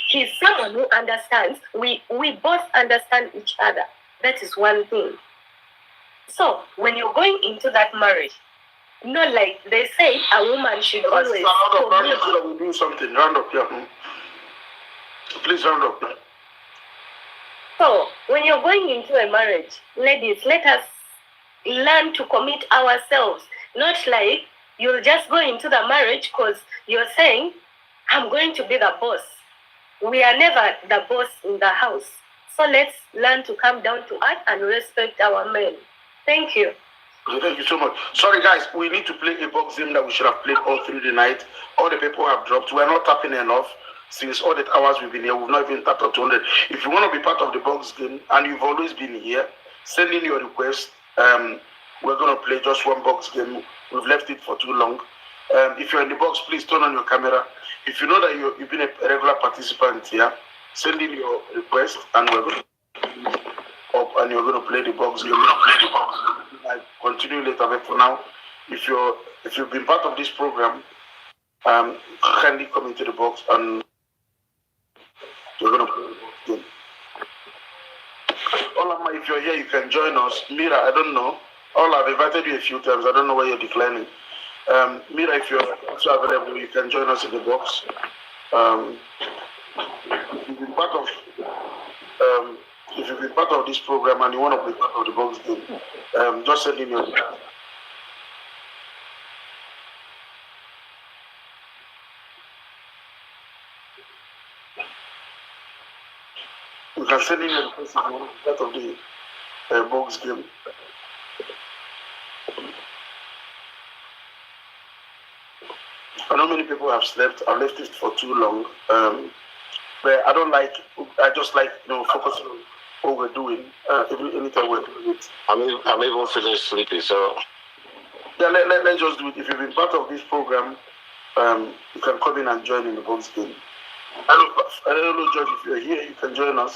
He's someone who understands. We both understand each other. That is one thing. So when you're going into that marriage, not like they say a woman should always. We do something. Round up here. Please round up. So when you're going into a marriage, ladies, let us learn to commit ourselves. Not like you'll just go into the marriage because you're saying, I'm going to be the boss. We are never the boss in the house. So let's learn to come down to earth and respect our men. Thank you. Thank you so much. Sorry, guys, we need to play a box game that we should have played all through the night. All the people have dropped. We're not tapping enough. Since all the hours we've been here, we've not even tapped up 200. If you want to be part of the box game and you've always been here, send in your request. We're going to play just one box game. We've left it for too long. If you're in the box, please turn on your camera. If you know that you've been a regular participant here, send in your request and we're going to up and you're going to play the box game. I continue later, but for now, if you've been part of this program, kindly come into the box and we're going to play the box game. Olama, if you're here, you can join us. Mira, I don't know. I've invited you a few times. I don't know why you're declining. Mira, if you're also available, you can join us in the box. If you've been part of this program and you want to be part of the box game, just send in your. You can send in your request if you want to be part of the box game. I know many people have slept. I've left it for too long. But I just like focusing on what we're doing. Anytime we're doing it. I'm even feeling sleepy, so. Yeah, let's just do it. If you've been part of this program, you can come in and join in the box game. Hello, George. If you're here, you can join us.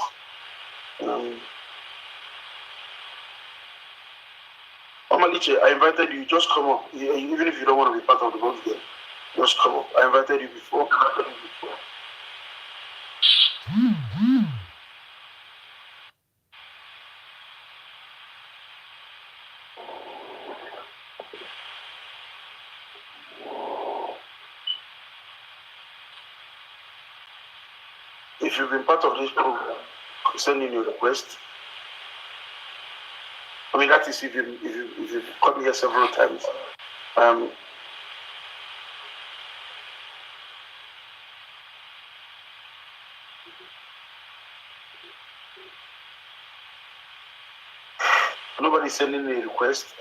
Oniche, I invited you. Just come up. Even if you don't want to be part of the box game, just come up. I invited you before. If you've been part of this program, send in your request. I mean, that is if you've come here several times. Nobody's sending me a request.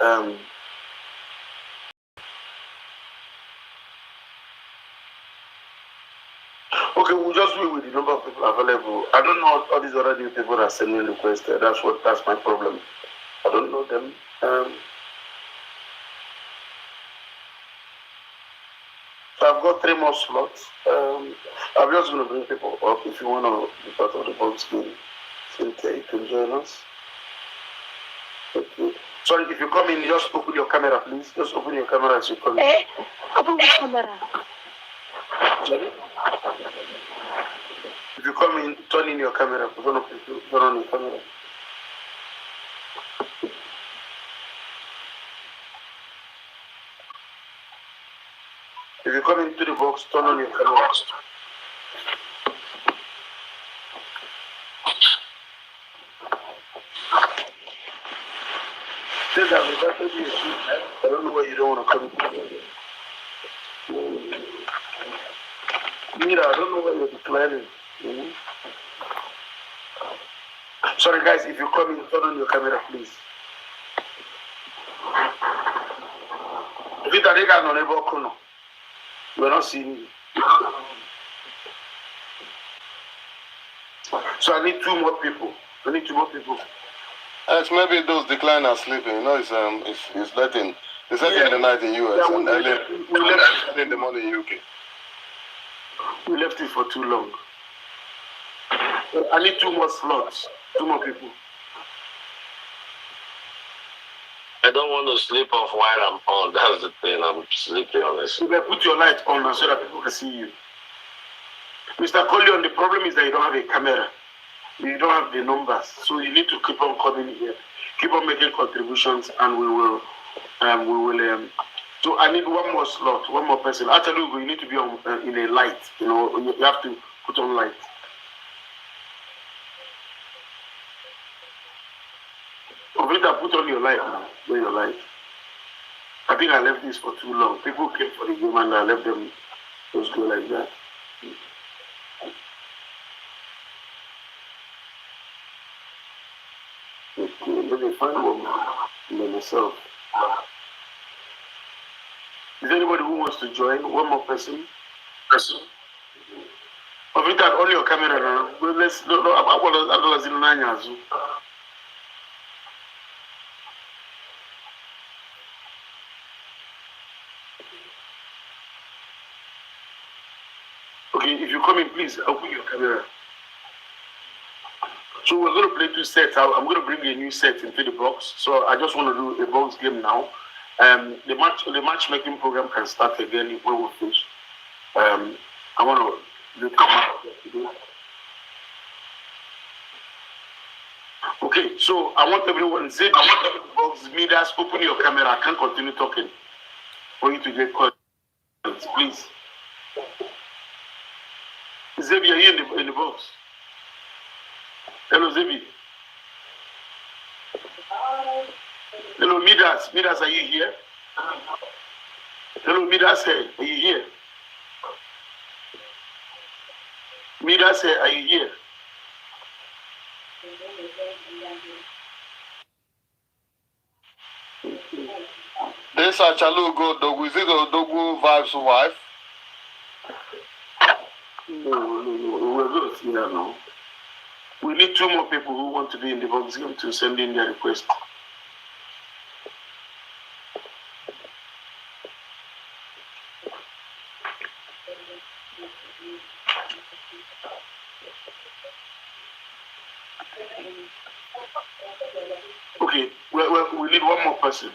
Okay, we'll just do it with the number of people available. I don't know all these other new people that are sending requests. That's my problem. I don't know them. So I've got 3 more slots. I'm just going to bring people up. If you want to be part of the box game, Cynthia, you can join us. Okay. Sorry, if you come in, just open your camera, please. Just open your camera as you come in. Open the camera. Sorry? If you come in, turn in your camera. Turn on your camera. If you come into the box, turn on your camera. I don't know why you don't want to come. Mira, I don't know why you're declining. Sorry guys, if you come in, turn on your camera, please. Vita, they got no neighbor. We're not seeing you. So I need 2 more people. It's maybe those decline are sleeping. You know, it's late in the night in US and early in the morning in UK. We left it for too long. I need 2 more slots. 2 more people. I don't want to sleep off while I'm on. That's the thing. I'm sleeping honestly. You better put your light on so that people can see you. Mr. Collion, the problem is that you don't have a camera. You don't have the numbers. So you need to keep on coming here. Keep on making contributions and we will so I need 1 more slot, 1 more person. Actually, you need to be on in a light. You know, you have to put on light. Ovita, put on your light now. Where your light? I think I left this for too long. People came for the game and I left them just go like that. Okay, let me find one by myself. Is there anybody who wants to join? 1 more person? Ovita, on your camera now. Let's no. Okay, if you come in, please open your camera. So we're going to play 2 sets. I'm going to bring a new set into the box. So I just want to do a box game now. The matchmaking program can start again when we finish. I want to do the match. Okay, so I want everyone, Zeb, box meters, open your camera. I can't continue talking for you to get caught. Please. Zeb, you're here in the box. Hello, Zebi. Hello, Midas. Midas, are you here? Hello, Midas, are you here? Midas, are you here? This Achalugo Dogu, is it Dogu Vibes' wife? No, we're going to see that now. We need 2 more people who want to be in the box game to send in their request. Okay, we need 1 more person.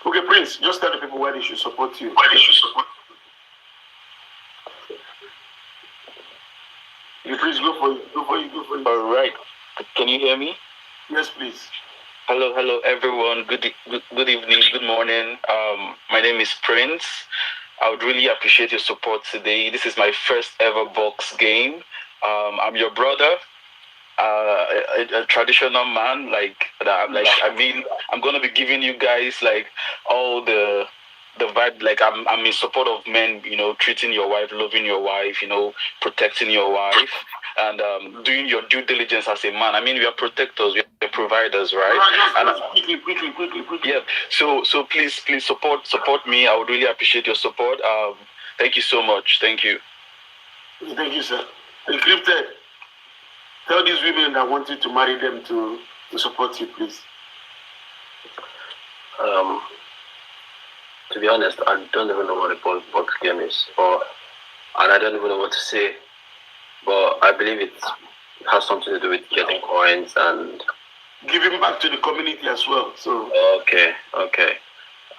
Okay, Prince, just tell the people why they should support you. You please go for it. All right. Can you hear me? Yes, please. Hello, everyone. Good evening, good morning. My name is Prince. I would really appreciate your support today. This is my first ever box game. I'm your brother, a traditional man. I'm gonna be giving you guys like all the vibe. Like I'm in support of men. Treating your wife, loving your wife. Protecting your wife, and doing your due diligence as a man. I mean, we are protectors. We are providers, right? Quickly. Yeah. So please support me. I would really appreciate your support. Thank you so much. Thank you. Thank you, sir. Encrypted. Tell these women that want you to marry them to support you, please. To be honest, I don't even know what a box game is, and I don't even know what to say. But I believe it has something to do with getting coins and giving back to the community as well. So okay.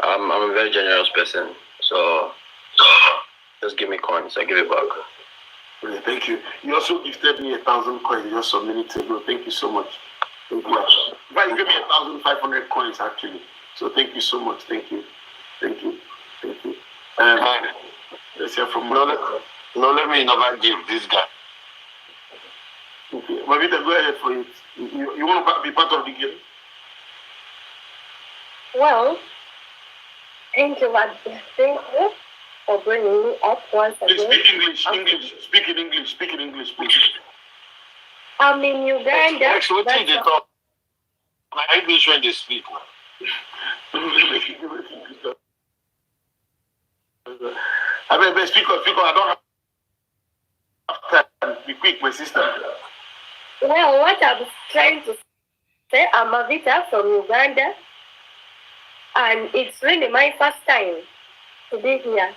I'm a very generous person, so just give me coins. I give it back. Okay, thank you. You also gifted me 1,000 coins just some minutes ago. Thank you so much. Thank you. But you gave me 1,500 coins actually. So thank you so much. Thank you. Let's hear from no, let me never give this guy. Okay, Mavita, go ahead for it. You want to be part of the game? Well, thank you for bringing me up once again. Please speak in English, please. I'm in Uganda. What did you talk? My English when they speak. I mean, speak up. I don't have time. Be quick, my sister. Well, what I'm trying to say, I'm Avita from Uganda, and it's really my first time to be here.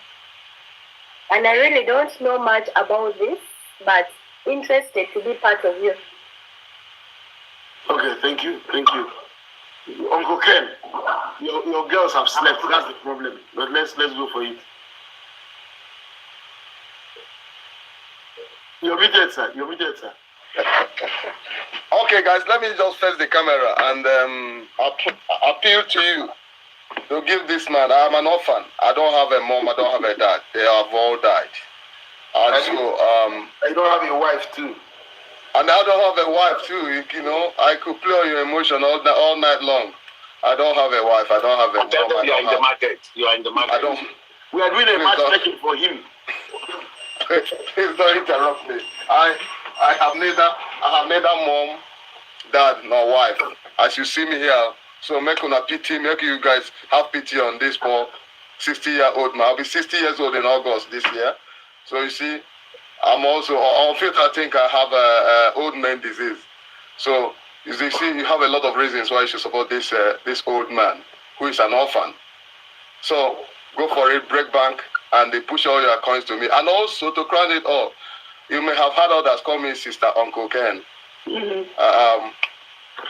And I really don't know much about this, but interested to be part of you. Okay, thank you. Uncle Ken, your girls have slept. That's the problem. But let's go for it. You're muted, sir. Okay, guys, let me just face the camera and appeal to you to give this man. I'm an orphan. I don't have a mom. I don't have a dad. They have all died. And so, I don't have a wife too. And I don't have a wife too. I could play on your emotion all night long. I don't have a wife. I don't have a mom. You are in the market. We are doing a matchmaking for him. Please don't interrupt me. I have neither mom, dad, nor wife. As you see me here, so make you guys have pity on this poor 60-year-old man. I'll be 60 years old in August this year. So you see, I'm also on fifth. I think I have a old man disease. So you see, you have a lot of reasons why you should support this old man who is an orphan. So go for it, break bank, and they push all your coins to me. And also to crown it all, you may have had others call me Sister Uncle Ken. Mm-hmm.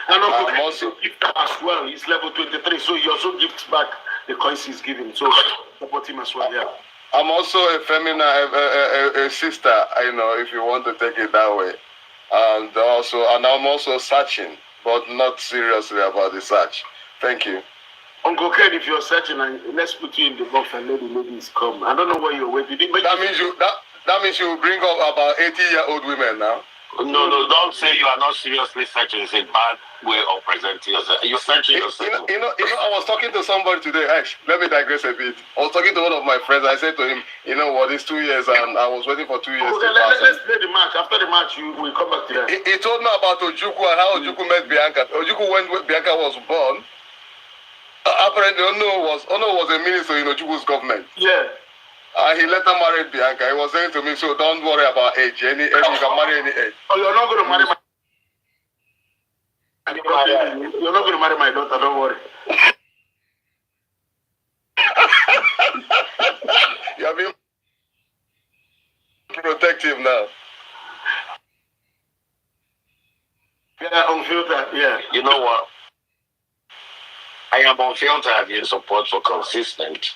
And Uncle Ken also gift as well. He's level 23, so he also gives back the coins he's giving. So support him as well. Yeah. I'm also a feminine, a sister. If you want to take it that way. And I'm also searching, but not seriously about the search. Thank you. Uncle Ken, if you're searching, let's put you in the box and let the ladies come. I don't know why you're waiting. That means you bring up about 80-year-old women now. No, don't say you are not seriously searching. It's a bad way of presenting yourself. You're searching yourself. I was talking to somebody today. Let me digress a bit. I was talking to one of my friends. I said to him, you know what, it's 2 years, and I was waiting for 2 years. Okay, let's play the match. After the match, we'll come back to that. He told me about Ojukwu and how Ojukwu met Bianca. Ojukwu, when Bianca was born, apparently Ono was a minister in Ojukwu's government. Yeah. He later married Bianca. He was saying to me, so don't worry about age. Any age, you can marry any age. Oh, you're not going to marry You're not going to marry my daughter, don't worry. You're being protective now. Yeah, unfiltered, yeah. You know what? I am unfiltered in support for consistency.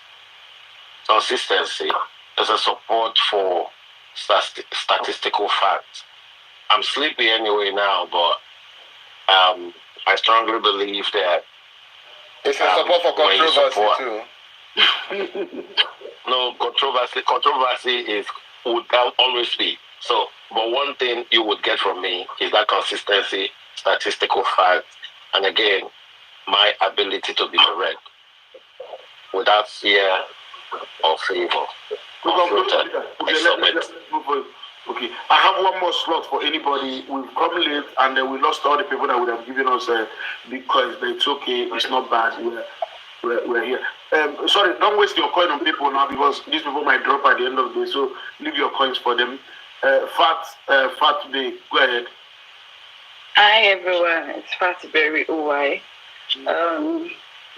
There's a support for statistical facts. I'm sleepy anyway now, but I strongly believe that it's a support for controversy too. No, controversy would always be. So, but one thing you would get from me is that consistency, statistical facts, and again, my ability to be correct without fear or favor. Okay, I have one more slot for anybody. We've come late and we lost all the people that would have given us because it's okay, it's not bad. We're here. Sorry, don't waste your coin on people now because these people might drop at the end of the day. So leave your coins for them. Fat Bay, go ahead. Hi everyone, it's Fatberry OY.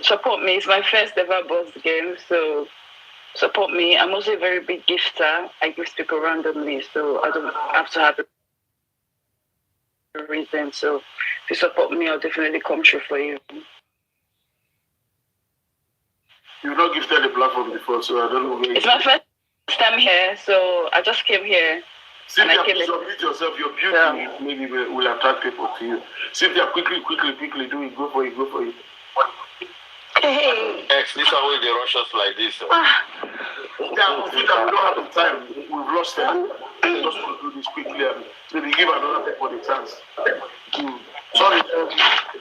Support me. It's my first ever box game, so support me. I'm also a very big gifter. I gift people randomly, so I don't have to have a reason. So if you support me, I'll definitely come true for you. You've not gifted the platform before, so I don't know. It's my first time here, so I just came here. Cynthia, please unmute yourself. Your beauty maybe will attract people to you. Cynthia, quickly, do it. Go for it. Hey. This always they rush us like this. Yeah, we don't have the time. We've lost them. Let's just do this quickly and maybe give another people the chance. Sorry,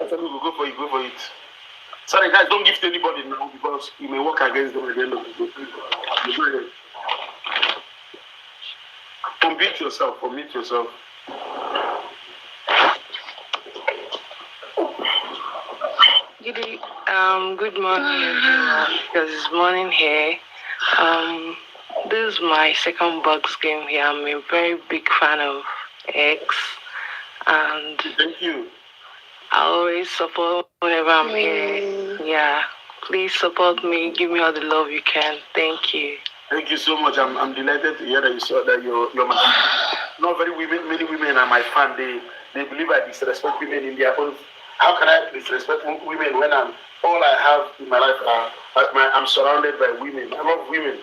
go for it. Sorry, guys, don't gift anybody now because you may work against them at the end of the day. Go ahead. Unmute yourself. Good morning, everyone. Because it's morning here. This is my second box game here. I'm a very big fan of X, and thank you. I always support whenever I'm here. Yeah, please support me. Give me all the love you can. Thank you. Thank you so much. I'm delighted to hear that you saw that you're my. Not many women are my fan. They believe I disrespect women in their own. How can I disrespect women when all I have in my life I'm surrounded by women. I love women.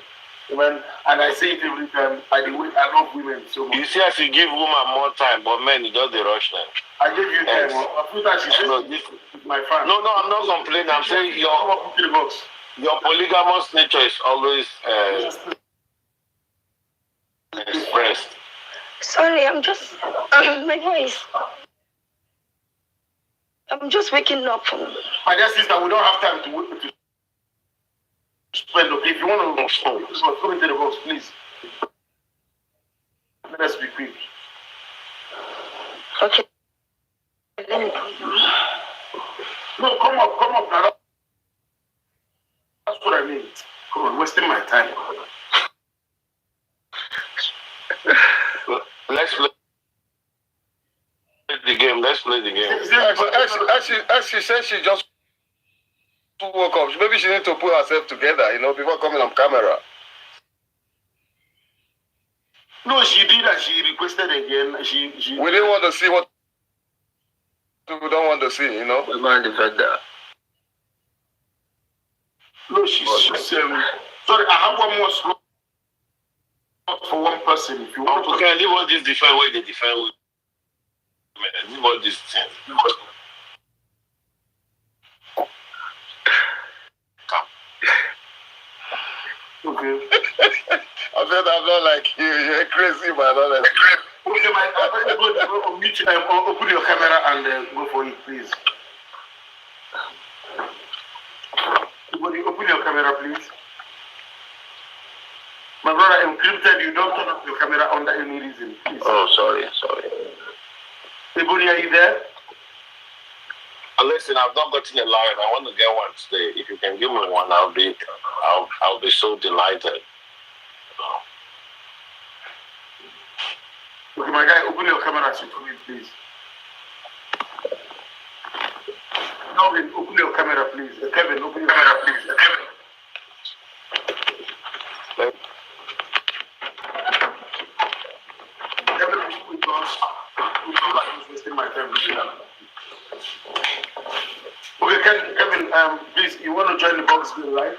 And I say it every time. I love women so much. You see, as you give woman more time, but men, you just the rush them. I gave you time. My fan. No, I'm not complaining. I'm saying your polygamous nature is always expressed. Sorry, I'm just my voice. I'm just waking up. My dear sister, we don't have time to spend. Okay, if you want to come into the box, please. Let's be quick. Okay. No, come up now. That's what I mean. Come on, wasting my time. Let's play the game. As she said, she just woke up. Maybe she needs to put herself together, before coming on camera. No, she did, and she requested again. We didn't want to see what we don't want to see, We might defend that. No, she's sorry, I have one more slot for one person. If you want to. Okay, leave all this define where they define women. Leave all these things. Okay. I said I'm not like you. You're crazy, but I'm not like you. Okay, open your camera and go for it, please. Everybody, open your camera, please. My brother, encrypted. You don't turn off your camera under any reason, please. Oh, sorry. Everybody, are you there? Listen, I've not gotten a lion. I want to get one today. If you can give me one, I'll be so delighted. Okay, my guy, open your camera as you come in, please. Calvin, open your camera, please. Kevin, open your camera, please. Kevin, wasting my time. Okay, Kevin, please still live?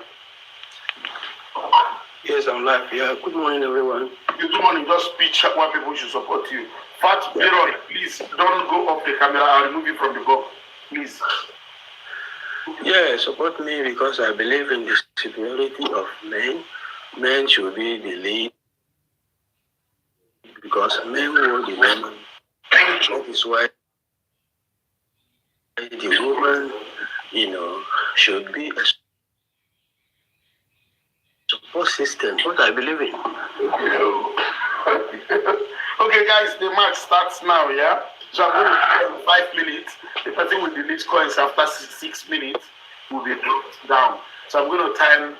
Yes, I'm live. Yeah, good morning, everyone. Good morning. Just speech why people should support you. Fat Veron, please don't go off the camera. I'll remove you from the box. Please. Yeah, support me because I believe in the superiority of men. Men should be the lead because men will the woman. That is why the woman, should be a support system. What I believe in. Okay, guys, the match starts now, yeah? So I'm going to give you 5 minutes. The person with the least coins after 6 minutes will be dropped down. So I'm going to time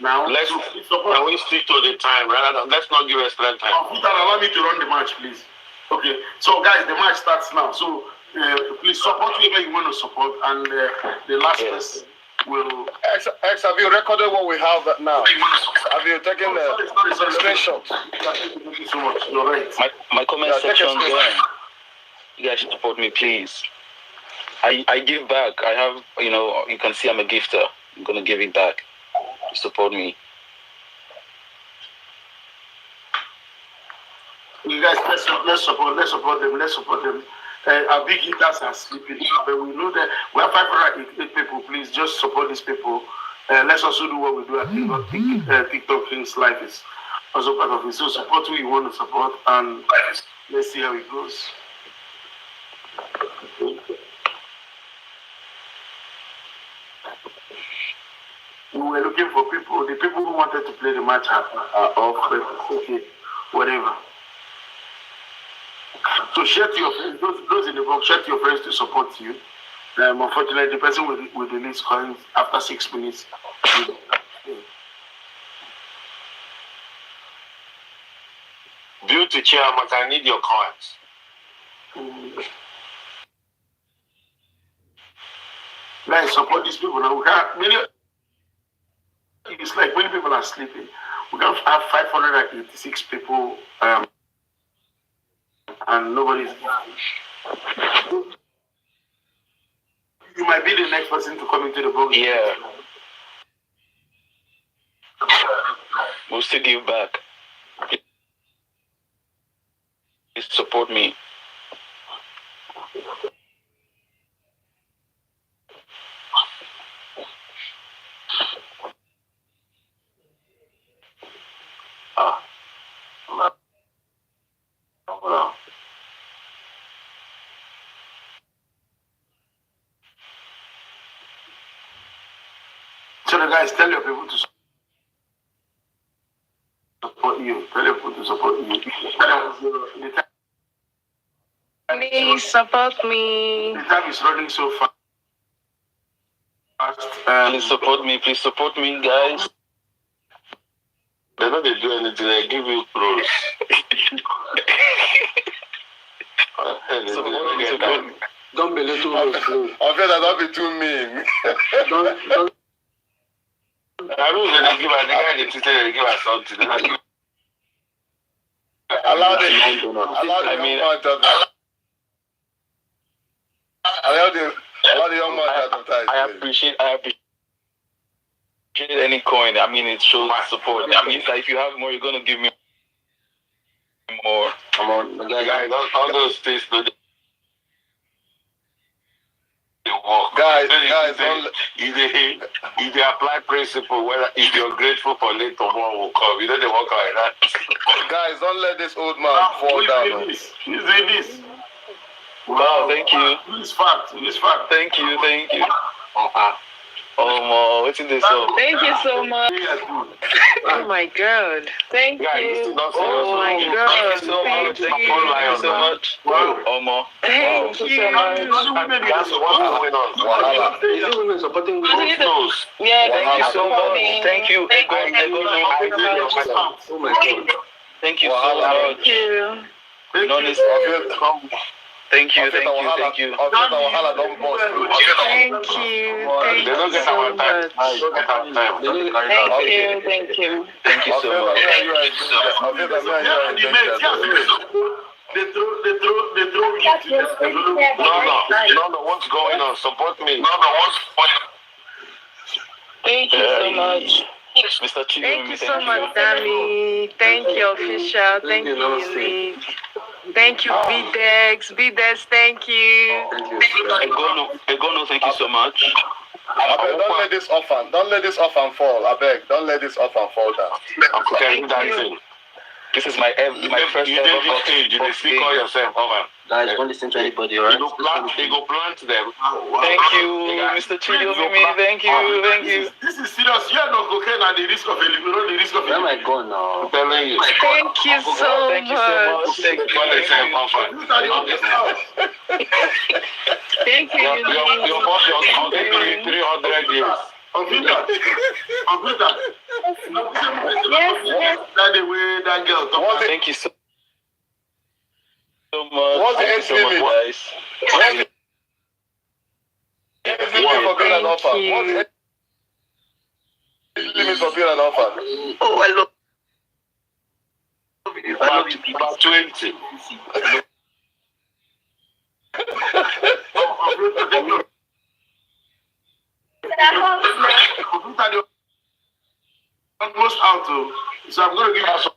now. Can we stick to the time rather than let's not give extra time? Allow me to run the match, please. Okay, so guys, the match starts now. So please support whoever you want to support, and the last person will. X, have you recorded what we have now? Have you taken the screenshot? Thank you so much. You're right. My comment section there. You guys should support me, please. I give back. I have, you can see I'm a gifter. I'm gonna give it back. Support me. You guys, let's support them. Our big hitters are sleeping, but we know that we have 508 people. Please just support these people. Let's also do what we do at TikTok Kings Life is also part of it. So support who you want to support, and let's see how it goes. We were looking for people. The people who wanted to play the match are off. Okay, whatever. So share to your friends. Those in the box, share to your friends to support you. Unfortunately, the person with the least coins after 6 minutes. Beauty chairman, I need your coins. Guys, support these people now. It's like many people are sleeping. We can have 586 people, and nobody's. You might be the next person to come into the box. Yeah. We'll still give back. Please support me. So the guys, tell your people to support you. Tell your people to support you. Please support me. The time is running so fast. Please support me. Please support me, guys. They know they do anything. They give you pros. Don't be little close. I feel that don't be too mean. Don't. I know they give the guy they give us something. Allow the young man to advertise. I appreciate any coin. I mean, it shows support. I mean, if you have more, you're gonna give me more. Come on, guys, all those things. Guys, if they apply principle, whether if you're grateful for late, tomorrow will come. You know they work like that. Guys, don't let this old man fall down. He's doing this. Wow, thank you. It's fact. Thank you. What's in this? Thank you so much. Oh my God. Thank you. Oh my God. Thank you so much. Wow. Thank you so much. That's what's going on. Is it women supporting me? Yeah, Thank you so much. Thank you. Oh my God. Thank you so much. Thank you. Thank you so much. Thank you so much. They throw gift to them. No, what's going on? Support me. Thank you so much. Mr. Chidomi, Thank you so much, Dami. Thank you, Official. Thank you, Unique. Thank you, BDEX. BDEX, thank you. Egono, thank you so much. Abeg, don't let this orphan fall. Abeg, don't let this orphan fall down. This is my first ever box stage. You speak all yourself, over. Guys, don't listen to anybody, alright? They go plant them. Thank you, Mr. Chidomi. Thank you. This is serious. You are not cocaine at the risk of elimination. The risk of Where am I going now? I'm telling you. Thank you so much. Thank you. Thank you. Your boss was 300 years. Computer. Yes. That the way that girl talk. Thank you so much. What's the age limit, guys? What's the age limit for being an orphan? What's the age limit for being an orphan? Oh, I love you. About 20. Almost out, so I'm going to give you some.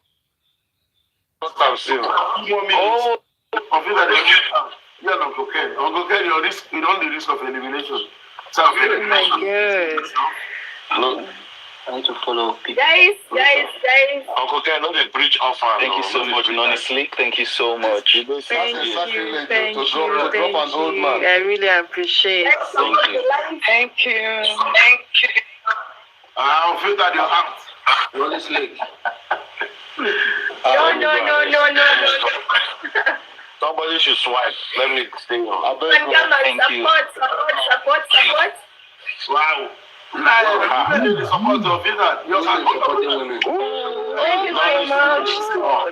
You're not cocaine. Uncle Ken, you're on the risk of elimination. So Oh my God. No. I need to follow people. Guys. Uncle Ken, not the bridge offer. Thank you so much, Noni Slick. Thank you so much. Thank you. I really appreciate it. Thank you. I'll filter your out. Honestly. No. Somebody should swipe. Let me stay on. Thank you. Support. Wow. Support of that. You're supporting women. Thank you so much.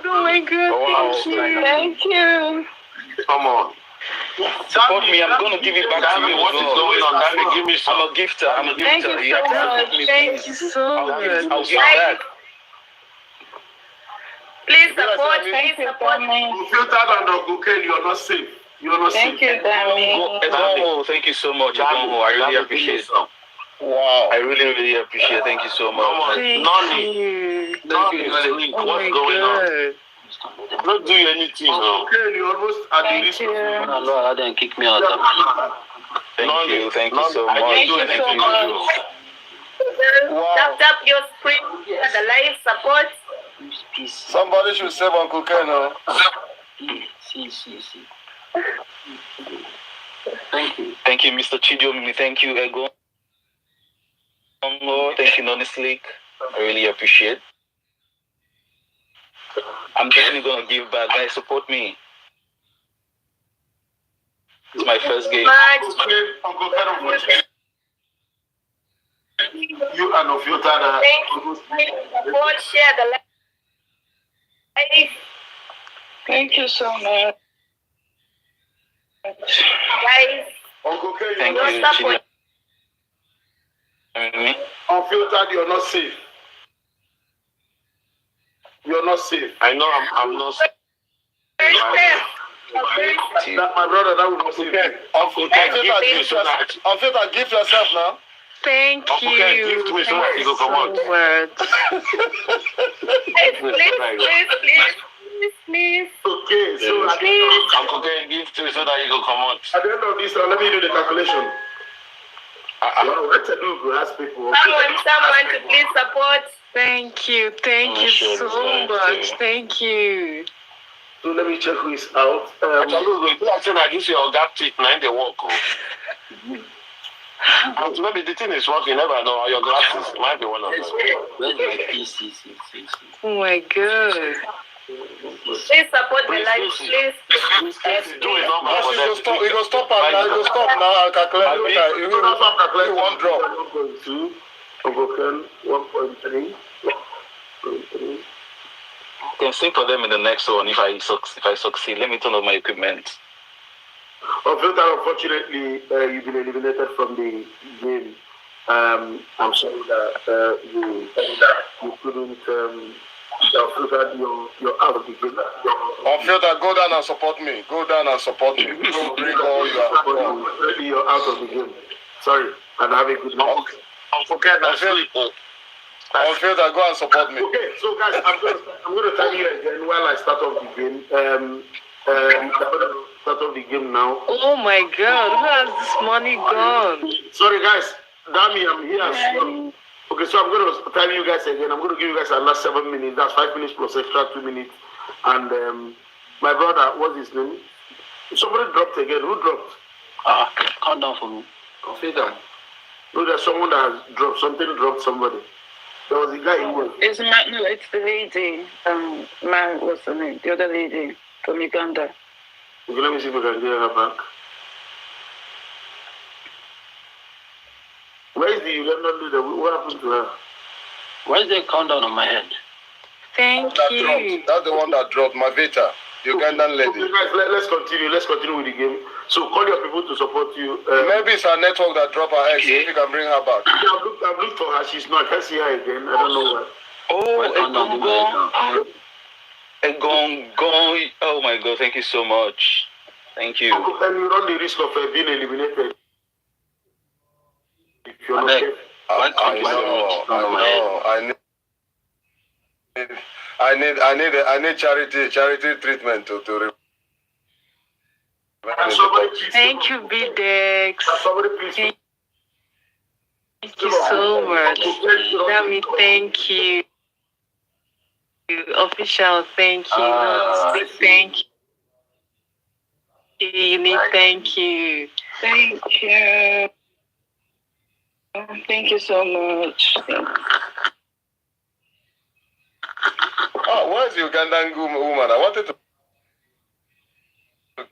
Oh my God. Thank you. Come on. Support me. I'm going to give it back to you. What is going on? Daddy, give me some. I'm a gifter. Thank you so much. Thank you so much. I'll give back. Please support. Thank you, Dami. Filtered and Uncle Ken, you're not safe. Thank you, Dami. Thank you so much. I really appreciate it. Wow. I really appreciate it. Thank you so much. Thank you. What's going on? Not doing anything. Okay, you almost at the risk. Thank you. No, then kick me out. Thank you so much. Thank you so much. Tap your screen. The live support. Peace. Somebody should save Uncle Ken. See. Thank you, Mr. Chidomi. Thank you, Ego. Thank you, Noni Slick. I really appreciate. I'm definitely gonna give back. Guys, support me. It's my first game. Uncle Ken, you are no filter. Thank you. Support, share the live. Thank you so much. Guys, Uncle Ken, Thank you, Chidomi. unfiltered, you're not safe. You're not safe. I know I'm not safe. That my brother, that would not save you. Unfiltered, give yourself now. thank you. Okay, give to me so much. You go come on. Please. Okay, so Uncle Ken, give to me so that you go come on. at the end of this, let me do the calculation. Well, let's do ask people. Someone to please support. Thank you so much. Thank you. So let me check who is out. I think I give you your gap tip, now they work. Maybe the thing is working, you never know. Your glasses might be one of them. Where's my PC? Oh my God. Please support the live, please. Do it normal. You go stop now. I'll calculate. You will calculate one drop. 1.2, Ogoken 1.3. Can sing for them in the next one if I succeed. Let me turn on my equipment. Unfortunately, you've been eliminated from the game. I'm sorry that you couldn't. You're out of the game. Unfiltered, go down and support me. Bring all your support. You're out of the game. Sorry, and have a good night. Forget that. Unfiltered, go and support me. Okay, so guys, I'm gonna tell you again while I start off the game. I'm gonna start off the game now. Oh my God, where has this money gone? Sorry guys, Dami, I'm here. Okay, so I'm gonna tell you guys again. I'm gonna give you guys another 7 minutes. That's 5 minutes plus extra 2 minutes. And my brother, what's his name? Somebody dropped again. Who dropped? Count down for me. Confident down. No, there's someone that has dropped. Something dropped somebody. There was a guy who was. It's the lady. What's her name? The other lady from Uganda. Okay, let me see if I can get her back. Where is the Ugandan leader? What happened to her? Why is there a countdown on my head? Thank you. That's the one that dropped my Vita, Ugandan lady. Okay, guys, let's continue. Let's continue with the game. So call your people to support you. Maybe it's her network that dropped her ex. If you can bring her back. Yeah, I've looked for her. She's not. I can't see her again. I don't know why. Oh my God! Thank you so much. Thank you. And you run the risk of being eliminated. If you're not careful. I need charity treatment to Thank you, Bidex. Somebody please. Thank you so much. Dami, thank you. Official, thank you. Thank you. Unique, thank you. Thank you. Thank you so much. Oh, where's the Ugandan woman? I wanted to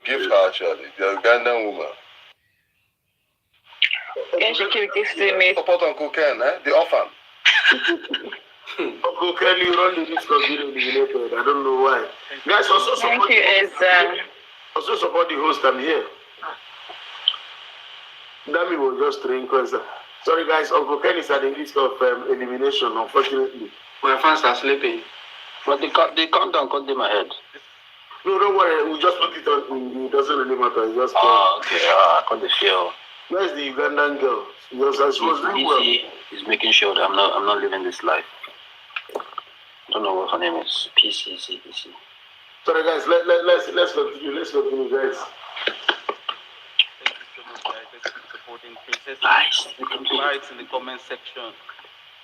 gift her actually. The Ugandan woman. Can she keep gifting me? Support Uncle Ken, the orphan. Uncle Ken, you run the risk of being eliminated. I don't know why. Guys, also support. Thank you, Ezra. Also support the host. I'm here. Dami was just throwing questions. Sorry, guys. Uncle Ken is at the risk of elimination, unfortunately. My fans are sleeping. But the countdown cut in my head. No, don't worry. We just put it on. It doesn't really matter. It's just. Okay. I got the feel. Where's the Ugandan girl? She was doing well. He's making sure that I'm not living this life. I don't know what her name is. PCC. Sorry, guys. Let's continue. Let's continue, guys. Supporting Princess. Nice. You can write in the comment section.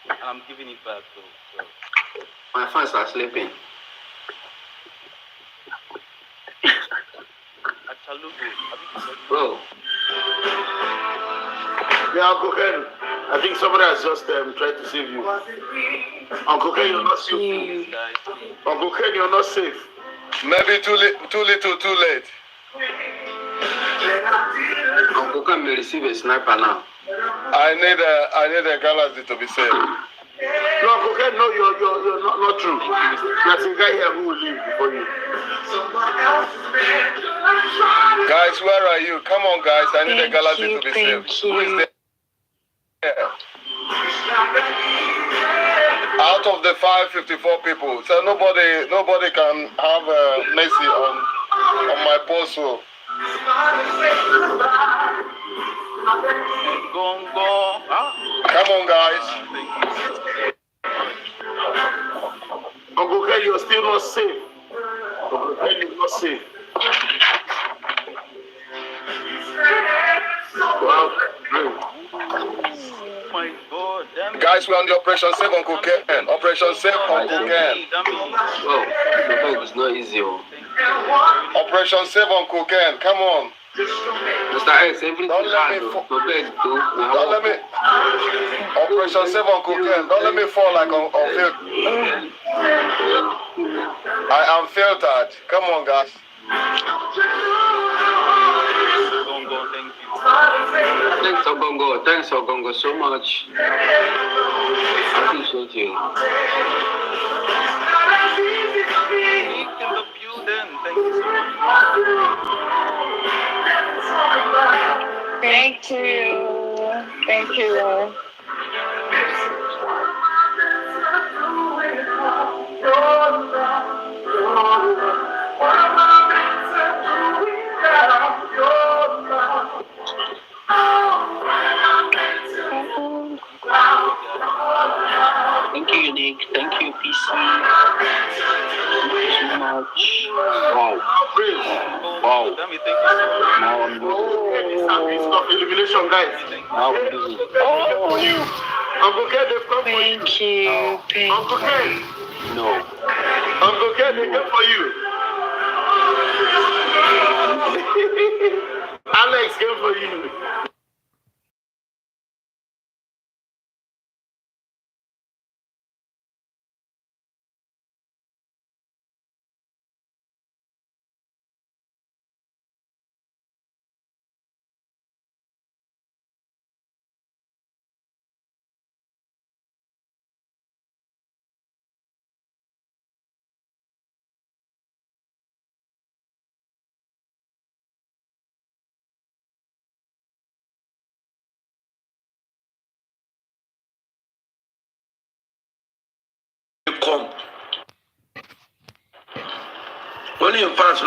And I'm giving it back though. So. My fans are sleeping. Bro. Yeah, Uncle Ken. I think somebody has just tried to save you. Uncle Ken, you're not safe. Uncle Ken, you're not safe. Maybe too little, too late. Uncle Ken may receive a sniper now. I need a galaxy to be saved. No, Uncle Ken, no, you're not true. There's a guy here who will leave before you. Guys, where are you? Come on, guys. I need a galaxy to be saved. Who is there? Out of the 554 people, so nobody can have mercy on my post. So. Go. Come on, guys. Uncle Ken, you're still not safe. Uncle Ken, you're not safe. Wow. Oh my God. Damn. Guys, we're on the Operation Save Uncle Ken. Operation Save Uncle Ken. Oh, it's not easy. Operation Save Uncle Ken. Come on. Mr. X, everything don't let me Operation Save Uncle Ken. Don't let me fall like unfiltered. I am filtered. Come on, guys. Thanks, Ogongo, so much. I appreciate you. Thank you so much. Thank you. Thank you. Thank you, Unique. Thank you, PC. Thank you so much. Wow. Wow. Now I'm It's of illumination, guys. Now I'm busy. Uncle Ken, they've come for you. Thank you. Uncle Ken. No. Uncle Ken, they come for you. Alex came for you. Come. Only in France,